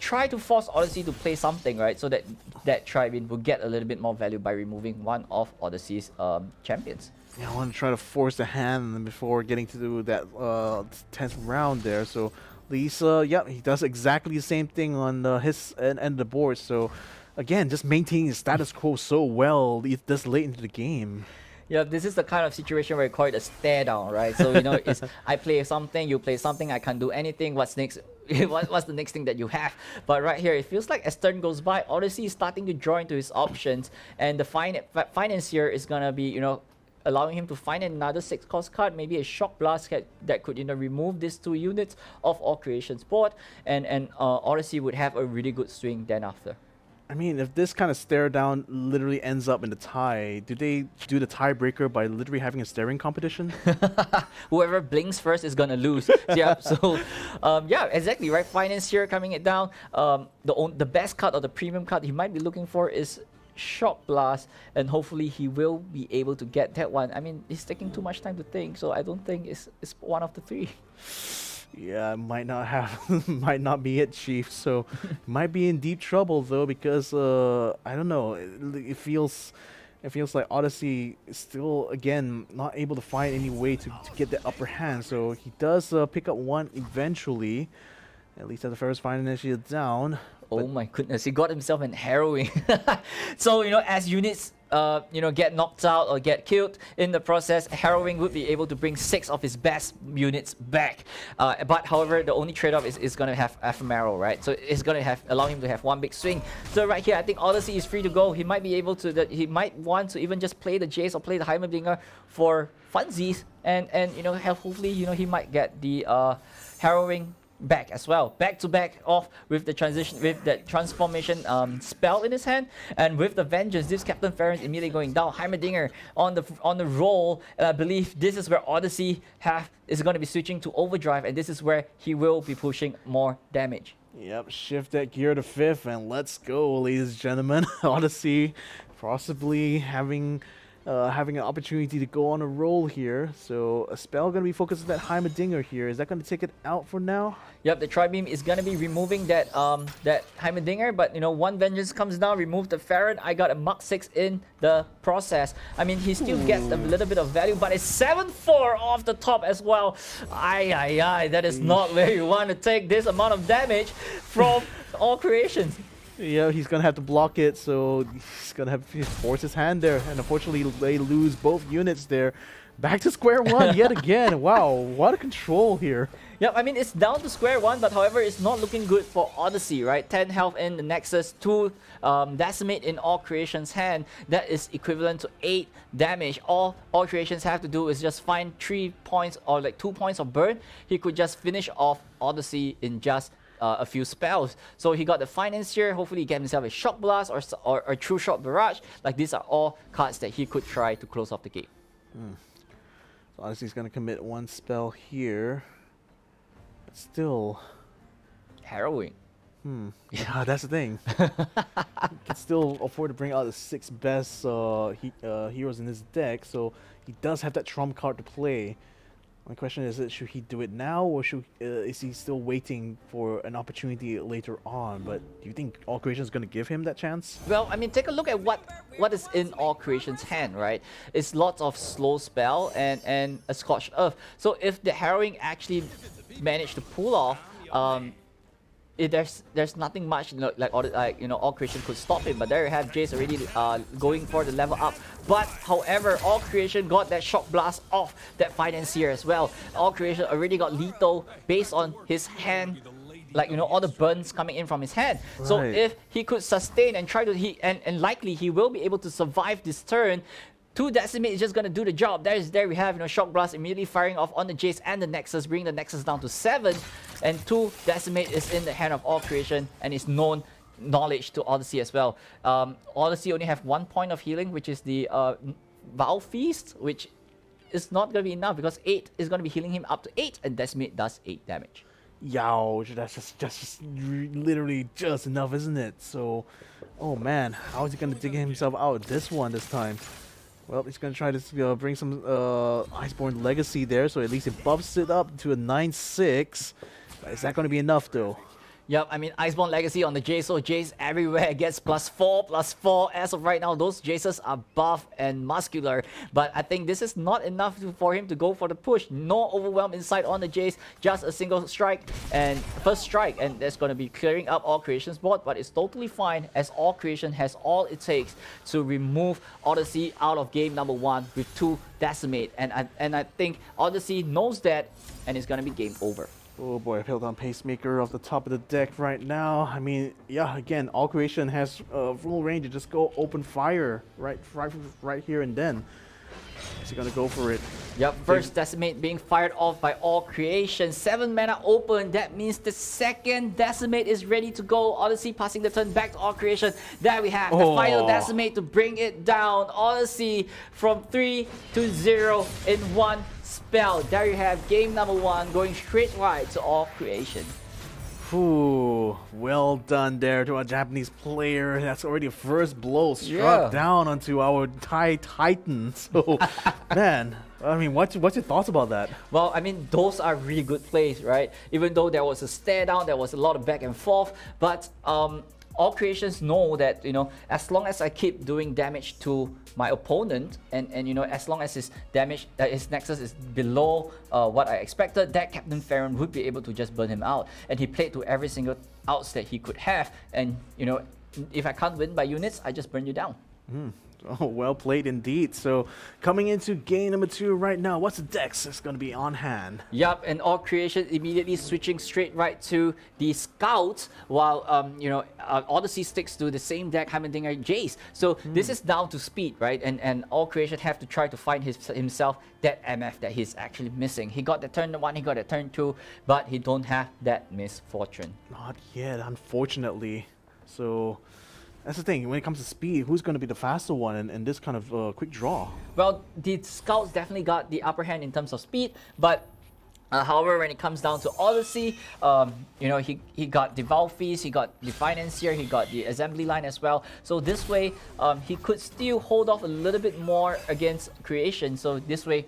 try to force Odyssey to play something, right? So that Tribune will get a little bit more value by removing one of Odyssey's champions. Yeah, I want to try to force the hand before getting to do that 10th round there. So Lisa, yeah, he does exactly the same thing on his end of the board. So again, just maintaining the status quo so well this late into the game. Yeah, this is the kind of situation where you call it a stare down, right? So it's I play something, you play something, I can't do anything. What's next? What's the next thing that you have? But right here, it feels like as turn goes by, Odyssey is starting to draw into his options, and the financier is gonna be allowing him to find another 6-cost card, maybe a Shock Blast that could remove these 2 units of All Creations board, and Odyssey would have a really good swing then after. I mean, if this kind of stare down literally ends up in the tie, do they do the tiebreaker by literally having a staring competition? Whoever blinks first is gonna lose. Yeah, so yeah, exactly, right? Financier coming it down. The best card or the premium card he might be looking for is Shock Blast, and hopefully he will be able to get that one. I mean, it's taking too much time to think, so I don't think it's one of the 3. Yeah, might not be it, Chief. So might be in deep trouble though, because I don't know. It feels like Odyssey is still again not able to find any way to get the upper hand. So he does pick up one eventually, at least at the first final initiative down. Oh my goodness, he got himself in harrowing. So as units get knocked out or get killed in the process, Harrowing would be able to bring 6 of his best units back. But however, the only trade-off is going to have Ephemeral, right? So it's going to allow him to have one big swing. So right here, I think Odyssey is free to go. He might be able to, he might want to even just play the Jace or play the Heimerdinger for funsies, and hopefully he might get the Harrowing back as well, back to back off with the transformation spell in his hand, and with the Vengeance, this Captain Farron is immediately going down. Heimerdinger on the roll, and I believe this is where Odyssey is going to be switching to Overdrive, and this is where he will be pushing more damage. Yep, shift that gear to 5th, and let's go, ladies and gentlemen. Odyssey possibly having an opportunity to go on a roll here. So a spell going to be focused on that Heimerdinger here. Is that going to take it out for now? Yep, the Tri-Beam is going to be removing that Heimerdinger, but one Vengeance comes down, remove the Farron. I got a Mach 6 in the process. I mean, he still gets a little bit of value, but it's 7-4 off the top as well. Aye, that is not where you want to take this amount of damage from All Creations. Yeah, he's going to have to block it, so he's going to have to force his hand there. And unfortunately, they lose both units there. Back to square one yet again. Wow, what a control here. Yeah, I mean, it's down to square one, but however, it's not looking good for Odyssey, right? 10 health in the Nexus, 2 Decimate in All Creations' hand. That is equivalent to 8 damage. All Creations have to do is just find 3 points or like 2 points of burn. He could just finish off Odyssey in just a few spells. So he got the Financier, hopefully he get himself a Shock Blast or a True Shot Barrage. Like, these are all cards that he could try to close off the game. So Odyssey's going to commit one spell here. But still... Harrowing. Yeah, that's the thing. He can still afford to bring out the 6 best heroes in his deck, so he does have that trump card to play. My question is, should he do it now, or is he still waiting for an opportunity later on? But do you think All Creation is going to give him that chance? Well, I mean, take a look at what is in All Creation's hand, right? It's lots of slow spell and a Scorched Earth. So if the Harrowing actually managed to pull off, there's nothing much All Creation could stop him. But there you have Jace already going for the level up. But however, All Creation got that Shock Blast off that Financier as well. All Creation already got lethal based on his hand, all the burns coming in from his hand. Right. So if he could sustain and try to and likely he will be able to survive this turn. 2 Decimate is just going to do the job. There we have, Shock Blast immediately firing off on the Jace and the Nexus, bringing the Nexus down to 7. And 2 Decimate is in the hand of All Creation and is known knowledge to Odyssey as well. Odyssey only have 1 point of healing, which is the Vow Feast, which is not going to be enough because 8 is going to be healing him up to 8, and Decimate does 8 damage. Youch, that's just literally just enough, isn't it? So, oh man, how is he gonna dig himself out this time? Well, he's gonna try to bring some Iceborne Legacy there, so at least it buffs it up to a 9-6. Is that gonna be enough though? Yep, I mean, Iceborne Legacy on the Jace, so Jace everywhere gets +4/+4. As of right now, those Jaces are buff and muscular, but I think this is not enough for him to go for the push. No overwhelm inside on the Jace, just a single strike and first strike, and that's going to be clearing up All Creation's board, but it's totally fine as All Creation has all it takes to remove Odyssey out of game number 1 with 2 Decimate, and I think Odyssey knows that, and it's going to be game over. Oh boy, Pilton Pacemaker off the top of the deck right now. I mean, yeah, again, All Creation has full range to just go open fire right here and then. Is he gonna go for it? Yep, first Decimate being fired off by All Creation. 7 mana open. That means the second Decimate is ready to go. Odyssey passing the turn back to All Creation. There we have the final Decimate to bring it down. Odyssey from 3 to 0 in 1 spell. There you have game number 1 going straight right to All Creation. Ooh, well done there to our Japanese player. That's already a first blow struck down onto our Thai Titan. So, man, I mean, what's your thoughts about that? Well, I mean, those are really good plays, right? Even though there was a stare down, there was a lot of back and forth, but All Creations know that, you know, as long as I keep doing damage to my opponent, and you know, as long as his damage, his Nexus is below what I expected, that Captain Farron would be able to just burn him out. And he played to every single outs that he could have. And you know, if I can't win by units, I just burn you down. Oh, well played indeed. So, coming into game number 2 right now, what's the decks that's going to be on hand? Yup, and All Creation immediately switching straight right to the Scouts, while you know, Odyssey sticks to the same deck, Heimerdinger Jace. So this is down to speed, right? And All Creation have to try to find himself that MF that he's actually missing. He got the turn 1, he got the turn 2, but he don't have that misfortune. Not yet, unfortunately. So, that's the thing, when it comes to speed, who's going to be the faster one in this kind of quick draw? Well, the Scouts definitely got the upper hand in terms of speed, but however, when it comes down to Odyssey, you know, he got the Valve Feast, he got the Financier, he got the Assembly Line as well. So this way, he could still hold off a little bit more against Creation. So this way,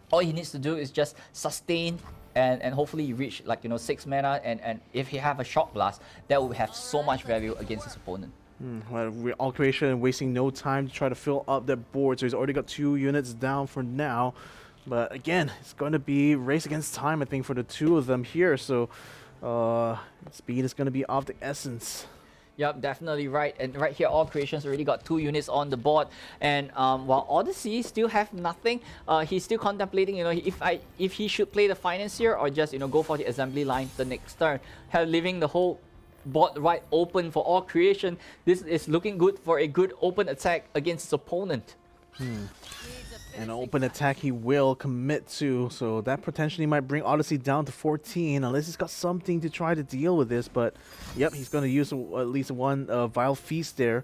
all he needs to do is just sustain and hopefully reach, like, you know, 6 mana, and if he have a Shock Blast, that will have so much value against his opponent. Well, All Creation wasting no time to try to fill up that board, so he's already got 2 units down for now. But again, it's going to be race against time, I think, for the 2 of them here. So speed is going to be of the essence. Yep, definitely right. And right here, All Creations already got 2 units on the board. And while Odyssey still have nothing, he's still contemplating, you know, if he should play the Financier or just, you know, go for the Assembly Line the next turn, leaving the whole board right open for All Creation. This is looking good for a good open attack against his opponent. An open attack he will commit to, so that potentially might bring Odyssey down to 14, unless he's got something to try to deal with this. But yep, he's going to use at least one Vile Feast there.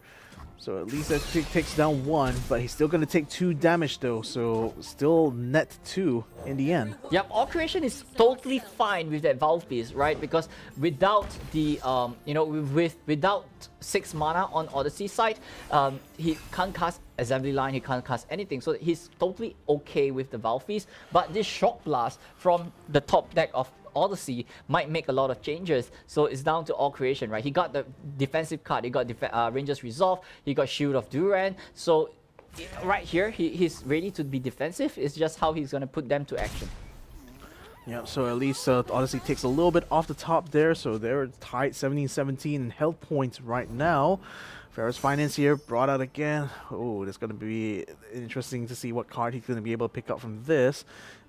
So at least that takes down 1, but he's still going to take 2 damage though, so still net 2 in the end. Yep, All Creation is totally fine with that Valve Beast, right? Because without the, you know, without 6 mana on Odyssey side, he can't cast Assembly Line, he can't cast anything. So he's totally okay with the Valve Feast, but this Shock Blast from the top deck of Odyssey might make a lot of changes. So it's down to All Creation, right? He got the defensive card, he got Ranger's Resolve, he got Shield of Duran. So right here, he's ready to be defensive. It's just how he's going to put them to action. Yeah, so at least Odyssey takes a little bit off the top there. So they're tied 17-17 in health points right now. Ferris Financier brought out again. Oh, it's going to be interesting to see what card he's going to be able to pick up from this.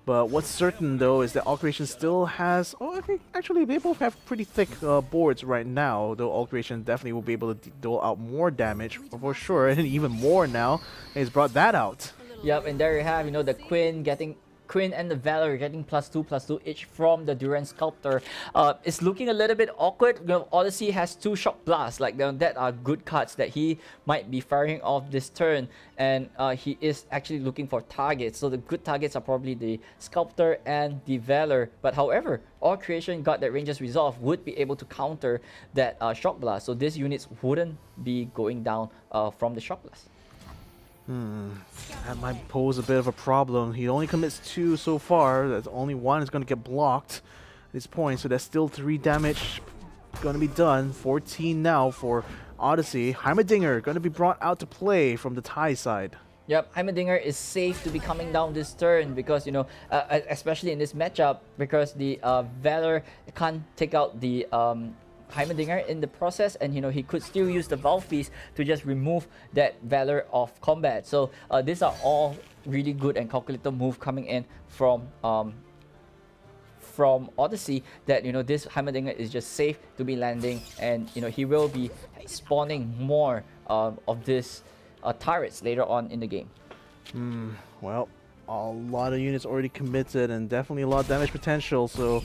But what's certain, though, is that All Creation still has... Oh, I think actually they both have pretty thick boards right now, though All Creation definitely will be able to dole out more damage, for sure, and even more now. He's brought that out. Yep, and there you have, you know, the Quinn getting Quinn and the Valor getting +2/+2 each from the Duran Sculptor. It's looking a little bit awkward. Odyssey has 2 Shock Blasts, like that are good cards that he might be firing off this turn, and he is actually looking for targets. So the good targets are probably the Sculptor and the Valor. But however, All Creation got that Ranger's Resolve, would be able to counter that Shock Blast. So these units wouldn't be going down from the Shock Blast. That might pose a bit of a problem. He only commits 2 so far. That's only 1 is going to get blocked at this point. So that's still 3 damage going to be done. 14 now for Odyssey. Heimerdinger going to be brought out to play from the Thai side. Yep, Heimerdinger is safe to be coming down this turn because, especially in this matchup, because the Valor can't take out the Heimerdinger in the process, and he could still use the Valve Feast to just remove that Valor of combat. So these are all really good and calculated move coming in from Odyssey, that this Heimerdinger is just safe to be landing, and he will be spawning more of this turrets later on in the game. Well, a lot of units already committed and definitely a lot of damage potential, so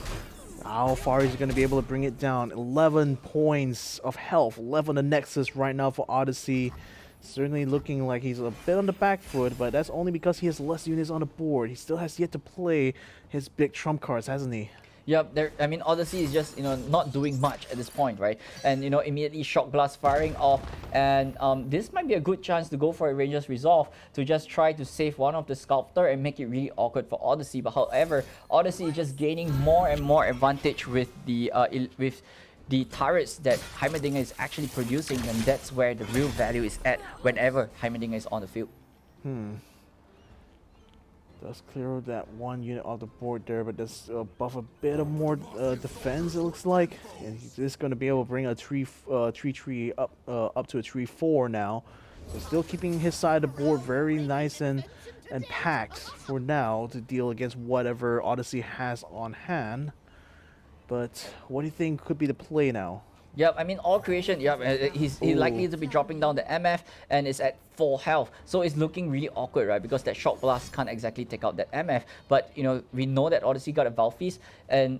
how far is he going to be able to bring it down? 11 points of health, 11 the Nexus right now for Odyssey. Certainly looking like he's a bit on the back foot, but that's only because he has less units on the board. He still has yet to play his big trump cards, hasn't he? Yep, Odyssey is just not doing much at this point, right? And immediately Shock Blast firing off, and this might be a good chance to go for a Ranger's Resolve to just try to save one of the Sculptor and make it really awkward for Odyssey. But however, Odyssey is just gaining more and more advantage with the turrets that Heimerdinger is actually producing, and that's where the real value is at whenever Heimerdinger is on the field. Does clear that 1 unit off the board there, but does buff a bit of more defense, it looks like. And he's just going to be able to bring a 3/3 up to a 3/4 now. So still keeping his side of the board very nice and packed for now to deal against whatever Odyssey has on hand. But what do you think could be the play now? Yep, All Creation, he's likely to be dropping down the MF, and it's at 4 health. So it's looking really awkward, right? Because that Shock Blast can't exactly take out that MF. But, we know that Odyssey got a Valve Feast, and,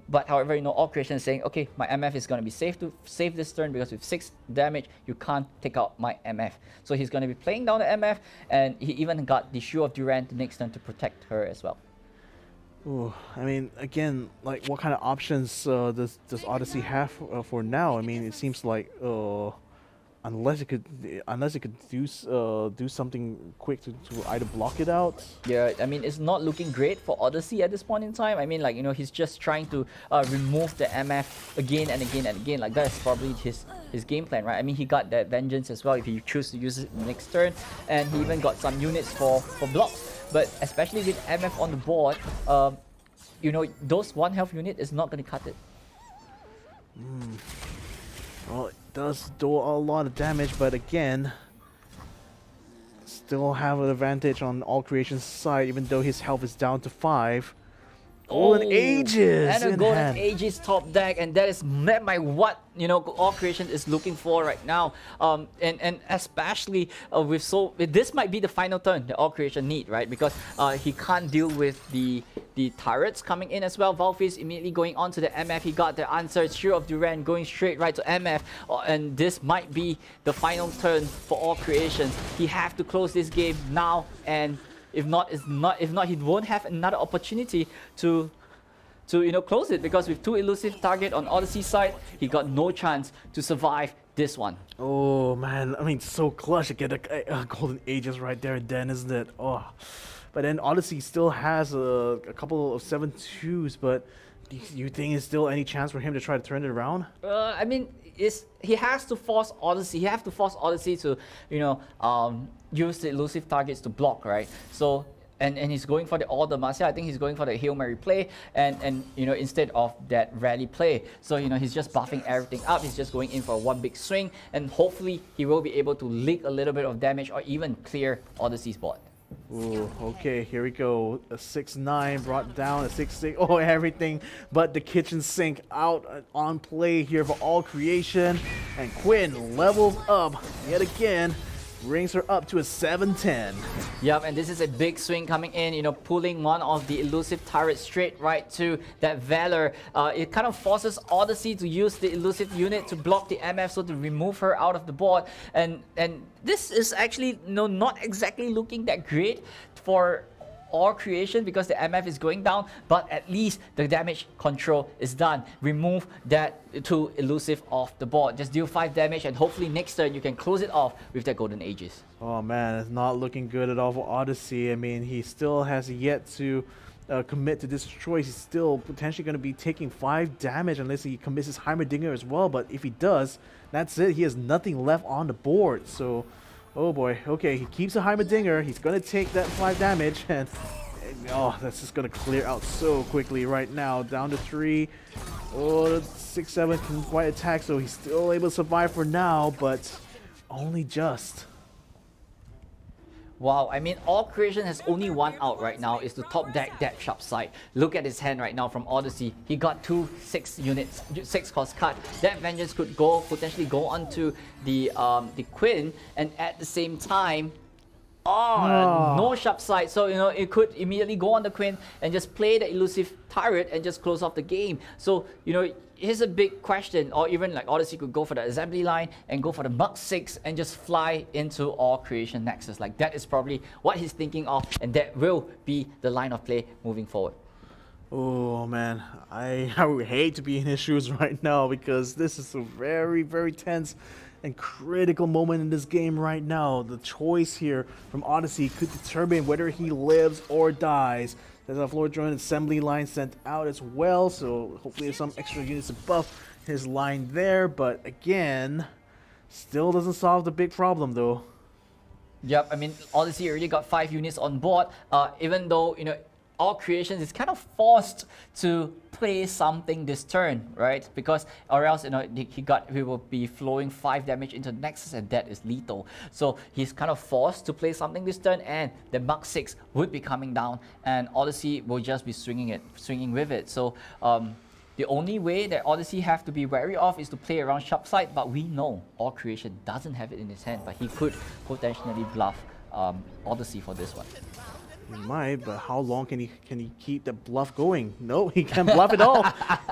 but however, All Creation is saying, okay, my MF is going to be safe to save this turn because with 6 damage, you can't take out my MF. So he's going to be playing down the MF, and he even got the Shoe of Duran the next turn to protect her as well. Ooh, again, like, what kind of options does Odyssey have for now? It seems like unless it could do something quick to either block it out. Yeah, it's not looking great for Odyssey at this point in time. He's just trying to remove the MF again and again and again. Like, that's probably his game plan, right? He got that Vengeance as well if he choose to use it next turn, and he even got some units for blocks. But especially with MF on the board, those 1 health unit is not going to cut it. Well, it does do a lot of damage, but again, still have an advantage on All Creation's side, even though his health is down to 5. Golden Ages! And a Golden Ages top deck, and that is what All Creation is looking for right now. And especially this might be the final turn that All Creation need, right? Because he can't deal with the turrets coming in as well. Valve is immediately going on to the MF. He got the answer. Shoe of Duran going straight right to MF, and this might be the final turn for All Creation. He have to close this game now, and if not, he won't have another opportunity to close it, because with 2 elusive target on Odyssey side, he got no chance to survive this one. Oh man, so clutch to get a Golden Ages right there and then, isn't it? Oh, but then Odyssey still has a couple of 7/2s, but do you think there's still any chance for him to try to turn it around? He has to force Odyssey. He have to force Odyssey to, use the elusive targets to block, right? So, and he's going for the Marcia. I think he's going for the Hail Mary play, and instead of that rally play. So he's just buffing everything up. He's just going in for 1 big swing, and hopefully he will be able to leak a little bit of damage or even clear Odyssey's board. Ooh, okay, here we go. A 6/9 brought down, a 6/6. Oh, everything but the kitchen sink out on play here for All Creation. And Quinn levels up yet again, brings her up to a 7/10. Yep, and this is a big swing coming in, pulling one of the elusive turrets straight right to that Valor. It kind of forces Odyssey to use the elusive unit to block the MF, so to remove her out of the board. And this is actually not exactly looking that great for All Creation because the MF is going down, but at least the damage control is done. Remove that 2 elusive off the board. Just deal 5 damage, and hopefully next turn you can close it off with that Golden Aegis. Oh man, it's not looking good at all for Odyssey. I mean, he still has yet to commit to this choice. He's still potentially going to be taking 5 damage unless he commits his Heimerdinger as well, but if he does, that's it. He has nothing left on the board, so oh boy. Okay, he keeps a Heimerdinger. He's going to take that 5 damage, and oh, that's just going to clear out so quickly right now. Down to 3. Oh, 6-7 can quite attack, so he's still able to survive for now, but only just. Wow, I mean, All Creation has only one out right now, is to top deck that sharp side. Look at his hand right now from Odyssey. He got 2 6 units, 6 cost cut. That Vengeance could potentially go onto the Quinn, and at the same time, no sharp side. So, it could immediately go on the Quinn and just play the elusive turret and just close off the game. So, here's a big question, or even like Odyssey could go for the assembly line and go for the Mach 6 and just fly into All Creation Nexus. Like, that is probably what he's thinking of, and that will be the line of play moving forward. Oh man, I would hate to be in his shoes right now because this is a very, very tense and critical moment in this game right now. The choice here from Odyssey could determine whether he lives or dies. There's a floor joint assembly line sent out as well, so hopefully there's some extra units to buff his line there, but again, still doesn't solve the big problem though. Yep, I mean, Odyssey already got 5 units on board, even though, All Creations is kind of forced to play something this turn, right? Because, or else, he will be flowing 5 damage into the Nexus, and that is lethal. So he's kind of forced to play something this turn, and the Mach 6 would be coming down, and Odyssey will just be swinging with it. So the only way that Odyssey have to be wary of is to play around sharp side, but we know All Creation doesn't have it in his hand, but he could potentially bluff Odyssey for this one. He might, but how long can he keep the bluff going? No, he can't bluff at all.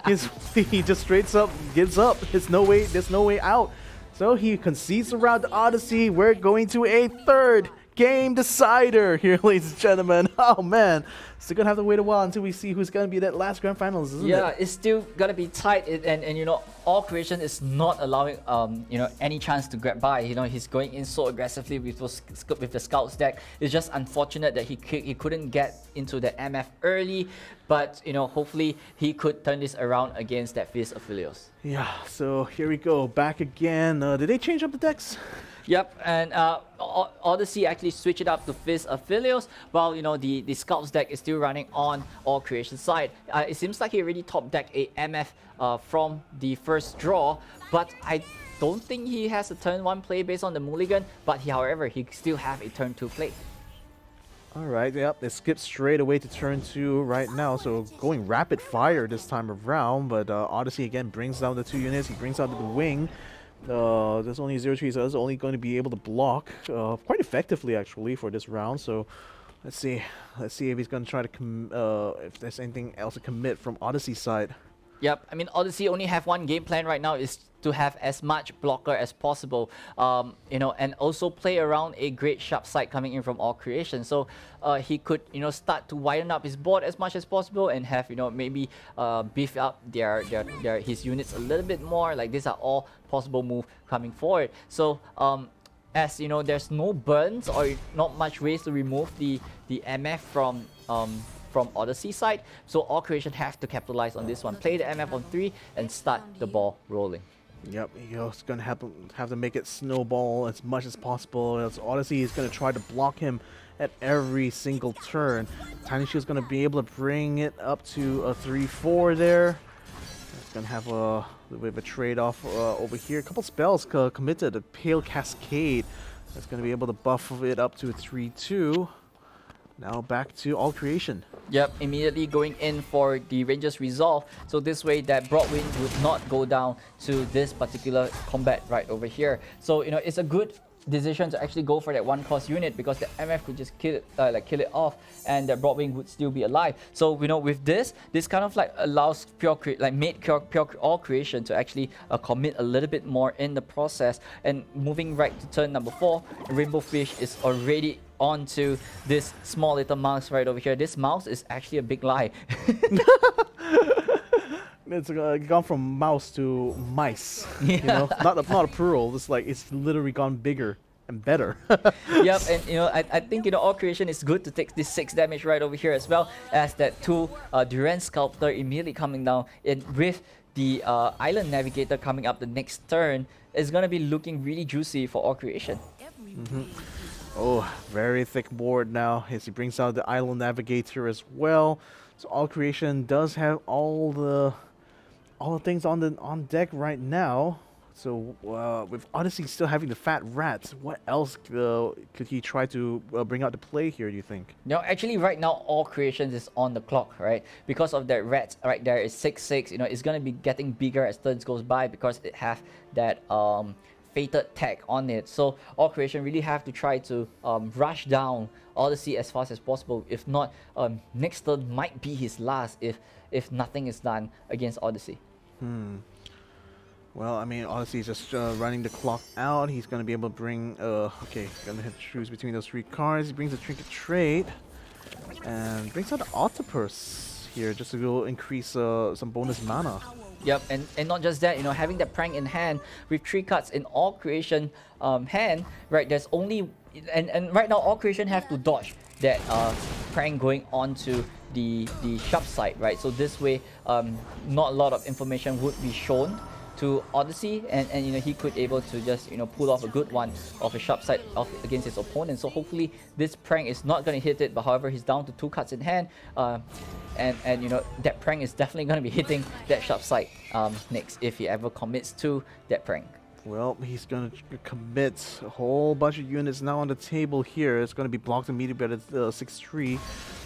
He just straight up gives up. There's no way out. So he concedes around the Odyssey. We're going to a 3rd game decider here, ladies and gentlemen. Oh man, still gonna have to wait a while until we see who's gonna be that last grand finals, isn't it? Yeah, it's still gonna be tight, and All Creation is not allowing any chance to grab by. He's going in so aggressively with the scouts deck. It's just unfortunate that he couldn't get into the MF early, but hopefully he could turn this around against that Fist of Philios. Yeah, so here we go, back again. Did they change up the decks? Yep, and Odyssey actually switched it up to Fist of Philios, while the Scouts deck is still running on All Creation side. It seems like he already top decked a MF from the first draw, but I don't think he has a turn 1 play based on the mulligan, but however, he still have a turn 2 play. Alright, yep, they skip straight away to turn 2 right now, so going rapid fire this time around, but Odyssey again brings down the 2 units, he brings out the wing. There's only 0-3, so that's only going to be able to block quite effectively actually for this round. So let's see if he's going to try to if there's anything else to commit from Odyssey's side. Yep, I mean, Odyssey only have one game plan right now, is to have as much blocker as possible, and also play around a great sharp side coming in from All Creation. So he could, start to widen up his board as much as possible and have, maybe beef up his units a little bit more. Like, these are all possible move coming forward. So as there's no burns or not much ways to remove the MF from Odyssey side, so All Creation have to capitalize on this one. Play the MF on 3 and start the ball rolling. Yep, he's gonna have to make it snowball as much as possible. As Odyssey is gonna try to block him at every single turn. Tiny Shield's gonna be able to bring it up to a 3-4 there. It's gonna have a little bit of a trade-off over here. A couple spells committed. A Pale Cascade that's gonna be able to buff it up to a 3-2. Now back to All Creation. Yep, immediately going in for the Ranger's Resolve. So this way that Broadwind would not go down to this particular combat right over here. So, it's a good decision to actually go for that one cost unit because the MF could just kill it off, and the Broadwing would still be alive. So with this kind of like allows made pure all creation to actually commit a little bit more in the process. And moving right to turn number 4, Rainbow Fish is already onto this small little mouse right over here. This mouse is actually a big lie. It's gone from mouse to mice. Yeah. Not a plural. It's literally gone bigger and better. Yep, and I think all creation is good to take this 6 damage right over here as well, as that 2 Duran Sculptor immediately coming down, and with the Island Navigator coming up the next turn is gonna be looking really juicy for all creation. Oh, very thick board now as he brings out the Island Navigator as well. So all creation does have all the things on deck right now. So with Odyssey still having the fat rats, what else could he try to bring out to play here, do you think? No, actually right now all creations is on the clock, right? Because of that rat right there is 6/6. It's gonna be getting bigger as turns goes by because it have that fated tag on it. So all creation really have to try to rush down Odyssey as fast as possible. If not, next turn might be his last if nothing is done against Odyssey. Well, I mean, Odyssey is just running the clock out. He's going to be able to bring... okay, going to have to choose between those 3 cards. He brings the Trinket Trade. And brings out the Octopus here just to go increase some bonus mana. Yep, and not just that, having that prank in hand with 3 cards in all creation hand, right? There's only... And right now, all creation have to dodge that prank going on to the shop site, right? So this way, not a lot of information would be shown to Odyssey, and he could able to just pull off a good one of a shop site against his opponent. So hopefully this prank is not going to hit it, but however he's down to 2 cards in hand, and that prank is definitely going to be hitting that shop site next if he ever commits to that prank. Well, he's going to commit a whole bunch of units now on the table here. It's going to be blocked immediately by the 6/3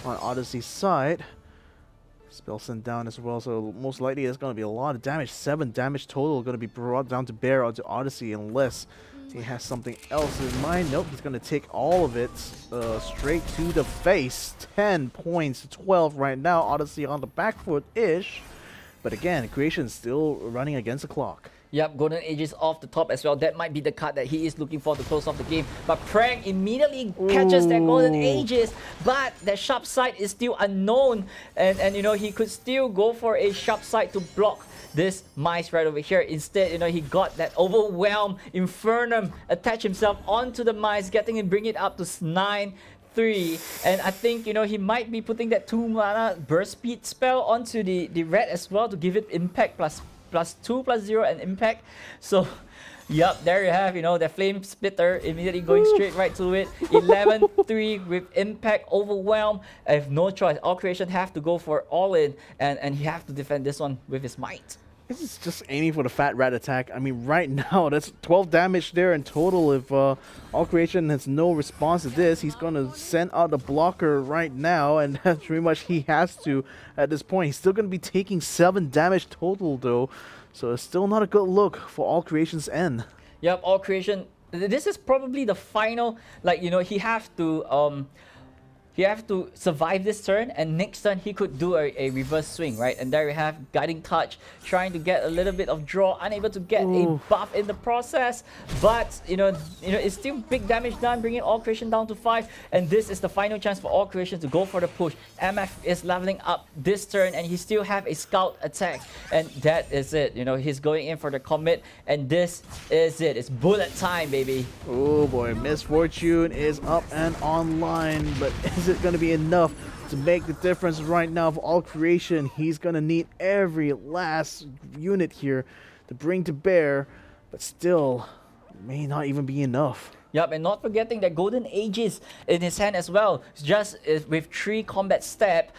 on Odyssey's side. Spell sent down as well, so most likely it's going to be a lot of damage. 7 damage total going to be brought down to bear onto Odyssey unless he has something else in mind. Nope, he's going to take all of it straight to the face. 10 points to 12 right now. Odyssey on the back foot-ish. But again, Creation is still running against the clock. Yep, Golden Ages off the top as well. That might be the card that he is looking for to close off the game. But Prank immediately catches that Golden Ages, but that sharp side is still unknown. And he could still go for a sharp side to block this mice right over here. Instead, he got that Overwhelm Infernum, attach himself onto the mice, getting him, bring it up to 9-3. And I think he might be putting that 2 mana burst speed spell onto the red as well to give it impact +2/+0 and impact. So yep, there you have the Flame Splitter immediately going straight right to it. 11-3 with impact overwhelm. I have no choice. All creation have to go for all in, and he have to defend this one with his might. This is just aiming for the fat rat attack. I mean, right now, that's 12 damage there in total. If All Creation has no response to this, he's going to send out a blocker right now, and that's pretty much he has to at this point. He's still going to be taking 7 damage total, though, so it's still not a good look for All Creation's end. Yep, All Creation. This is probably the final, he have to survive this turn, and next turn he could do a reverse swing, right? And there you have Guiding Touch, trying to get a little bit of draw, unable to get a buff in the process. But it's still big damage done, bringing All Creation down to 5. And this is the final chance for All Creation to go for the push. MF is leveling up this turn, and he still have a Scout attack, and that is it. He's going in for the commit, and this is it. It's bullet time, baby. Oh boy, Misfortune is up and online, but is it going to be enough to make the difference right now for All Creation? He's going to need every last unit here to bring to bear, but still may not even be enough. Yep, and not forgetting that Golden Ages in his hand as well. Just with 3 combat step,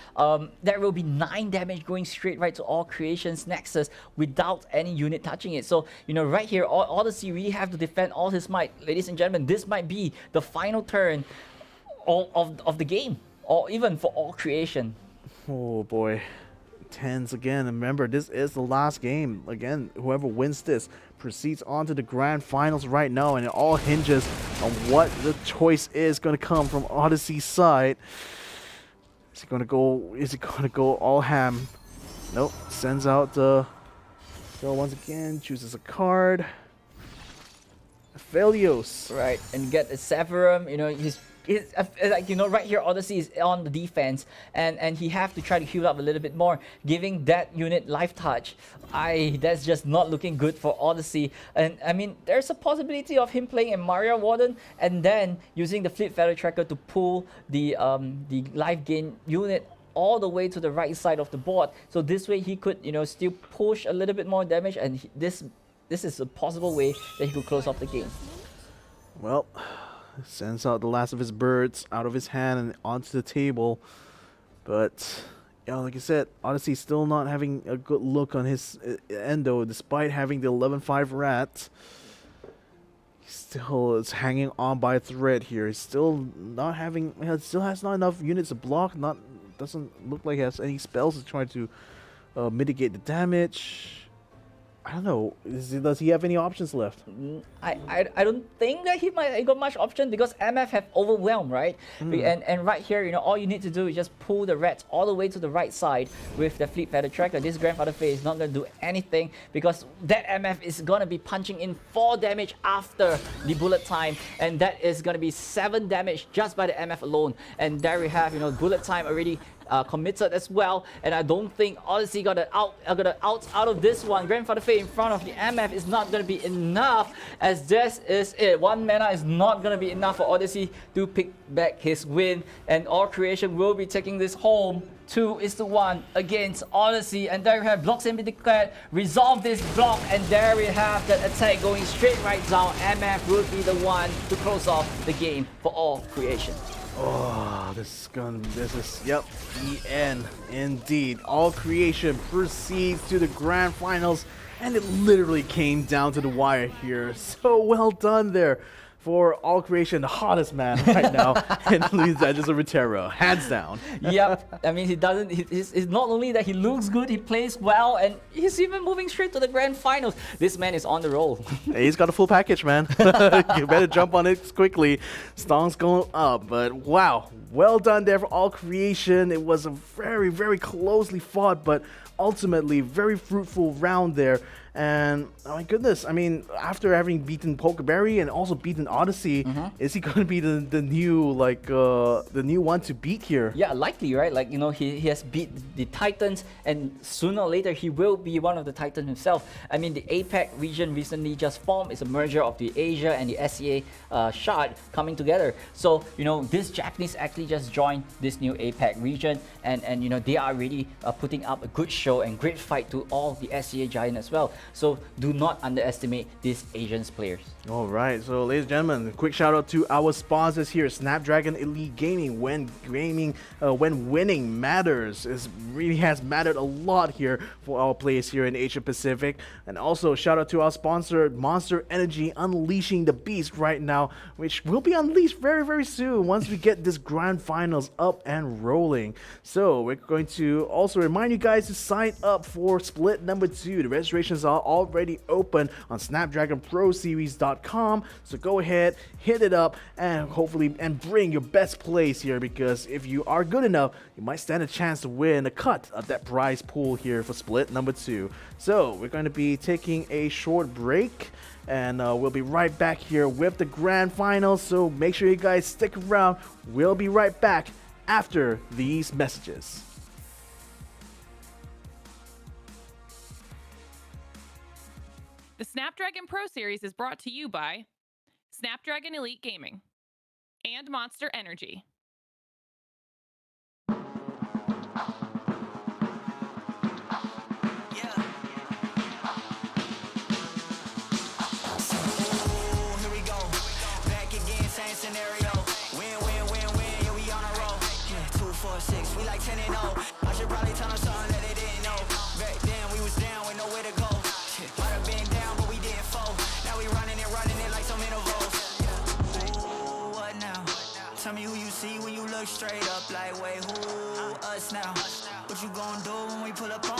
there will be 9 damage going straight right to All Creation's Nexus without any unit touching it. So, right here, Odyssey really have to defend all his might. Ladies and gentlemen, this might be the final turn of the game, or even for All Creation. Oh boy. tense again. And remember, this is the last game. Again, whoever wins this proceeds on to the grand finals right now, and it all hinges on what the choice is going to come from Odyssey's side. Is he going to go all ham? Nope. Sends out the... So once again, chooses a card. Aphelios. Right, and get a Severum. He's like, right here Odyssey is on the defense, and he have to try to heal up a little bit more, giving that unit life touch. That's just not looking good for Odyssey. And I mean, there's a possibility of him playing a Maria Warden and then using the Fleet Feather Tracker to pull the life gain unit all the way to the right side of the board. So this way he could still push a little bit more damage, and this is a possible way that he could close off the game. Well, sends out the last of his birds out of his hand and onto the table. But, like I said, Odyssey still not having a good look on his endo, despite having the 11-5 rat. He still is hanging on by a thread here. He's still not having, still has not enough units to block. Doesn't look like he has any spells to try to mitigate the damage. I don't know. Does he have any options left? I don't think that he got much option, because MF have overwhelmed, right? And right here, all you need to do is just pull the rats all the way to the right side with the Fleet Feather Tracker. This Grandfather Fate is not going to do anything, because that MF is going to be punching in 4 damage after the bullet time, and that is going to be 7 damage just by the MF alone. And there we have, bullet time already committed as well, and I don't think Odyssey got out of this one. Grandfather Fate in front of the MF is not going to be enough, as this is it. 1 mana is not going to be enough for Odyssey to pick back his win, and All Creation will be taking this home 2-1 against Odyssey. And there we have blocks and be declared. Resolve this block, and there we have that attack going straight right down. MF will be the one to close off the game for All Creation. Oh, this is the end indeed. All Creation proceeds to the grand finals, and it literally came down to the wire here. So well done there for All Creation, the hottest man right now in Legends of Runeterra, hands down. Yep, I mean, it's not only that he looks good, he plays well, and he's even moving straight to the grand finals. This man is on the roll. He's got a full package, man. You better jump on it quickly. Stong's going up, but wow, well done there for All Creation. It was a very, very closely fought, but ultimately very fruitful round there. And oh my goodness, I mean, after having beaten Pokeberry and also beaten Odyssey, is he going to be the new one to beat here? Yeah, likely, right? Like, he has beat the Titans, and sooner or later he will be one of the Titans himself. I mean, the APAC region recently just formed. It's a merger of the Asia and the SEA shard coming together. So, this Japanese actually just joined this new APAC region, and they are really putting up a good show and great fight to all the SEA giant as well. So do not underestimate these Asian players. All right, so ladies and gentlemen, quick shout out to our sponsors here. Snapdragon Elite Gaming. When winning matters, it really has mattered a lot here for our players here in Asia Pacific. And also shout out to our sponsor, Monster Energy, unleashing the beast right now, which will be unleashed very, very soon once we get this grand finals up and rolling. So we're going to also remind you guys to sign up for Split number 2. The registrations are already open on SnapdragonProSeries.com. So go ahead, hit it up, and hopefully bring your best plays here, because if you are good enough, you might stand a chance to win a cut of that prize pool here for Split number 2. So we're going to be taking a short break, and we'll be right back here with the grand finals. So make sure you guys stick around. We'll be right back after these messages. The Snapdragon Pro Series is brought to you by Snapdragon Elite Gaming and Monster Energy. Tell me who you see when you look straight up like, wait, who us now? What you gonna do when we pull up on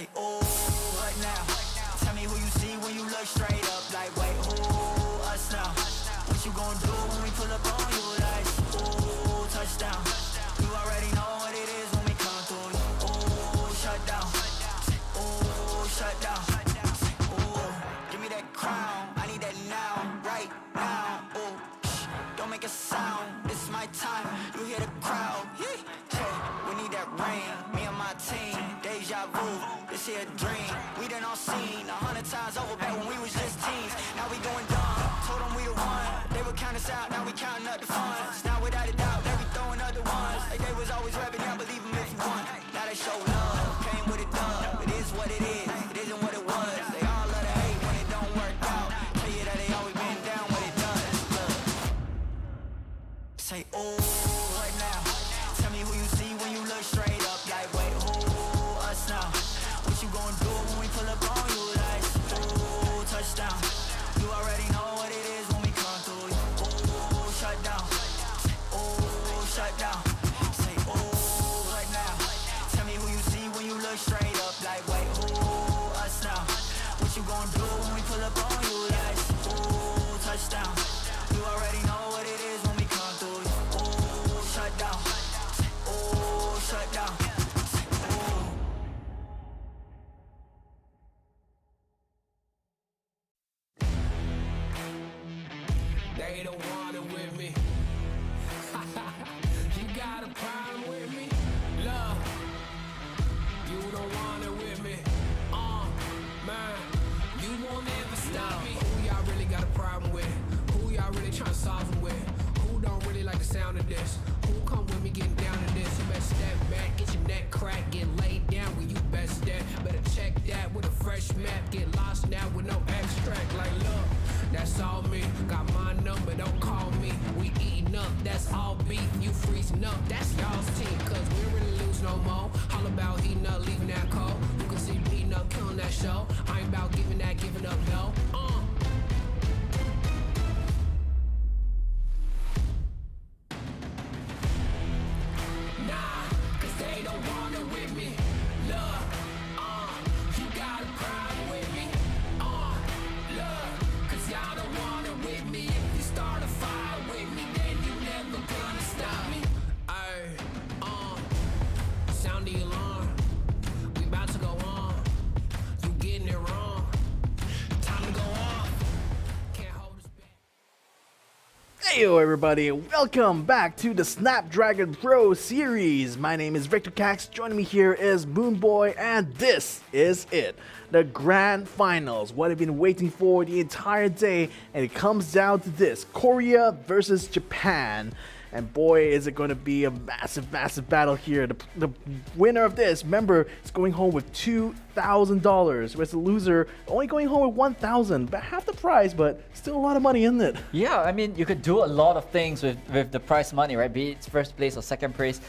Say, ooh, what now? Tell me who you see when you look straight up. Like, wait, who? Us now. What you gon' do when we pull up on you? Like, ooh, touchdown. You already know what it is when we come through. Ooh, shut down. Ooh, shut down. Ooh, give me that crown. I need that now, right now. Ooh, don't make a sound. This is my time. You hear the crowd. Hey, we need that rain. Me and my team. Deja vu. This here a dream. We done all seen 100 times over back when we was just teens. Now we going dumb. Told them we the one. They would count us out. Now we counting up the funds. Now without a doubt, they be throwing other ones. Like they was always rapping. I believe them if you want. Now they show love. Came with a dub. It is what it is. It isn't what it was. They all love to hate when it don't work out. Tell you that they always been down when it does. Look. Say, ooh, what now? Tell me who you see when you look straight up. Like, wait, who? Us now. What you gon' do when we pull up on you? Like, ooh, touchdown. You already know what it is when we come through. Ooh, shut down. Ooh, shut down. Say, ooh, what now? Tell me who you see when you look straight up. Like, wait, who? Us now. What you gon' do when we pull up on you? Like, ooh, touchdown. You already know what it is when we come through. Ooh, shut down. Ooh, shut down. Ooh. They don't want it with me. You got a problem with me? Love, you don't want it with me. Man, you won't ever stop me. Who y'all really got a problem with? Who y'all really trying to solve it with? Who don't really like the sound of this? Who come with me getting down to this? You better step back, get your neck cracked, get laid down when you best step. Better check that with a fresh map. Get lost now with no extract. Like, look, that's all me. Got my number, don't call me. We eating up, that's all beef. You freezing up, that's y'all's team. Cause we don't really lose no more. All about heating up, leaving that cold. You can see me eating up, killing that show. I ain't about giving up, no. Nah, cause they don't want it with me. Love, you got a problem with me. Love, cause y'all don't want it with me. If you start a fire with me, then you never gonna stop me. Ay, sound the alarm. We about to go on. You getting it wrong. Time to go off. Can't hold us back. Heyo everybody, welcome back to the Snapdragon Pro Series. My name is Victor Cax, joining me here is Moonboy, and this is it. The Grand Finals, what I've been waiting for the entire day, and it comes down to this, Korea versus Japan. And boy, is it going to be a massive, massive battle here. The winner of this, remember, is going home with $2,000, whereas the loser only going home with $1,000. About half the price, but still a lot of money in it. Yeah, I mean, you could do a lot of things with the prize money, right? Be it first place or second place.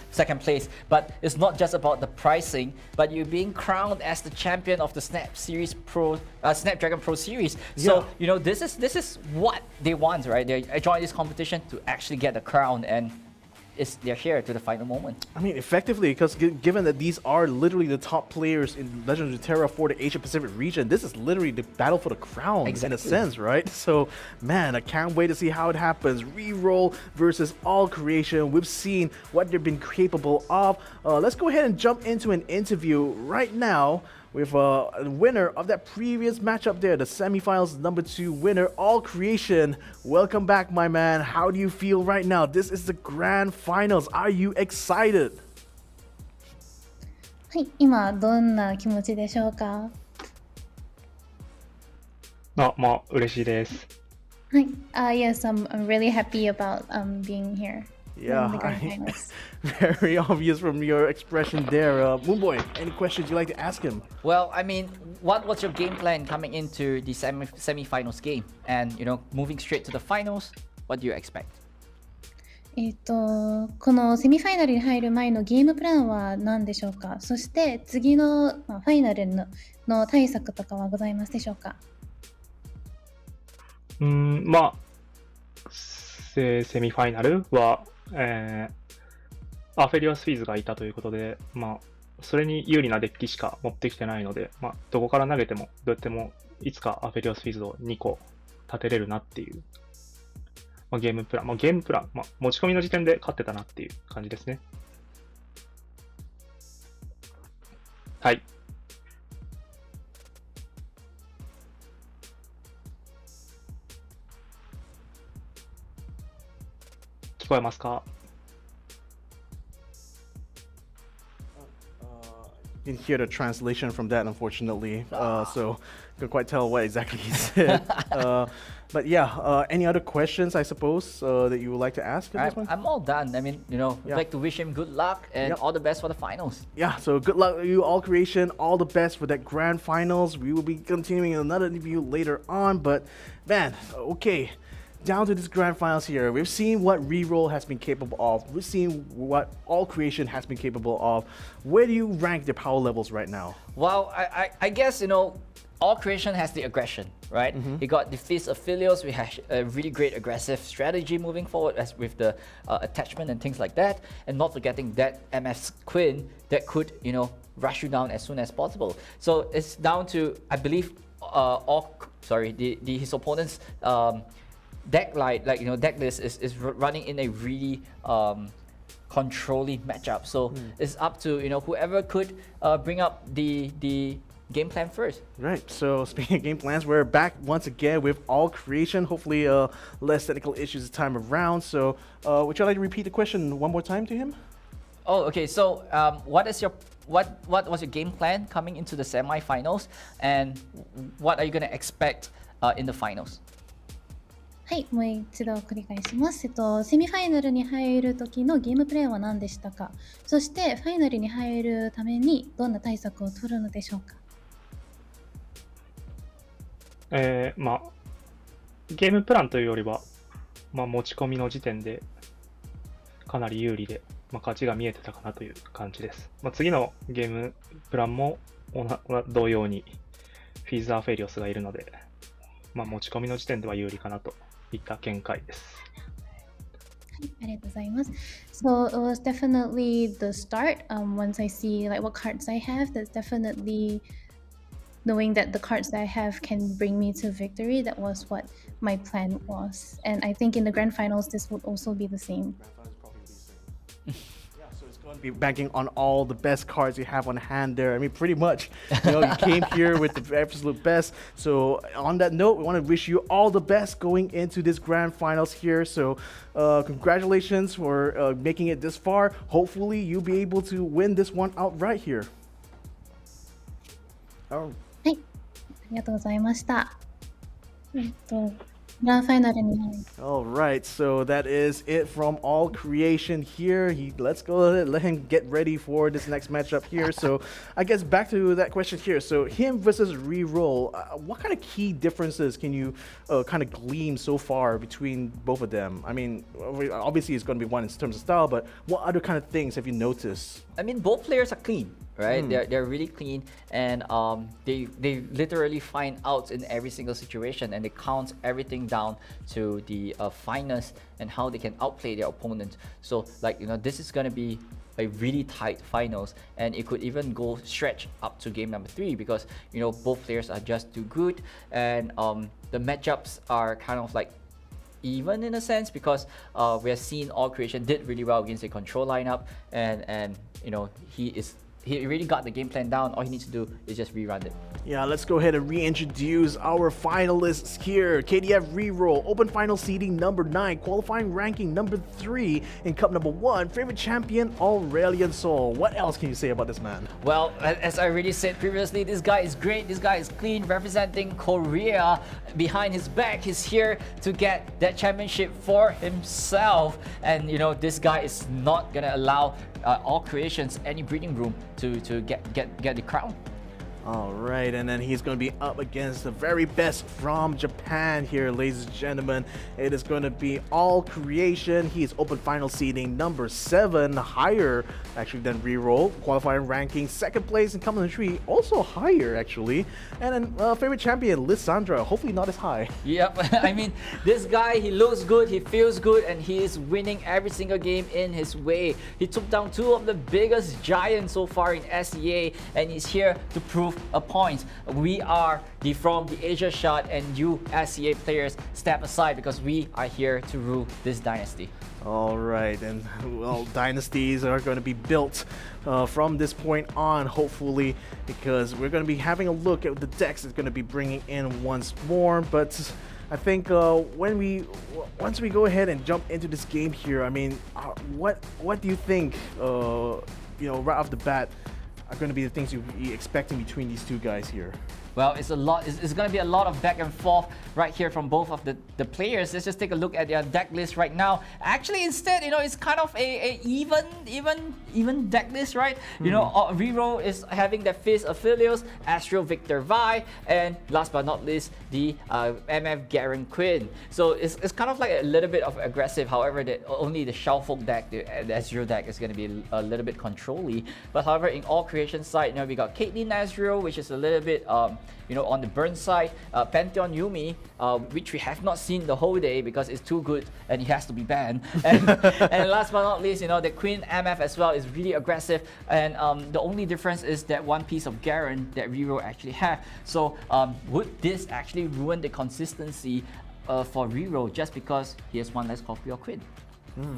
But it's not just about the pricing, but you're being crowned as the champion of the Snapdragon Pro Series. So, Yeah. you know, this is what they want, right? They joined this competition to actually get the crown, and they're here to the final moment. I mean, effectively, because given that these are literally the top players in Legends of Runeterra for the Asia Pacific region, this is literally the battle for the crown in a sense, right? So, man, I can't wait to see how it happens. Reroll versus All Creation. We've seen what they've been capable of. Let's go ahead and jump into an interview right now with a winner of that previous matchup there, the semifinals #2 winner, All Creation. Welcome back, my man. How do you feel right now? This is the grand finals. Are you excited? はい、今どんな気持ちでしょうか？まあ、嬉しいです。はい、yes, I'm really happy about being here. Yeah, in the grand finals. very obvious from your expression there. Moonboy, any questions you'd like to ask him? Well, I mean, what was your game plan coming into the semi-finals game? And, you know, moving straight to the finals, what do you expect? このセミファイナルに入る前のゲームプランは何でしょうか？そして次の、ファイナルの対策とかはございますでしょうか？まあ、セミファイナルは、アフェリアスフィーズがいたということで、まあ、それに有利なデッキしか持ってきてないので、どこから投げてもどうやってもいつかアフェリオスフィーズドを2個立てれるなっていう、ゲームプラン、持ち込みの時点で勝ってたなっていう感じですね。はい。聞こえますか？ You can hear the translation from that, unfortunately. So couldn't quite tell what exactly he said. But yeah, any other questions, I suppose, that you would like to ask at this one? I'm all done. I mean, I'd like to wish him good luck and all the best for the finals. Yeah, so good luck to you, All Creation. All the best for that grand finals. We will be continuing another interview later on. But man, okay. Down to this grand finals here, we've seen what Reroll has been capable of. We've seen what All Creation has been capable of. Where do you rank their power levels right now? Well, I guess, All Creation has the aggression, right? He got the Fist of Filios. We have a really great aggressive strategy moving forward as with the attachment and things like that. And not forgetting that MF's Queen that could, rush you down as soon as possible. So it's down to, I believe, his opponent's deck deck list is running in a really controlling matchup. So it's up to whoever could bring up the game plan first. Right. So speaking of game plans, we're back once again with All Creation. Hopefully, less technical issues this time around. So would you like to repeat the question one more time to him? Oh, okay. So what was your game plan coming into the semi-finals, and what are you gonna expect in the finals? はい、もう一度繰り返します。セミファイナルに入る時のゲームプレーは何でしたか？そしてファイナルに入るためにどんな対策を取るのでしょうか？ゲームプランというよりは、持ち込みの時点でかなり有利で、勝ちが見えてたかなという感じです。次のゲームプランも同様にフィーザー・フェリオスがいるので、持ち込みの時点では有利かなといった見解です。ありがとうございます。So it was definitely the start. Once I see like what cards I have, that's definitely knowing that the cards that I have can bring me to victory. That was what my plan was, and I think in the grand finals this would also be the same. Going to be banking on all the best cards you have on hand there. I mean, pretty much, you came here with the absolute best. So on that note, we want to wish you all the best going into this grand finals here. So congratulations for making it this far. Hopefully you'll be able to win this one outright here. はい、ありがとうございました。グランドファイナルに入る。All right, so that is it from All Creation here. Let's go ahead, let him get ready for this next matchup here. So I guess back to that question here. So him versus Reroll, what kind of key differences can you kind of glean so far between both of them? I mean, obviously it's going to be one in terms of style, but what other kind of things have you noticed? I mean, both players are clean, right? They're really clean, and they literally find outs in every single situation, and they count everything down to the finest and how they can outplay their opponent. So this is gonna be a really tight finals, and it could even go stretch up to game number 3 because both players are just too good, and the matchups are kind of even in a sense because we have seen All Creation did really well against the control lineup, and he really got the game plan down. All he needs to do is just rerun it. Yeah, let's go ahead and reintroduce our finalists here. KDF Reroll, Open Final Seeding number 9, Qualifying Ranking number 3, in Cup number 1, Favorite Champion Aurelian Sol. What else can you say about this man? Well, as I already said previously, this guy is great, this guy is clean, representing Korea behind his back. He's here to get that championship for himself, and this guy is not gonna allow All Creations any breathing room to get the crown. All right, and then he's going to be up against the very best from Japan here, ladies and gentlemen. It is going to be All Creation. He's open final seeding number 7, higher actually than Reroll. Qualifying ranking, 2nd place in commentary, also higher actually. And then favorite champion, Lissandra, hopefully not as high. Yep, I mean, this guy, he looks good, he feels good, and he is winning every single game in his way. He took down 2 of the biggest giants so far in SEA, and he's here to prove a point. We are from the Asia shot, and you SEA players step aside because we are here to rule this dynasty. All right, and well, dynasties are going to be built from this point on, hopefully, because we're going to be having a look at the decks it's going to be bringing in once more. But I think once we go ahead and jump into this game here, I mean, what do you think? Right off the bat, are going to be the things you'll be expecting between these two guys here? Well, it's going to be a lot of back and forth right here from both of the players. Let's just take a look at their deck list right now. Actually, instead, it's kind of a even deck list, right? Reroll is having the Fizz of Philios, Astro Victor Vi, and last but not least, the MF Garen Quinn. So it's kind of like a little bit of aggressive. However, only the Shellfolk deck, the Ezreal deck, is going to be a little bit controlly. But however, in All Creation side, we got Caitlyn Ezreal, which is a little bit on the burn side, Pantheon Yuumi, which we have not seen the whole day because it's too good and he has to be banned. And last but not least, the Queen MF as well is really aggressive, and the only difference is that one piece of Garen that Reroll actually have. So would this actually ruin the consistency for Reroll just because he has one less copy of Quinn?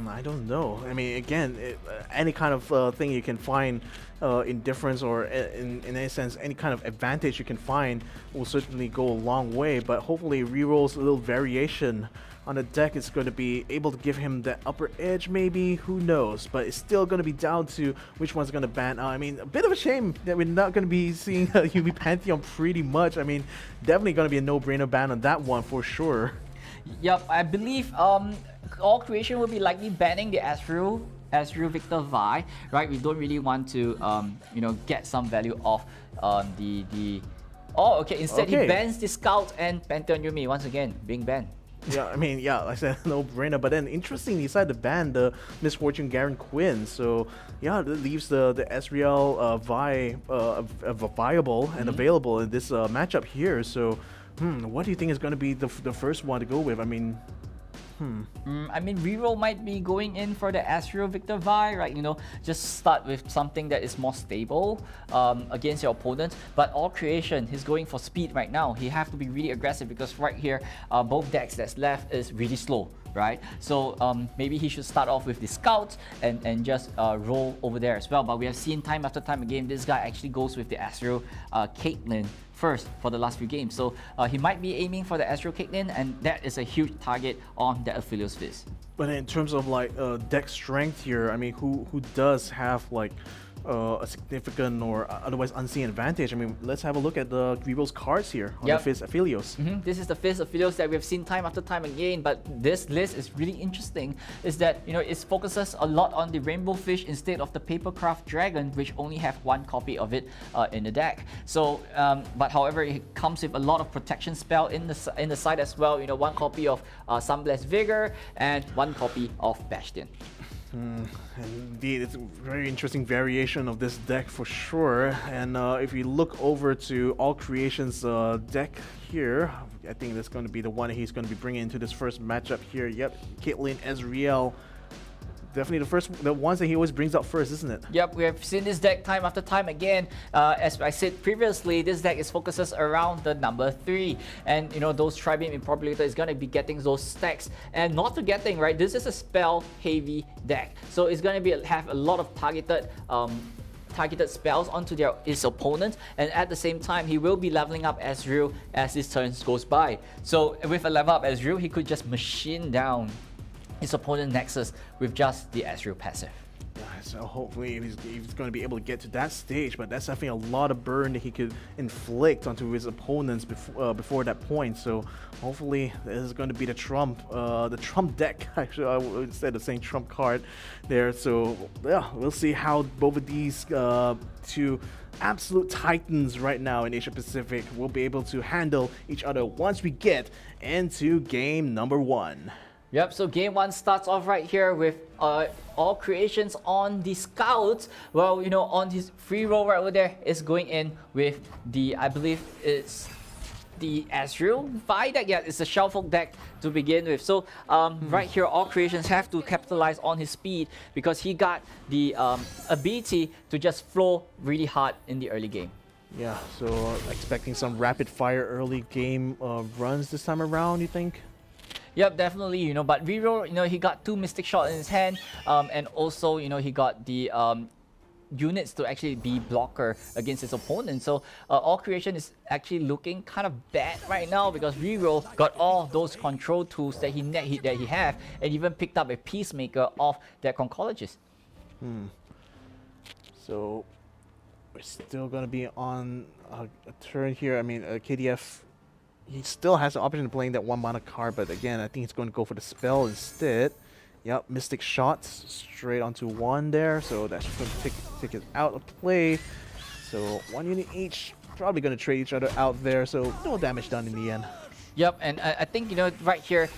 I don't know. I mean, again, any kind of thing you can find in difference, or in any sense, any kind of advantage you can find will certainly go a long way. But hopefully, Reroll's little variation on the deck is going to be able to give him that upper edge, maybe. Who knows? But it's still going to be down to which one's going to ban. I mean, a bit of a shame that we're not going to be seeing Yuumi Pantheon pretty much. I mean, definitely going to be a no-brainer ban on that one for sure. Yep, I believe All Creation will be likely banning the Ezreal Victor Vi, right? We don't really want to get some value off the oh, okay, instead he bans the Scout and Pantheon Yuumi once again being banned. Yeah, I mean, like I said, no-brainer. But then, interesting, he decided to ban the Misfortune Garen Quinn. So, yeah, that leaves the Ezreal Vi viable and available in this matchup here. So, what do you think is going to be the first one to go with? I mean, I mean, Reroll might be going in for the Astro Victor Vi, right? Just start with something that is more stable against your opponent. But All Creation, he's going for speed right now. He have to be really aggressive because right here, both decks that's left is really slow, right? So maybe he should start off with the Scout and just roll over there as well. But we have seen time after time again, this guy actually goes with the Astro Caitlyn first for the last few games. So he might be aiming for the Astro Caitlyn, and that is a huge target on the Aphelios Fizz. But in terms of like deck strength here, I mean, who does have like a significant or otherwise unseen advantage? I mean, let's have a look at the Reroll's cards here on the Fizz Aphelios. This is the Fizz Aphelios that we've seen time after time again, but this list is really interesting, is that, it focuses a lot on the Rainbow Fish instead of the Papercraft Dragon, which only have one copy of it in the deck. So, but however, it comes with a lot of protection spell in the side as well. One copy of Sunblessed Vigor and one copy of Bastion. Indeed, it's a very interesting variation of this deck for sure. And if you look over to All Creation's deck here, I think that's going to be the one he's going to be bringing into this first matchup here. Yep, Caitlyn Ezreal. Definitely the ones that he always brings up first, isn't it? Yep, we have seen this deck time after time again. As I said previously, this deck is focuses around the number 3. And, those Tri-Beam Improbulator is going to be getting those stacks. And not forgetting, right, this is a spell-heavy deck. So it's going to have a lot of targeted spells onto his opponent, and at the same time he will be leveling up Ezreal as his turns goes by. So with a level up Ezreal, he could just machine down his opponent Nexus with just the Ezreal passive. So hopefully he's going to be able to get to that stage, but that's definitely a lot of burn that he could inflict onto his opponents before that point. So hopefully this is going to be the trump deck, actually, instead of saying trump card there. So yeah, we'll see how both of these two absolute titans right now in Asia Pacific will be able to handle each other once we get into game number 1. Yep, so game 1 starts off right here with all creations on the scouts. Well, on his free roll right over there is going in with the, I believe it's the Ezreal Vi deck. Yeah, it's a Shellfolk deck to begin with. So right here, all creations have to capitalize on his speed because he got the ability to just flow really hard in the early game. Yeah, so expecting some rapid fire early game runs this time around, you think? Yep, definitely, but Reroll, he got 2 Mystic Shot in his hand, and also, he got the units to actually be blocker against his opponent. So all creation is actually looking kind of bad right now because Reroll got all those control tools that he have, and even picked up a Peacemaker off their Conchologist. So we're still going to be on a turn here. I mean, KDF, he still has the option of playing that 1 mana card, but again, I think he's going to go for the spell instead. Yep, Mystic Shots straight onto 1 there, so that's going to take it out of play. So 1 unit each, probably going to trade each other out there, so no damage done in the end. Yep, and I think, right here,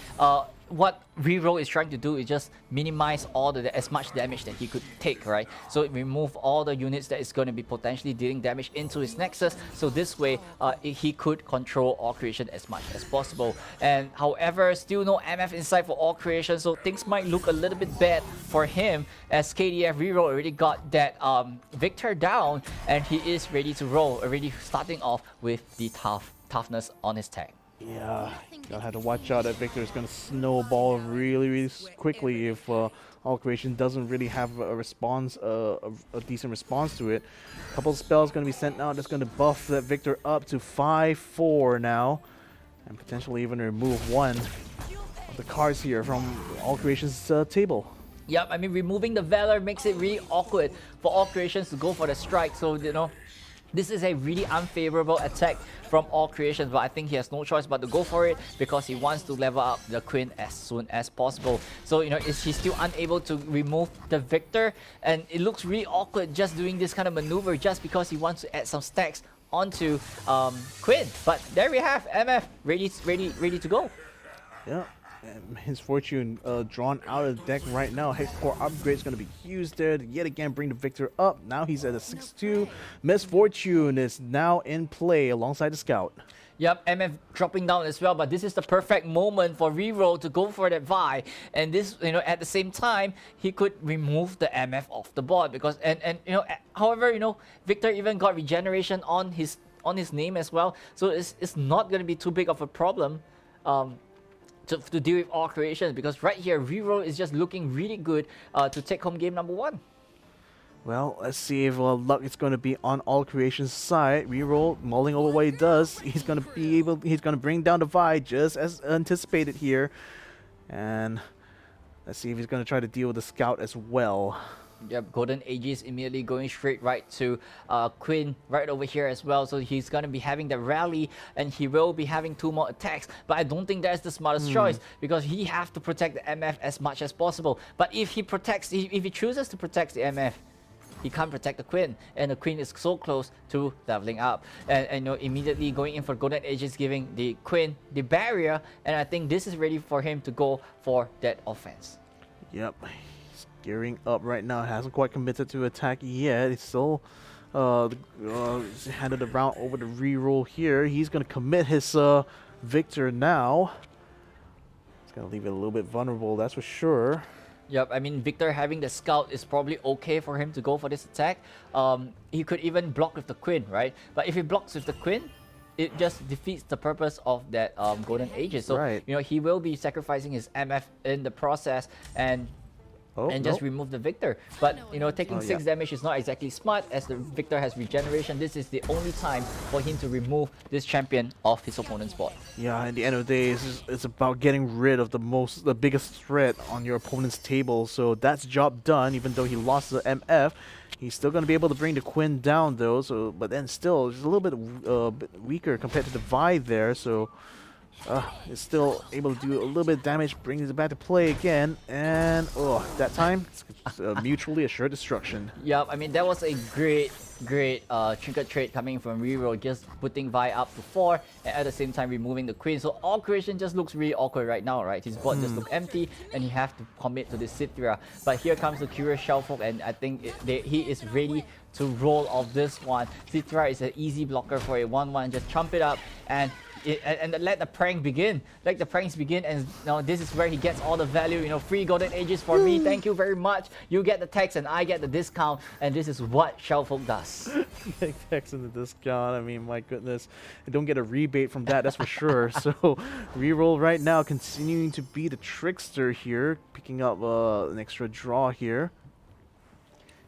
what Reroll is trying to do is just minimize as much damage that he could take, right? So remove all the units that is going to be potentially dealing damage into his Nexus. So this way, he could control all creation as much as possible. And however, still no MF inside for all creation, so things might look a little bit bad for him as KDF Reroll already got that Victor down, and he is ready to roll, already starting off with the toughness on his tag. Yeah, gonna have to watch out that Victor is gonna snowball really quickly if all creation doesn't really have a response, a decent response to it. A couple of spells gonna be sent out that's gonna buff that Victor up to 5/4 now, and potentially even remove 1 of the cards here from all creation's table. Yep, I mean removing the Valor makes it really awkward for all creations to go for the strike. So this is a really unfavorable attack from all creations, but I think he has no choice but to go for it because he wants to level up the Queen as soon as possible. So, is he still unable to remove the Victor? And it looks really awkward just doing this kind of maneuver just because he wants to add some stacks onto Quinn. But there we have MF ready to go. Yeah. His Fortune drawn out of the deck right now. Hex Core upgrade is going to be used there to yet again bring the Victor up. Now he's at a 6/2. Miss Fortune is now in play alongside the Scout. Yep, MF dropping down as well, but this is the perfect moment for Reroll to go for that Vi. And this, at the same time, he could remove the MF off the board because, however, Victor even got regeneration on his name as well. So it's not going to be too big of a problem. To deal with all creations because right here Reroll is just looking really good to take home game number 1. Well, let's see if luck is going to be on all creations side. Reroll mulling over what he does. He's going to bring down the Vi just as anticipated here, and let's see if he's going to try to deal with the Scout as well. Yep, Golden Aegis immediately going straight right to Quinn right over here as well. So he's going to be having the rally and he will be having 2 more attacks. But I don't think that's the smartest choice because he has to protect the MF as much as possible. But if he chooses to protect the MF, he can't protect the Queen. And the Queen is so close to leveling up. And immediately going in for Golden Aegis, giving the Queen the barrier. And I think this is ready for him to go for that offense. Yep. Gearing up right now, hasn't quite committed to attack yet. He's still handed around over the Reroll here. He's going to commit his Victor now. It's going to leave it a little bit vulnerable, that's for sure. Yep, I mean Victor having the Scout is probably okay for him to go for this attack. He could even block with the Queen, right? But if he blocks with the Queen, it just defeats the purpose of that Golden Aegis. So, right. He will be sacrificing his MF in the process, and Oh, and just nope. remove the Victor. But you know, taking 6 damage is not exactly smart, as the Victor has regeneration. This is the only time for him to remove this champion off his opponent's board. Yeah, at the end of the day, it's about getting rid of the biggest threat on your opponent's table. So that's job done. Even though he lost the MF, he's still going to be able to bring the Quinn down though. So, but then still, he's a little bit weaker compared to the Vi there. So. Is still able to do a little bit of damage, brings it back to play again, and that time it's mutually assured destruction. Yep, I mean that was a great trinket trade coming from Reroll, just putting Vi up to 4 and at the same time removing the Queen. So all creation just looks really awkward right now, right? His board just look empty and he have to commit to the Cithra. But here comes the Curious Shellfolk, and I think he is ready to roll off this one. Cithra is an easy blocker for a 1-1, just chump it up and let the prank begin. Let the pranks begin, and now this is where he gets all the value. You know, free golden ages for me. Thank you very much. You get the text and I get the discount, and this is what Shellfolk does. Text and the discount. I mean, my goodness, I don't get a rebate from that. That's for sure. So Reroll right now continuing to be the trickster here, picking up an extra draw here.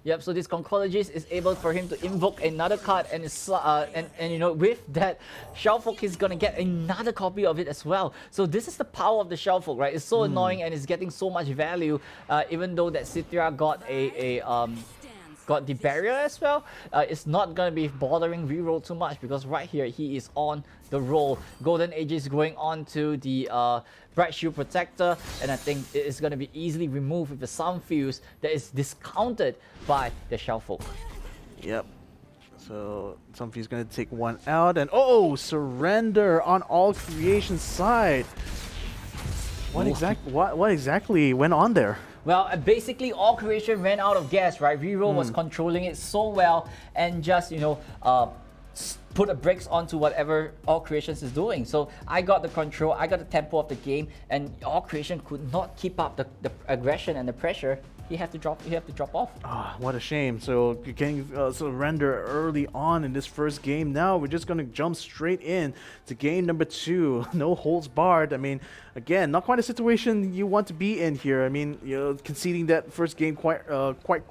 Yep, so this Conchologist is able for him to invoke another card, and and you know, with that, Shellfolk is gonna get another copy of it as well. So this is the power of the Shellfolk, right? It's so annoying and it's getting so much value, even though that Cithra got got the barrier as well. It's not gonna be bothering Reroll too much, because right here he is on the roll. Golden Aegis going on to the Bright Shield Protector, and I think it is gonna be easily removed with the Sound Fuse that is discounted by the Shellfolk. Yep. So somebody's gonna take one out, and surrender on All Creation's side. What exactly went on there? Well, basically All Creation ran out of gas, right? Reroll was controlling it so well, and just, you know, put a brakes onto whatever All Creations is doing. So I got the control, I got the tempo of the game, and All Creation could not keep up the aggression and the pressure. He have to drop off. What a shame. So getting surrender early on in this first game. Now we're just going to jump straight in to game number 2. No holds barred. I mean, again, not quite a situation you want to be in here. I mean, you know, conceding that first game quite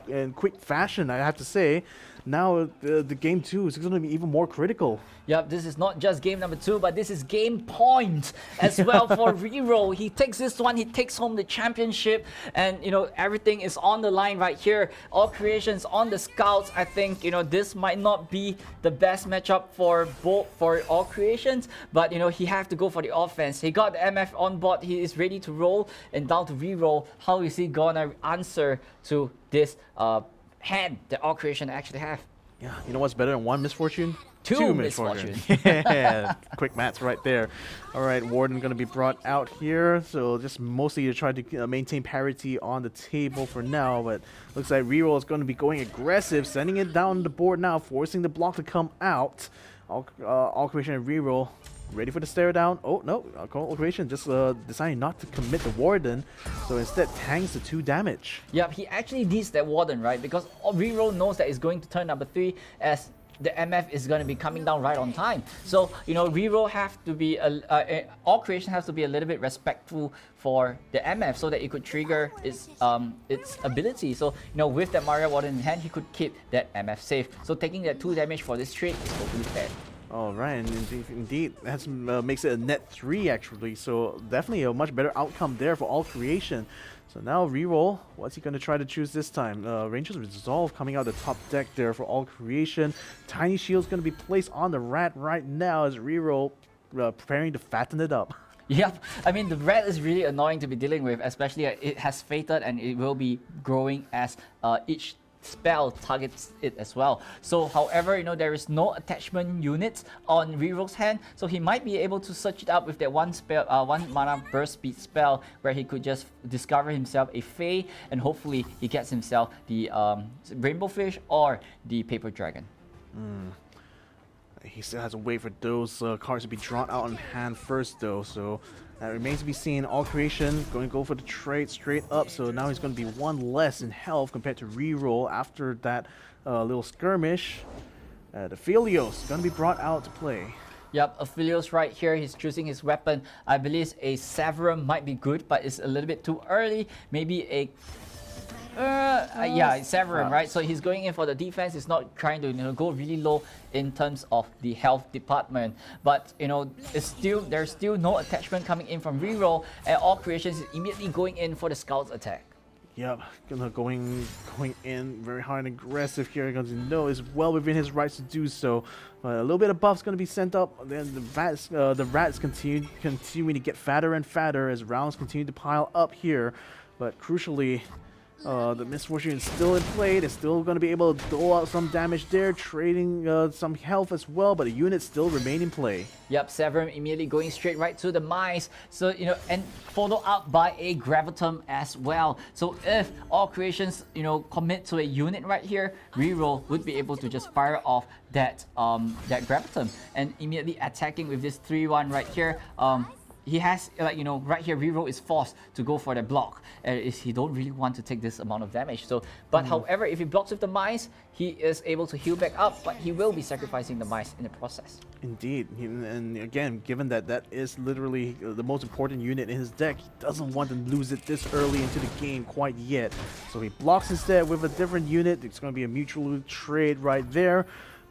in quick fashion, I have to say. Now the game 2 is going to be even more critical. Yep, this is not just game number 2, but this is game point as well for Reroll. He takes this one, he takes home the championship, and you know, everything is on the line right here. All Creations on the Scouts. I think, you know, this might not be the best matchup for All Creations, but you know, he have to go for the offense. He got the MF on board, he is ready to roll, and down to Reroll. How is he gonna answer to this hand that All Creation actually have? Yeah, you know what's better than one misfortune? Two misfortune. Yeah, quick maths right there. All right, Warden going to be brought out here. So just mostly to try to maintain parity on the table for now. But looks like Reroll is going to be going aggressive, sending it down the board now, forcing the block to come out. All Creation and Reroll ready for the stare down. Oh, no. All Creation just deciding not to commit the Warden. So instead tanks the 2 damage. Yep, he actually needs that Warden, right? Because Reroll knows that it's going to turn number 3, as the MF is going to be coming down right on time. So, you know, Reroll have to be, All Creation has to be a little bit respectful for the MF so that it could trigger its ability. So, you know, with that Mario Warden in hand, he could keep that MF safe. So taking that 2 damage for this trade is totally fair. All right, and indeed that makes it a net 3 actually. So definitely a much better outcome there for All Creation. So now Reroll, what's he going to try to choose this time? Ranger's Resolve coming out the top deck there for All Creation. Tiny Shield's going to be placed on the Rat right now as Reroll preparing to fatten it up. Yep, I mean, the rat is really annoying to be dealing with, especially it has fated and it will be growing as each spell targets it as well. So however, you know, there is no attachment units on Reroll's hand, so he might be able to search it up with that one mana burst speed spell, where he could just discover himself a Fae, and hopefully he gets himself the Rainbow Fish or the Paper Dragon. He still has to wait for those cards to be drawn out on hand first though, so that remains to be seen. All Creation going to go for the trade straight up, so now he's going to be 1 less in health compared to Reroll after that little skirmish. The Philios going to be brought out to play. Yep, Aphelios right here, he's choosing his weapon. I believe a Severum might be good, but it's a little bit too early. Maybe a Yeah, Severin, right? So he's going in for the defense. He's not trying to go really low in terms of the health department. But there's still no attachment coming in from Reroll, and All Creations is immediately going in for the Scout's attack. Yep, going in very hard and aggressive here. Because is well within his rights to do so. A little bit of buff's going to be sent up. Then the rats continue to get fatter and fatter as rounds continue to pile up here. But crucially, the Misfortune is still in play. They're still going to be able to dole out some damage there, trading some health as well, but the units still remain in play. Yep, Severin immediately going straight right to the mice. So, and followed up by a Gravitum as well. So if All Creations, commit to a unit right here, Reroll would be able to just fire off that Gravitum and immediately attacking with this 3-1 right here. He has, right here, Reroll is forced to go for the block. He don't really want to take this amount of damage. So, but however, if he blocks with the mice, he is able to heal back up, but he will be sacrificing the mice in the process. Indeed, and again, given that is literally the most important unit in his deck, he doesn't want to lose it this early into the game quite yet. So he blocks instead with a different unit. It's going to be a mutual trade right there.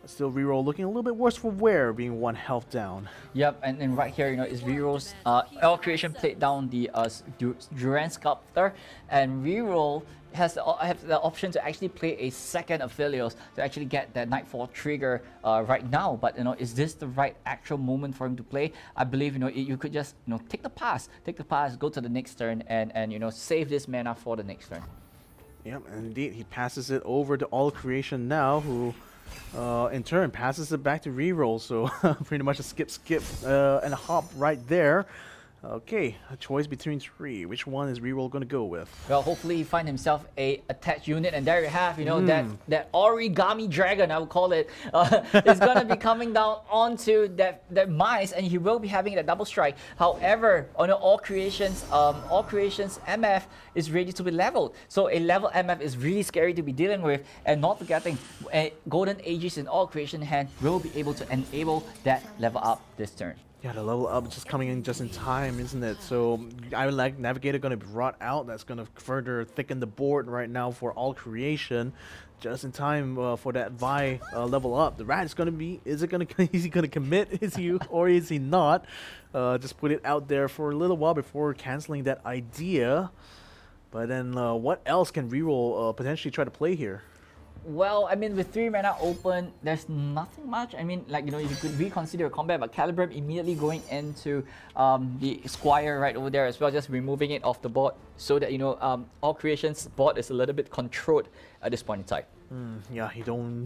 Still, Reroll looking a little bit worse for wear, being 1 health down. Yep, and then right here, is Reroll's All Creation played down the Duran Sculptor, and Reroll has the option to actually play a second Aphelios to actually get that Nightfall trigger right now. But is this the right actual moment for him to play? I believe you could just take the pass, go to the next turn, and save this mana for the next turn. Yep, and indeed, he passes it over to All Creation now, who in turn passes it back to Reroll. So pretty much a skip and a hop right there. Okay, a choice between 3. Which one is Reroll going to go with? Well, hopefully he find himself a attached unit, and there you have, that origami dragon, I would call it, is going to be coming down onto that mice, and he will be having that double strike. However, on All Creations MF is ready to be leveled. So a level MF is really scary to be dealing with, and not forgetting a Golden Aegis in All Creation hand will be able to enable that level up this turn. Yeah, the level up just coming in just in time, isn't it? So Island Navigator going to be brought out. That's going to further thicken the board right now for All Creation. Just in time for that Vi level up. The rat is going to be, is he going to commit? Is he or is he not? Just put it out there for a little while before canceling that idea. But then what else can Reroll potentially try to play here? Well, I mean, with 3 mana open, there's nothing much. I mean, if you could reconsider a combat, but Calibrum immediately going into the Squire right over there as well, just removing it off the board so that, All Creations board is a little bit controlled at this point in time. Yeah, you don't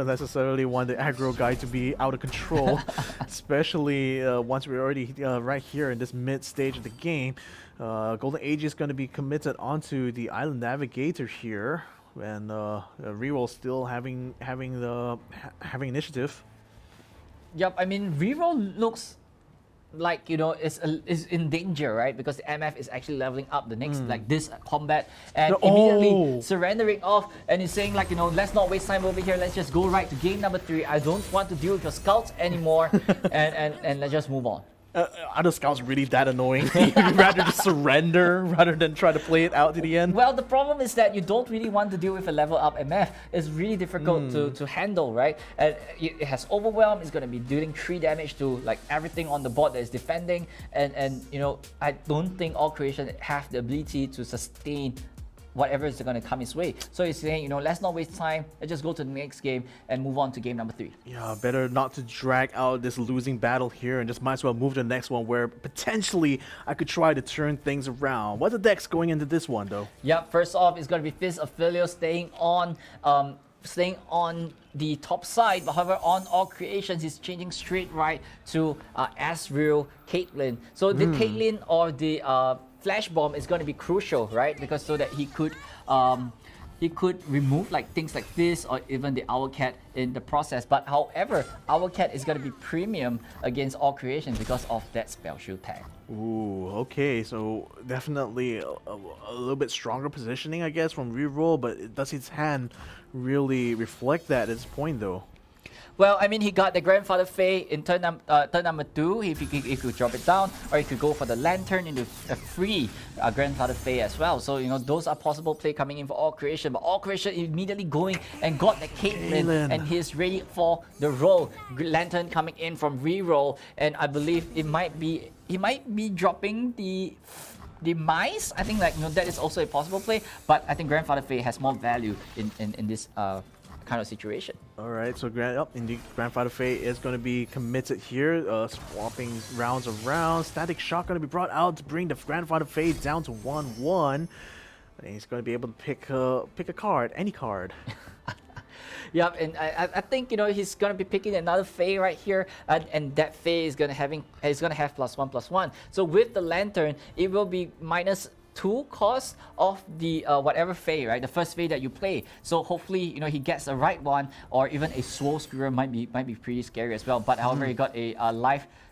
necessarily want the aggro guy to be out of control, especially once we're already right here in this mid stage of the game. Golden Age is going to be committed onto the Island Navigator here. And Reroll still having initiative. Yep, I mean, Reroll looks like is in danger, right? Because the MF is actually leveling up the next this combat and immediately surrendering off, and he's saying let's not waste time over here. Let's just go right to game number 3. I don't want to deal with your scouts anymore, and let's just move on. Are the scouts really that annoying? You'd rather just surrender rather than try to play it out to the end? Well, the problem is that you don't really want to deal with a level up MF. It's really difficult to handle, right? And it has overwhelm. It's going to be dealing 3 damage to everything on the board that is defending. And I don't think All Creation have the ability to sustain whatever is going to come his way. So he's saying, let's not waste time. Let's just go to the next game and move on to game number 3. Yeah, better not to drag out this losing battle here and just might as well move to the next one where potentially I could try to turn things around. What's the decks going into this one though? Yep, first off, it's going to be Fist of Philio staying on the top side, but however on All Creations he's changing straight right to Asriel Caitlyn. So the Caitlyn or the Flash Bomb is going to be crucial, right? Because so that he could remove things like this or even the Owlcat in the process. But however, Owlcat is going to be premium against All Creations because of that Spell Shield tag. Ooh, okay, so definitely a little bit stronger positioning, I guess, from Reroll, but does his hand really reflect that at this point, though? Well, I mean, he got the Grandfather Fay in turn number 2, if he could drop it down, or he could go for the Lantern into a free Grandfather Fay as well. So, you know, those are possible play coming in for All Creation, but All Creation immediately going and got the Caitlyn, and he's ready for the roll. Lantern coming in from Reroll, and I believe he might be dropping the mice. I think, like, you know, that is also a possible play, but I think Grandfather Fay has more value in this kind of situation. All right, so indeed, Grandfather Fay is going to be committed here, swapping rounds around. Static Shock going to be brought out to bring the Grandfather Fay down to 1-1. And he's going to be able to pick a card, any card. Yep, and I think, you know, he's gonna be picking another Fay right here, and that Fay is gonna have +1/+1. So with the Lantern, it will be -2 cost of the whatever Fay, right? The first Fay that you play. So hopefully, you know, he gets the right one, or even a Swole Skewer might be pretty scary as well. But however, he got a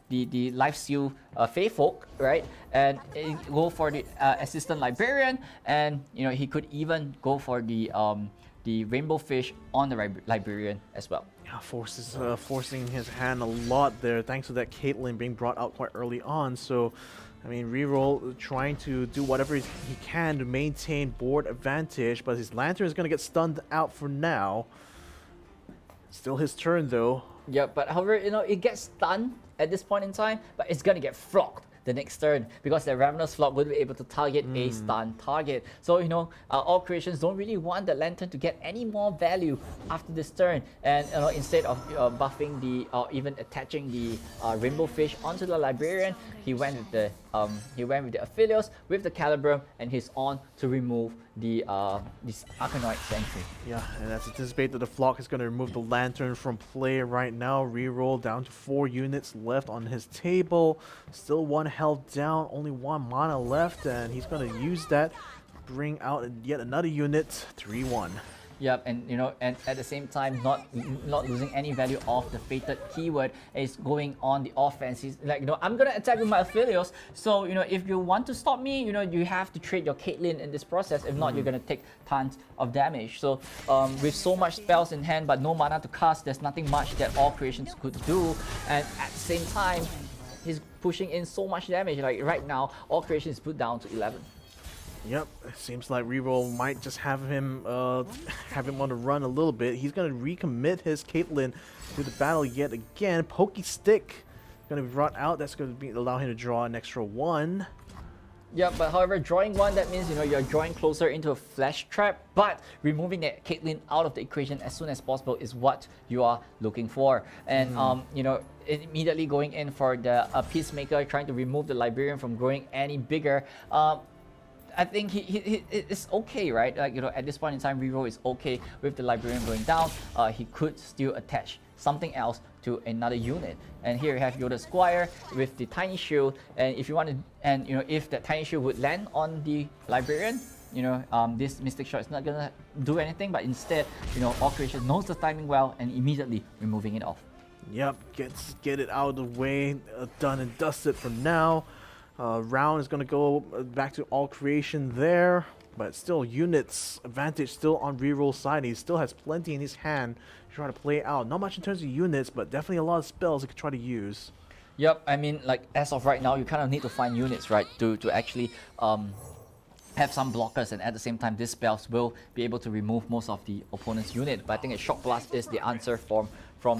the Life Seal Fey Folk, right? And go for the Assistant Librarian, and you know, he could even go for the Rainbow Fish on the Librarian as well. Yeah, forcing his hand a lot there, thanks to that Caitlyn being brought out quite early on. So, I mean, Reroll trying to do whatever he can to maintain board advantage, but his Lantern is going to get stunned out for now. Still his turn, though. Yeah, but however, you know, it gets stunned at this point in time, but it's going to get flocked the next turn, because the Ravenous Flock will be able to target a stun target. So, you know, all creations don't really want the Lantern to get any more value after this turn, and you know, instead of buffing the even attaching the Rainbow Fish onto the Librarian, he went with the Aphelios with the Calibrum, and he's on to remove the this Arcanoid Sentry. Yeah, and that's anticipated that the Flock is going to remove the Lantern from play right now. Reroll down to 4 units left on his table. Still 1 health down, only 1 mana left, and he's going to use that, bring out yet another unit, 3-1. Yep, and you know, and at the same time, not losing any value of the fated keyword, is going on the offense. He's like, you know, I'm gonna attack with my Aphelios. So, you know, if you want to stop me, you know, you have to trade your Caitlyn in this process. If not, you're gonna take tons of damage. So, with so much spells in hand but no mana to cast, there's nothing much that all creations could do. And at the same time, he's pushing in so much damage. Like right now, all creations put down to 11. Yep, it seems like Reroll might just have him on the run a little bit. He's going to recommit his Caitlyn to the battle yet again. Pokey Stick going to be brought out. That's going to allow him to draw an extra 1. Yeah, but however, drawing 1, that means, you know, you're drawing closer into a Flash Trap, but removing that Caitlyn out of the equation as soon as possible is what you are looking for. And, you know, immediately going in for the Peacemaker, trying to remove the Librarian from growing any bigger. I think he is okay, right? Like, you know, at this point in time, Reroll is okay with the Librarian going down. He could still attach something else to another unit. And here you have Yoda Squire with the Tiny Shield. And if you want to, and you know, if that Tiny Shield would land on the Librarian, you know, this Mystic Shot is not gonna do anything. But instead, you know, All Creation knows the timing well and immediately removing it off. Yep, get it out of the way, done and dusted for now. Round is going to go back to All Creation there, but still units advantage still on Reroll's side. He still has plenty in his hand to try to play out. Not much in terms of units, but definitely a lot of spells he could try to use. Yep, I mean, like, as of right now, you kind of need to find units, right, to actually have some blockers, and at the same time, these spells will be able to remove most of the opponent's unit. But I think a Shock Blast is the answer from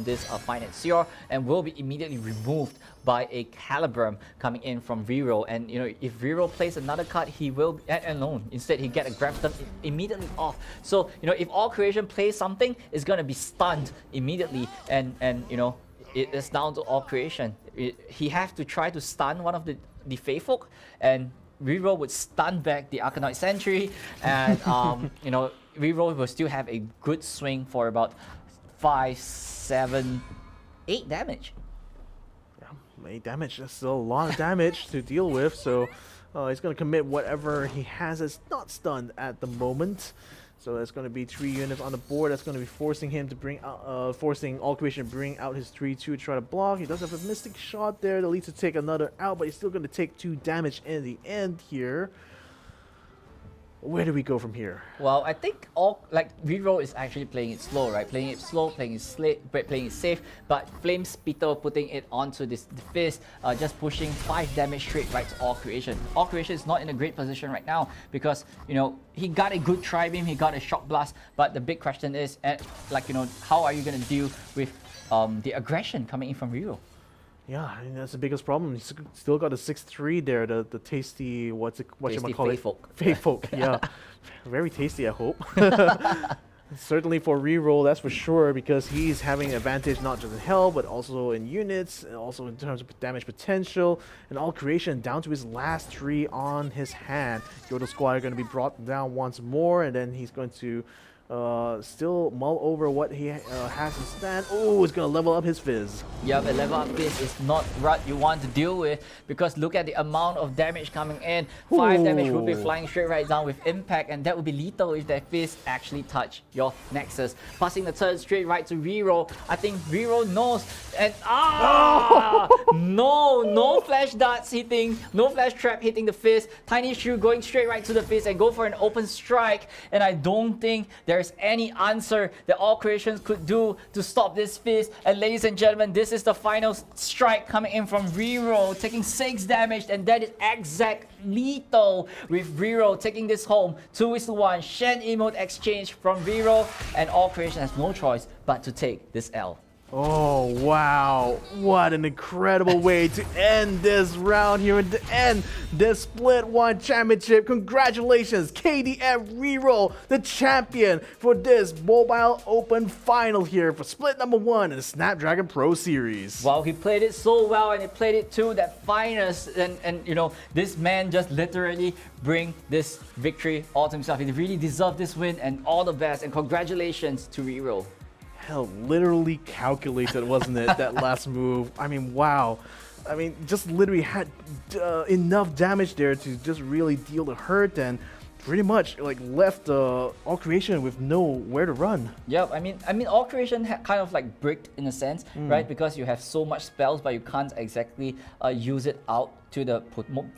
this Financier, and will be immediately removed by a Calibrum coming in from Reroll. And you know, if Reroll plays another card, he will instead he get a Graviton immediately off. So you know, if All Creation plays something, it's gonna be stunned immediately, and you know, it's down to All Creation. He has to try to stun one of the Feyfolk, and Reroll would stun back the Arcanoid Sentry, and you know, Reroll will still have a good swing for about 5, 7, 8 damage. Yeah, 8 damage. That's still a lot of damage to deal with. So he's going to commit whatever he has as not stunned at the moment. So it's going to be 3 units on the board. That's going to be forcing him to bring out, forcing All Creation to bring out his 3-2 to try to block. He does have a Mystic Shot there that leads to take another out, but he's still going to take 2 damage in the end here. Where do we go from here? Well, I think Reroll is actually playing it slow, right? Playing it slow, playing it safe, but Flames Peter putting it onto the fist, just pushing 5 damage straight right to All Creation. All Creation is not in a great position right now because, he got a good Tri-Beam, he got a Shock Blast, but the big question is, how are you going to deal with the aggression coming in from Reroll? Yeah, I mean, that's the biggest problem. He's still got a 6-3 there, the tasty, what you call it? Fey Folk, yeah. Very tasty, I hope. Certainly for Reroll, that's for sure, because he's having an advantage not just in health, but also in units, and also in terms of damage potential, and All Creation down to his last 3 on his hand. Yodo Squad are going to be brought down once more, and then he's going to still mull over what he has in stand. Oh, he's gonna level up his Fizz. Yeah, but level up Fizz is not what you want to deal with, because look at the amount of damage coming in. 5 damage will be flying straight right down with impact, and that would be lethal if that Fizz actually touch your Nexus. Passing the turn straight right to Reroll. I think Reroll knows, and no flash darts hitting, no flash trap hitting the Fizz. Tiny Shoe going straight right to the Fizz and go for an open strike, and I don't think there's any answer that All Creations could do to stop this Fizz. And ladies and gentlemen, this is the final strike coming in from Reroll, taking 6 damage, and that is exact lethal, with Reroll taking this home. 2-1 Shen emote exchange from Reroll, and All Creation has no choice but to take this L. Oh, wow. What an incredible way to end this round here and to end this Split 1 Championship. Congratulations, KDF Reroll, the champion for this Mobile Open final here for Split number 1 in the Snapdragon Pro Series. Wow, he played it so well, and he played it to that finest, and this man just literally bring this victory all to himself. He really deserved this win, and all the best, and congratulations to Reroll. Hell, literally calculated, wasn't it? That last move. I mean, wow. I mean, just literally had enough damage there to just really deal the hurt, and pretty much left All Creation with nowhere to run. Yep, I mean, All Creation kind of bricked in a sense, right? Because you have so much spells, but you can't exactly use it out to the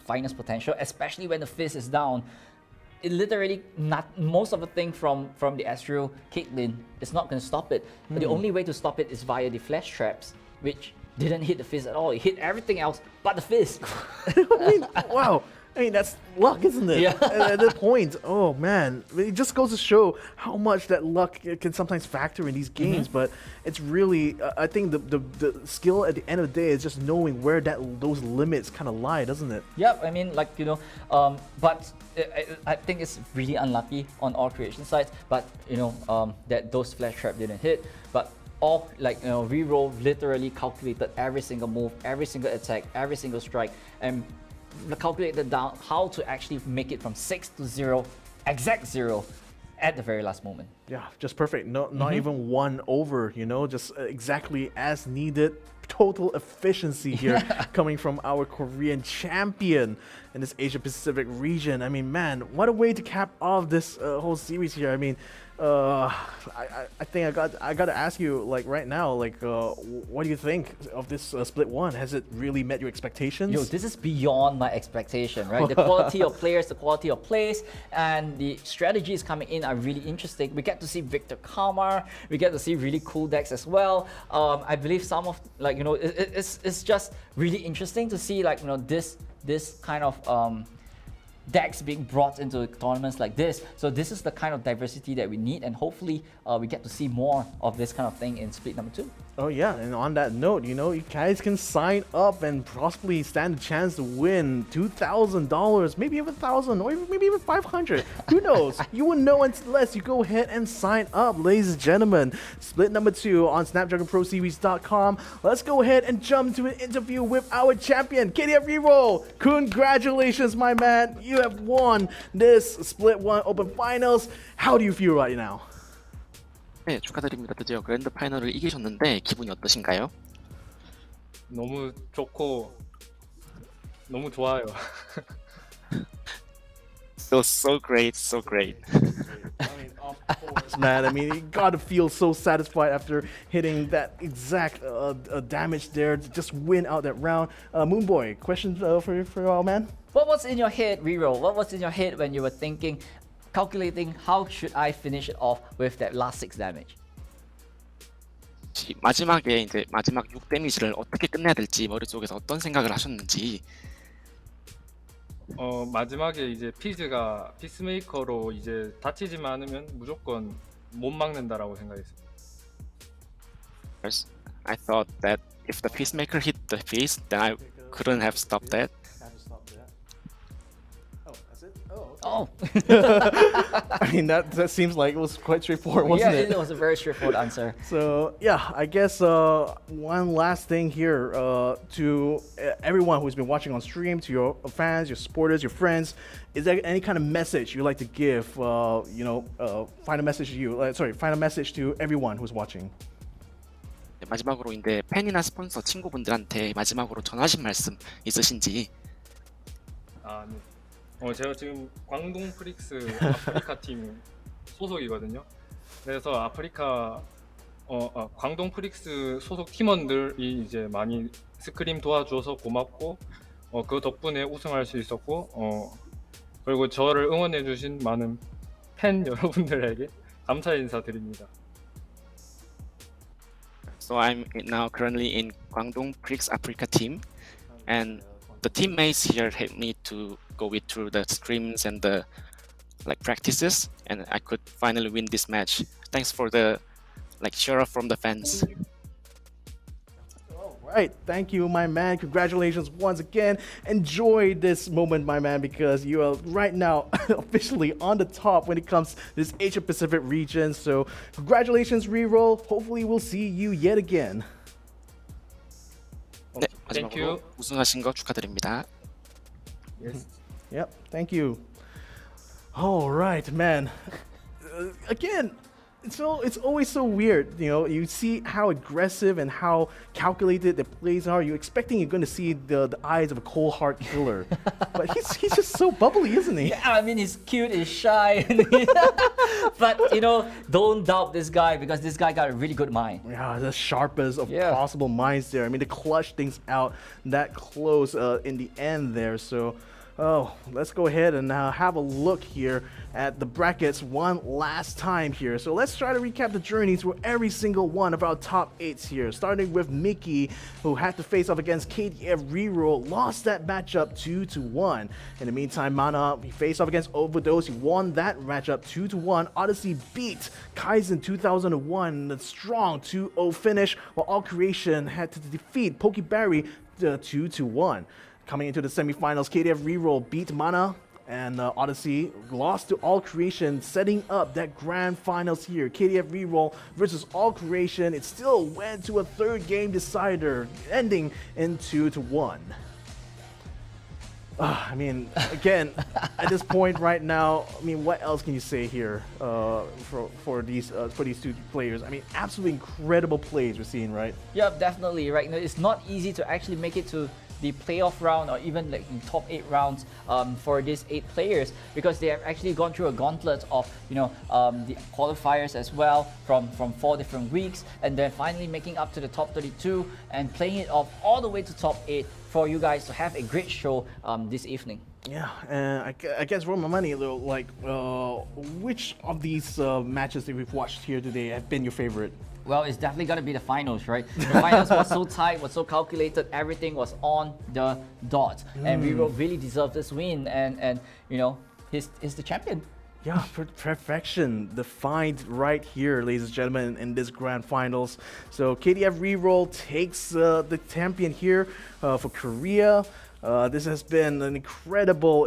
finest potential, especially when the Fizz is down. It literally most of the thing from the Astro Caitlyn is not going to stop it. But the only way to stop it is via the flash traps, which didn't hit the Fizz at all. It hit everything else but the Fizz. I mean, wow. I mean, that's luck, isn't it? Yeah. At that point, oh man, it just goes to show how much that luck can sometimes factor in these games. But it's really, I think the skill at the end of the day is just knowing where those limits kind of lie, doesn't it? Yep, I mean, but I think it's really unlucky on All Creation sides. But that those flash trap didn't hit. But Reroll literally calculated every single move, every single attack, every single strike, and calculated down how to actually make it from 6 to 0, exact 0, at the very last moment. Yeah, just perfect. Not even 1 over, just exactly as needed. Total efficiency here coming from our Korean champion in this Asia Pacific region. I mean, man, what a way to cap off this whole series here. I mean, I think I got to ask you right now, what do you think of this Split 1? Has it really met your expectations? Yo, this is beyond my expectation, right? The quality of players, the quality of plays, and the strategies coming in are really interesting. We get to see Victor Kamar, we get to see really cool decks as well. I believe some of it's just really interesting to see this kind of decks being brought into tournaments like this. So this is the kind of diversity that we need, and hopefully we get to see more of this kind of thing in Split number 2. Oh yeah, and on that note, you guys can sign up and possibly stand a chance to win $2,000, maybe even $1,000, or maybe even $500. Who knows? You wouldn't know unless you go ahead and sign up, ladies and gentlemen. Split number 2 on SnapdragonProSeries.com. Let's go ahead and jump to an interview with our champion, KDF Reroll. Congratulations, my man. You have won this Split 1 Open Finals. How do you feel right now? 네, 축하드립니다. 드디어 그랜드 파이널을 이기셨는데 기분이 어떠신가요? 너무 좋고 너무 좋아요. So great. I mean, of course, man. I mean, you gotta feel so satisfied after hitting that exact damage there to just win out that round. Moonboy, question for our man? What was in your head, Reroll? What was in your head when you were thinking, calculating how should I finish it off with that last 6 damage. 마지막에 이제 마지막 6 데미지를 어떻게 끝내야 될지 머릿속에서 어떤 생각을 하셨는지. 마지막에 이제 피즈가 피스메이커로 이제 다치지만 않으면 무조건 못 막는다라고 생각했어요. First, I thought that if the peacemaker hit the face, then I couldn't have stopped that. Oh, I mean, that seems like it was quite straightforward, wasn't yeah, it? it was a very straightforward answer. So yeah, I guess one last thing here to everyone who's been watching on stream, to your fans, your supporters, your friends, is there any kind of message you'd like to give? Final message to you. Final message to everyone who's watching. 마지막으로 이제 팬이나 스폰서 친구분들한테 마지막으로 전하신 말씀 있으신지. 네. 제가 지금 광동 프릭스 아프리카 팀 소속이거든요. 그래서 광동 프릭스 소속 팀원들이 이제 많이 스크림 도와줘서 고맙고, 그 덕분에 우승할 수 있었고, 그리고 저를 응원해주신 많은 팬 여러분들에게 감사 인사드립니다. So I'm now currently in Guangdong Prix Africa team, and the teammates here helped me to go through the scrims and the practices, and I could finally win this match. Thanks for the cheer up from the fans. Right, thank you, my man. Congratulations once again. Enjoy this moment, my man, because you are right now officially on the top when it comes to this Asia Pacific region. So congratulations, Reroll. Hopefully we'll see you yet again. 네, Thank 마지막으로 you. 우승하신 거 축하드립니다. Yes. Yep, thank you. All right, man. Again, it's always so weird, you see how aggressive and how calculated the plays are. You're expecting you're going to see the eyes of a cold hard killer, but he's just so bubbly, isn't he? Yeah, I mean, he's cute, he's shy, but don't doubt this guy, because this guy got a really good mind. Yeah, the sharpest of Yeah. possible minds there. I mean, to clutch things out that close in the end there. So, let's go ahead and have a look here at the brackets one last time here. So let's try to recap the journey through every single one of our top 8s here. Starting with Mickey, who had to face off against KDF Reroll, lost that matchup 2-1. In the meantime, Mana, he faced off against Overdose, he won that matchup 2-1. Odyssey beat Kaizen 2001, the strong 2-0 finish, while All Creation had to defeat Pokeberry 2-1. Coming into the semifinals, KDF Reroll beat Mana, and Odyssey lost to All Creation, setting up that grand finals here. KDF Reroll versus All Creation. It still went to a third game decider, ending in 2-1. I mean, again, at this point right now, I mean, what else can you say here for these two players? I mean, absolutely incredible plays we're seeing, right? Yeah, definitely, right? It's not easy to actually make it to the playoff round or even in top 8 rounds for these 8 players, because they have actually gone through a gauntlet of the qualifiers as well from 4 different weeks, and then finally making up to the top 32 and playing it off all the way to top 8 for you guys to have a great show this evening. Yeah, and I guess for my money, which of these matches that we've watched here today have been your favorite? Well, it's definitely got to be the finals, right? The finals was so tight, was so calculated, everything was on the dot. And Reroll really deserved this win, and he's the champion. Yeah, perfection defined right here, ladies and gentlemen, in this grand finals. So KDF Reroll takes the champion here for Korea. This has been an incredible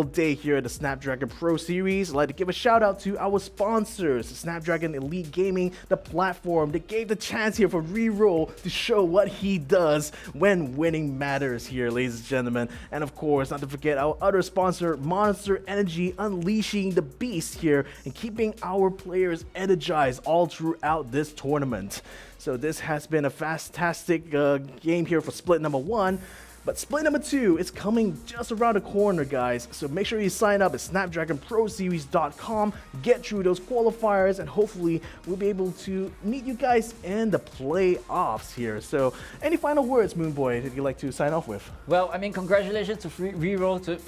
day here at the Snapdragon Pro Series. I'd like to give a shout out to our sponsors, Snapdragon Elite Gaming, the platform that gave the chance here for Reroll to show what he does when winning matters here, ladies and gentlemen. And of course, not to forget our other sponsor, Monster Energy, unleashing the beast here and keeping our players energized all throughout this tournament. So this has been a fantastic game here for split number 1. But split number 2 is coming just around the corner, guys. So make sure you sign up at snapdragonproseries.com, get through those qualifiers, and hopefully we'll be able to meet you guys in the playoffs here. So any final words, Moonboy, that you'd like to sign off with? Well, I mean, congratulations to Reroll to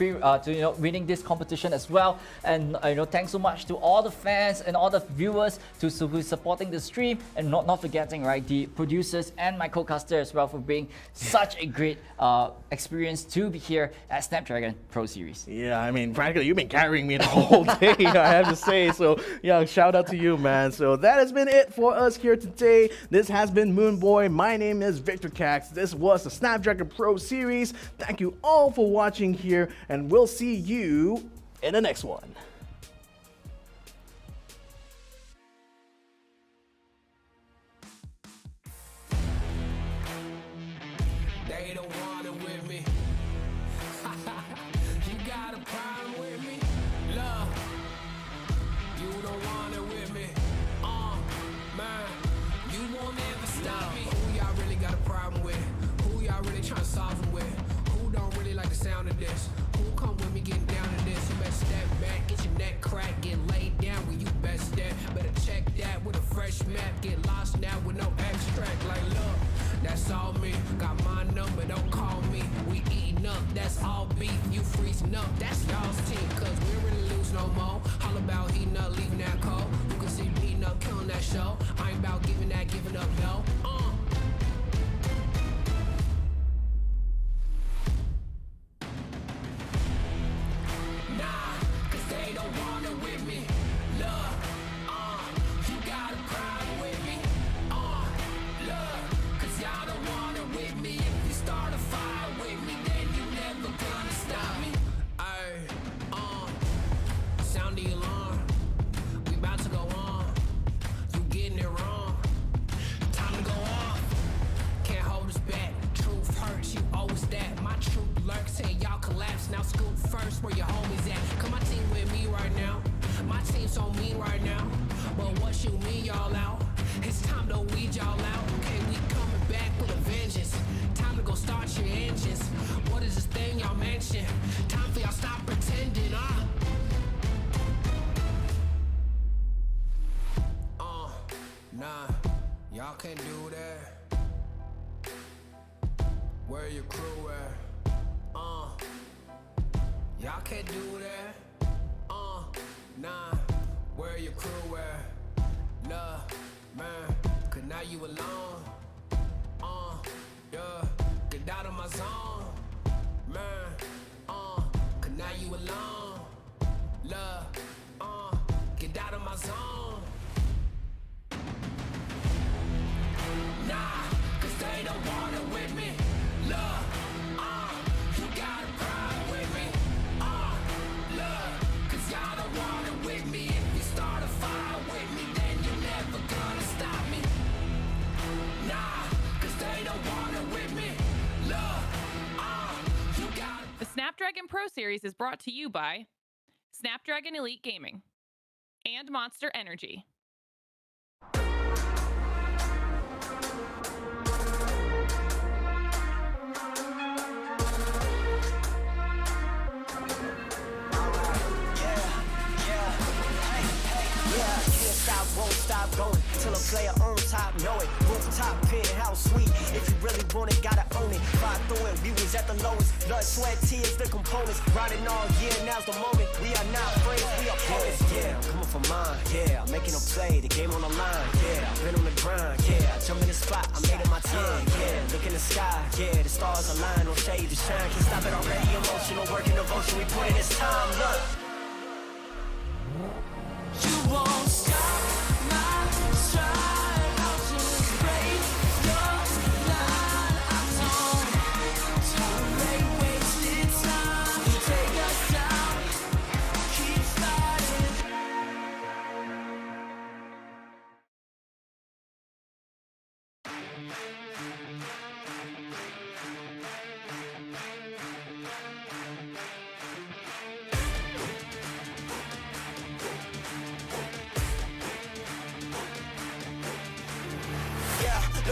winning this competition as well, and thanks so much to all the fans and all the viewers who is supporting the stream, and not forgetting the producers and my co-caster as well for being such a great experience to be here at Snapdragon Pro Series. Yeah, I mean, frankly, you've been carrying me the whole day, I have to say. So yeah, shout out to you, man. So that has been it for us here today. This has been Moonboy. My name is Victor Cax. This was the Snapdragon Pro Series. Thank you all for watching here, and we'll see you in the next one. They don't want it with me. You got a problem with me? Love, you don't want it with me. Man, you won't ever stop me. Who y'all really got a problem with? Who y'all really trying to solve it with? Who don't really like the sound of this? Who come with me getting down to this? You better step back, get your neck cracked, get laid down where you best step. Better check that with a fresh map. Get lost now with no extract. Like, look, that's all me. Got my number, don't call me. We eating up, that's all beef. You freezing up, that's y'all's team. Cause we don't really lose no more. All about heating up, leaving that cold. You can see me heating up, killing that show. I ain't about giving up, no. Nah, cause they don't want it with me. Look, you got a problem with me. Look, cause y'all don't want it with me. If you start a fire with me, then you never gonna stop me. Sound the alarm. We about to go on. You getting it wrong. Time to go off. Can't hold us back. Truth hurts, you owe us that. My truth lurks, hey, y'all collapse. Now scoop first, where your homies at? Come my team with me right now. My team's so mean right now. But what you mean, y'all out? It's time to weed y'all out. Okay, we coming back with a vengeance. Time to go start your engines. What is this thing y'all mention? Time for y'all stop pretending, Nah, y'all can't do that. Where your crew at? Y'all can't do that. Nah, where your crew at? Love, man, cause now you alone. Yeah, get out of my zone. Man, cause now you alone. Love, get out of my zone. Nah, cause they don't want it with me. Look, you got a problem with me. Look, cause y'all don't want it with me. If you start a fire with me, then you're never gonna stop me. Nah, cause they don't want it with me. Look, you got The Snapdragon Pro Series is brought to you by Snapdragon Elite Gaming and Monster Energy. Won't stop going till a player on top know it. Rooftop penthouse suite. If you really want it, gotta own it. Fly through it, we was at the lowest. Blood, sweat, tears, the components. Riding all year, now's the moment. We are not friends, we are opponents. Yeah, I'm coming for mine. Yeah, I'm making a play, the game on the line. Yeah, I've been on the grind. Yeah, I jump in the spot, I made it my time. Yeah, look in the sky. Yeah, the stars align, no shade to shine. Can't stop it already. Emotional work and devotion, we put in this time. Look, you won't stop.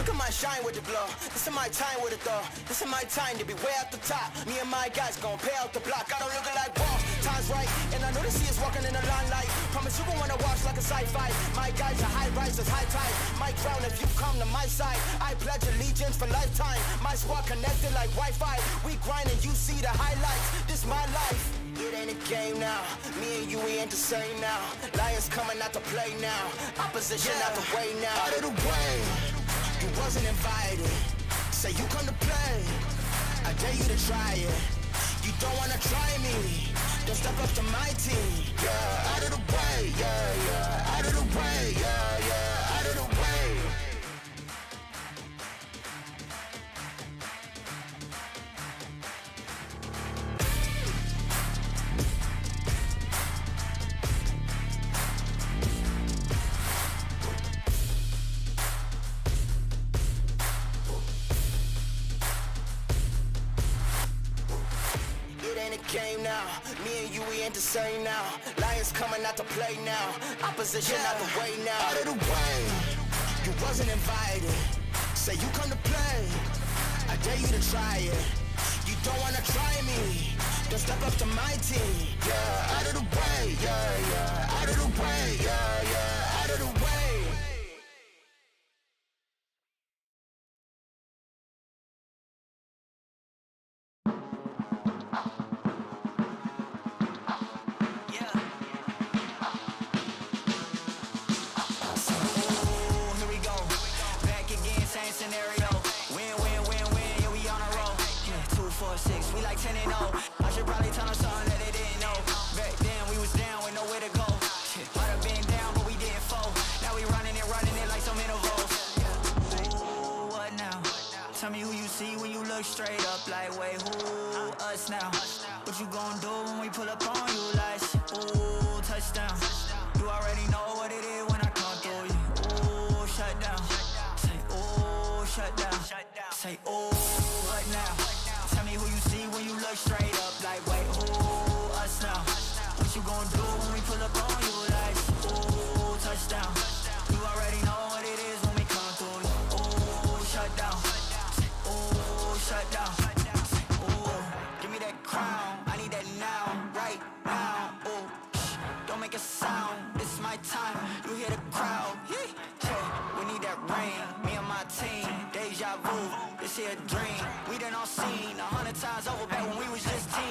Look at my shine with the glow. This is my time with it though. This is my time to be way at the top. Me and my guys gon' pay out the block. I don't look like boss. Time's right, and I know the sea is walking in the limelight. Promise you gon' wanna watch like a sci-fi. My guys are high rises, high tide. Might drown if you come to my side. I pledge allegiance for lifetime. My squad connected like Wi-Fi. We grind and you see the highlights. This my life. It ain't a game now. Me and you, we ain't the same now. Lions coming out to play now. Opposition out the way now. Out of the way. You wasn't invited. Say you come to play. I dare you to try it. You don't wanna try me. Then step up to my team. Yeah, out of the way. Yeah, yeah. Out of the way. Yeah, yeah. Out of the way. Game now, me and you, we ain't the same now. Lions coming out to play now. Opposition out the way now. Out of the way, you wasn't invited. Say you come to play. I dare you to try it. You don't wanna try me. Then step up to my team. Yeah, out of the way. Yeah, yeah. Out of the way. Yeah, yeah. Out of the way. Scenario, win, win, win, win, yeah, we on a roll. Yeah, 2, 4, 6, we like 10 and 0. I should probably tell them something that they didn't know. Back then we was down with nowhere to go. Shit, might have been down, but we didn't fall. Now we running it like some intervals. Ooh, what now? Tell me who you see when you look straight up. Like, wait, who? Us now. What you gon' do when we pull up on you? Like, ooh, touchdown. You already know what it is when I come through you. Ooh, shut down. Shut down. Say, ooh, what now? Tell me who you see when you look straight up. Like, wait, who? Us now. What you gon' do when we pull up on you? Like, ooh, touchdown. You already know what it is when we come through you. Ooh, shut down. Say, ooh, shut down. Say, ooh, give me that crown. I need that now, right now. Ooh, don't make a sound. This is my time. You hear the crowd. We need that rain. Me and my team. Deja vu, this here a dream. We done all seen 100 times over back when we was just teens.